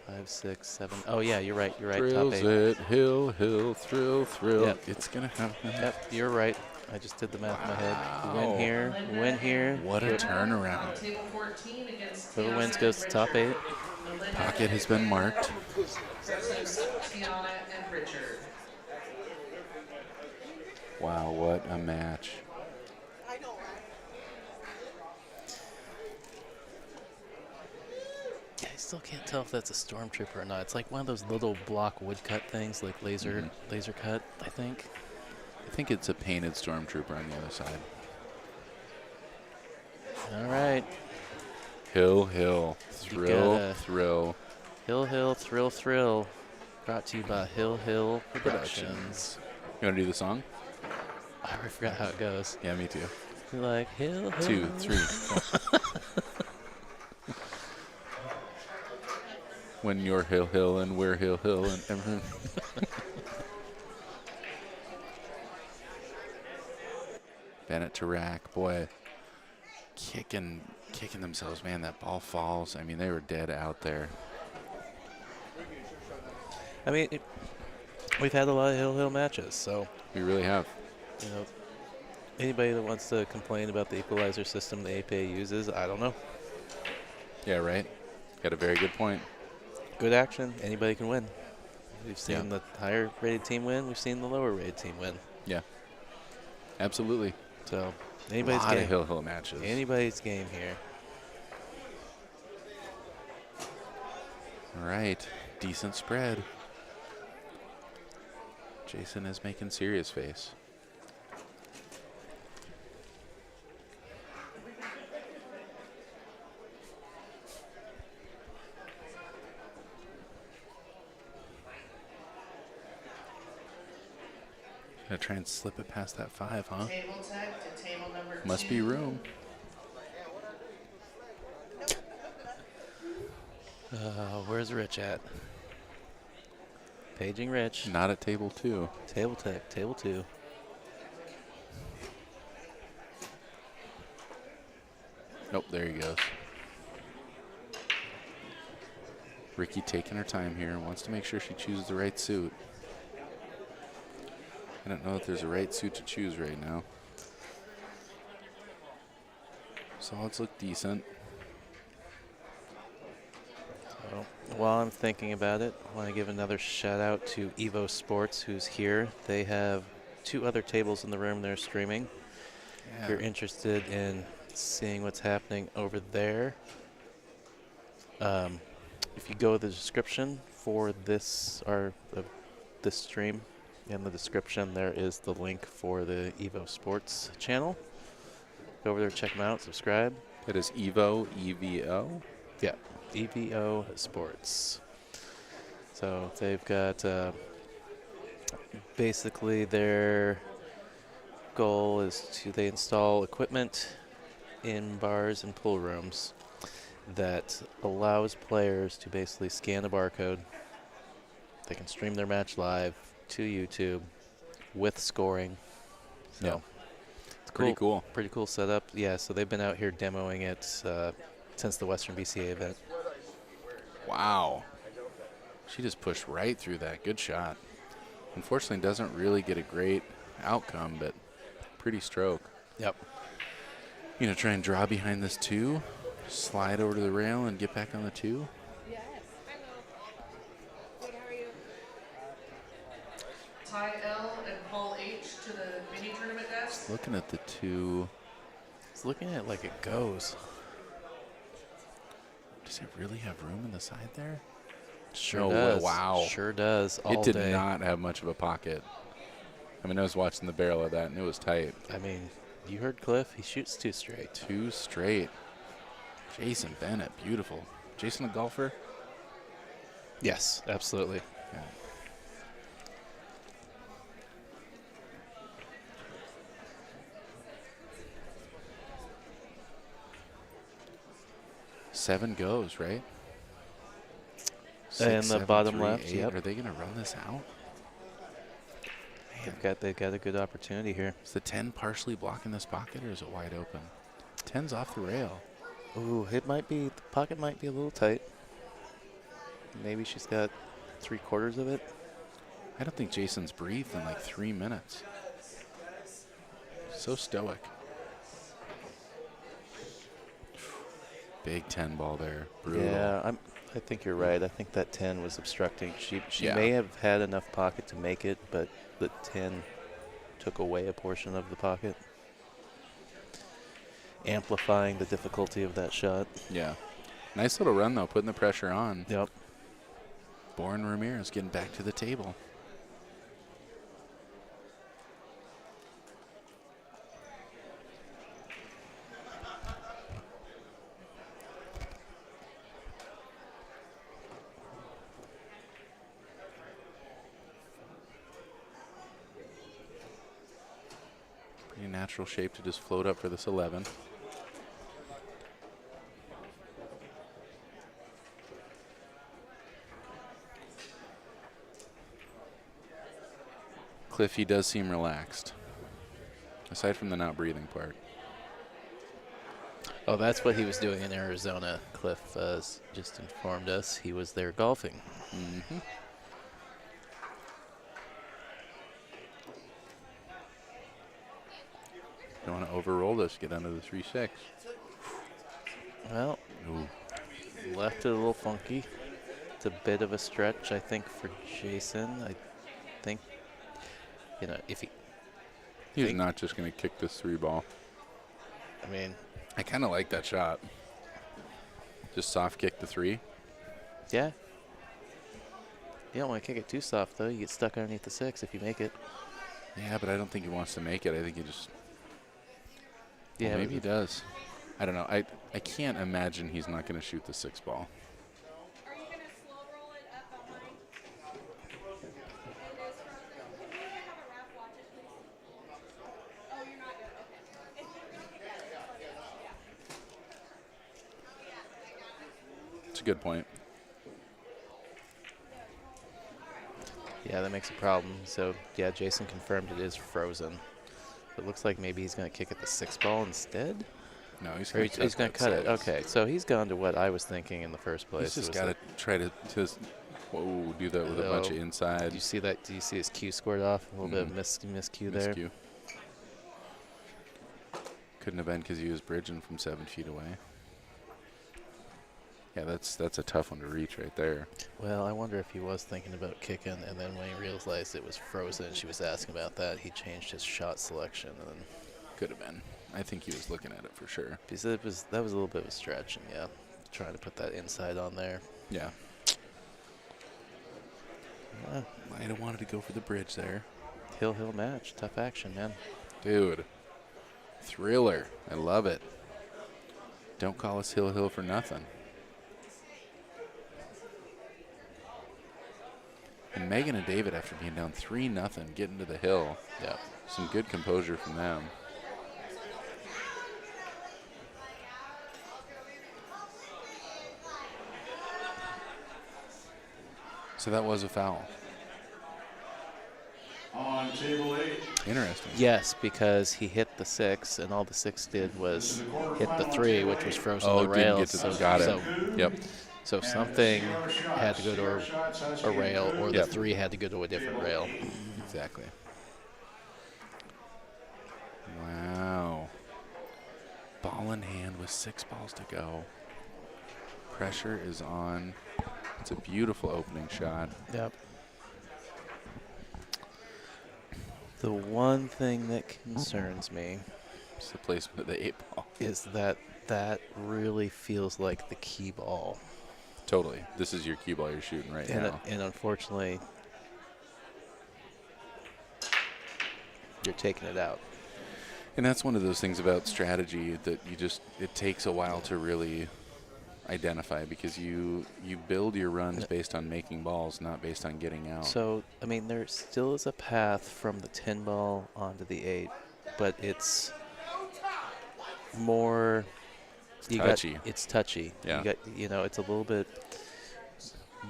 5, 6, 7. Oh yeah, you're right. You're right.
Thrills
Top 8.
it, hill, thrill.
Yep.
It's gonna happen.
Yep, you're right. I just did the math in my head. Win here.
What a turnaround.
Table 14 against
Whoever wins goes to top 8.
Pocket has been marked.
Tiana and Richard.
Wow, what a match.
I know, right?
Yeah, I still can't tell if that's a stormtrooper or not. It's like one of those little block woodcut things, like laser cut, I think.
I think it's a painted stormtrooper on the other side.
All right.
Hill,
gotta-
thrill.
Hill, thrill. Brought to you by Hill Productions.
You want to do the song?
I already forgot how it goes.
Yeah, me too.
You're like Hill.
2, 3, 4. When you're Hill and we're Hill and everything. Bennett to rack, boy, kicking themselves, man. That ball falls. I mean, they were dead out there.
I mean, we've had a lot of Hill matches, so
We really have.
you know, anybody that wants to complain about the equalizer system the APA uses, I don't know.
Yeah, right. Got a very good point.
Good action, anybody can win. We've seen
Yeah.
the higher rated team win. We've seen the lower rated team win.
Yeah, absolutely.
So
A
anybody's
lot
game.
of Hill matches.
Anybody's game here.
All right, decent spread. Jason is making serious face. Gonna try and slip it past that 5, huh?
Table tech to table number 2.
Must be room.
Where's Rich at? Paging Rich.
Not at table 2.
Table tech, table 2.
Nope, there he goes. Ricky taking her time here. Wants to make sure she chooses the right suit. I don't know if there's a right suit to choose right now. Solids look decent.
So, while I'm thinking about it, I want to give another shout out to Evo Sports, who's here. They have 2 other tables in the room they're streaming. If you're interested in seeing what's happening over there, if you go to the description for this this stream, in the description there is the link for the Evo Sports channel. Go over there, check them out, subscribe.
It is Evo, EVO.
Yeah, EVO Sports. So they've got basically their goal is they install equipment in bars and pool rooms that allows players to basically scan a barcode. They can stream their match live to YouTube with scoring. So
Yeah.
it's
Pretty cool.
Pretty cool setup. Yeah, so they've been out here demoing it since the Western BCA event.
Wow. She just pushed right through that. Good shot. Unfortunately, doesn't really get a great outcome, but pretty stroke.
Yep.
You know, try and draw behind this 2, slide over to the rail and get back on the 2.
Yes. Hello. Good, how are you?
Ty L and Paul H to the mini tournament desk.
Looking at the 2.
It's looking at it like it goes.
Does it really have room in the side there?
Sure
No way.
does.
Wow.
Sure does. All
It did
day.
not have much of a pocket. I mean, I was watching the barrel of that, and it was tight.
I mean, you heard Cliff. He shoots 2 straight.
2 straight. Jason Bennett, beautiful. Jason a golfer?
Yes, absolutely.
Yeah. Seven goes, right?
And the
7,
bottom
3,
left,
8.
yep.
Are they going to run this out?
They've got a good opportunity here.
Is the 10 partially blocking this pocket, or is it wide open? 10's off the rail.
Ooh, it might be, the pocket might be a little tight. Maybe she's got 3/4 of it.
I don't think Jason's breathed in like 3 minutes. So stoic. Big 10 ball there. Brutal.
Yeah, I think you're right. I think that 10 was obstructing. She
Yeah.
may have had enough pocket to make it, but the 10 took away a portion of the pocket, amplifying the difficulty of that shot.
Yeah. Nice little run, though, putting the pressure on.
Yep.
Bourne Ramirez getting back to the table. Pretty natural shape to just float up for this 11. Cliff, he does seem relaxed, aside from the not breathing part.
Oh, that's what he was doing in Arizona. Cliff just informed us he was there golfing.
Mm-hmm. Don't want to overroll this, get under the 3-6.
Well,
Ooh.
left it a little funky. It's a bit of a stretch, I think, for Jason. I think, you know, if he...
He's not just going to kick this 3 ball.
I mean...
I kind of like that shot. Just soft kick the 3.
Yeah. You don't want to kick it too soft, though. You get stuck underneath the 6 if you make it.
Yeah, but I don't think he wants to make it. I think he just...
Yeah,
well, maybe he does. I don't know. I can't imagine he's not going to shoot the 6 ball.
Are you going to slow roll it up behind? It is frozen. Can we have a ref watch it, please?
good point.
Yeah, that makes a problem. So, yeah, Jason confirmed it is frozen. It looks like maybe he's going to kick at the 6-ball instead.
No, he's
Or
going to
he's going to cut it. Okay, so he's gone to what I was thinking in the first place.
He's just
It was
got to
like,
try to just do that with a bunch of inside.
do you see that? Do you see his cue squared off? A little bit of miscue there.
Miscue. Couldn't have been because he was bridging from 7 feet away. Yeah, that's a tough one to reach right there.
Well, I wonder if he was thinking about kicking, and then when he realized it was frozen and she was asking about that, he changed his shot selection. And then
could have been. I think he was looking at it for sure.
Because that was a little bit of a stretch, and yeah, trying to put that inside on there.
Yeah. Might have wanted to go for the bridge there.
Hill match, tough action, man.
Dude, thriller. I love it. Don't call us Hill for nothing. And Megan and David, after being down 3-0, getting to the hill.
Yeah.
Some good composure from them. So that was a foul.
On table 8.
Interesting.
Yes, because he hit the 6, and all the 6 did was hit the 3, which was frozen the rail.
Didn't get to got it. Yep.
So something had to go to a rail, or the 3 had to go to a different rail.
Exactly. Wow. Ball in hand with 6 balls to go. Pressure is on. It's a beautiful opening shot.
Yep. The one thing that concerns me
is the placement of the 8 ball.
Is that really feels like the key ball.
Totally. This is your cue ball you're shooting right now.
And unfortunately, you're taking it out.
And that's one of those things about strategy that it takes a while to really identify, because you build your runs based on making balls, not based on getting out.
So, I mean, there still is a path from the 10 ball onto the 8, but it's more
touchy.
It's touchy.
Yeah.
It's a little bit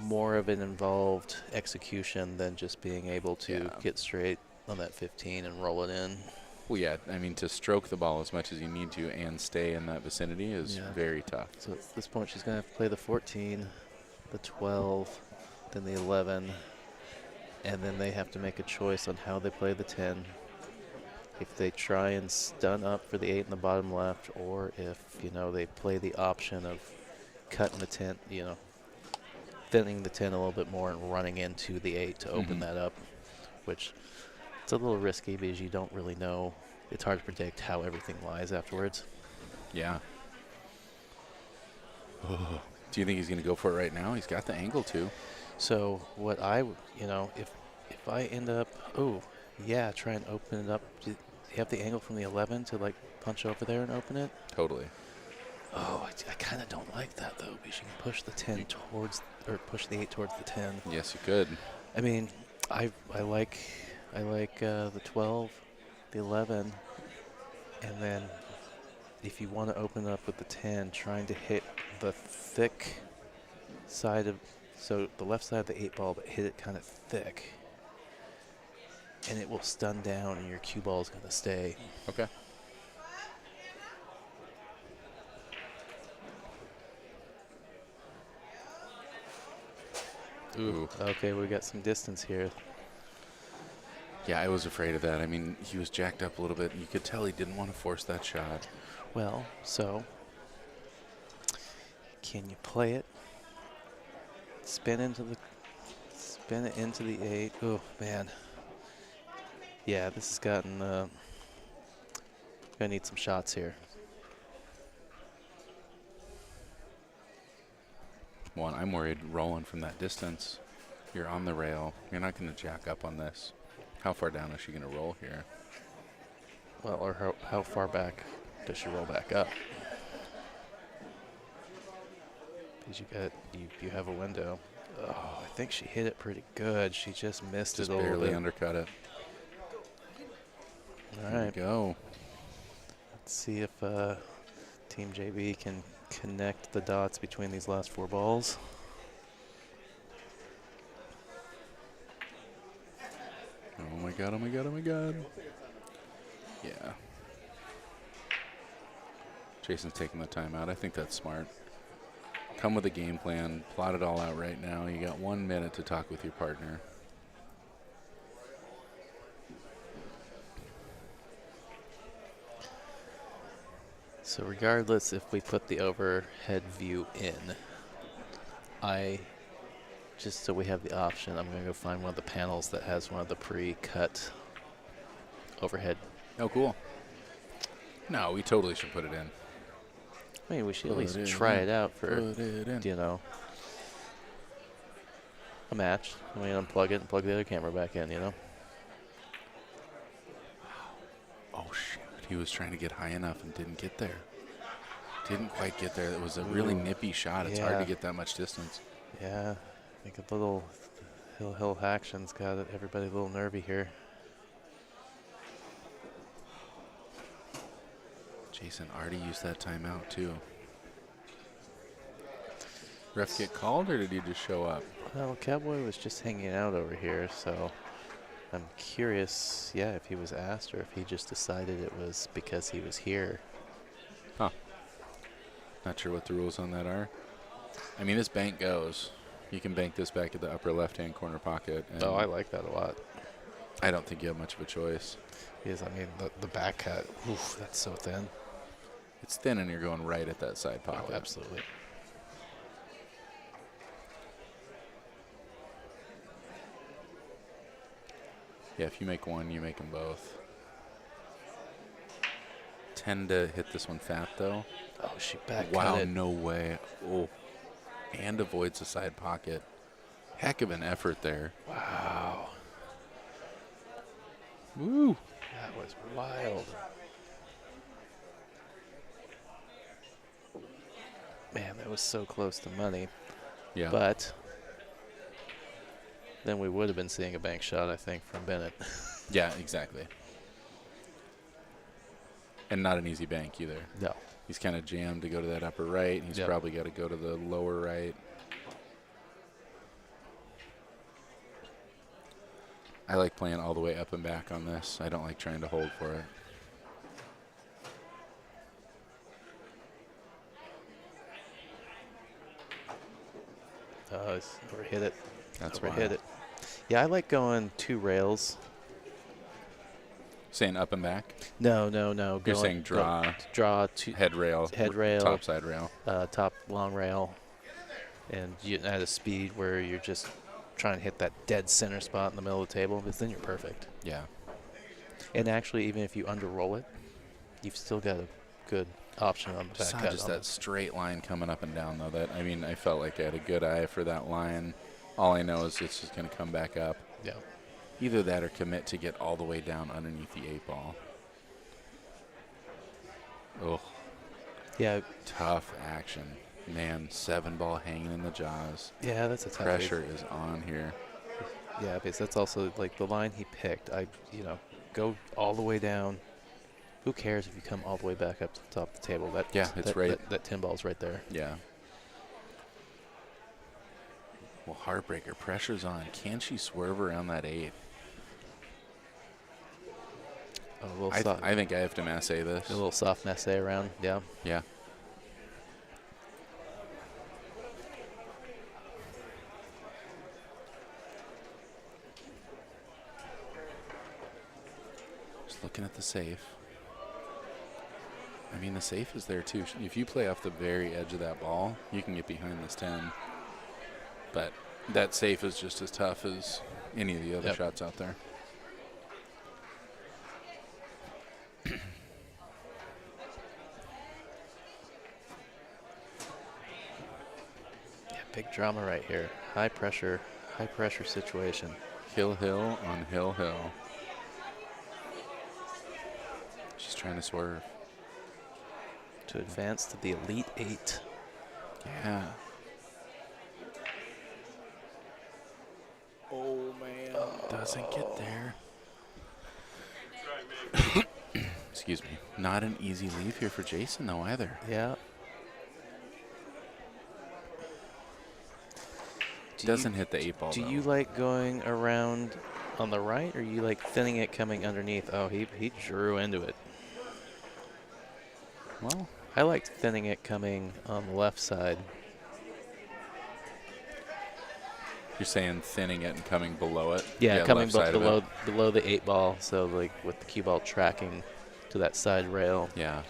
more of an involved execution than just being able to get straight on that 15 and roll it in.
Well, yeah, I mean, to stroke the ball as much as you need to and stay in that vicinity is very tough.
So at this point, she's going to have to play the 14, the 12, then the 11, and then they have to make a choice on how they play the 10. If they try and stun up for the 8 in the bottom left, or if, they play the option of cutting the 10, thinning the 10 a little bit more and running into the 8 to open that up, which it's a little risky because you don't really know. It's hard to predict how everything lies afterwards.
Yeah. Oh. Do you think he's going to go for it right now? He's got the angle too.
So what if I end up, try and open it up. Do you have the angle from the 11 to punch over there and open it?
Totally.
Oh, I kind of don't like that though, because you can push the 10 towards, or push the 8 towards the 10.
Yes, you could.
I mean, I like the 12, the 11, and then if you want to open up with the 10, trying to hit the thick side of, so the left side of the 8 ball, but hit it kind of thick, and it will stun down, and your cue ball is going to stay.
Okay.
Ooh. Okay, we got some distance here.
Yeah, I was afraid of that. I mean, he was jacked up a little bit. You could tell he didn't want to force that shot.
Well, so can you play it? Spin it into the 8. Oh man. Yeah, this has gotten gonna need some shots here.
One, I'm worried rolling from that distance. You're on the rail. You're not going to jack up on this. How far down is she going to roll here?
Well, or how far back does she roll back up? Because you have a window. Oh, I think she hit it pretty good. She just missed it a little bit.
Barely undercut it.
All right.
There we go.
Let's see if Team JB can connect the dots between these last 4 balls.
Oh my god, oh my god, oh my god. Yeah. Jason's taking the timeout. I think that's smart. Come with a game plan. Plot it all out right now. You got 1 minute to talk with your partner.
So regardless if we put the overhead view in, just so we have the option, I'm going to go find one of the panels that has one of the pre-cut overhead.
Oh, cool. No, we totally should put it in.
I mean, we should at
Put
least
it
try
in.
it out for,
Put it in.
you know, a match. I mean, unplug it and plug the other camera back in, you know?
Oh, shoot. He was trying to get high enough and didn't get there. Didn't quite get there. It was a really nippy shot. It's hard to get that much distance.
Yeah. I think a little hill action's got everybody a little nervy here.
Jason already used that timeout, too. Ref get called, or did he just show up?
Well, Cowboy was just hanging out over here, so I'm curious, if he was asked or if he just decided it was because he was here.
Huh. Not sure what the rules on that are. I mean, this bank goes. You can bank this back at the upper left-hand corner pocket. And
Oh, I like that a lot.
I don't think you have much of a choice.
Because, I mean, the back cut, oof, that's so thin.
It's thin, and you're going right at that side pocket.
Oh, absolutely.
Yeah, if you make one, you make them both. Tend to hit this one fat, though.
Oh, she back
Wow,
cut it.
no way. Oh, and avoids the side pocket. Heck of an effort there.
Wow.
Woo.
That was wild. Man, that was so close to money.
Yeah.
But then we would have been seeing a bank shot, I think, from Bennett.
Yeah, exactly. And not an easy bank either.
No.
He's kind of jammed to go to that upper right. He's probably got to go to the lower right. I like playing all the way up and back on this. I don't like trying to hold for it.
It's overhit it.
That's
overhit
wild.
it. Yeah, I like going 2 rails.
Saying up and back?
No.
You're saying draw.
Draw two
head rail. Top side rail.
Top long rail. And you at a speed where you're just trying to hit that dead center spot in the middle of the table, because then you're perfect.
Yeah.
And actually, even if you under-roll it, you've still got a good option on the back cut.
Just that straight line coming up and down, though. That, I mean, I felt like I had a good eye for that line. All I know is it's just going to come back up.
Yeah.
Either that or commit to get all the way down underneath the 8-ball. Oh.
Yeah.
Tough action. Man, 7-ball hanging in the jaws.
Yeah, that's a tough
Pressure is on here.
Yeah, because that's also like the line he picked. Go all the way down. Who cares if you come all the way back up to the top of the table? That 10 ball's right there.
Yeah. Well, heartbreaker. Pressure's on. Can she swerve around that 8? I think I have to masse this.
A little soft masse around, yeah.
Yeah. Just looking at the safe. I mean, the safe is there too. If you play off the very edge of that ball, you can get behind this 10. But that safe is just as tough as any of the other shots out there.
Big drama right here. High pressure situation.
Hill on hill. She's trying to swerve.
To advance to the Elite 8.
Yeah. Oh, man. Doesn't get there. Excuse me. Not an easy leave here for Jason, though, either.
Yeah.
Doesn't hit the 8 ball.
Do
though.
you like going around on the right, or you like thinning it coming underneath? Oh, he drew into it.
Well,
I liked thinning it coming on the left side.
you're saying thinning it and coming below it?
Yeah, coming
left side of it.
below the 8 ball, so like with the cue ball tracking to that side rail.
Yeah.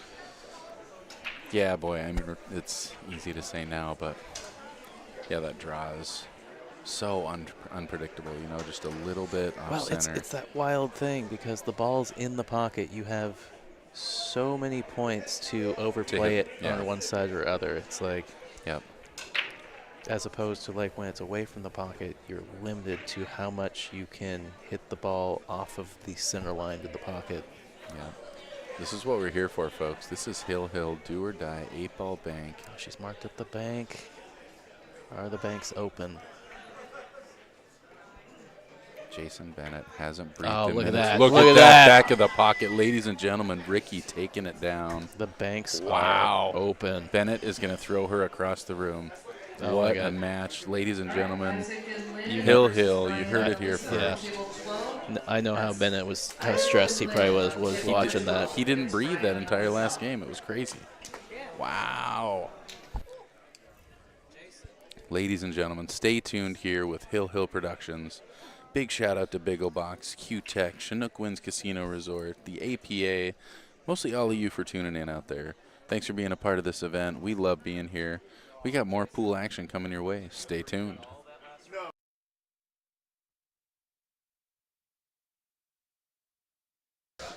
Yeah, boy, I mean, it's easy to say now, but yeah, that draw is so unpredictable, you know, just a little bit off
Well,
center.
it's that wild thing because the ball's in the pocket. You have so many points to overplay
hit,
it
yeah.
on one side or other. It's like,
Yep.
as opposed to like when it's away from the pocket, you're limited to how much you can hit the ball off of the center line to the pocket.
Yeah. This is what we're here for, folks. This is Hill Hill, do or die, 8 ball bank.
Oh, she's marked at the bank. Are the banks open?
Jason Bennett hasn't breathed
Oh,
in
look at
minutes.
that.
Look
Look
at
at
that
that.
back of the pocket. Ladies and gentlemen, Ricky taking it down.
The banks
Wow.
are open.
Bennett is going to throw her across the room.
Oh, my
what
God.
a match. Ladies and gentlemen,
You
Hill
know-
Hill, you heard it here
Yeah.
first.
I know how Bennett was, how stressed he probably was watching that.
He didn't breathe that entire last game. It was crazy. Wow. Ladies and gentlemen, stay tuned here with Hill Hill Productions. Big shout out to Bigglebox, Q-Tech, Chinook Winds Casino Resort, the APA, mostly all of you for tuning in out there. Thanks for being a part of this event. We love being here. We got more pool action coming your way. Stay tuned.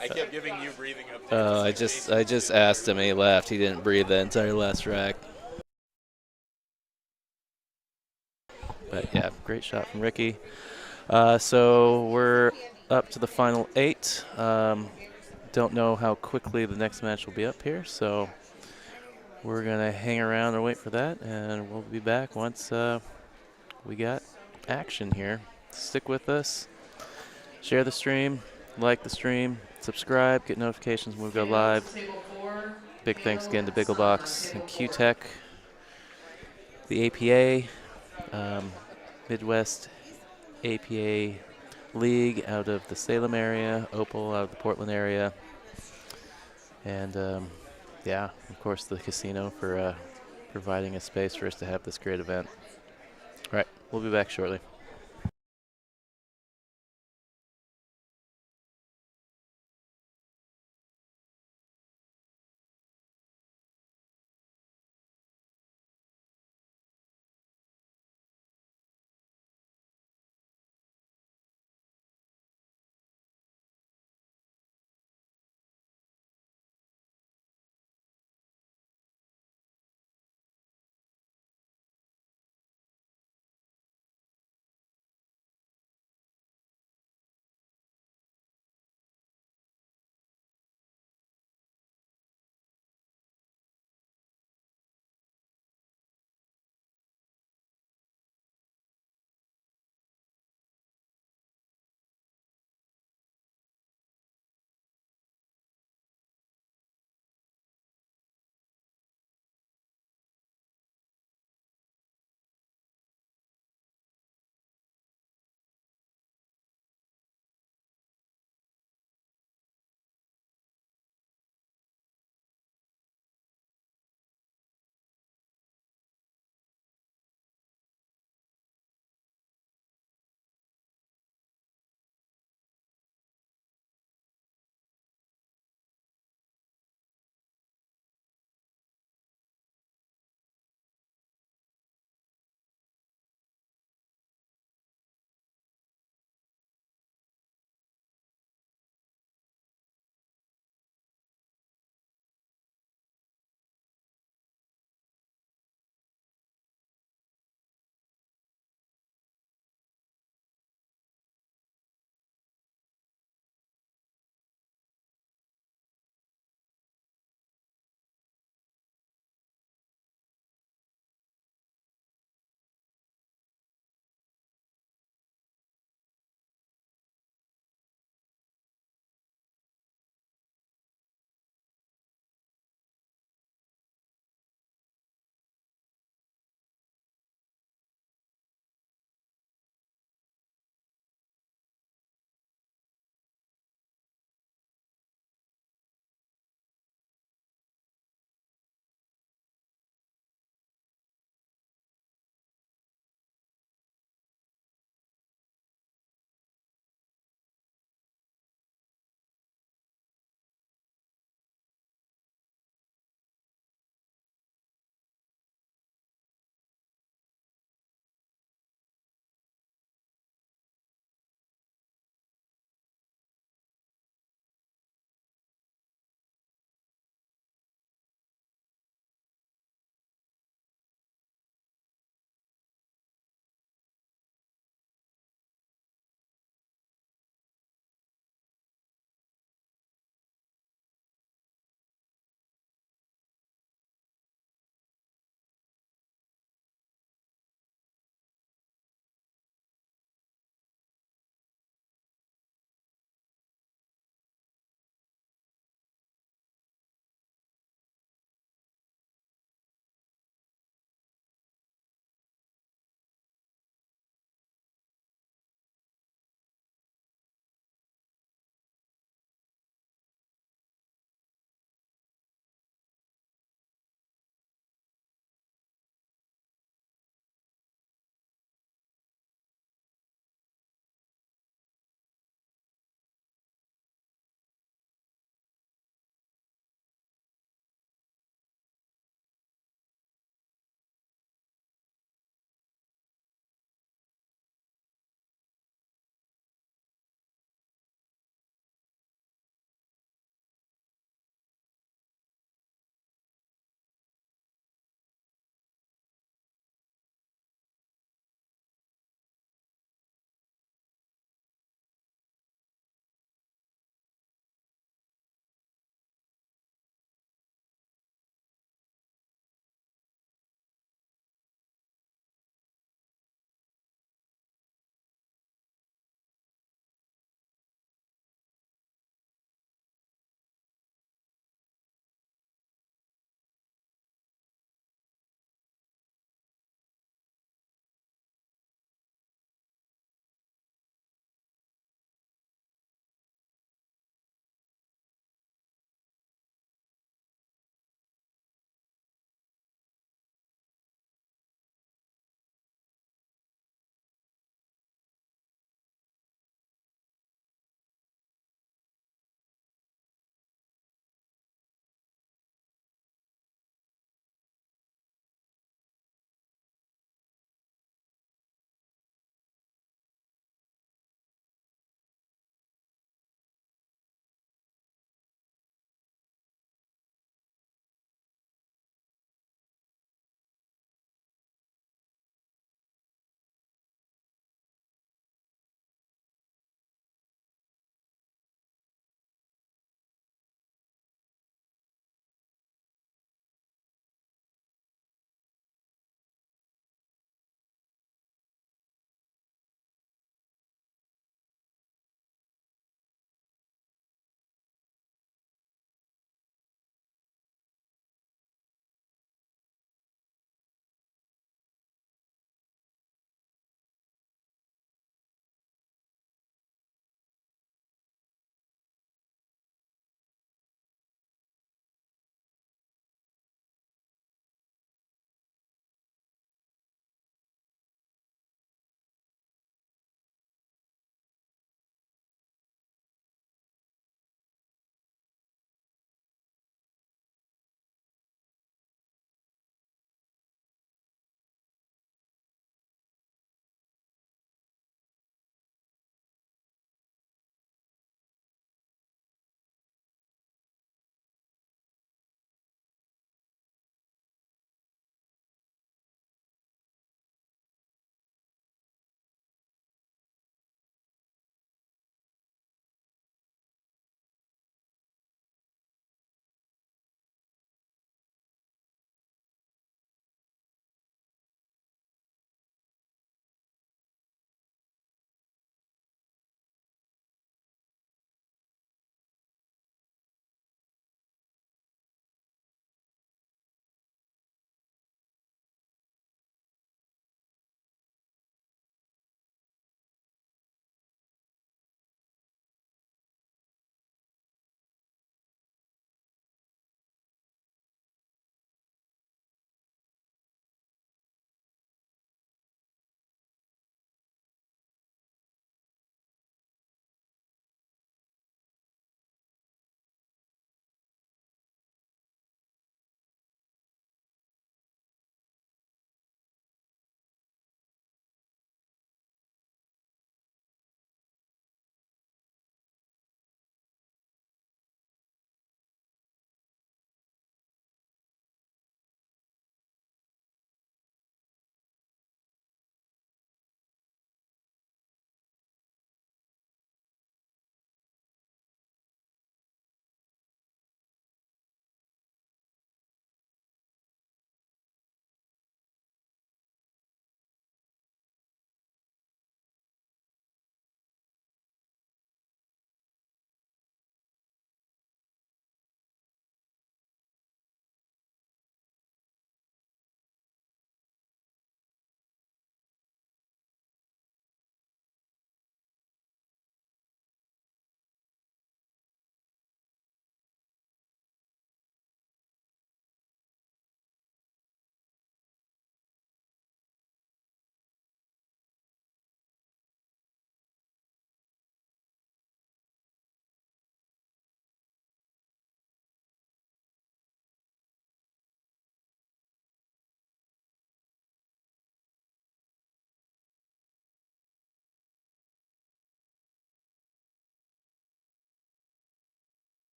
I kept giving you breathing updates.
I just asked him. He left. He didn't breathe the entire last rack. But yeah, great shot from Ricky. So we're up to the final 8. Don't know how quickly the next match will be up here, so we're gonna hang around and wait for that, and we'll be back once we got action here. Stick with us. Share the stream, like the stream, subscribe, get notifications when we go live. Big thanks again to Bigglebox and Q-Tech, the APA, Midwest APA League out of the Salem area, Opal out of the Portland area, and yeah, of course the casino for providing a space for us to have this great event. All right, we'll be back shortly.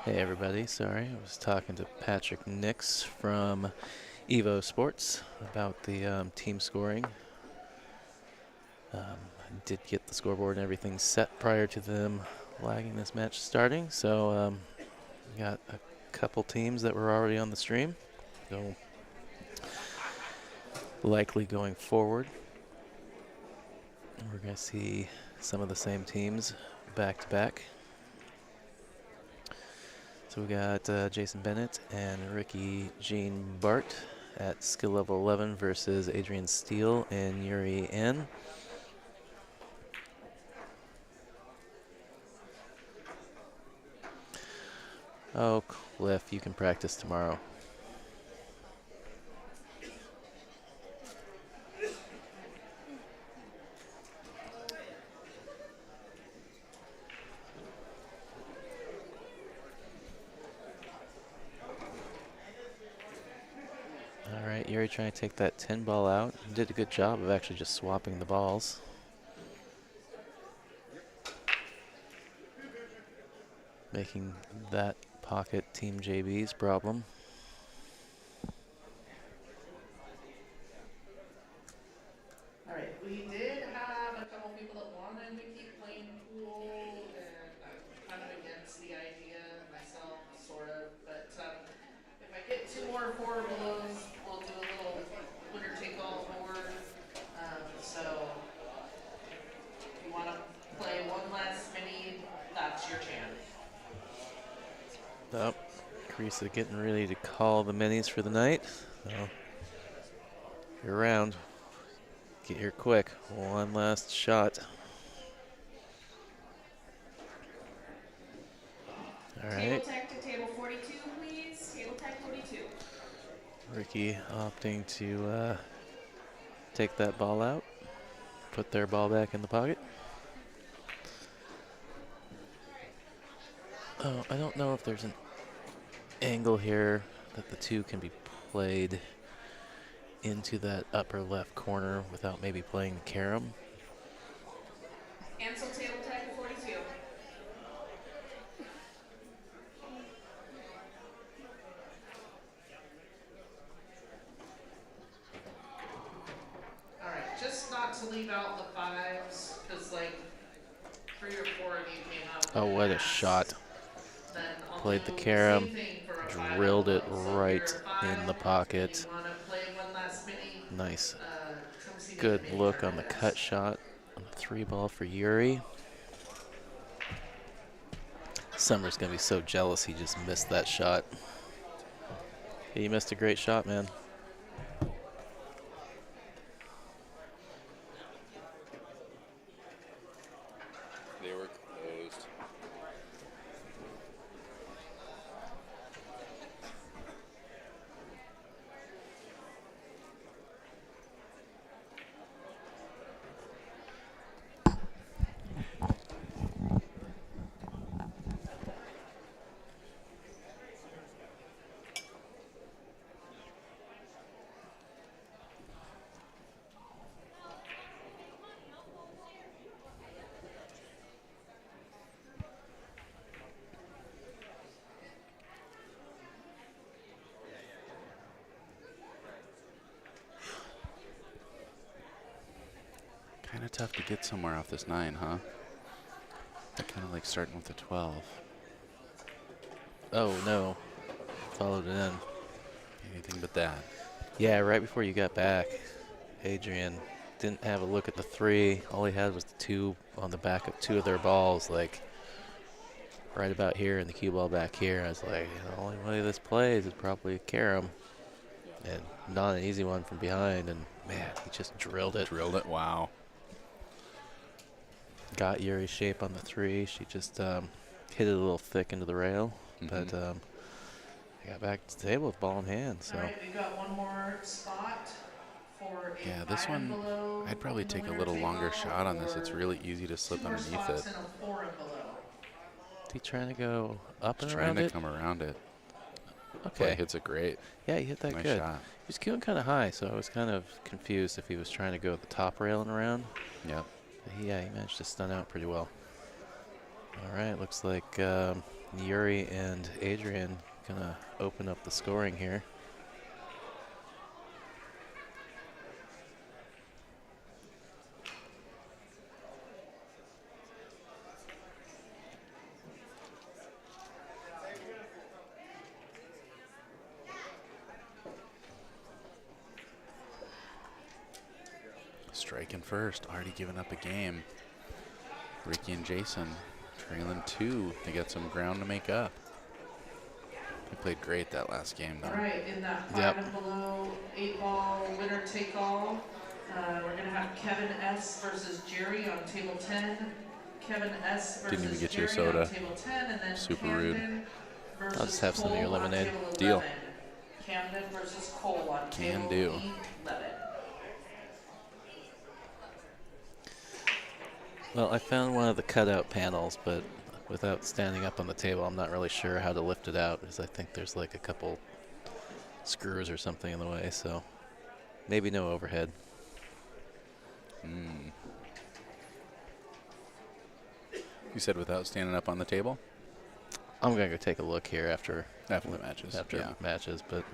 Hey everybody, sorry, I was talking to Patrick Nix from Evo Sports about the team scoring. I did get the scoreboard and everything set prior to them lagging this match starting, so we got a couple teams that were already on the stream, so likely going forward we're going to see some of the same teams back to back. So we got Jason Bennett and Ricky Jean Bart at skill level 11 versus Adrian Steele and Yuri N. Oh, Cliff, you can practice tomorrow. All right, Yuri trying to take that 10 ball out. Did a good job of actually just swapping the balls. Making that pocket Team JB's problem.
All right, we did have a couple people that wanted to keep playing pool, and I'm kind of against the idea myself, sort of. But if I get 2 more 4 belows, we'll do a little winner take all board. So if you want to play one last mini, that's your chance.
Oh, Carissa getting ready to call the minis for the night. So you're around. Get here quick. One last shot. All right.
Table tech to table 42, please. Table tech 42.
Ricky opting to take that ball out. Put their ball back in the pocket. Oh, I don't know if there's an angle here that the two can be played into that upper left corner without maybe playing the carom.
Ansel table tech 42.
All right, just not to leave out the 5s, because like 3 or 4 of you came out.
Oh, what a shot. Played the carom, drilled it right in the pocket. Nice. Good look on the cut shot on the 3 ball for Yuri. Summer's going to be so jealous he just missed that shot. He missed a great shot, man.
They were closed. Kind of tough to get somewhere off this 9, huh? Kind of like starting with a 12.
Oh, no. Followed it in.
Anything but that.
Yeah, right before you got back, Adrian didn't have a look at the 3. All he had was the 2 on the back of 2 of their balls, like right about here, and the cue ball back here. I was like, the only way this plays is probably a carom. And not an easy one from behind, and man, he just drilled it.
Drilled it, wow.
Got Yuri's shape on the 3. She just hit it a little thick into the rail, but I got back to the table with ball in hand. So.
All right, we've got one more spot for a
Yeah, this one,
below.
I'd probably take a little longer shot on this. It's really easy to slip underneath it.
And a 4 and below.
Is he trying to go up and
He's
around
trying
it?
to come around it.
Okay.
Boy, hits it great.
Yeah, he hit that
nice
good.
Shot.
He was queuing kind of high, so I was kind of confused if he was trying to go the top rail and around.
Yep.
But yeah, he managed to stun out pretty well. All right, looks like Yuri and Adrian gonna open up the scoring here.
Striking first, already giving up a game. Ricky and Jason trailing 2. They got some ground to make up. They played great that last game, though.
All right, in that 5 and below 8-ball winner take all, we're gonna have Kevin S versus Jerry on table 10. Kevin S versus
Didn't even get you a
Jerry
soda.
on table 10, and then
Super
Camden versus
I'll just have some of your
Cole on
lemonade.
table
Deal.
11. Camden versus Cole on
Can
table
do.
11.
Well, I found one of the cutout panels, but without standing up on the table, I'm not really sure how to lift it out, because I think there's like a couple screws or something in the way, so maybe no overhead.
You said without standing up on the table?
I'm gonna go take a look here after
After the matches.
after
yeah.
matches, but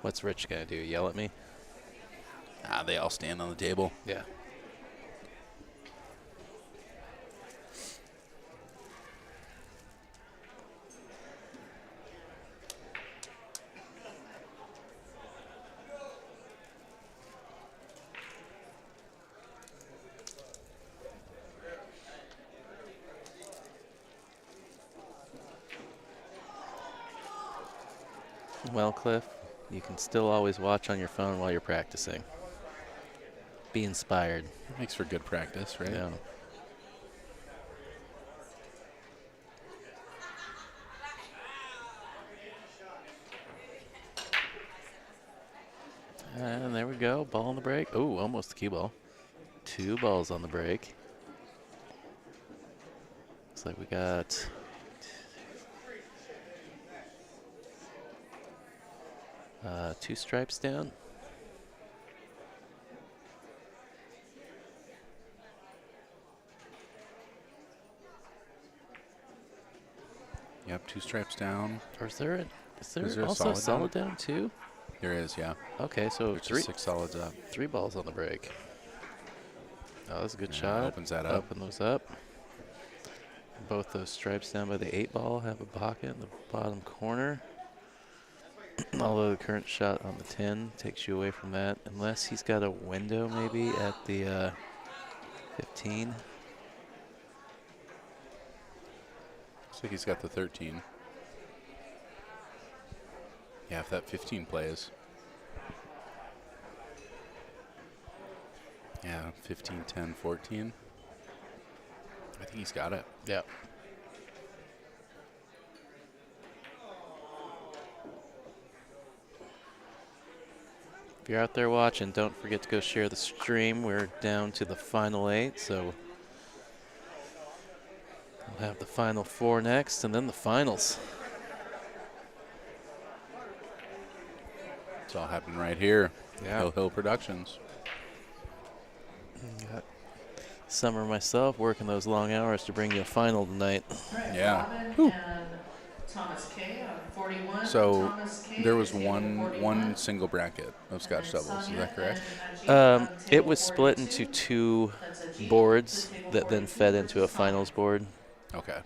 what's Rich gonna do? Yell at me?
They all stand on the table.
Yeah. Well, Cliff, you can still always watch on your phone while you're practicing. Be inspired.
Makes for good practice, right?
Yeah. And there we go. Ball on the break. Oh, almost the cue ball. 2 balls on the break. Looks like we got two stripes down.
Yep, 2 stripes down.
Or is there
Is there a
also
solid
solid down too?
There is, yeah.
Okay, so
Which is 6 solids up.
3 balls on the break. Oh, that's a good
Yeah,
shot.
opens that up.
Open those up. Both those stripes down by the 8 ball have a pocket in the bottom corner. Although the current shot on the 10 takes you away from that, unless he's got a window maybe at the 15.
Looks like he's got the 13. Yeah, if that 15 plays. Yeah, 15, 10, 14. I think he's got it.
Yeah. If you're out there watching, don't forget to go share the stream. We're down to the final 8, so we'll have the final 4 next, and then the finals.
It's all happening right here.
Yeah.
Hill Productions.
Got Summer myself working those long hours to bring you a final tonight.
Right,
Yeah.
Robin and Thomas K on 41.
So
Thomas K
there was
table 41.
one single bracket of Scotch
And
doubles. Is
Sonia
that correct?
and Ajit on
It
table
was split
42.
into 2
That's Ajit
boards
to table
that then
42
fed into a
versus Sonia.
finals board.
Okay.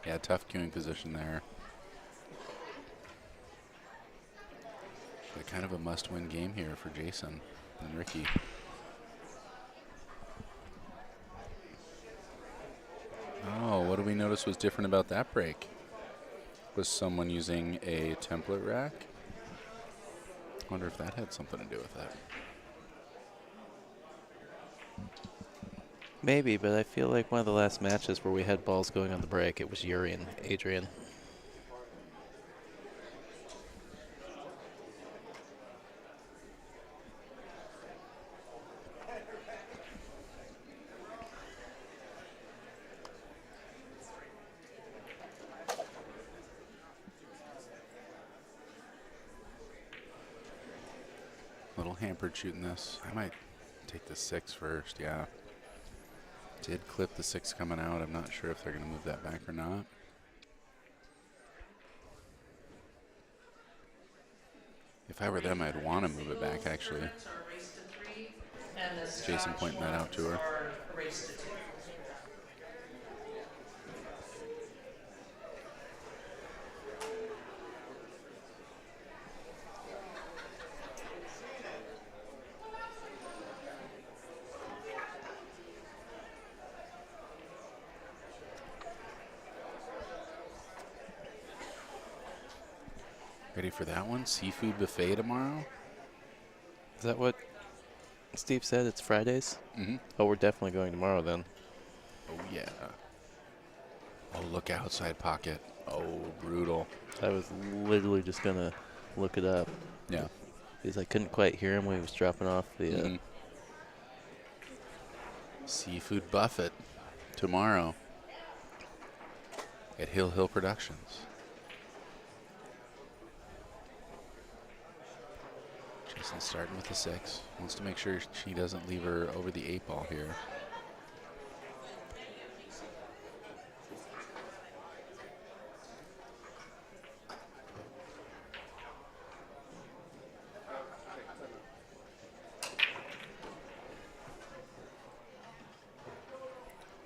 Yeah, tough queuing position there. But kind of a must-win game here for Jason and Ricky. Oh, what do we notice was different about that break? Was someone using a template rack? Wonder if that had something to do with that.
Maybe, but I feel like one of the last matches where we had balls going on the break, it was Yuri and Adrian.
Little hampered shooting this. I might Take the 6 first, yeah. Did clip the 6 coming out. I'm not sure if they're going to move that back or not. If I were them, I'd want to move it back, actually. Jason pointing that out to her. Ready for that one? Seafood buffet tomorrow?
Is that what Steve said? It's Fridays?
Mm-hmm.
Oh, we're definitely going tomorrow then.
Oh, yeah. Oh, look outside pocket. Oh, brutal.
I was literally just going to look it up.
Yeah.
Because I couldn't quite hear him when he was dropping off the...
Seafood buffet tomorrow at Hill Hill Productions. Jason's starting with the 6. Wants to make sure she doesn't leave her over the 8 ball here.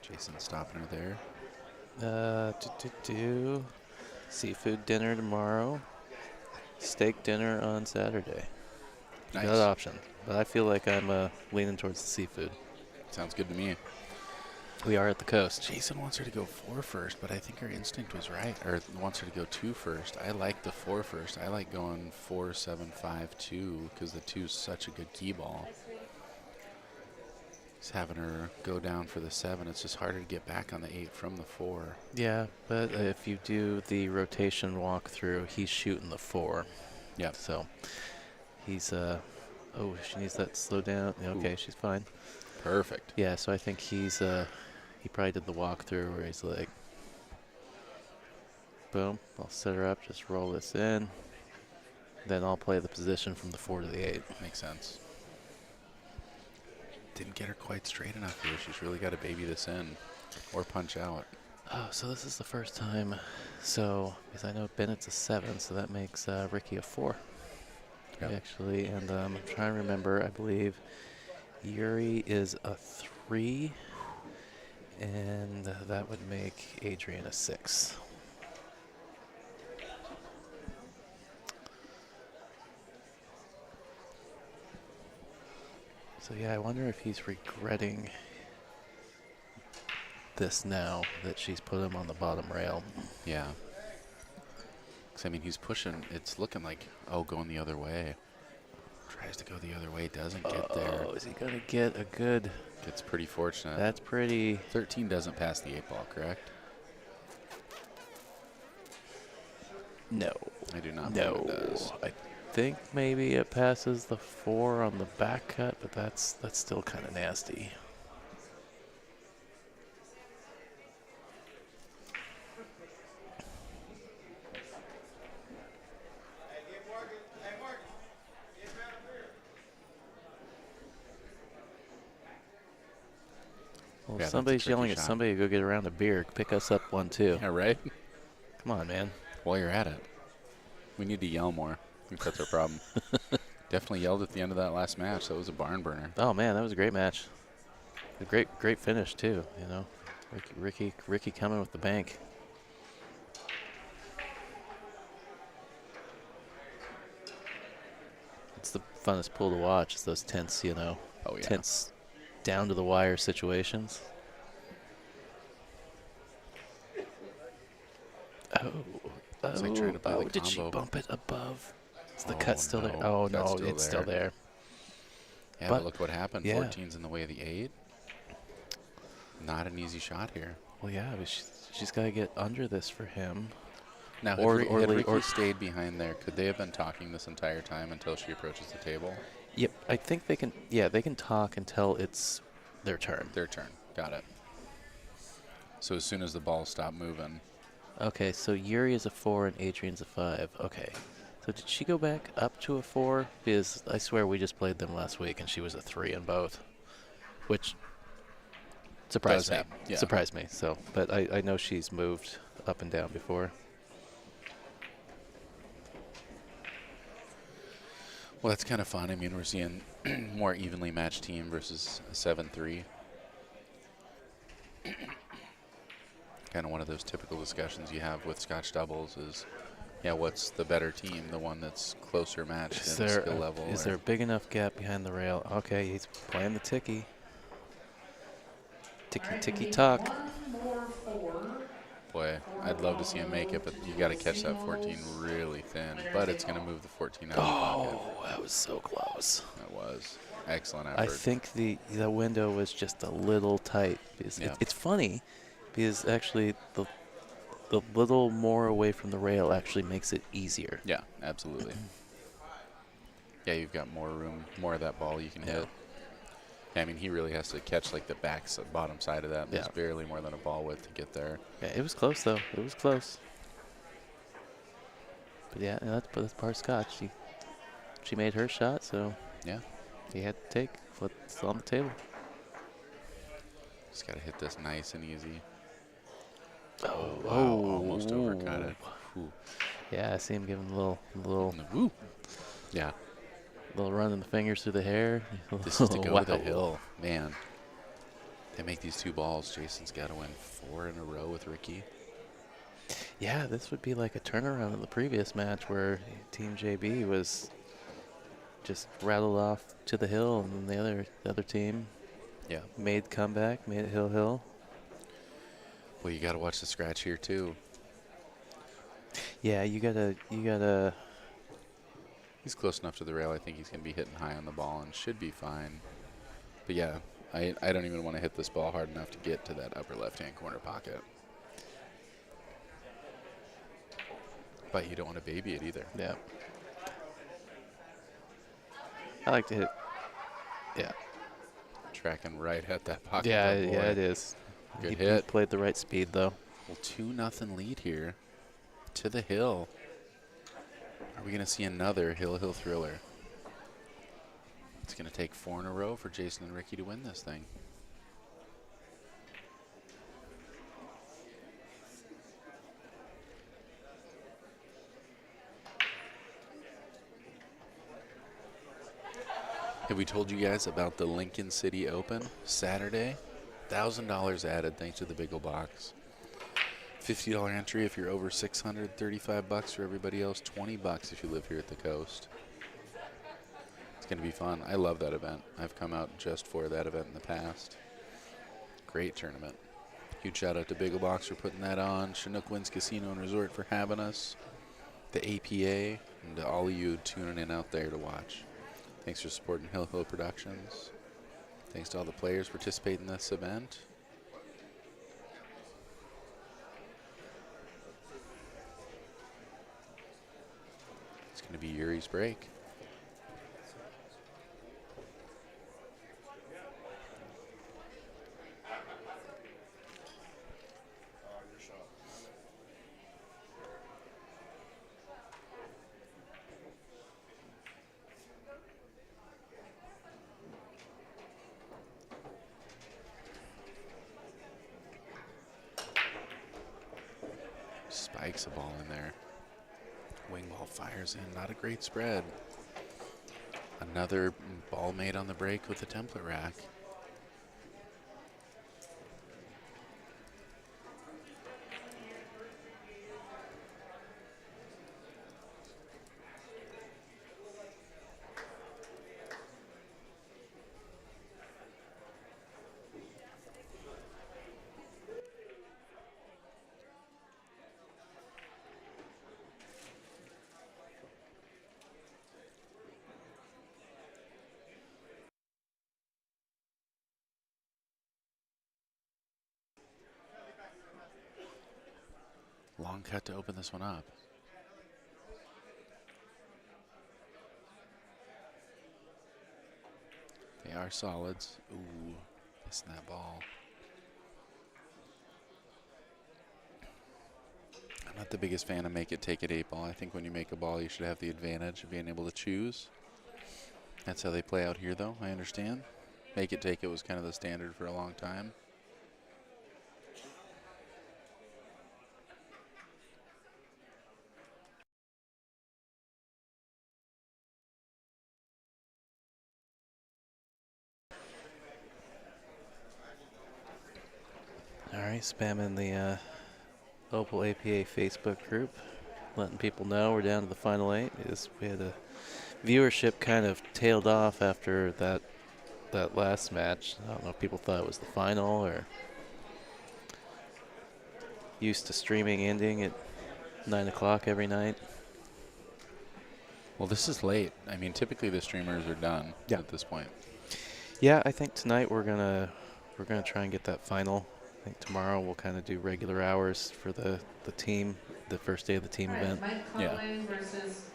Jason's stopping her there.
Seafood dinner tomorrow. Steak dinner on Saturday.
Nice.
Good option. But I feel like I'm leaning towards the seafood.
Sounds good to me.
We are at the coast.
Jason wants her to go 4 first, but I think her instinct was right. Or wants her to go 2 first. I like the 4 first. I like going 4, 7, 5, 2 because the 2 is such a good key ball. He's having her go down for the 7. It's just harder to get back on the 8 from the 4.
Yeah, but if you do the rotation walkthrough, he's shooting the 4.
Yeah.
So he's oh, she needs that slow down. Okay, she's fine.
Perfect.
Yeah, so I think he's he probably did the walkthrough where he's like, boom, I'll set her up, just roll this in. Then I'll play the position from the 4 to the 8.
Makes sense. Didn't get her quite straight enough here. She's really got to baby this in or punch out.
Oh, so this is the first time. So, because I know Bennett's a 7, so that makes Ricky a 4.
Yep.
Actually, and I'm trying to remember, I believe Yuri is a 3, and that would make Adrian a 6. So yeah, I wonder if he's regretting this now that she's put him on the bottom rail.
Yeah. Because, I mean, he's pushing. It's looking like, oh, going the other way. Tries to go the other way, doesn't get there.
Oh, is he going to get a good...
Gets pretty fortunate.
That's pretty...
13 doesn't pass the 8 ball, correct?
No.
I do not
No.
believe it does.
I think maybe it passes the 4 on the back cut, but that's still kind of nasty. Well,
Yeah,
if somebody's
that's a tricky
yelling at
shot.
somebody to go get around a beer, pick us up one too.
Yeah, right?
Come on, man.
While you're at it. We need to yell more. I think that's our problem. Definitely yelled at the end of that last match. That was a barn burner.
Oh man, that was a great match. A great finish too. You know, Ricky coming with the bank. It's the funnest pool to watch. It's those tense, you know,
Oh, yeah.
tense, down to the wire situations. Oh,
It's like trying to play the
did she
combo.
bump it above? Is the
Oh,
cut still there?
no,
Oh
that's
no,
still
it's still there.
Yeah,
But-
but look what happened.
yeah.
14's in the way of the 8. Not an easy shot here.
Well, yeah, but she's got to get under this for him.
Now,
Or-
had
or
Ricky
or-
stayed behind there, could they have been talking this entire time until she approaches the table?
Yep, I think they can. Yeah, they can talk until it's their turn.
Their turn. Got it. So as soon as the balls stop moving.
Okay, so Yuri is a 4 and Adrian's a 5. Okay, so did she go back up to a 4? Because I swear we just played them last week and she was a 3 in both. which surprised
Does
me.
happen, yeah.
Surprised me. So, but I know she's moved up and down before.
Well, that's kind of fun. I mean, we're seeing more evenly matched team versus a 7-3. Kind of one of those typical discussions you have with Scotch doubles is, yeah, what's the better team? The one that's closer matched in skill level?
Is there a big enough gap behind the rail? Okay, he's playing the ticky. Ticky tock.
Boy, I'd love to see him make it, but you got to catch that 14 really thin. But it's going to move the 14 out of the pocket.
Oh, that was so close.
That was excellent effort.
I think the window was just a little tight. Because it's funny because actually the little more away from the rail actually makes it easier.
Yeah, absolutely. Yeah, you've got more room, more of that ball you can hit. Yeah, I mean, he really has to catch like the bottom side of that. And there's barely more than a ball width to get there.
Yeah, it was close though. It was close. But yeah, that's part of Scotch. She made her shot, so
yeah,
he had to take what's on the table.
Just got to hit this nice and easy.
Oh,
wow, almost overcut it. Ooh.
Yeah, I see him giving a little
Ooh. Yeah.
Little run in the fingers through the hair.
This is to go to the hill. Man, they make these two balls. Jason's got to win 4 in a row with Ricky.
Yeah, this would be like a turnaround in the previous match where Team JB was just rattled off to the hill, and the other team made the comeback, made it hill.
Well, you got to watch the scratch here too.
Yeah, you gotta.
He's close enough to the rail. I think he's going to be hitting high on the ball and should be fine. But yeah, I don't even want to hit this ball hard enough to get to that upper left-hand corner pocket. But you don't want to baby it either.
Yeah. I like to hit. Yeah.
Tracking right at that pocket.
Yeah, it is.
Good
He
hit.
played the right speed though.
Well, 2-0 lead here to the hill. Are we going to see another hill thriller? It's going to take 4 in a row for Jason and Ricky to win this thing. Have we told you guys about the Lincoln City Open Saturday? $1,000 added thanks to the Big Ol' Box. $50 entry if you're over 600, $35 for everybody else, $20 if you live here at the coast. It's going to be fun. I love that event. I've come out just for that event in the past. Great tournament. Huge shout out to Big Ol' Box for putting that on, Chinook Winds Casino and Resort for having us, the APA, and to all of you tuning in out there to watch. Thanks for supporting Hill Productions. Thanks to all the players participating in this event. It's going to be Yuri's break. Spikes a ball in there. Wing ball fires in. Not a great spread. Another ball made on the break with the template rack. Long cut to open this one up. They are solids. Ooh, missing that ball. I'm not the biggest fan of make it, take it 8 ball. I think when you make a ball, you should have the advantage of being able to choose. That's how they play out here, though, I understand. Make it take it was kind of the standard for a long time.
All right, spamming the Opal APA Facebook group, letting people know we're down to the final 8. We had a viewership kind of tailed off after that last match. I don't know if people thought it was the final or used to streaming ending at 9 o'clock every night.
Well, this is late. I mean, typically the streamers are done at this point.
Yeah, I think tonight we're gonna try and get that final. I think tomorrow we'll kind of do regular hours for the team, the first day of the team event.
Mike Conley versus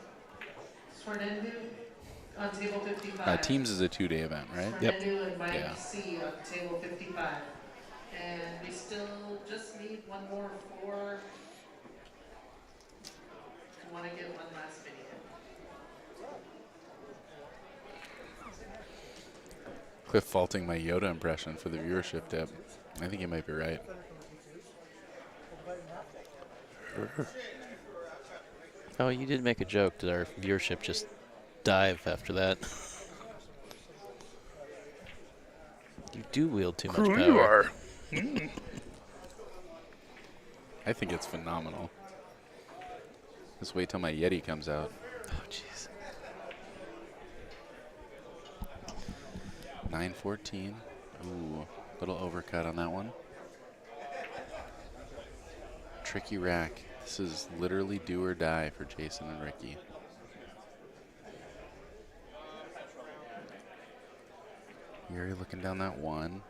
Swarnendu on table 55.
Teams is a 2-day event, right?
Swarnendu and Mike C on table 55. And we still just need one more for who want to get one last video.
Cliff faulting my Yoda impression for the viewership dip. I think he might be right.
Oh, you did make a joke. Did our viewership just dive after that? You do wield too much power.
You are. I think it's phenomenal. Just wait till my Yeti comes out.
Oh, jeez.
9-14. Ooh, little overcut on that one. Tricky rack. This is literally do or die for Jason and Ricky. Yuri looking down that 1.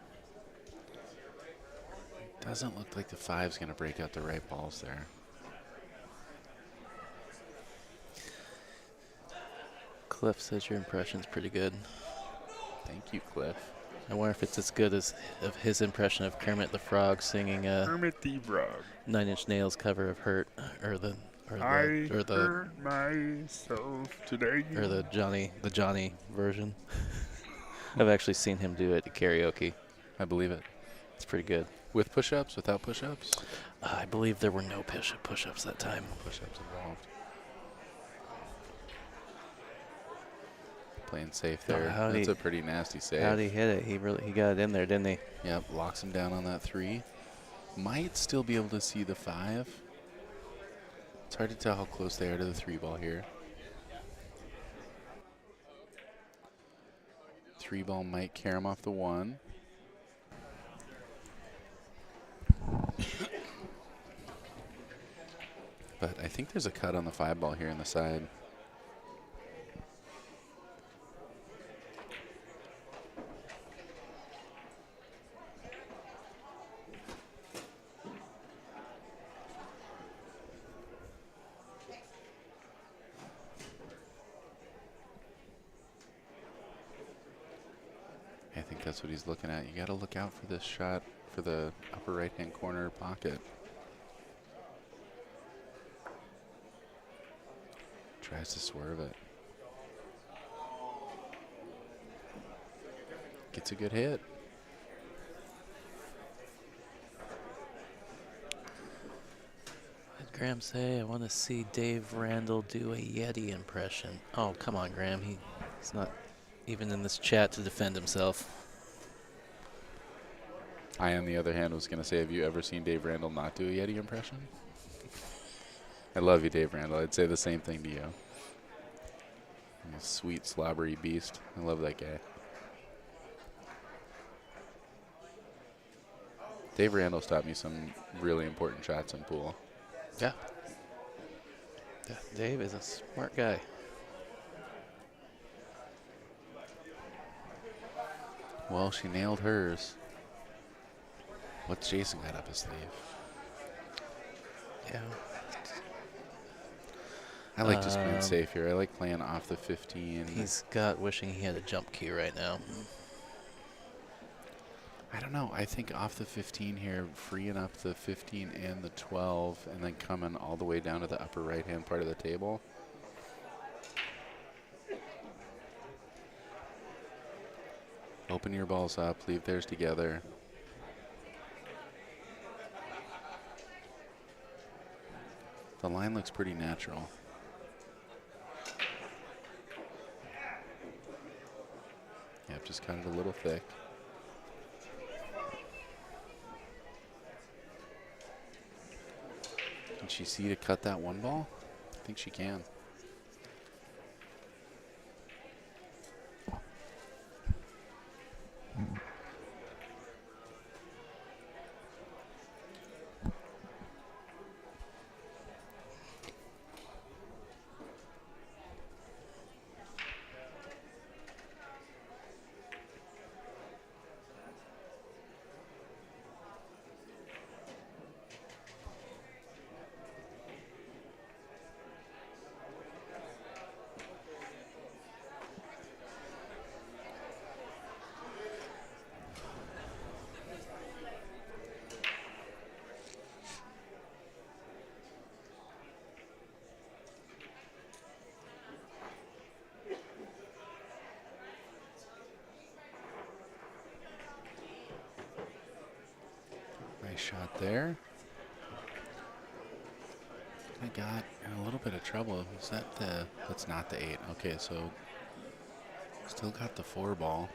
Doesn't look like the 5's going to break out the right balls there.
Cliff says your impression's pretty good.
Thank you, Cliff.
I wonder if it's as good as of his impression of Kermit the Frog singing
Kermit the Frog.
9 Inch Nails cover of Hurt, or the
hurt myself today.
Or the Johnny version. I've actually seen him do it at karaoke.
I believe it.
It's pretty good.
With push-ups, without push-ups?
I believe there were no push-ups that time.
Push-ups involved. Playing safe there. That's a pretty nasty save.
How'd he hit it? He got it in there, didn't he?
Yep, locks him down on that 3. Might still be able to see the 5. It's hard to tell how close they are to the 3 ball here. 3 ball might carry him off the 1. But I think there's a cut on the 5 ball here in the side. I think that's what he's looking at. You got to look out for this shot for the upper right-hand corner pocket. Tries to swerve it. Gets a good hit.
What did Graham say? I want to see Dave Randall do a Yeti impression. Oh, come on, Graham. He's not even in this chat to defend himself.
I, on the other hand, was going to say, have you ever seen Dave Randall not do a Yeti impression? I love you, Dave Randall. I'd say the same thing to you. You're a sweet, slobbery beast. I love that guy. Dave Randall's taught me some really important shots in pool.
Yeah. Dave is a smart guy.
Well, she nailed hers. What's Jason got up his sleeve?
Yeah.
I like just playing safe here. I like playing off the 15.
He's got wishing he had a jump key right now.
I don't know. I think off the 15 here, freeing up the 15 and the 12, and then coming all the way down to the upper right-hand part of the table. Open your balls up, leave theirs together. The line looks pretty natural. Yep, just cut it a little thick. Can she see to cut that one ball? I think she can. Nice shot there. I got in a little bit of trouble. Is that the, that's not the 8. Okay, so still got the 4 ball.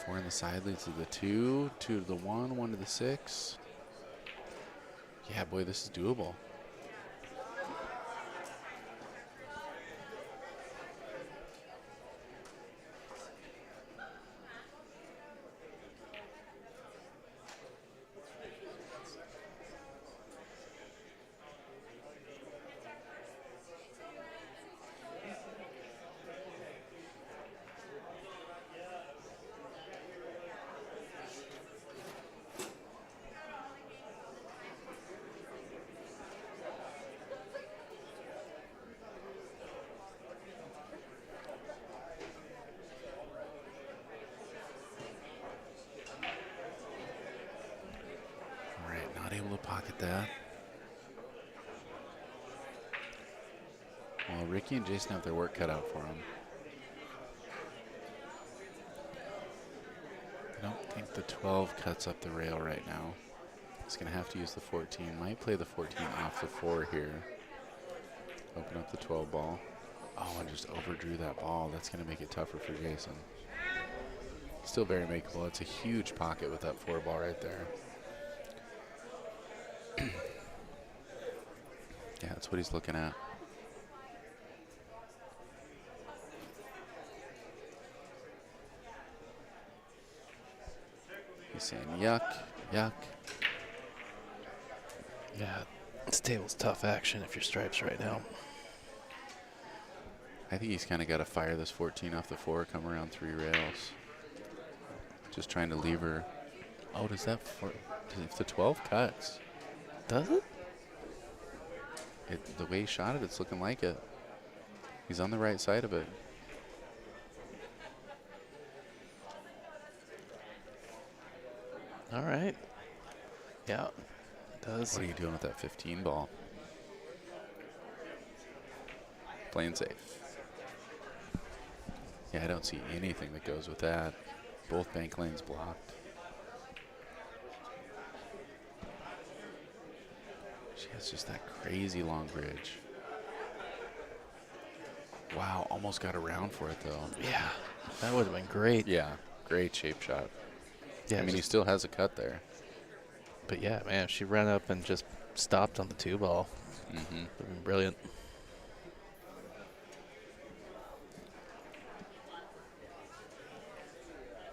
4 on the side leads to the 2, 2 to the 1, 1 to the 6. Yeah, boy, this is doable. Pocket that. Well, Ricky and Jason have their work cut out for them. I don't think the 12 cuts up the rail right now. He's going to have to use the 14. Might play the 14 off the 4 here. Open up the 12 ball. Oh, and just overdrew that ball. That's going to make it tougher for Jason. Still very makeable. It's a huge pocket with that 4 ball right there. Yeah, that's what he's looking at. He's saying yuck, yuck.
Yeah, this table's tough action if you're stripes right now.
I think he's kind of got to fire this 14 off the 4, come around 3 rails. Just trying to leave her. Oh, does that, if the 12 cuts.
Does it?
The way he shot it, it's looking like it. He's on the right side of it.
All right. Yeah, it does.
What are you doing with that 15 ball? Playing safe. Yeah, I don't see anything that goes with that. Both bank lanes blocked. She has just that crazy long bridge. Wow, almost got around for it though.
Yeah, that would have been great.
Yeah, great shape shot.
Yeah,
I mean, he still has a cut there.
But yeah, man, she ran up and just stopped on the 2 ball.
Mm-hmm.
Would have been brilliant.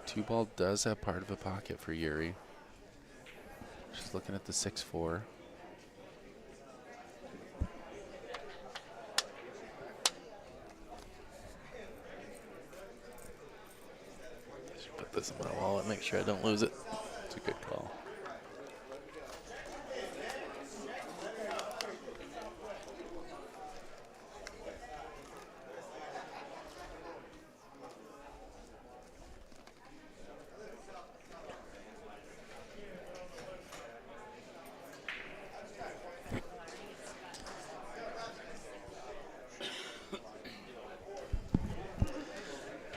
Two ball does have part of a pocket for Yuri. She's looking at the 6-4.
Just put this in my wallet, make sure I don't lose it.
It's a good call.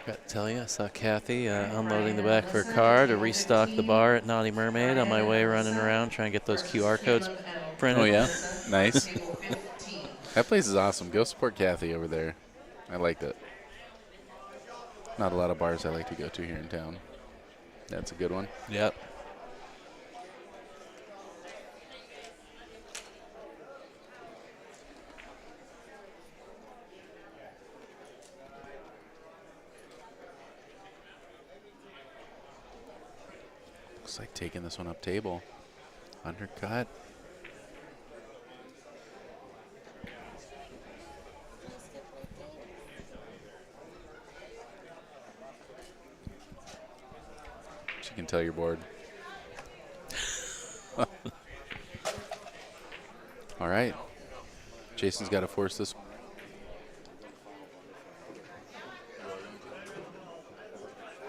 Forgot to tell you, I saw Kathy unloading the back of her car to restock the bar at Naughty Mermaid on my way running around trying to get those QR codes printed.
Oh, yeah? Nice. That place is awesome. Go support Kathy over there. I liked it. Not a lot of bars I like to go to here in town. That's a good one.
Yep.
Looks like taking this one up table. Undercut. She can tell you're bored. All right. Jason's got to force this.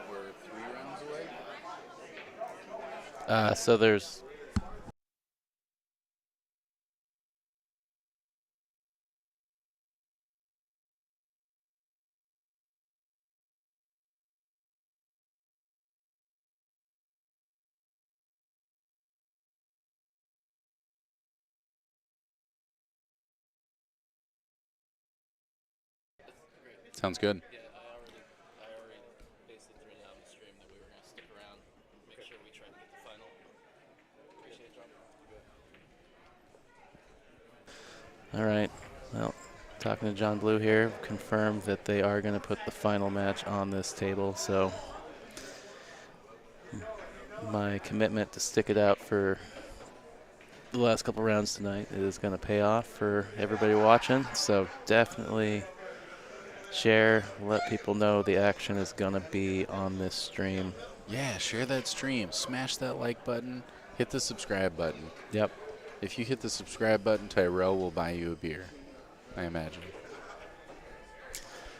We're 3 rounds away?
So there's
Sounds good.
Yeah, I already basically threw down the stream that we were going to stick around, make sure we try to get the final. Appreciate it, John. All right. Well, talking to John Blue here, confirmed that they are going to put the final match on this table. So my commitment to stick it out for the last couple rounds tonight is going to pay off for everybody watching. So definitely share, let people know the action is going to be on this stream.
Yeah, share that stream. Smash that like button. Hit the subscribe button.
Yep.
If you hit the subscribe button, Tyrell will buy you a beer, I imagine.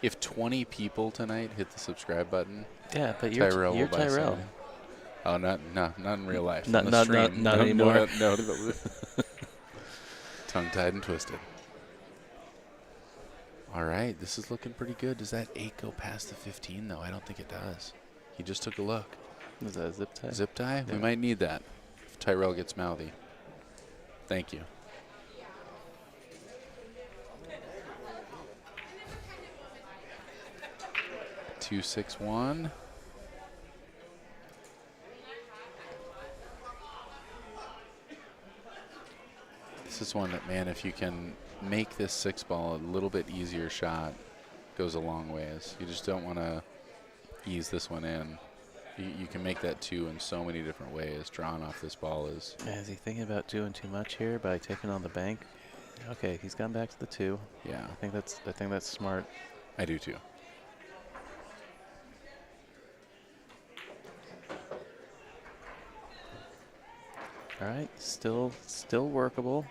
If 20 people tonight hit the subscribe button,
yeah, but
Tyrell
you're
will buy
Tyrell.
something. Oh, not in real life.
Not
On the stream.
not anymore.
No. Tongue-tied and twisted. All right, this is looking pretty good. Does that 8 go past the 15, though? I don't think it does. He just took a look.
Is that a zip tie?
Zip tie?
Yeah.
We might need that if Tyrell gets mouthy. Thank you. Two, 6, 1. This is one that, man, if you can make this 6 ball a little bit easier shot, goes a long ways. You just don't want to ease this one in. You can make that 2 in so many different ways. Drawing off this ball is.
Is he thinking about doing too much here by taking on the bank? Okay, he's gone back to the 2.
Yeah.
I think that's smart.
I do too.
All right, still workable.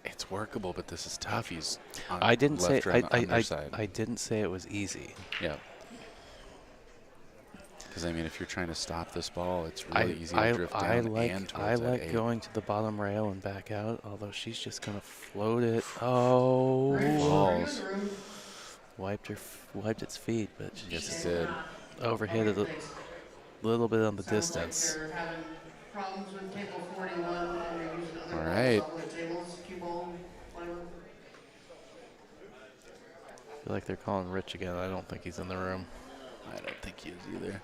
It's workable, but this is tough. He's on
I didn't say
left or on the underside.
I didn't say it was easy.
Yeah. Because I mean, if you're trying to stop this ball, it's really easy to drift down and towards
I like
that 8.
going to the bottom rail and back out. Although she's just gonna float it. Oh,
balls.
Wiped its feet, but she
Yes,
just
it did.
overhit it a little bit on the
Sounds
distance.
like they're having problems with table 41 and they're using other
All
balls
right.
on the tables, cue ball, whatever.
I feel like they're calling Rich again. I don't think he's in the room.
I don't think he is either.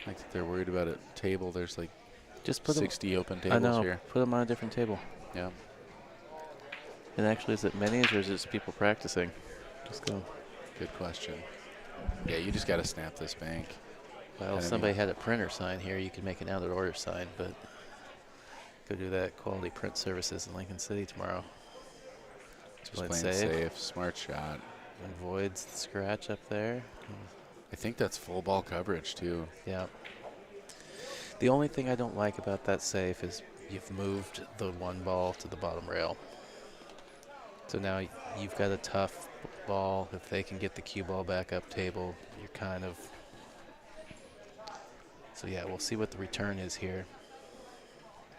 I think they're worried about a table. There's like
Just put
60 open
I
tables
know.
here.
Put them on a different table.
Yeah.
And actually, is it minis or is it just people practicing? Just go.
Good question. Yeah, you just got to snap this bank.
Well, if somebody had a printer sign here, you could make an out-of-order sign, but go do that Quality Print Services in Lincoln City tomorrow.
Just playing safe. Smart shot.
Avoids the scratch up there.
I think that's full ball coverage, too.
Yeah. The only thing I don't like about that safe is you've moved the 1 ball to the bottom rail. So now you've got a tough ball. If they can get the cue ball back up table, you're kind of... So yeah, we'll see what the return is here.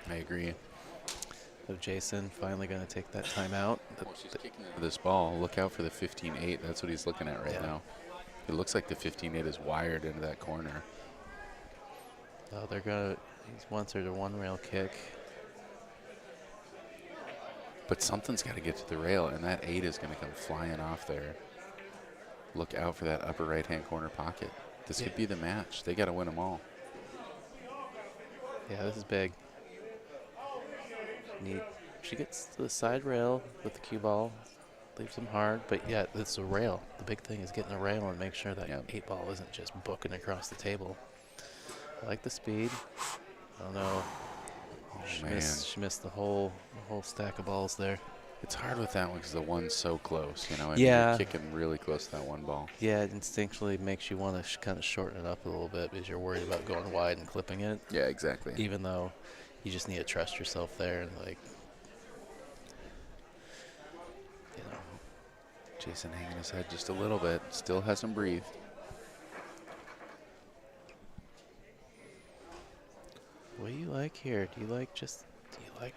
I agree.
of Jason finally going to take that timeout.
Well, she's kicking into this ball. Look out for the 15-8. That's what he's looking at right now. It looks like the 15-8 is wired into that corner.
Oh, they're going to, he wants her to one rail kick.
But something's got to get to the rail, and that 8 is going to come flying off there. Look out for that upper right-hand corner pocket. This could be the match. They got to win them all.
Yeah, this is big. She gets to the side rail with the cue ball, leaves them hard, but yeah, it's a rail. The big thing is getting a rail and make sure that 8 ball isn't just booking across the table. I like the speed. I don't know. She missed the whole stack of balls there.
It's hard with that one because the one's so close, you know. And
Yeah.
you're kicking really close to that one ball.
Yeah, it instinctually makes you want to kind of shorten it up a little bit because you're worried about going wide and clipping it.
Yeah, exactly.
Even though you just need to trust yourself there and, like, you know.
Jason hanging his head just a little bit. Still hasn't breathed.
What do you like here? Do you like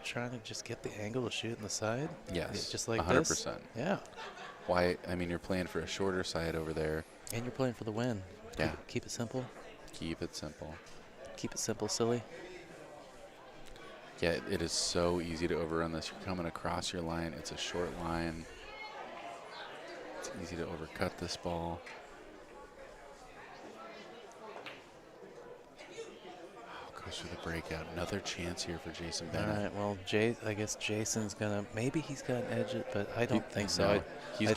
trying to just get the angle to shoot in the side?
Yes,
just like
100%.
this? Yeah.
Why? I mean, you're playing for a shorter side over there.
And you're playing for the win.
Yeah.
Keep it simple.
Keep it simple.
Keep it simple, silly.
Yeah, it is so easy to overrun this. You're coming across your line. It's a short line. It's easy to overcut this ball. Goes for the breakout. Another chance here for Jason Bennett.
All right, well, I guess Jason's going to, maybe he's got an edge, but I don't think so.
No, he's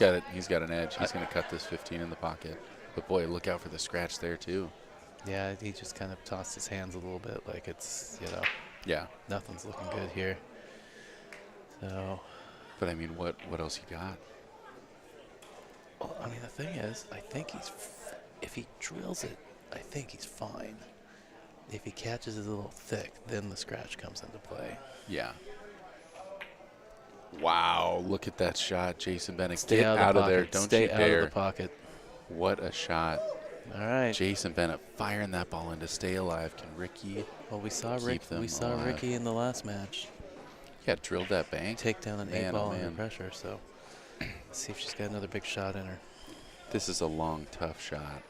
got an edge. He's going to cut this 15 in the pocket. But, boy, look out for the scratch there, too.
Yeah, he just kind of tossed his hands a little bit like it's, you know.
Yeah.
Nothing's looking good here. So.
But, I mean, what else he got?
Well, I mean, the thing is, I think if he drills it, I think he's fine. If he catches it a little thick, then the scratch comes into play.
Yeah. Wow, look at that shot. Jason Bennett,
Stay
get out of there.
Pocket.
Don't
Stay
you dare.
out of the pocket.
What a shot.
All right.
Jason Bennett firing that ball in to stay alive. Can Ricky
Well, we saw
alive?
Ricky in the last match.
Yeah, drilled that bank.
Take down an
Man,
8 ball
oh,
under
man.
pressure, so let's see if she's got another big shot in her.
This is a long, tough shot.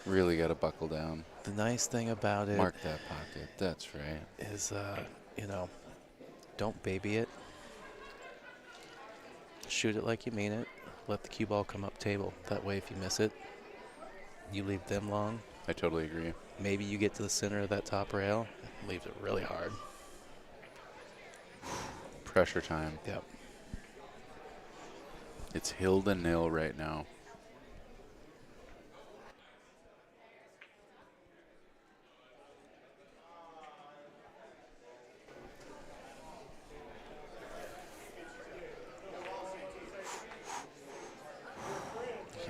Really got to buckle down.
The nice thing about it,
Mark that pocket. That's right.
is, you know, don't baby it. Shoot it like you mean it. Let the cue ball come up table. That way, if you miss it, you leave them long.
I totally agree.
Maybe you get to the center of that top rail. It leaves it really hard.
Pressure time.
Yep.
It's hill to nil right now.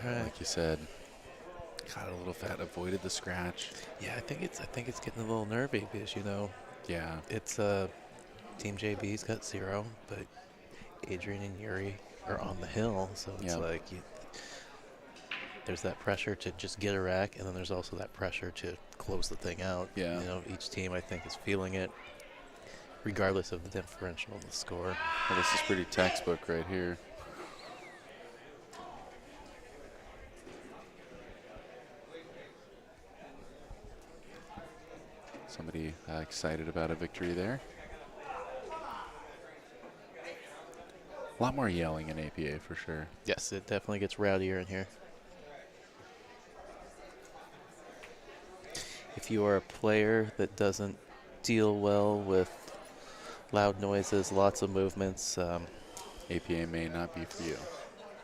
Like you said, got a little fat, avoided the scratch.
Yeah, I think it's getting a little nervy because, you know,
yeah,
it's Team JB's got 0, but Adrian and Yuri are on the hill, so it's like there's that pressure to just get a rack, and then there's also that pressure to close the thing out.
Yeah,
you know, each team I think is feeling it, regardless of the differential of the score.
Well, this is pretty textbook right here. Somebody excited about a victory there. A lot more yelling in APA for sure.
Yes, it definitely gets rowdier in here. If you are a player that doesn't deal well with loud noises, lots of movements,
APA may not be for you.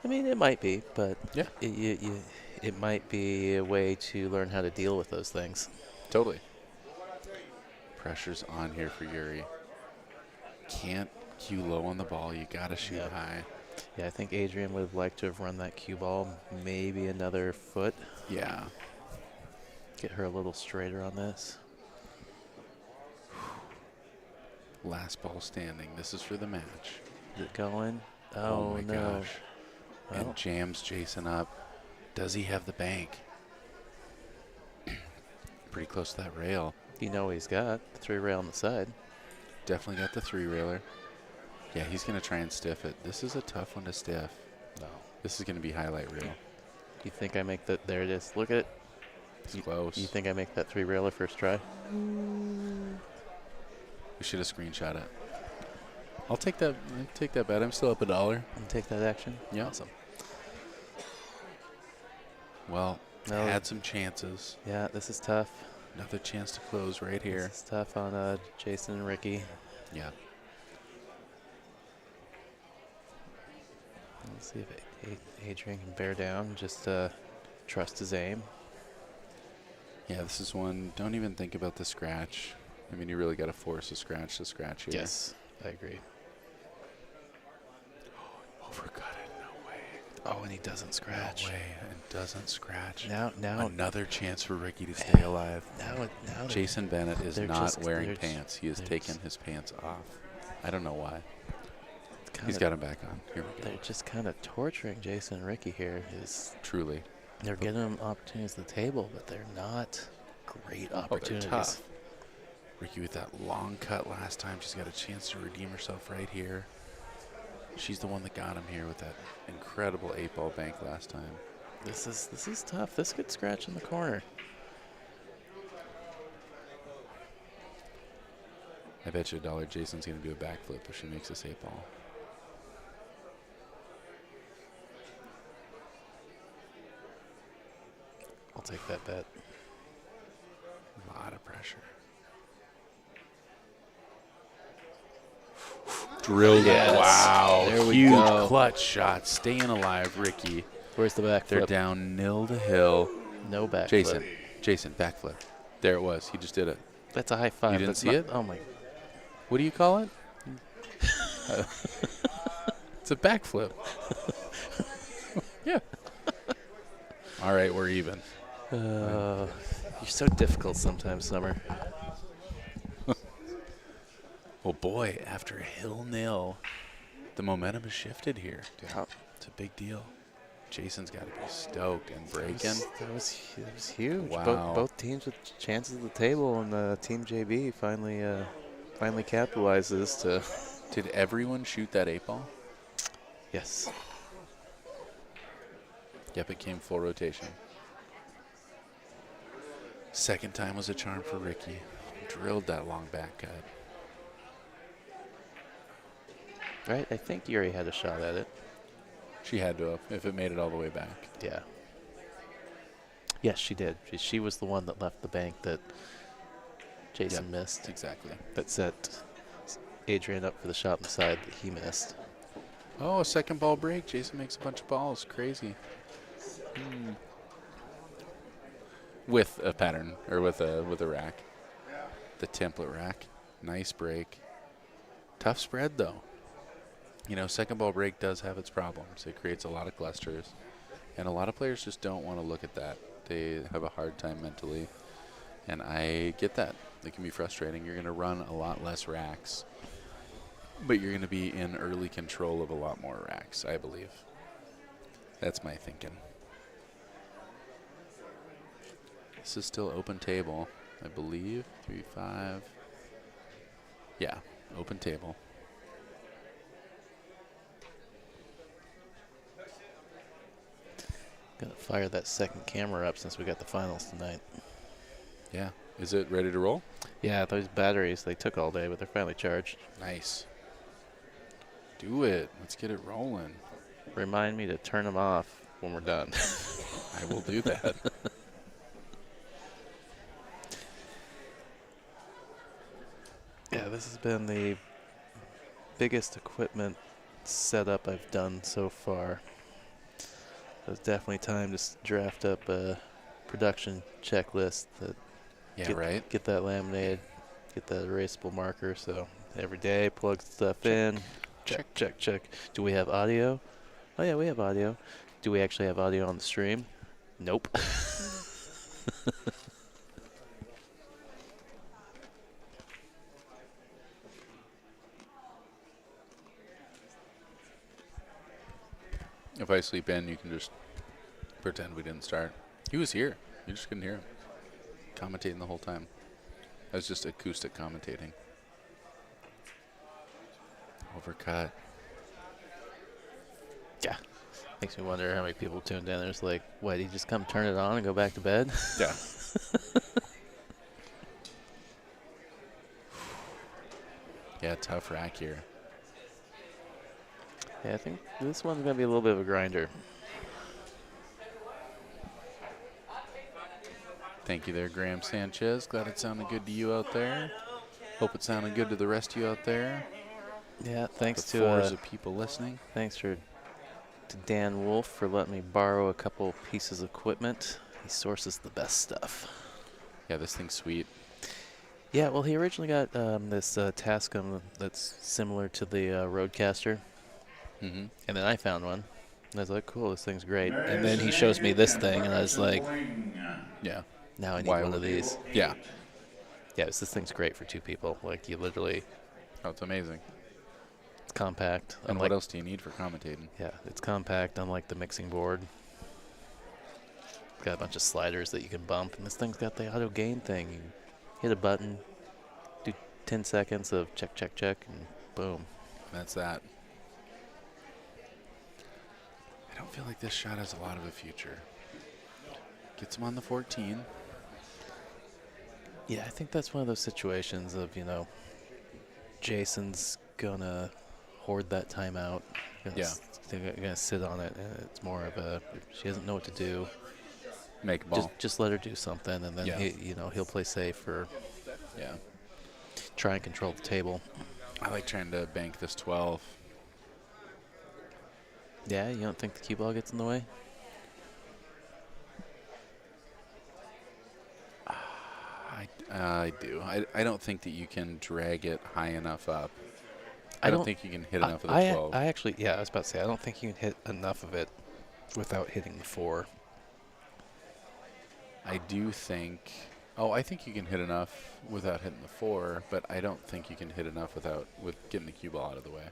I mean, it might be, but
yeah,
it might be a way to learn how to deal with those things.
Totally. Pressure's on here for Yuri. Can't cue low on the ball. You got to shoot high.
Yeah, I think Adrian would have liked to have run that cue ball maybe another foot.
Yeah.
Get her a little straighter on this.
Last ball standing. This is for the match.
Is it going?
Oh my
no.
gosh.
Well.
And jams Jason up. Does he have the bank? Pretty close to that rail.
You know he's got the 3 rail on the side.
Definitely got the 3-railer. Yeah, he's going to try and stiff it. This is a tough one to stiff.
No.
This is going to be highlight reel.
You think I make that? There it is. Look at it.
It's close.
You think I make that 3-railer first try?
We should have screenshot it. I'll take that. Take that bet. I'm still up $1.
And take that action?
Yeah.
Awesome.
Well,
No.
had some chances.
Yeah, this is tough.
Another chance to close right here.
This is tough on Jason and Ricky.
Yeah.
Let's see if Adrian can bear down and just trust his aim.
Yeah, this is one. Don't even think about the scratch. I mean, you really got to force a scratch to scratch here.
Yes, I agree.
Overcut it. No way.
Oh, and he doesn't scratch.
No way. And doesn't scratch.
Now
another chance for Ricky to stay alive.
Now
Jason Bennett is not
just,
wearing pants. He has taken his pants off. I don't know why. He's got him back on. Here we go.
They're just kind of torturing Jason and Ricky here.
Truly.
They're getting them opportunities at the table, but they're not great opportunities.
They're tough. Ricky with that long cut last time. She's got a chance to redeem herself right here. She's the one that got him here with that incredible 8-ball bank last time.
This is tough. This could scratch in the corner.
I bet you $1 Jason's going to do a backflip if she makes this 8-ball.
I'll take that bet.
A lot of pressure. Drilled it. Wow.
There we
Huge
go.
clutch shot. Staying alive, Ricky.
Where's the backflip?
They're down 0-0.
No backflip.
Jason, backflip. There it was. He just did it.
That's a high five.
You didn't see it?
Oh, my.
What do you call it? It's a backflip. Yeah. All right, we're even.
You're so difficult sometimes, Summer.
Oh, boy. After a hill nil, the momentum has shifted here.
Yeah.
It's a big deal. Jason's got to be stoked and breaking.
That was huge.
Wow.
Both teams with chances at the table, and Team JB finally capitalizes to.
Did everyone shoot that 8-ball?
Yes.
Yep, it came full rotation. Second time was a charm for Ricky. Drilled that long back cut.
Right? I think Yuri had a shot at it.
She had to have, if it made it all the way back.
Yeah. Yes, she did. She was the one that left the bank that Jason missed.
Exactly.
That set Adrian up for the shot on the side that he missed.
Oh, a second ball break. Jason makes a bunch of balls. Crazy. With a pattern, or with a rack. The template rack. Nice break. Tough spread, though. You know, second ball break does have its problems. It creates a lot of clusters. And a lot of players just don't want to look at that. They have a hard time mentally. And I get that. It can be frustrating. You're going to run a lot less racks. But you're going to be in early control of a lot more racks, I believe. That's my thinking. This is still open table, I believe. 3-5. Yeah, open table.
Gonna fire that second camera up since we got the finals tonight.
Yeah. Is it ready to roll?
Yeah, those batteries, they took all day, but they're finally charged.
Nice. Do it. Let's get it rolling.
Remind me to turn them off when we're done.
I will do that.
Yeah, this has been the biggest equipment setup I've done so far. It's definitely time to draft up a production checklist that get that laminated, get that erasable marker. So every day, plug stuff in. Check. Do we have audio? Oh yeah, we have audio. Do we actually have audio on the stream? Nope.
If I sleep in, you can just pretend we didn't start. He was here. You just couldn't hear him. Commentating the whole time. That was just acoustic commentating. Overcut.
Yeah. Makes me wonder how many people tuned in. There's like, what, you just come turn it on and go back to bed?
Yeah. Yeah, tough rack here.
Yeah, I think this one's going to be a little bit of a grinder.
Thank you there, Graham Sanchez. Glad it sounded good to you out there. Hope it sounded good to the rest of you out there.
Yeah, thanks
the
to
fours of people listening.
Thanks to Dan Wolf for letting me borrow a couple pieces of equipment. He sources the best stuff.
Yeah, this thing's sweet.
Yeah, well, he originally got this Tascam that's similar to the Rodecaster.
Mm-hmm.
And then I found one. And I was like, cool, this thing's great. And then he shows me this thing, and I was like,
yeah,
now I need
Why
one of
would you?
these.
Yeah.
Yeah, this thing's great for 2 people. Like, you literally...
Oh, it's amazing.
It's compact.
And what else do you need for commentating?
Yeah, it's compact, unlike the mixing board. It's got a bunch of sliders that you can bump, and this thing's got the auto gain thing. You hit a button, do 10 seconds of check, check, check, and boom.
That's that. I don't feel like this shot has a lot of a future. Gets him on the 14.
Yeah, I think that's one of those situations of, you know, Jason's gonna hoard that timeout. Gonna sit on it, and it's more of a, she doesn't know what to do.
Make a ball.
Just let her do something, and then he'll play safe or try and control the table.
I like trying to bank this 12.
Yeah, you don't think the cue ball gets in the way?
I do. I don't think that you can drag it high enough up. I don't think you can hit enough of the 12.
I actually, yeah, I was about to say, I don't think you can hit enough of it without hitting the 4.
I do think, I think you can hit enough without hitting the 4, but I don't think you can hit enough with getting the cue ball out of the way.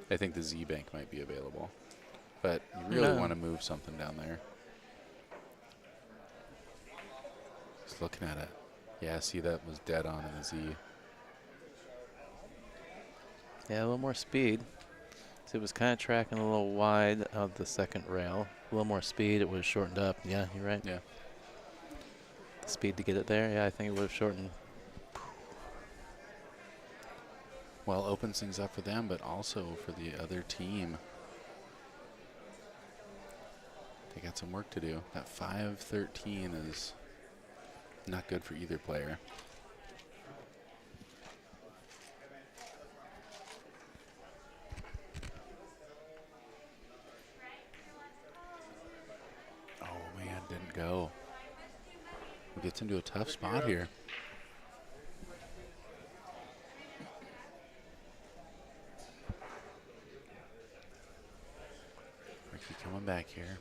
I think the Z bank might be available, but you really want to move something down there. Just looking at it. Yeah, see, that was dead on in the Z.
Yeah, a little more speed. So it was kind of tracking a little wide of the second rail. A little more speed, it would have shortened up. Yeah, you're right.
Yeah.
The speed to get it there, yeah, I think it would have shortened.
Well, opens things up for them, but also for the other team. They got some work to do. That 5-13 is not good for either player. Oh, man, didn't go. It gets into a tough spot here. Ricky coming back here.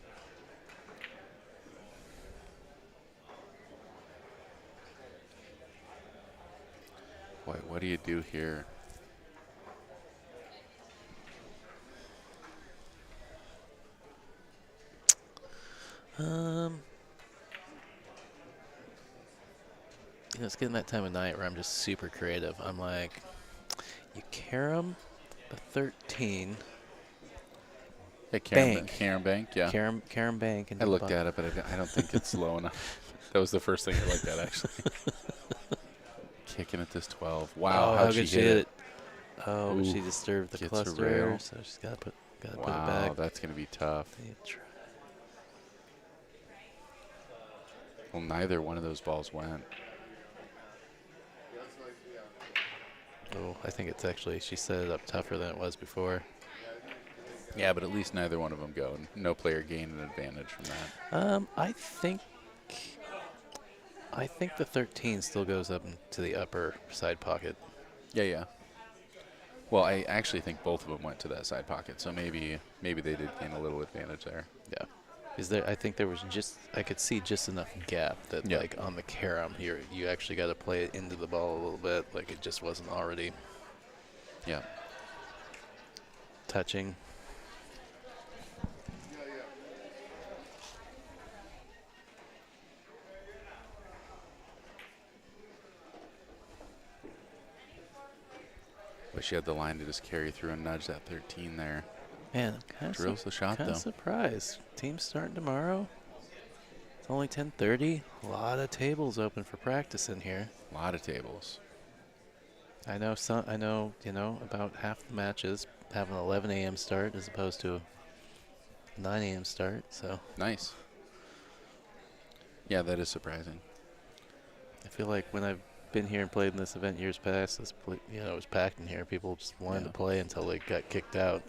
Boy, what do you do here?
You know, it's getting that time of night where I'm just super creative. I'm like, you carom the 13.
Yeah, Carom Bank, yeah.
Carom Bank.
I looked at it, but I don't think it's low enough. That was the first thing I looked at, actually. Kicking at this 12. Wow, how'd she hit it?
Oh, but she disturbed the cluster, so she's got to put it back.
Wow, that's going to be tough. Well, neither one of those balls went.
Oh, I think it's actually, she set it up tougher than it was before.
Yeah, but at least neither one of them go. No player gained an advantage from that.
I think the 13 still goes up to the upper side pocket.
Yeah. Well, I actually think both of them went to that side pocket, so maybe they did gain a little advantage there.
Yeah. I think there was I could see just enough gap that like on the carom here, you actually got to play it into the ball a little bit, like it just wasn't already touching.
But she had the line to just carry through and nudge that 13 there.
Man, I'm
Drills the shot,
kind
though.
of surprised. Team's starting tomorrow. It's only 10:30. A lot of tables open for practice in here.
A lot of tables.
I know about half the matches have an 11 a.m. start as opposed to a 9 a.m. start. So
nice. Yeah, that is surprising.
I feel like when I've been here and played in this event years past, it was packed in here. People just wanted to play until they got kicked out.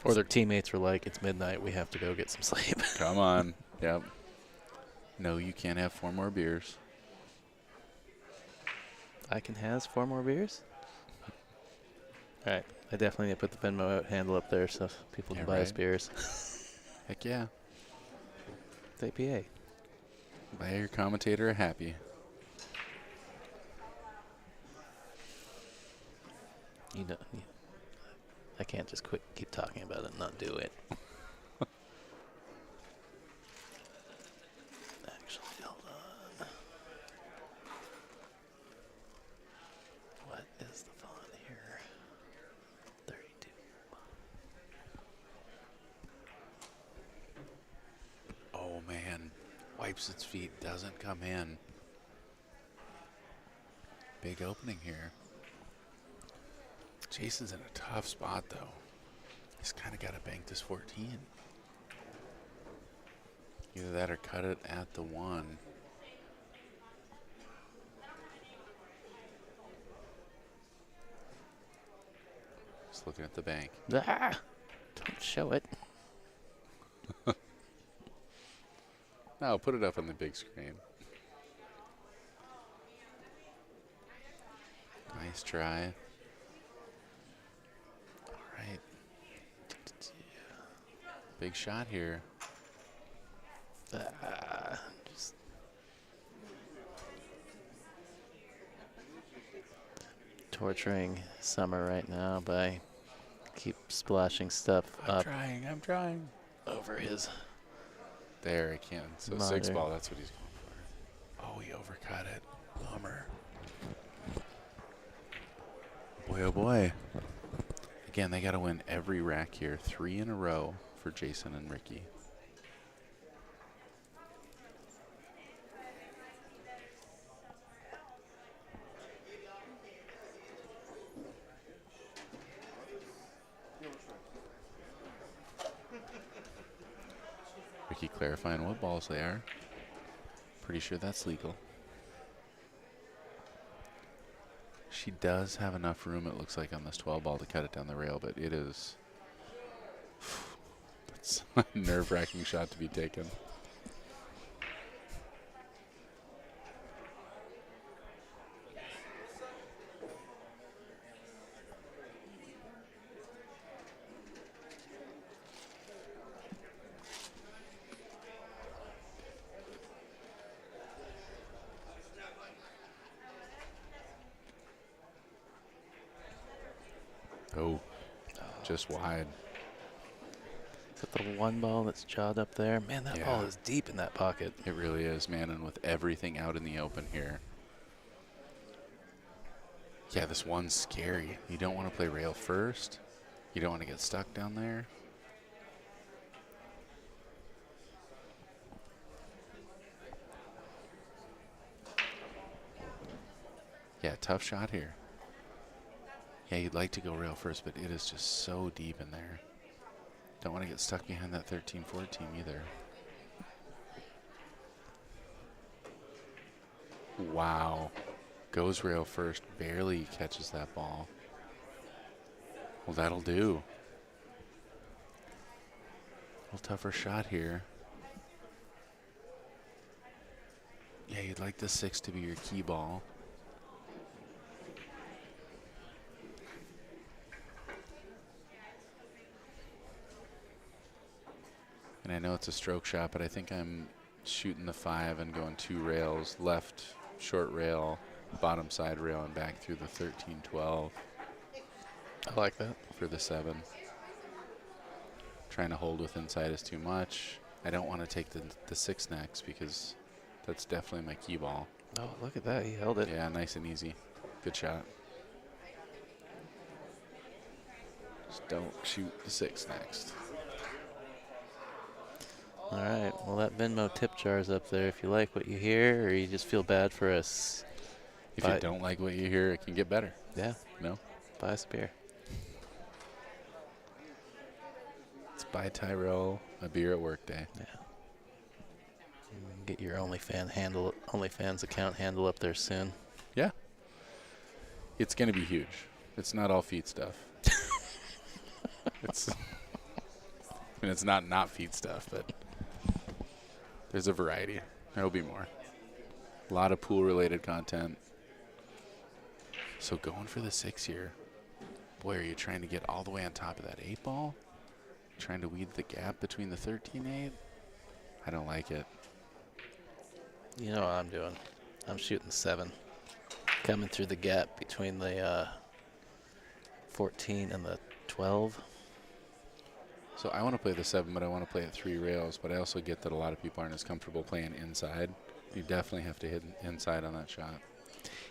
Or their teammates were like, it's midnight, we have to go get some sleep.
Come on. Yep. No, you can't have 4 more beers.
I can has 4 more beers? All right. I definitely need to put the Venmo handle up there so people can buy us beers.
Heck yeah.
It's APA.
Buy your commentator a happy.
I can't just keep talking about it and not do it. Actually, hold on. What is the font here? 32.
Oh, man. Wipes its feet. Doesn't come in. Big opening here. Jason's in a tough spot, though. He's kind of got to bank this 14. Either that or cut it at the 1. Just looking at the bank.
Ah! Don't show it.
No, put it up on the big screen. Nice try. All right. Big shot here.
Just torturing Summer right now by keep splashing stuff up.
I'm trying.
Over his.
There, I can. So
monitor.
6 ball, that's what he's going for. Oh, he overcut it. Bummer. Boy, oh boy. Again, they got to win every rack here. 3 in a row for Jason and Ricky. Ricky clarifying what balls they are. Pretty sure that's legal. She does have enough room, it looks like, on this 12 ball to cut it down the rail, but it is... That's a nerve-wracking shot to be taken. Oh, just wide.
Got the 1 ball that's jawed up there. Man, that ball is deep in that pocket.
It really is, man, and with everything out in the open here. Yeah, this one's scary. You don't want to play rail first. You don't want to get stuck down there. Yeah, tough shot here. Yeah, you'd like to go rail first, but it is just so deep in there. Don't want to get stuck behind that 13-14 either. Wow. Goes rail first, barely catches that ball. Well, that'll do. A little tougher shot here. Yeah, you'd like the 6 to be your key ball. And I know it's a stroke shot, but I think I'm shooting the 5 and going 2 rails, left short rail, bottom side rail, and back through the 13-12.
I like that.
For the 7. Trying to hold with inside is too much. I don't want to take the 6 next because that's definitely my key ball.
Oh, look at that. He held it.
Yeah, nice and easy. Good shot. Don't shoot the 6 next.
All right. Well, that Venmo tip jar is up there if you like what you hear or you just feel bad for us.
If you don't like what you hear, it can get better.
Yeah.
No?
Buy us a beer.
Let's buy Tyrell a beer at work day.
Yeah. Get your OnlyFans account handle up there soon.
Yeah. It's going to be huge. It's not all feet stuff. It's not feet stuff, but there's a variety. There will be more. A lot of pool-related content. So going for the 6 here. Boy, are you trying to get all the way on top of that 8 ball? Trying to weed the gap between the 13-8? I don't like it.
You know what I'm doing. I'm shooting the 7. Coming through the gap between the 14 and the 12.
So I want to play the 7, but I want to play at 3 rails. But I also get that a lot of people aren't as comfortable playing inside. You definitely have to hit inside on that shot.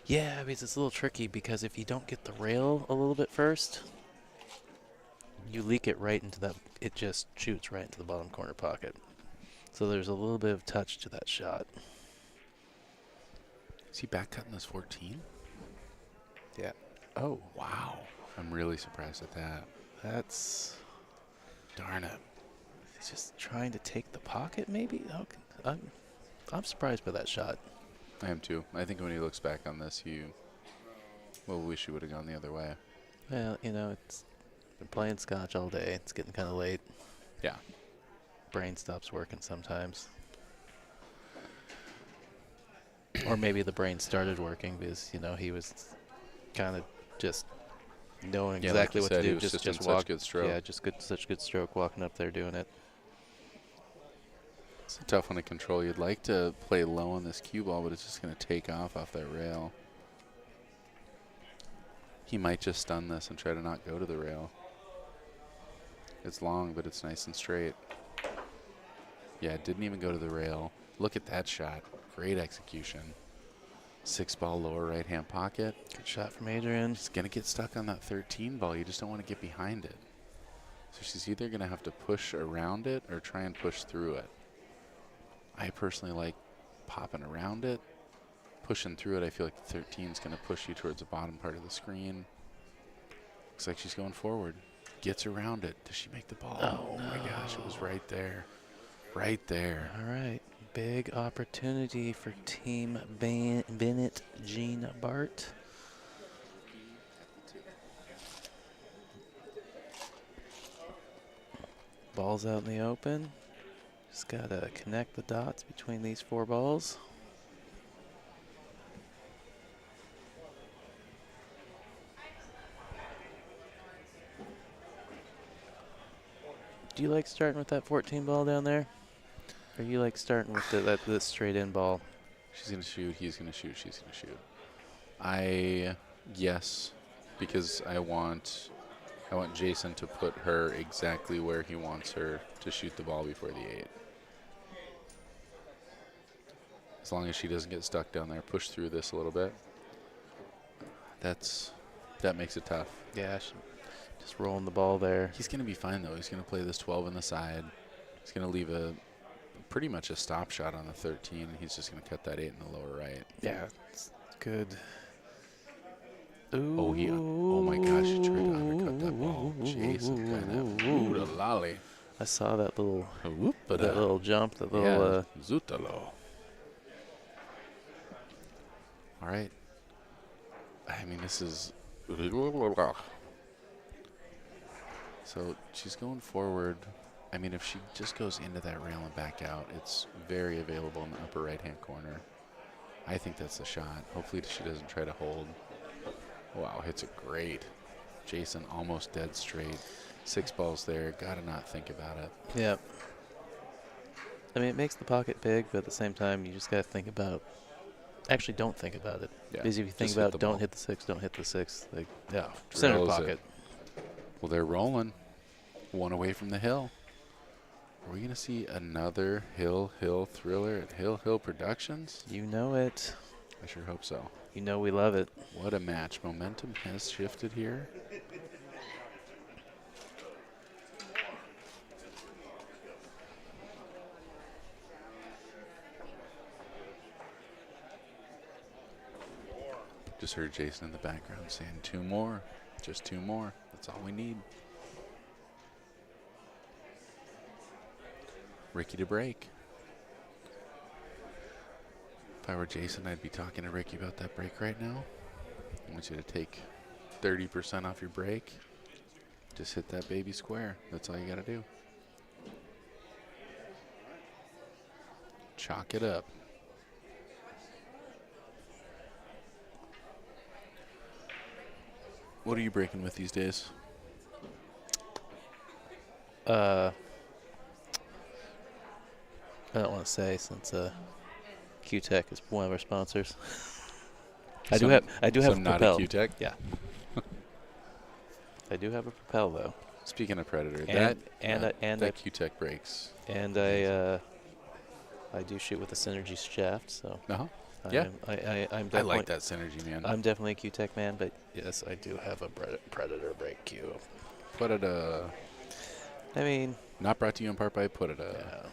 Yeah, because it's a little tricky because if you don't get the rail a little bit first, you leak it right into that. It just shoots right into the bottom corner pocket. So there's a little bit of touch to that shot.
Is he back cutting this 14?
Yeah.
Oh, wow. I'm really surprised at that.
That's...
Darn it.
He's just trying to take the pocket, maybe? Okay. I'm surprised by that shot.
I am too. I think when he looks back on this, he will wish he would have gone the other way.
Well, you know, it's been playing Scotch all day. It's getting kind of late.
Yeah.
Brain stops working sometimes. Or maybe the brain started working because, you know, he was kind of just knowing exactly
like
what to do.
He was just in
walk.
such good stroke.
Yeah, just such good stroke walking up there doing it.
It's a tough one to control. You'd like to play low on this cue ball, but it's just going to take off that rail. He might just stun this and try to not go to the rail. It's long, but it's nice and straight. Yeah, it didn't even go to the rail. Look at that shot. Great execution. 6 ball lower right-hand pocket.
Good shot from Adrian.
She's going to get stuck on that 13 ball. You just don't want to get behind it. So she's either going to have to push around it or try and push through it. I personally like popping around it. Pushing through it, I feel like the 13 is going to push you towards the bottom part of the screen. Looks like she's going forward. Gets around it. Does she make the ball? Oh my gosh, it was right there. Right there.
All right. Big opportunity for Team Bennett Jean Bart. Ball's out in the open. Just got to connect the dots between these 4 balls. Do you like starting with that 14 ball down there? Or you like starting with the straight in ball?
She's going to shoot. He's going to shoot. She's going to shoot. Yes, because I want Jason to put her exactly where he wants her to shoot the ball before the 8. As long as she doesn't get stuck down there, push through this a little bit. That makes it tough.
Yeah, just rolling the ball there.
He's going to be fine, though. He's going to play this 12 on the side. He's going to leave pretty much a stop shot on the 13. He's just going to cut that 8 in the lower right.
Yeah, it's good. Ooh.
Oh my gosh, he tried to undercut that ball. Jason Bennett. Ooh, the lolly.
I saw that little jump, that little
Zutalo. All right. I mean, this is so she's going forward. I mean, if she just goes into that rail and back out, it's very available in the upper right-hand corner. I think that's the shot. Hopefully she doesn't try to hold. Wow, hits it great. Jason almost dead straight. 6 balls there. Got to not think about it.
Yep. I mean, it makes the pocket big, but at the same time, you just got to think about. Actually, don't think about it.
Yeah,
because if you think about don't hit the 6, don't hit the 6. Like, yeah, center pocket.
Well, they're rolling. 1 away from the hill. Are we going to see another Hill thriller at Hill Productions?
You know it.
I sure hope so.
You know we love it.
What a match. Momentum has shifted here. Just heard Jason in the background saying 2 more. Just 2 more. That's all we need. Ricky to break. If I were Jason, I'd be talking to Ricky about that break right now. I want you to take 30% off your break. Just hit that baby square. That's all you got to do. Chalk it up. What are you breaking with these days?
I don't want to say since Q-Tech is one of our sponsors. I do have a
not
Propel.
a Q-Tech?
Yeah. I do have a Propel though.
Speaking of Predator,
that
Q-Tech breaks.
And I do shoot with a Synergy shaft, so.
Yeah.
I'm
I like that Synergy, man.
I'm definitely a Q-Tech man, but yes, I do have a Predator brake Q.
Put it
I mean,
not brought to you in part by Put It
Yeah.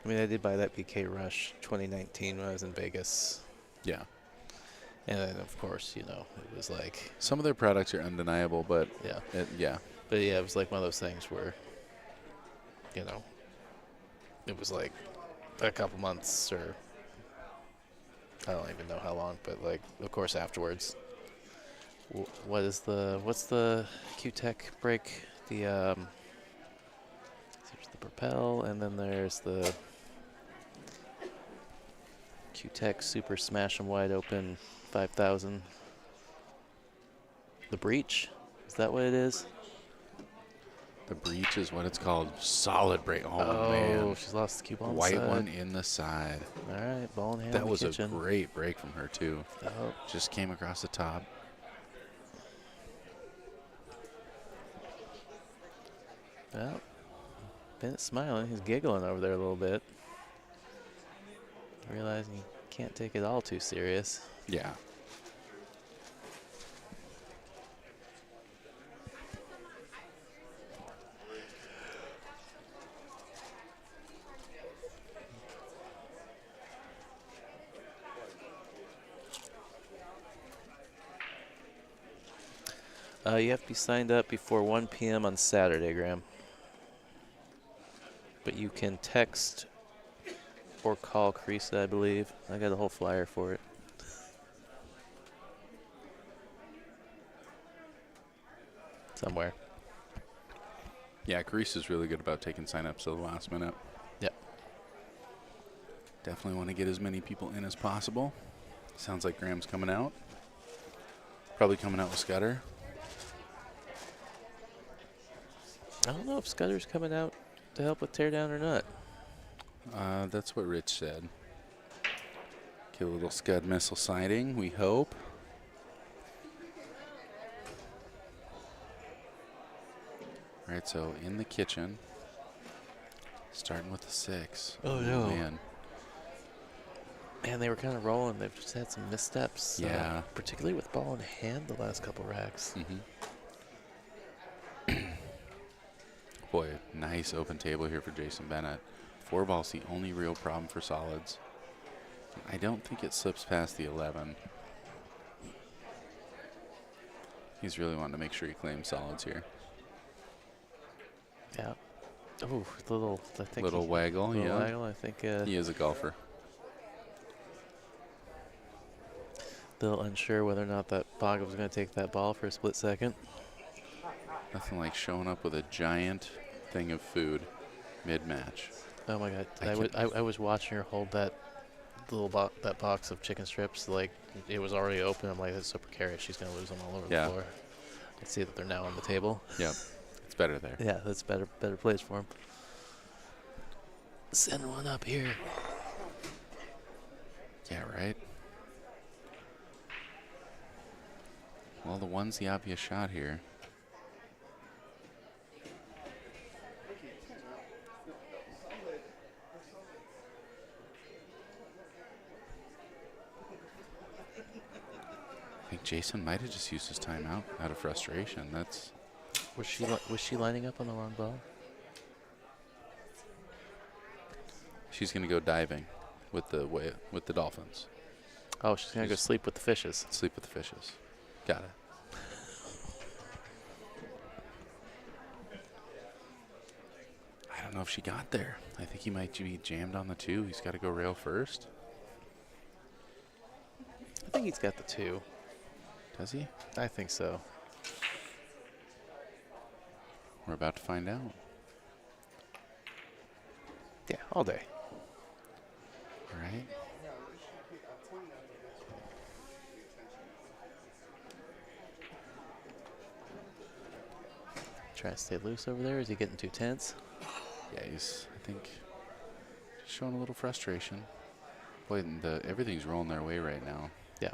I mean, I did buy that BK Rush 2019 when I was in Vegas.
Yeah.
And then, of course, you know, it was like...
Some of their products are undeniable, but...
Yeah.
Yeah.
But, yeah, it was like one of those things where, you know, it was like a couple months or... I don't even know how long, but, like, of course, afterwards. What's the Q-Tech brake? There's the Propel, and then there's the Q-Tech Super Smash 'em Wide Open 5000. The Breach? Is that what it is?
The Breach is what it's called. Solid brake.
Oh,
man.
She's lost the cue ball on the
White
side.
one in the side.
All right, ball in hand.
That
in the
was
kitchen.
a great break from her, too.
Oh.
Just came across the top.
Well, Bennett's smiling. He's giggling over there a little bit. Realizing he can't take it all too serious.
Yeah.
You have to be signed up before 1 p.m. on Saturday, Graham. But you can text or call Carissa, I believe. I got a whole flyer for it. Somewhere.
Yeah, Carissa's really good about taking sign-ups at the last minute.
Yep.
Definitely want to get as many people in as possible. Sounds like Graham's coming out. Probably coming out with Scudder.
I don't know if Scudder's coming out to help with teardown or not.
That's what Rich said. Get a little Scud missile sighting, we hope. All right, so in the kitchen, starting with the 6.
Oh, no.
Man.
Man, they were kind of rolling. They've just had some missteps.
Yeah.
Particularly with ball in hand the last couple racks.
Mm-hmm. Boy, nice open table here for Jason Bennett. 4-ball's the only real problem for solids. I don't think it slips past the 11. He's really wanting to make sure he claims solids here.
Yeah. Oh, little
waggle,
little
yeah.
waggle, I think.
He is a golfer.
Little unsure whether or not that Bogg was going to take that ball for a split second.
Nothing like showing up with a giant thing of food mid-match.
Oh my God! I was watching her hold that little box of chicken strips. Like it was already open. I'm like, that's so precarious. She's going to lose them all over the floor. Let's see that they're now on the table.
Yep, it's better there.
Yeah, that's better place for him. Send one up here.
Yeah, right. Well, the one's the obvious shot here. I think Jason might have just used his timeout out of frustration. That's.
Was she lining up on the wrong ball?
She's gonna go diving with the Dolphins.
Oh, she's going to go sleep with the fishes.
Sleep with the fishes. Got it. I don't know if she got there. I think he might be jammed on the 2. He's got to go rail first.
I think he's got the 2.
Does he?
I think so.
We're about to find out.
Yeah, all day.
All right.
Trying to stay loose over there. Is he getting too tense?
Yeah, he's, I think, showing a little frustration. Boy, everything's rolling their way right now.
Yeah.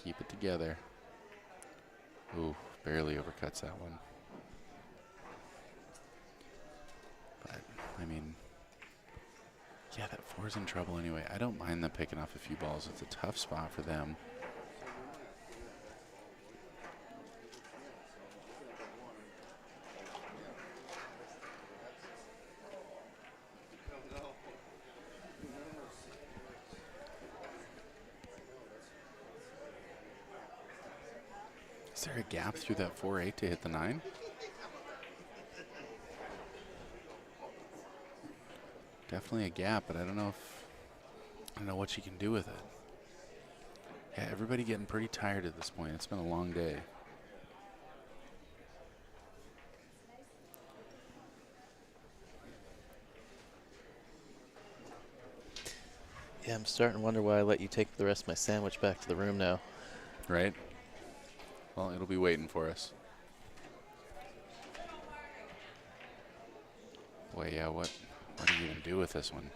Keep it together. Ooh, barely overcuts that one. But, I mean, yeah, that 4's in trouble anyway. I don't mind them picking off a few balls. It's a tough spot for them. Is there a gap through that 4-8 to hit the 9? Definitely a gap, but I don't know what she can do with it. Yeah, everybody getting pretty tired at this point. It's been a long day.
Yeah, I'm starting to wonder why I let you take the rest of my sandwich back to the room now.
Right? Well, it'll be waiting for us. Boy, yeah, what do you even do with this one?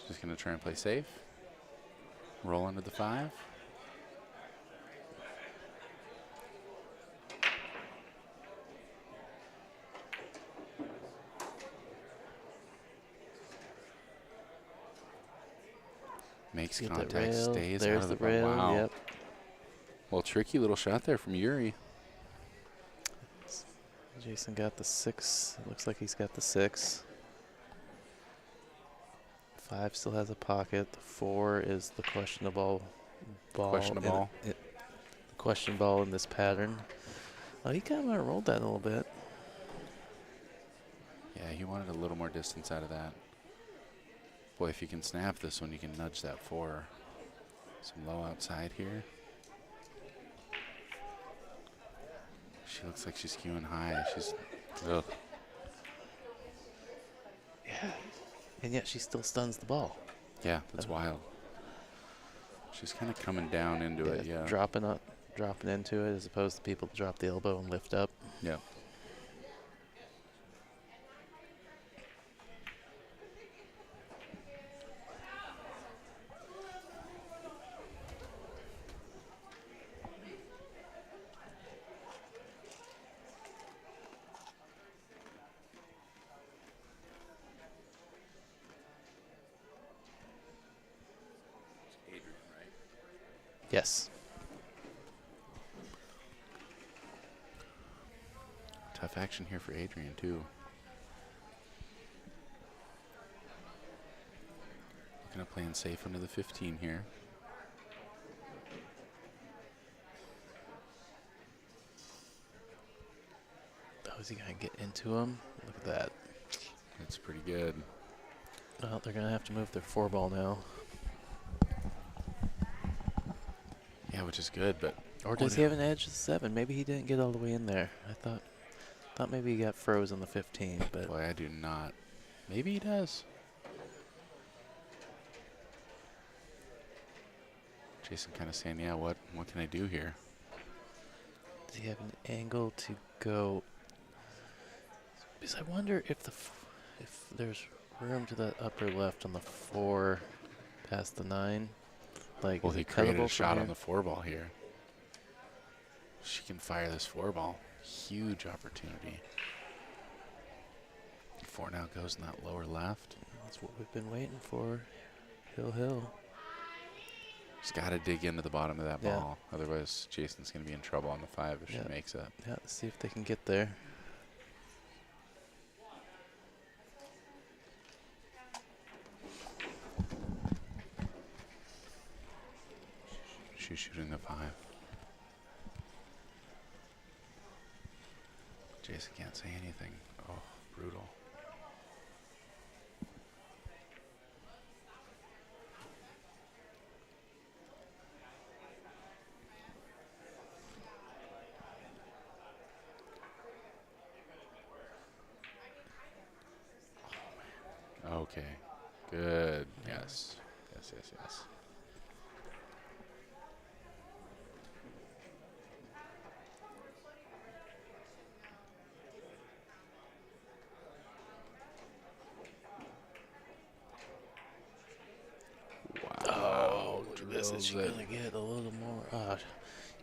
Just going to try and play safe. Roll under the 5. Makes contact, stays
There's
out of
the rail.
Wow.
Yep.
Well, tricky little shot there from Yuri.
Jason got the 6. It looks like he's got the 6. 5 still has a pocket. The 4 is the questionable ball.
Questionable.
The question ball in this pattern. Oh, he kind of rolled that a little bit.
Yeah, he wanted a little more distance out of that. Boy, if you can snap this one, you can nudge that 4. Some low outside here. She looks like she's skewing high. She's, ugh.
Yeah. And yet she still stuns the ball.
Yeah, that's wild. She's kind of coming down into it, yeah.
Dropping into it as opposed to people drop the elbow and lift up.
Yeah.
Yes.
Tough action here for Adrian, too. Looking at playing safe under the 15 here.
Oh, is he going to get into him? Look at that.
That's pretty good.
Well, they're going to have to move their 4 ball now.
Yeah, which is good, but...
Or does he have an edge of 7? Maybe he didn't get all the way in there. I thought maybe he got froze on the 15, but...
Boy, I do not. Maybe he does. Jason kind of saying, yeah, what can I do here?
Does he have an angle to go? Because I wonder if if there's room to the upper left on the 4 past the 9. Like,
well, he created a shot on the 4 ball here. She can fire this 4 ball. Huge opportunity. 4 now goes in that lower left.
That's what we've been waiting for. Hill.
She's got to dig into the bottom of that ball. Otherwise, Jason's going to be in trouble on the 5 if she makes it.
Yeah, let's see if they can get there.
shooting the 5? Jason can't say anything. Oh, brutal. Okay. Good. Yes. Yes, yes, yes.
Oh, this is going to get a little more. I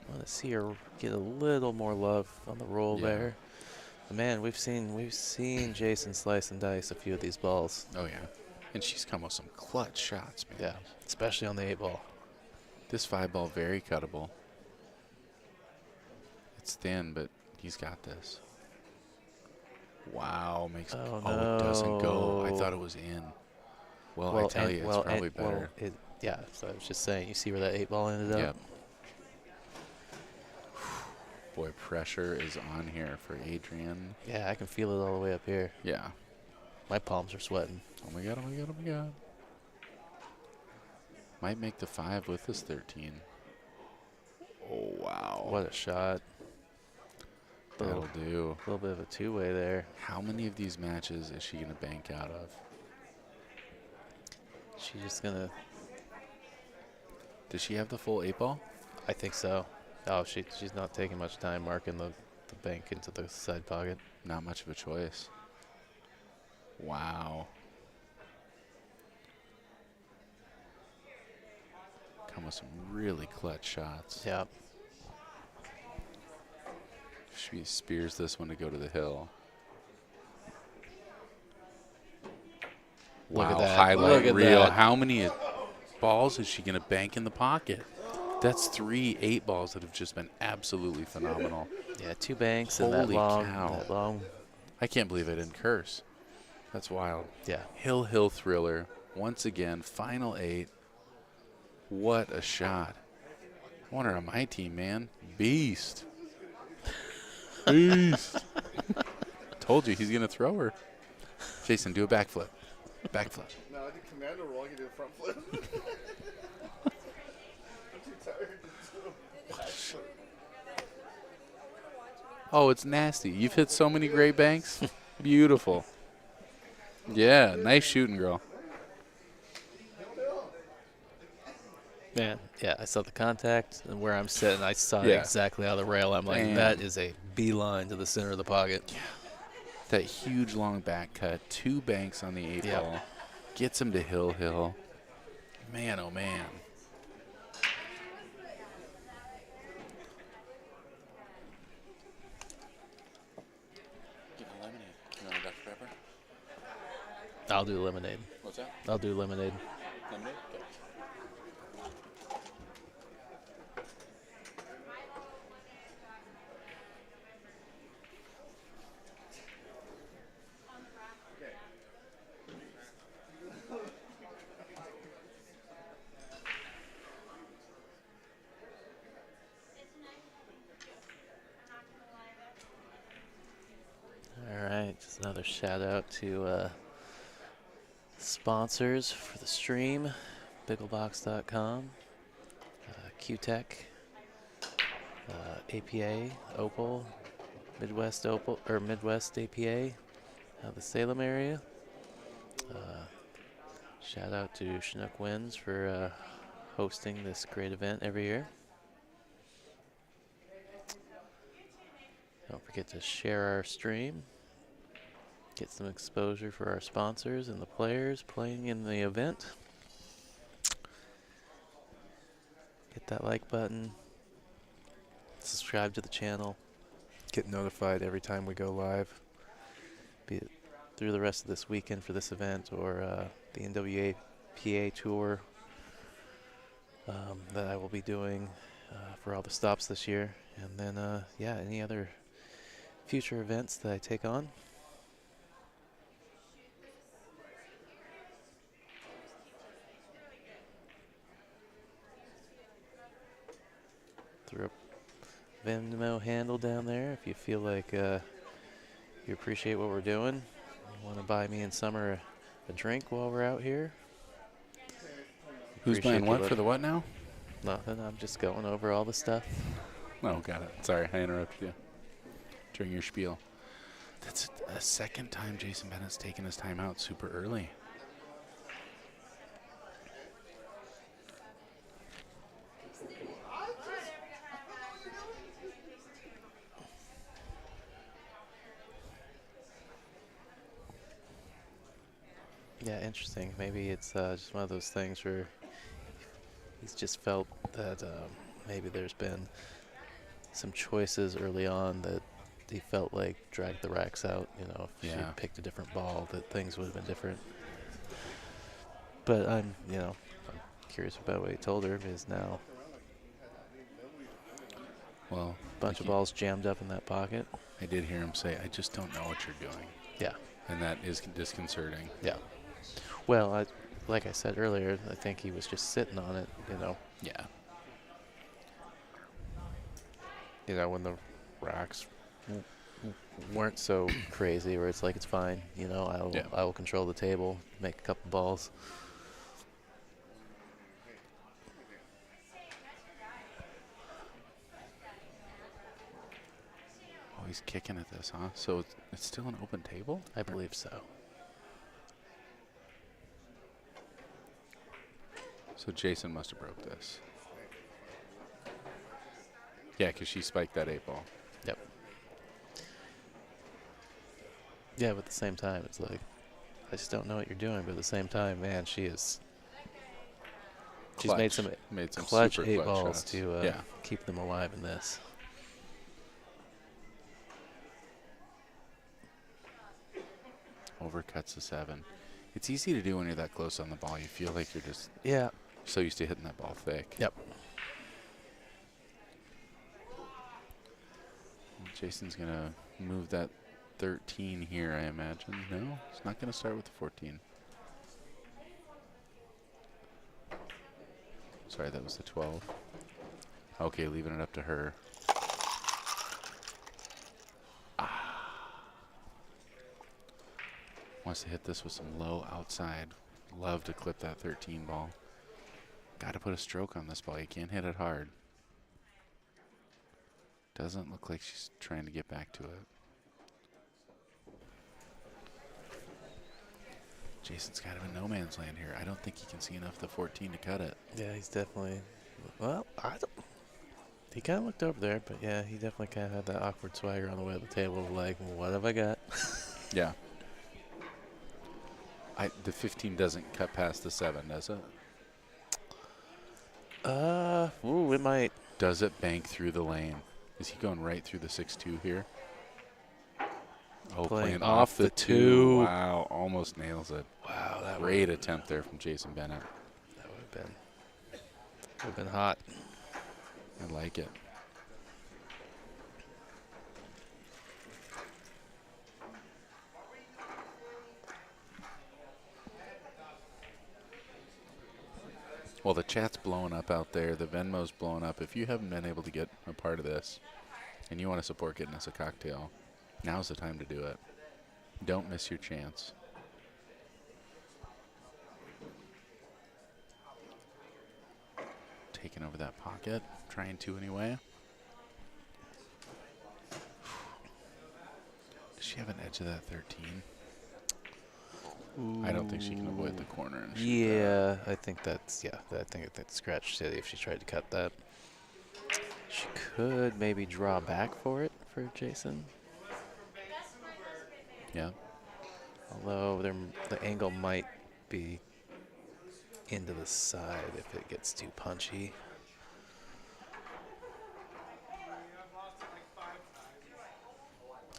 want to see her get a little more love on the roll there. But man, we've seen Jason slice and dice a few of these balls.
Oh, yeah. And she's come with some clutch shots, man.
Yeah, especially on the 8-ball.
This 5-ball, very cuttable. It's thin, but he's got this. Wow. Makes
no.
It doesn't go. I thought it was in. Well, I tell you, it's probably better.
Yeah, so I was just saying, you see where that 8-ball ended up?
Yep. Boy, pressure is on here for Adrian.
Yeah, I can feel it all the way up here.
Yeah.
My palms are sweating.
Oh, my God, oh, my God, oh, my God. Might make the 5 with this 13. Oh, wow.
What a shot.
That'll do.
A little bit of a two-way there.
How many of these matches is she going to bank out of?
She's just going to...
Does she have the full 8-ball?
I think so. Oh, she's not taking much time marking the bank into the side pocket.
Not much of a choice. Wow. Come with some really clutch shots.
Yeah.
She spears this one to go to the hill.
Look
Wow,
at that.
highlight
Look at
reel.
that.
How many balls is she going to bank in the pocket? That's 3 8-balls that have just been absolutely phenomenal.
Yeah, 2 banks
Holy
and
cow.
that long.
I can't believe I didn't curse. That's wild.
Yeah.
Hill thriller. Once again, final 8. What a shot. I want her on my team, man. Beast. Beast. Told you he's going to throw her. Jason, do a backflip. Backflip.
No, I did commando roll. I can do a front flip. I'm too tired to do
Oh, it's nasty. You've hit so many great banks. Beautiful. Yeah, nice shooting, girl.
Man, yeah, I saw the contact and where I'm sitting, I saw it
Yeah.
exactly out of the rail. I'm like,
Man.
that is a beeline to the center of the pocket.
Yeah. That huge long back cut, 2 banks on the 8-ball.
Yep.
Gets him to hill. Man, oh man. Give a lemonade. You want a Dr. Pepper?
I'll do lemonade.
What's that?
I'll do lemonade.
Lemonade? Okay.
All right, just another shout out to sponsors for the stream, bigglebox.com, Q-Tech, APA, Opal, Midwest APA, the Salem area. Shout out to Chinook Winds for hosting this great event every year. Don't forget to share our stream. Get some exposure for our sponsors and the players playing in the event. Hit that like button. Subscribe to the channel. Get notified every time we go live. Be it through the rest of this weekend for this event or the NWAPA tour that I will be doing for all the stops this year. And then, yeah, any other future events that I take on. throw a Venmo handle down there if you feel like you appreciate what we're doing. You want to buy me and Summer a drink while we're out here.
Who's buying what for the what now?
Nothing. I'm just going over all the stuff.
Oh, got it. Sorry, I interrupted you during your spiel. That's a second time Jason Bennett's taken his time out super early.
Yeah, interesting. Maybe it's just one of those things where he's just felt that maybe there's been some choices early on that he felt like dragged the racks out. You know, if she picked a different ball, that things would have been different. But I'm curious about what he told her, because now,
well,
bunch of balls jammed up in that pocket.
I did hear him say, "I just don't know what you're doing."
Yeah,
and that is disconcerting.
Yeah. Well, like I said earlier, I think he was just sitting on it. You know.
Yeah.
You know, when the racks weren't so crazy, where it's like, it's fine. You know, I will control the table, make a couple balls.
Oh, he's kicking at this, huh? So it's still an open table?
I believe so.
So Jason must have broke this. Yeah, because she spiked that 8-ball.
Yep. Yeah, but at the same time, it's like, I just don't know what you're doing. But at the same time, man, she's made some clutch 8-balls to keep them alive in this.
Overcuts the 7. It's easy to do when you're that close on the ball. You feel like you're just so used to hitting that ball thick.
Yep.
Jason's going to move that 13 here, I imagine. No, he's not going to start with the 14. Sorry, that was the 12. Okay, leaving it up to her. Wants to hit this with some low outside. Love to clip that 13 ball. Got to put a stroke on this ball. You can't hit it hard. Doesn't look like she's trying to get back to it. Jason's kind of in no man's land here. I don't think he can see enough of the 14 to cut it.
Yeah, he's definitely. Well, he kind of looked over there, but yeah, he definitely kind of had that awkward swagger on the way to the table. Like, well, what have I got?
Yeah. The 15 doesn't cut past the 7, does it?
Ooh, it might.
Does it bank through the lane? Is he going right through the 6-2 here? Oh, playing off the 2. Wow, almost nails it.
Wow, that
great attempt there from Jason Bennett.
That would have been hot.
I like it. Well, the chat's blowing up out there. The Venmo's blowing up. If you haven't been able to get a part of this and you want to support getting us a cocktail, now's the time to do it. Don't miss your chance. Taking over that pocket. Trying to anyway. Does she have an edge of that 13? I don't think she can avoid the corner. And
yeah, I think that's I think that's Scratch City if she tried to cut that. She could maybe draw back for it for Jason.
Yeah.
Although the angle might be into the side if it gets too punchy.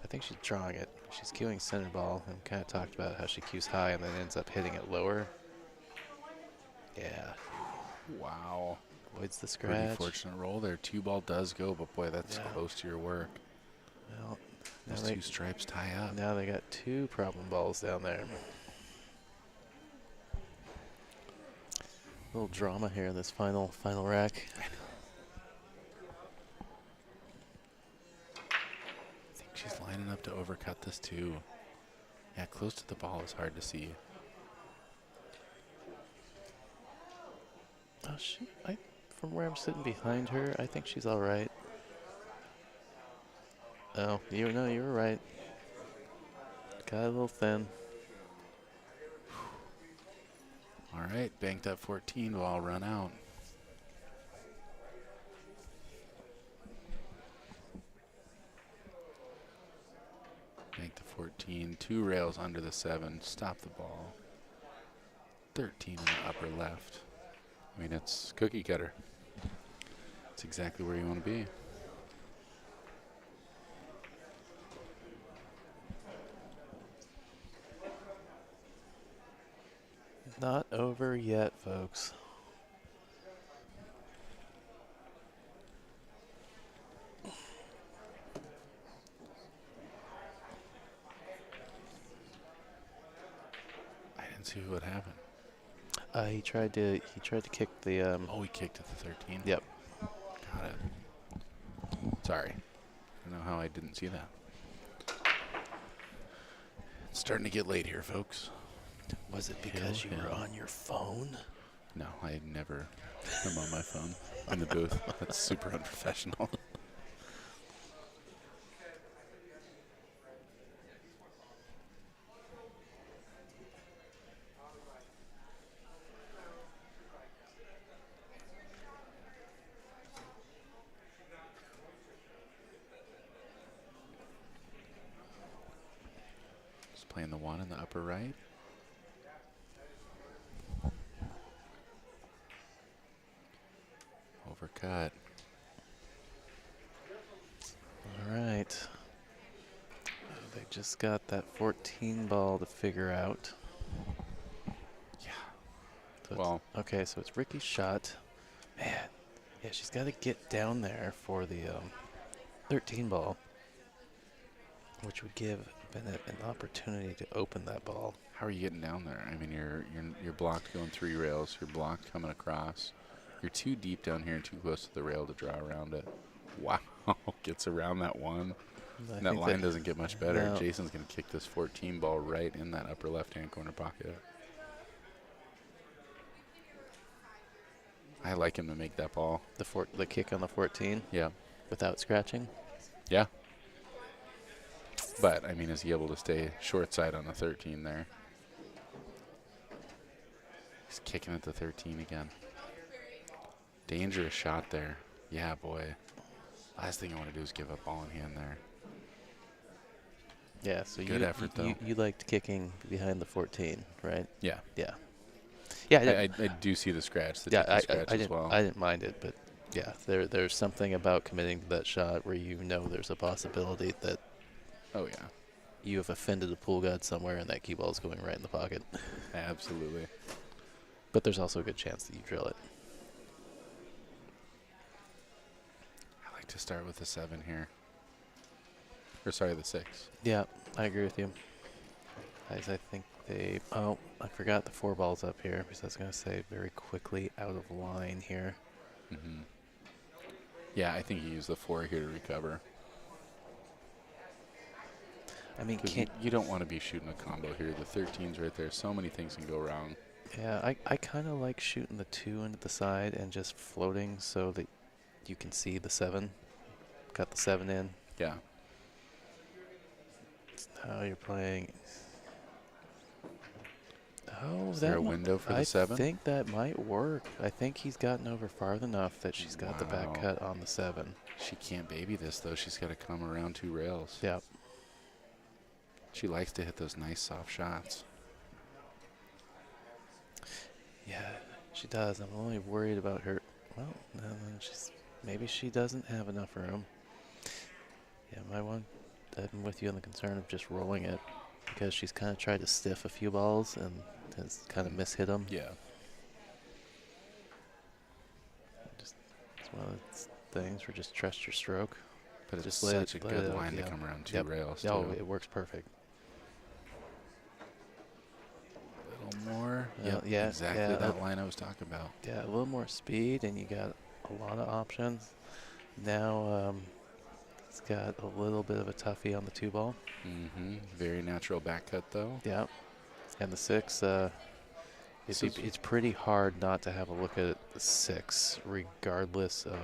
I think she's drawing it. She's cueing center ball, and kind of talked about how she cues high and then ends up hitting it lower. Yeah.
Wow.
Avoids the scratch.
Pretty fortunate roll there. 2-ball does go, but boy, that's close to your work.
Well,
those 2 stripes tie up.
Now they got 2 problem balls down there. A little drama here in this final rack.
she's lining up to overcut this too. Yeah, close to the ball is hard to see.
Oh, from where I'm sitting behind her, I think she's all right. Oh, you were right. Got a little thin.
All right, banked up 14 ball, run out. Bank the 14, 2 rails under the 7, stop the ball. 13 in the upper left. I mean, it's cookie cutter. It's exactly where you want to be.
Not over yet, folks.
I didn't see what happened.
He tried to kick the.
Oh, he kicked at the 13.
Yep.
Got it. Sorry. I don't know how I didn't see that. It's starting to get late here, folks.
Was it because you were on your phone?
No, I never am on my phone in the booth. That's super unprofessional. Just playing the 1 in the upper right. Overcut.
All right. They just got that 14 ball to figure out.
Yeah.
So
Well.
Okay, so it's Ricky's shot. Man. Yeah, she's got to get down there for the 13 ball, which would give Bennett an opportunity to open that ball.
How are you getting down there? I mean, you're blocked going 3 rails. You're blocked coming across. You're too deep down here and too close to the rail to draw around it. Wow. Gets around that 1. And that line doesn't get much better.
No.
Jason's going to kick this 14 ball right in that upper left-hand corner pocket. I like him to make that ball.
The kick on the 14?
Yeah.
Without scratching?
Yeah. But, I mean, is he able to stay short side on the 13 there? He's kicking at the 13 again. Dangerous shot there. Yeah, boy. Last thing I want to do is give up ball in hand there.
Yeah, so
Good effort, though.
You liked kicking behind the 14, right?
Yeah.
Yeah. Yeah,
I do see the scratch. The scratch
I
as well.
I didn't mind it, but yeah, there's something about committing to that shot where you know there's a possibility that you have offended a pool god somewhere and that cue ball is going right in the pocket.
Absolutely.
But there's also a good chance that you drill it.
I like to start with the 7 here. Or sorry, the 6.
Yeah, I agree with you. Guys, I think they... Oh, I forgot the 4 balls up here because I was going to say very quickly out of line here.
Mm-hmm. Yeah, I think you use the 4 here to recover.
I mean,
you don't want to be shooting a combo here. The 13's right there. So many things can go wrong.
Yeah, I kind of like shooting the 2 into the side and just floating so that you can see the 7. Got the 7 in.
Yeah.
How you're playing. Oh,
is there a window for the 7?
I think that might work. I think he's gotten over far enough that she's got the back cut on the 7.
She can't baby this, though. She's got to come around 2 rails.
Yep.
She likes to hit those nice soft shots.
Yeah, she does. I'm only worried about her. Well, no, maybe she doesn't have enough room. Yeah, I'm with you on the concern of just rolling it because she's kind of tried to stiff a few balls and has kind of mishit them.
Yeah.
It's one of those things where just trust your stroke.
But
just
it's such a good line to come around 2 rails, too.
Oh, it works perfect.
A little more.
Yeah,
exactly that line I was talking about.
Yeah, a little more speed, and you got a lot of options. Now, It's got a little bit of a toughie on the 2 ball.
Very natural back cut, though.
Yeah. And the 6, it's pretty hard not to have a look at the 6, regardless of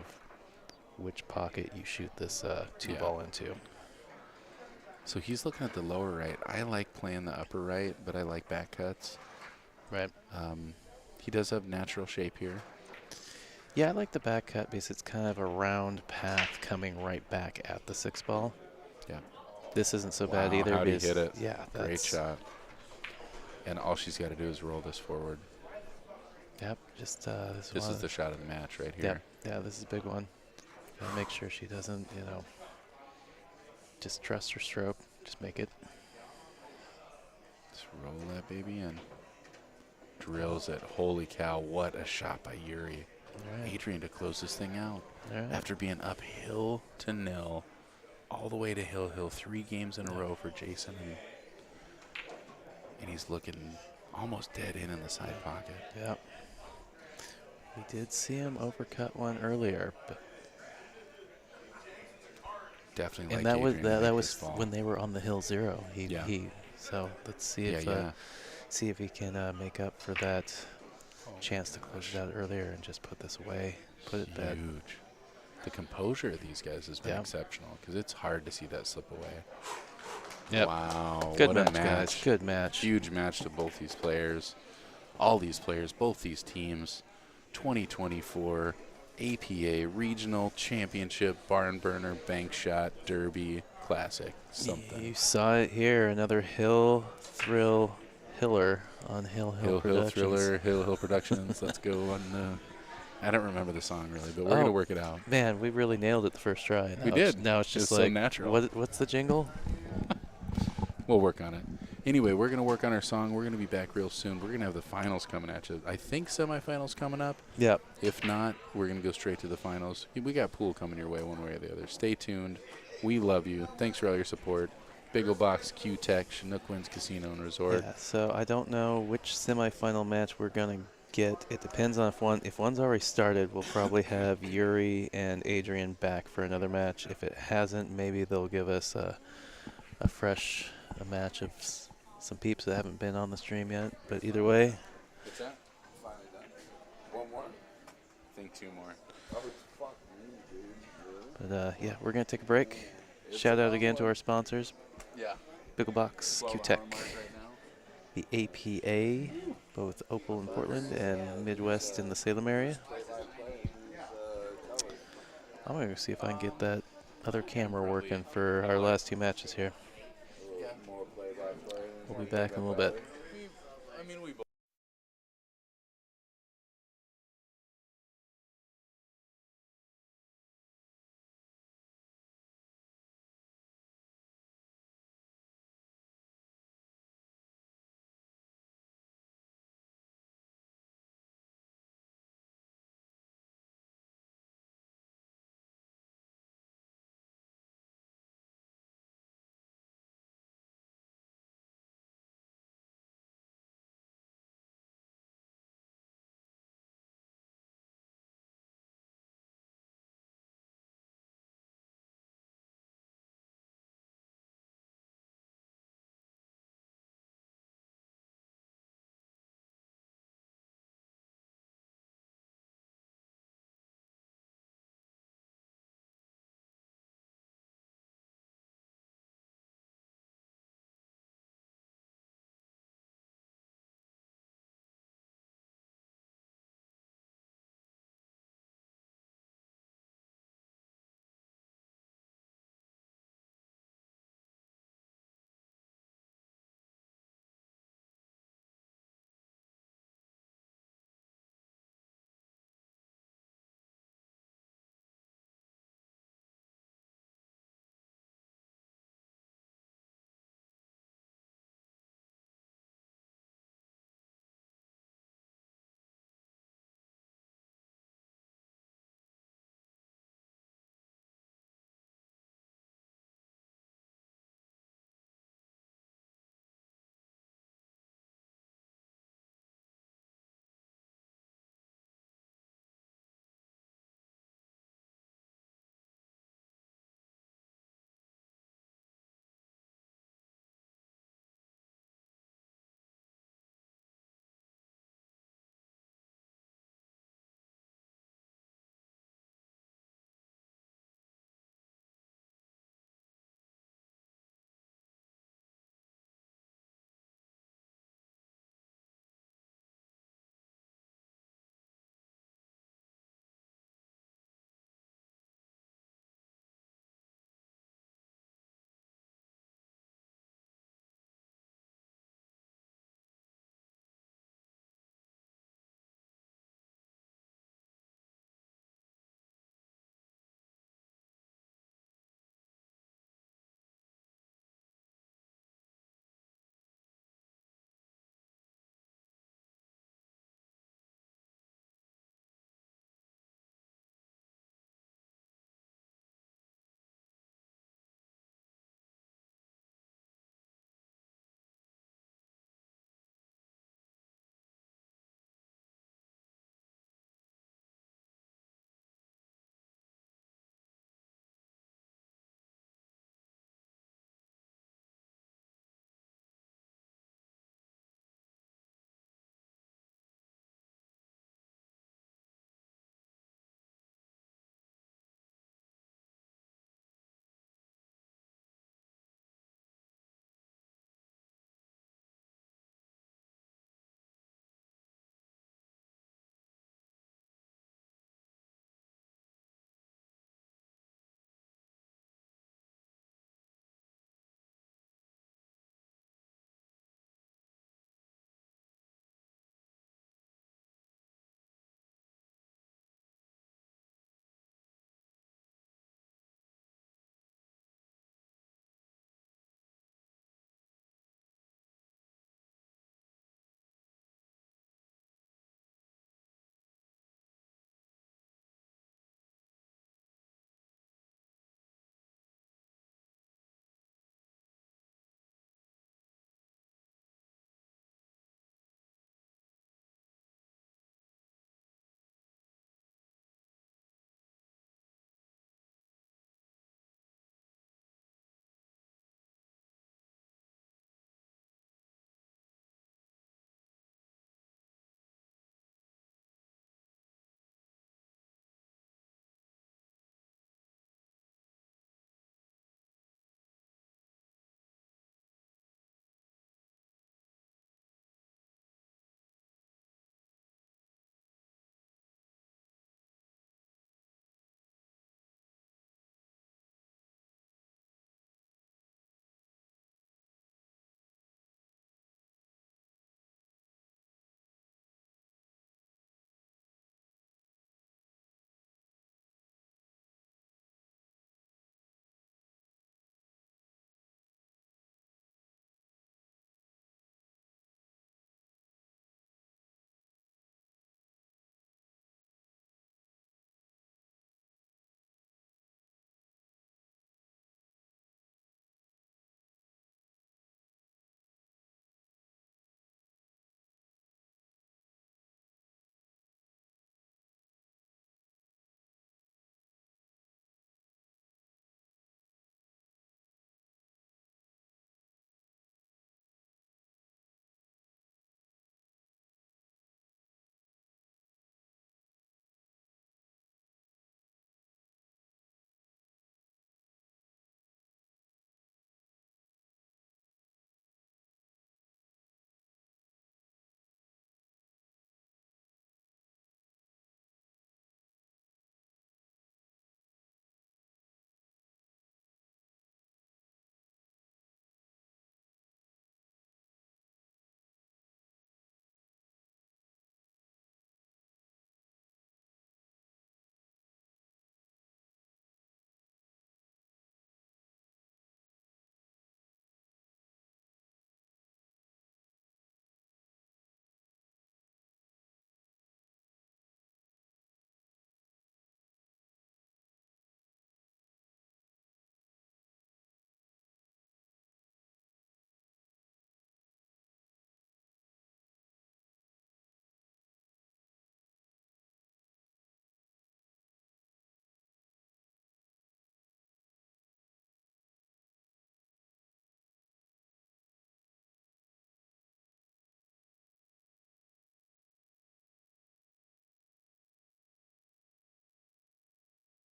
which pocket you shoot this 2 ball into.
So he's looking at the lower right. I like playing the upper right, but I like back cuts.
Right.
He does have natural shape here.
Yeah, I like the back cut because it's kind of a round path coming right back at the 6 ball.
Yeah.
This isn't so bad either.
How'd he hit it?
Yeah,
Great shot. And all she's got to do is roll this forward.
Yep. Just
this is the shot of the match right here.
Yeah, this is a big one. Gotta make sure she doesn't, just trust her stroke. Just make it.
Just roll that baby in. Drills it. Holy cow, what a shot by Yuri.
Right.
Adrian to close this thing out.
Right.
After being up hill to nil, all the way to hill, 3 games in a row for Jason. And he's looking almost dead in the side pocket.
Yep. We did see him overcut one earlier, but
definitely.
And
like
that was when they were on the hill 0. So let's see if he can make up for that chance to close it out earlier and just put this away, put it bed.
Huge. The composure of these guys has been exceptional because it's hard to see that slip away.
Yep.
Wow.
Good
what
match,
a match.
guys. Good match.
Huge match to both these players. All these players, both these teams. 2024 APA Regional Championship Barn Burner Bank Shot Derby Classic. Something.
You saw it here. Another Hill Hiller on Hill Productions.
Thriller, Hill Productions. Let's go on. I don't remember the song really, but we're going to work it out.
Man, we really nailed it the first try.
We did.
Now it's just
like
so
natural.
What's the jingle?
We'll work on it. Anyway, we're going to work on our song. We're going to be back real soon. We're going to have the finals coming at you. I think semifinals coming up.
Yep.
If not, we're going to go straight to the finals. We got pool coming your way one way or the other. Stay tuned. We love you. Thanks for all your support. Biggle Box, Q-Tech, Chinook Winds Casino and Resort.
Yeah, so I don't know which semifinal match we're going to get. It depends on if one's already started, we'll probably have Yuri and Adrian back for another match. If it hasn't, maybe they'll give us a fresh match of some peeps that haven't been on the stream yet. But either way.
What's that? Finally done. One more? I think 2 more.
But yeah, we're going to take a break. Shout out again to our sponsors.
Yeah.
Biggle Box, Q-Tech, the APA, both Opal in Portland and Midwest in the Salem area. I'm going to see if I can get that other camera working for our last 2 matches here. We'll be back in a little bit.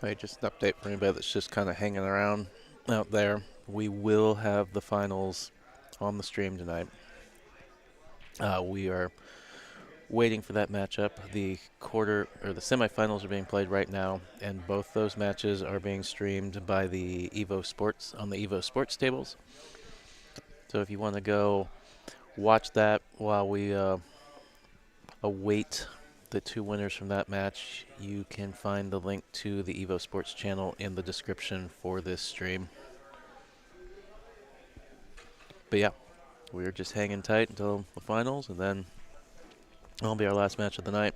Hey, just an update for anybody that's just kind of hanging around out there. We will have the finals on the stream tonight. We are waiting for that matchup. The semifinals are being played right now, and both those matches are being streamed by the Evo Sports on the Evo Sports tables. So if you want to go watch that while we await the two winners from that match, you can find the link to the Evo Sports channel in the description for this stream. But yeah, we're just hanging tight until the finals, and then it'll be our last match of the night.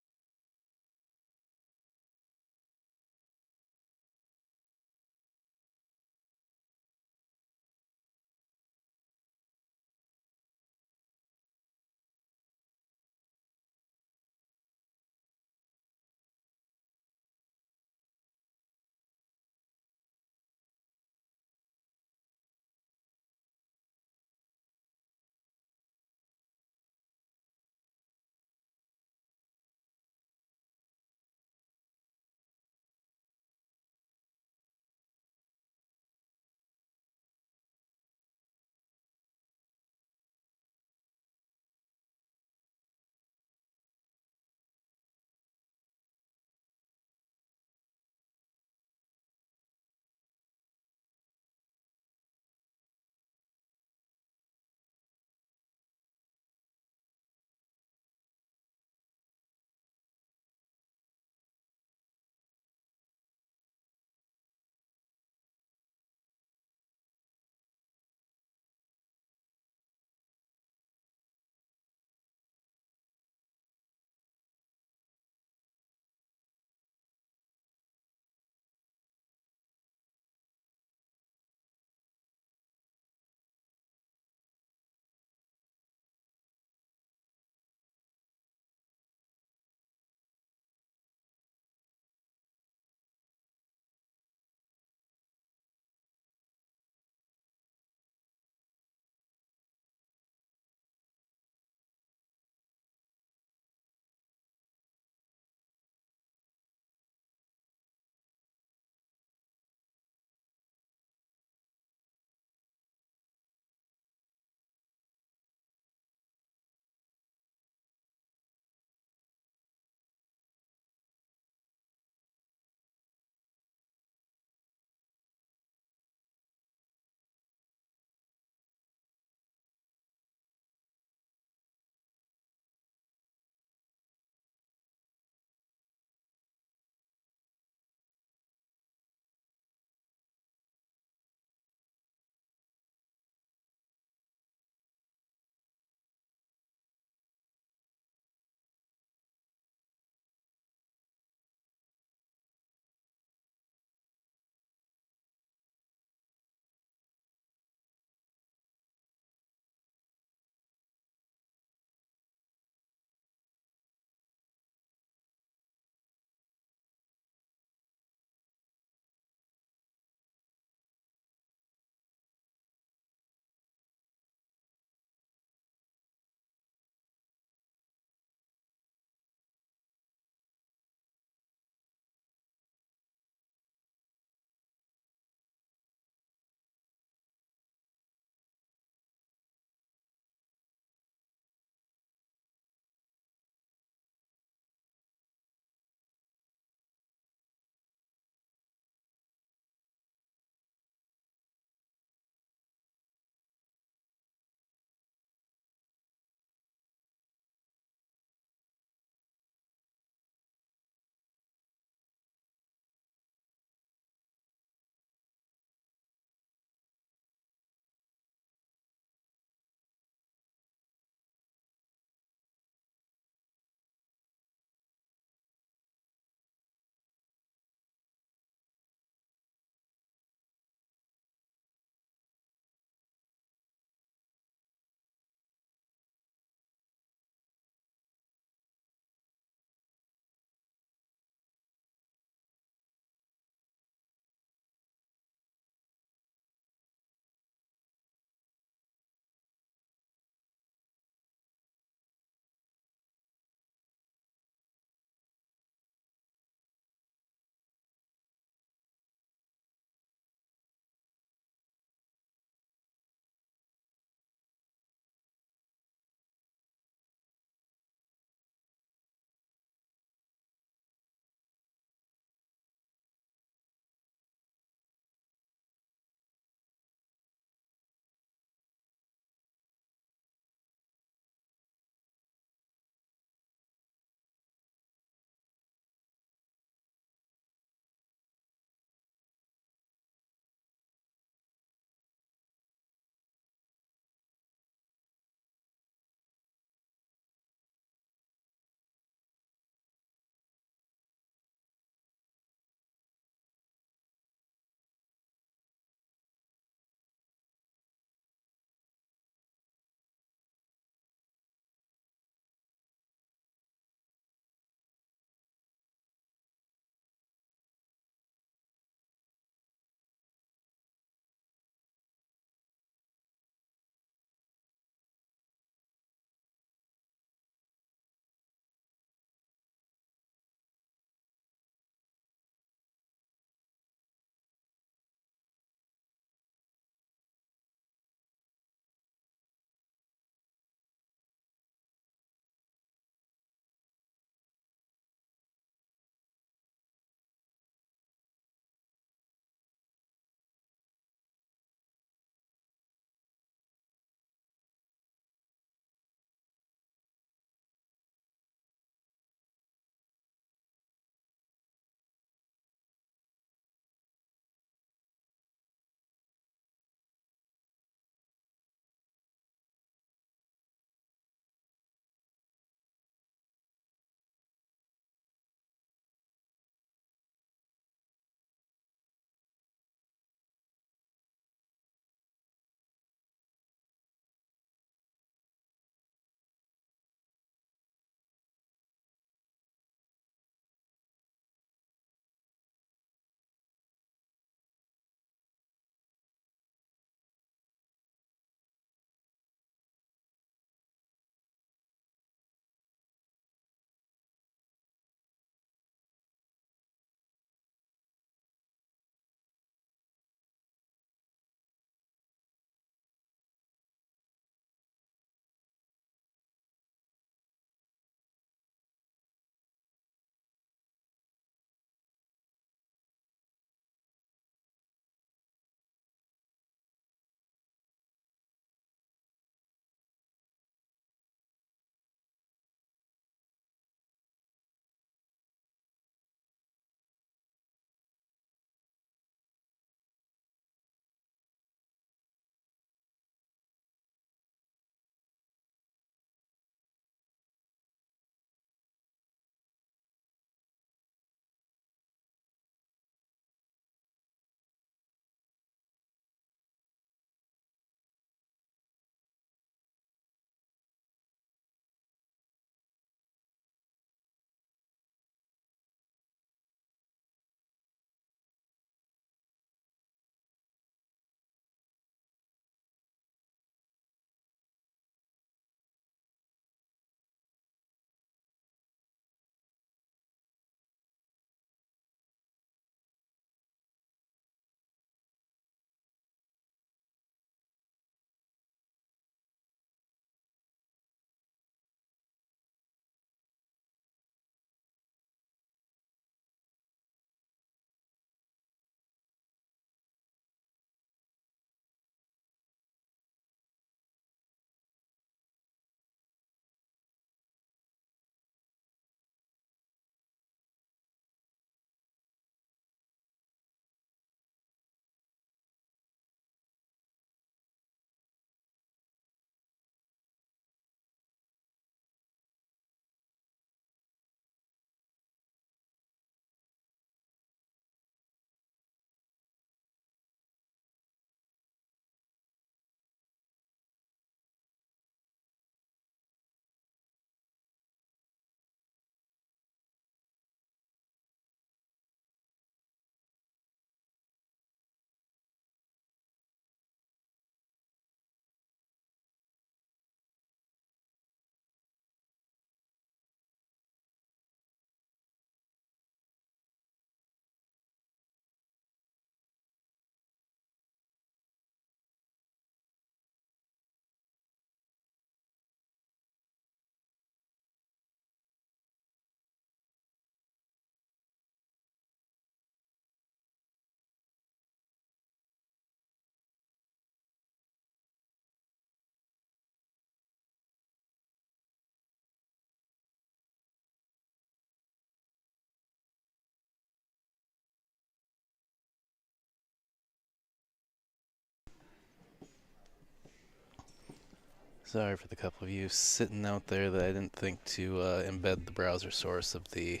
Sorry for the couple of you sitting out there that I didn't think to embed the browser source of the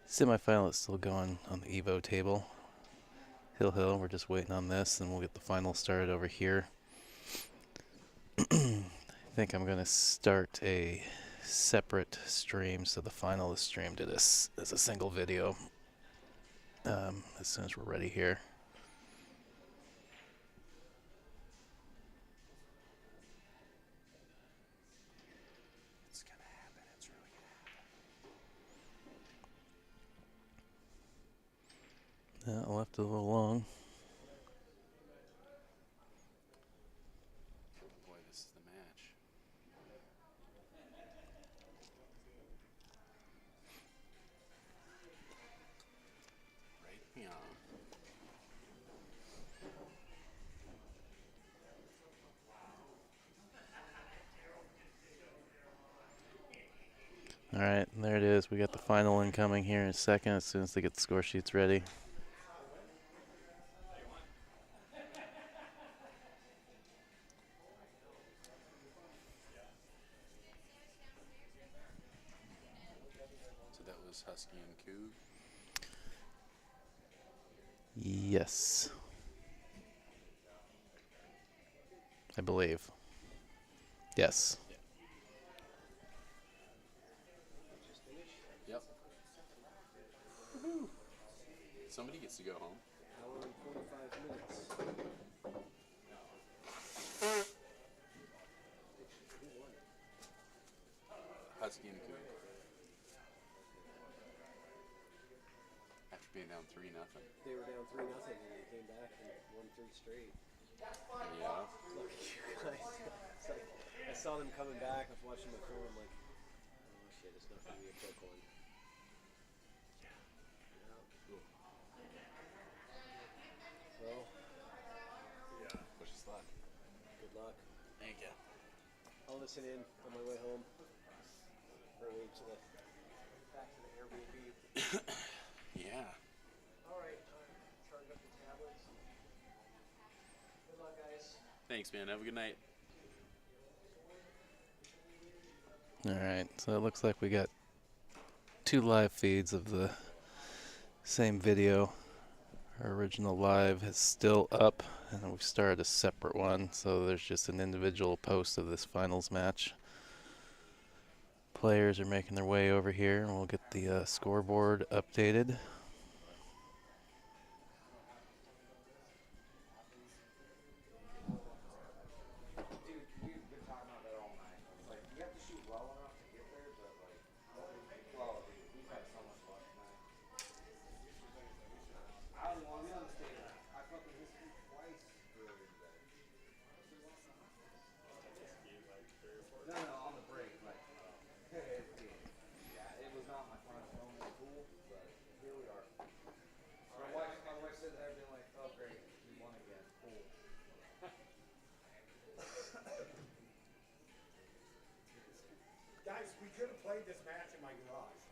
semifinal that's still going on the Evo table. Hill, we're just waiting on this, and we'll get the final started over here. I think I'm going to start a separate stream, so the final is streamed as a single video as soon as we're ready here.
It's gonna happen. It's really gonna happen.
I left it a little long.
Boy, this is the match. Right beyond.
All right, there it is. We got the final incoming here in a second as soon as they get the score sheets ready.
So that was Husky and Coog.
Yes. I believe. Yes.
Yep. Woohoo! Somebody gets to go home.
Hour and 45 minutes.
Husky and Coog. After being down 3-0.
They were down 3-0 and they came back and won 3 straight.
Yeah.
Look at you guys. It's like, I saw them coming back. I was watching my phone. I'm like, oh shit, it's not going to be a quick one. Well,
Wish us luck.
good luck.
Thank you.
I'll listen in on my way home. Or way to the back to the Airbnb.
Yeah.
All right, charge up the tablets. Good luck, guys.
Thanks, man. Have a good night.
All right, so it looks like we got 2 live feeds of the same video. Our original live is still up, and we've started a separate one, so there's just an individual post of this finals match. Players are making their way over here, and we'll get the scoreboard updated.
Guys, we could have played this match in my garage.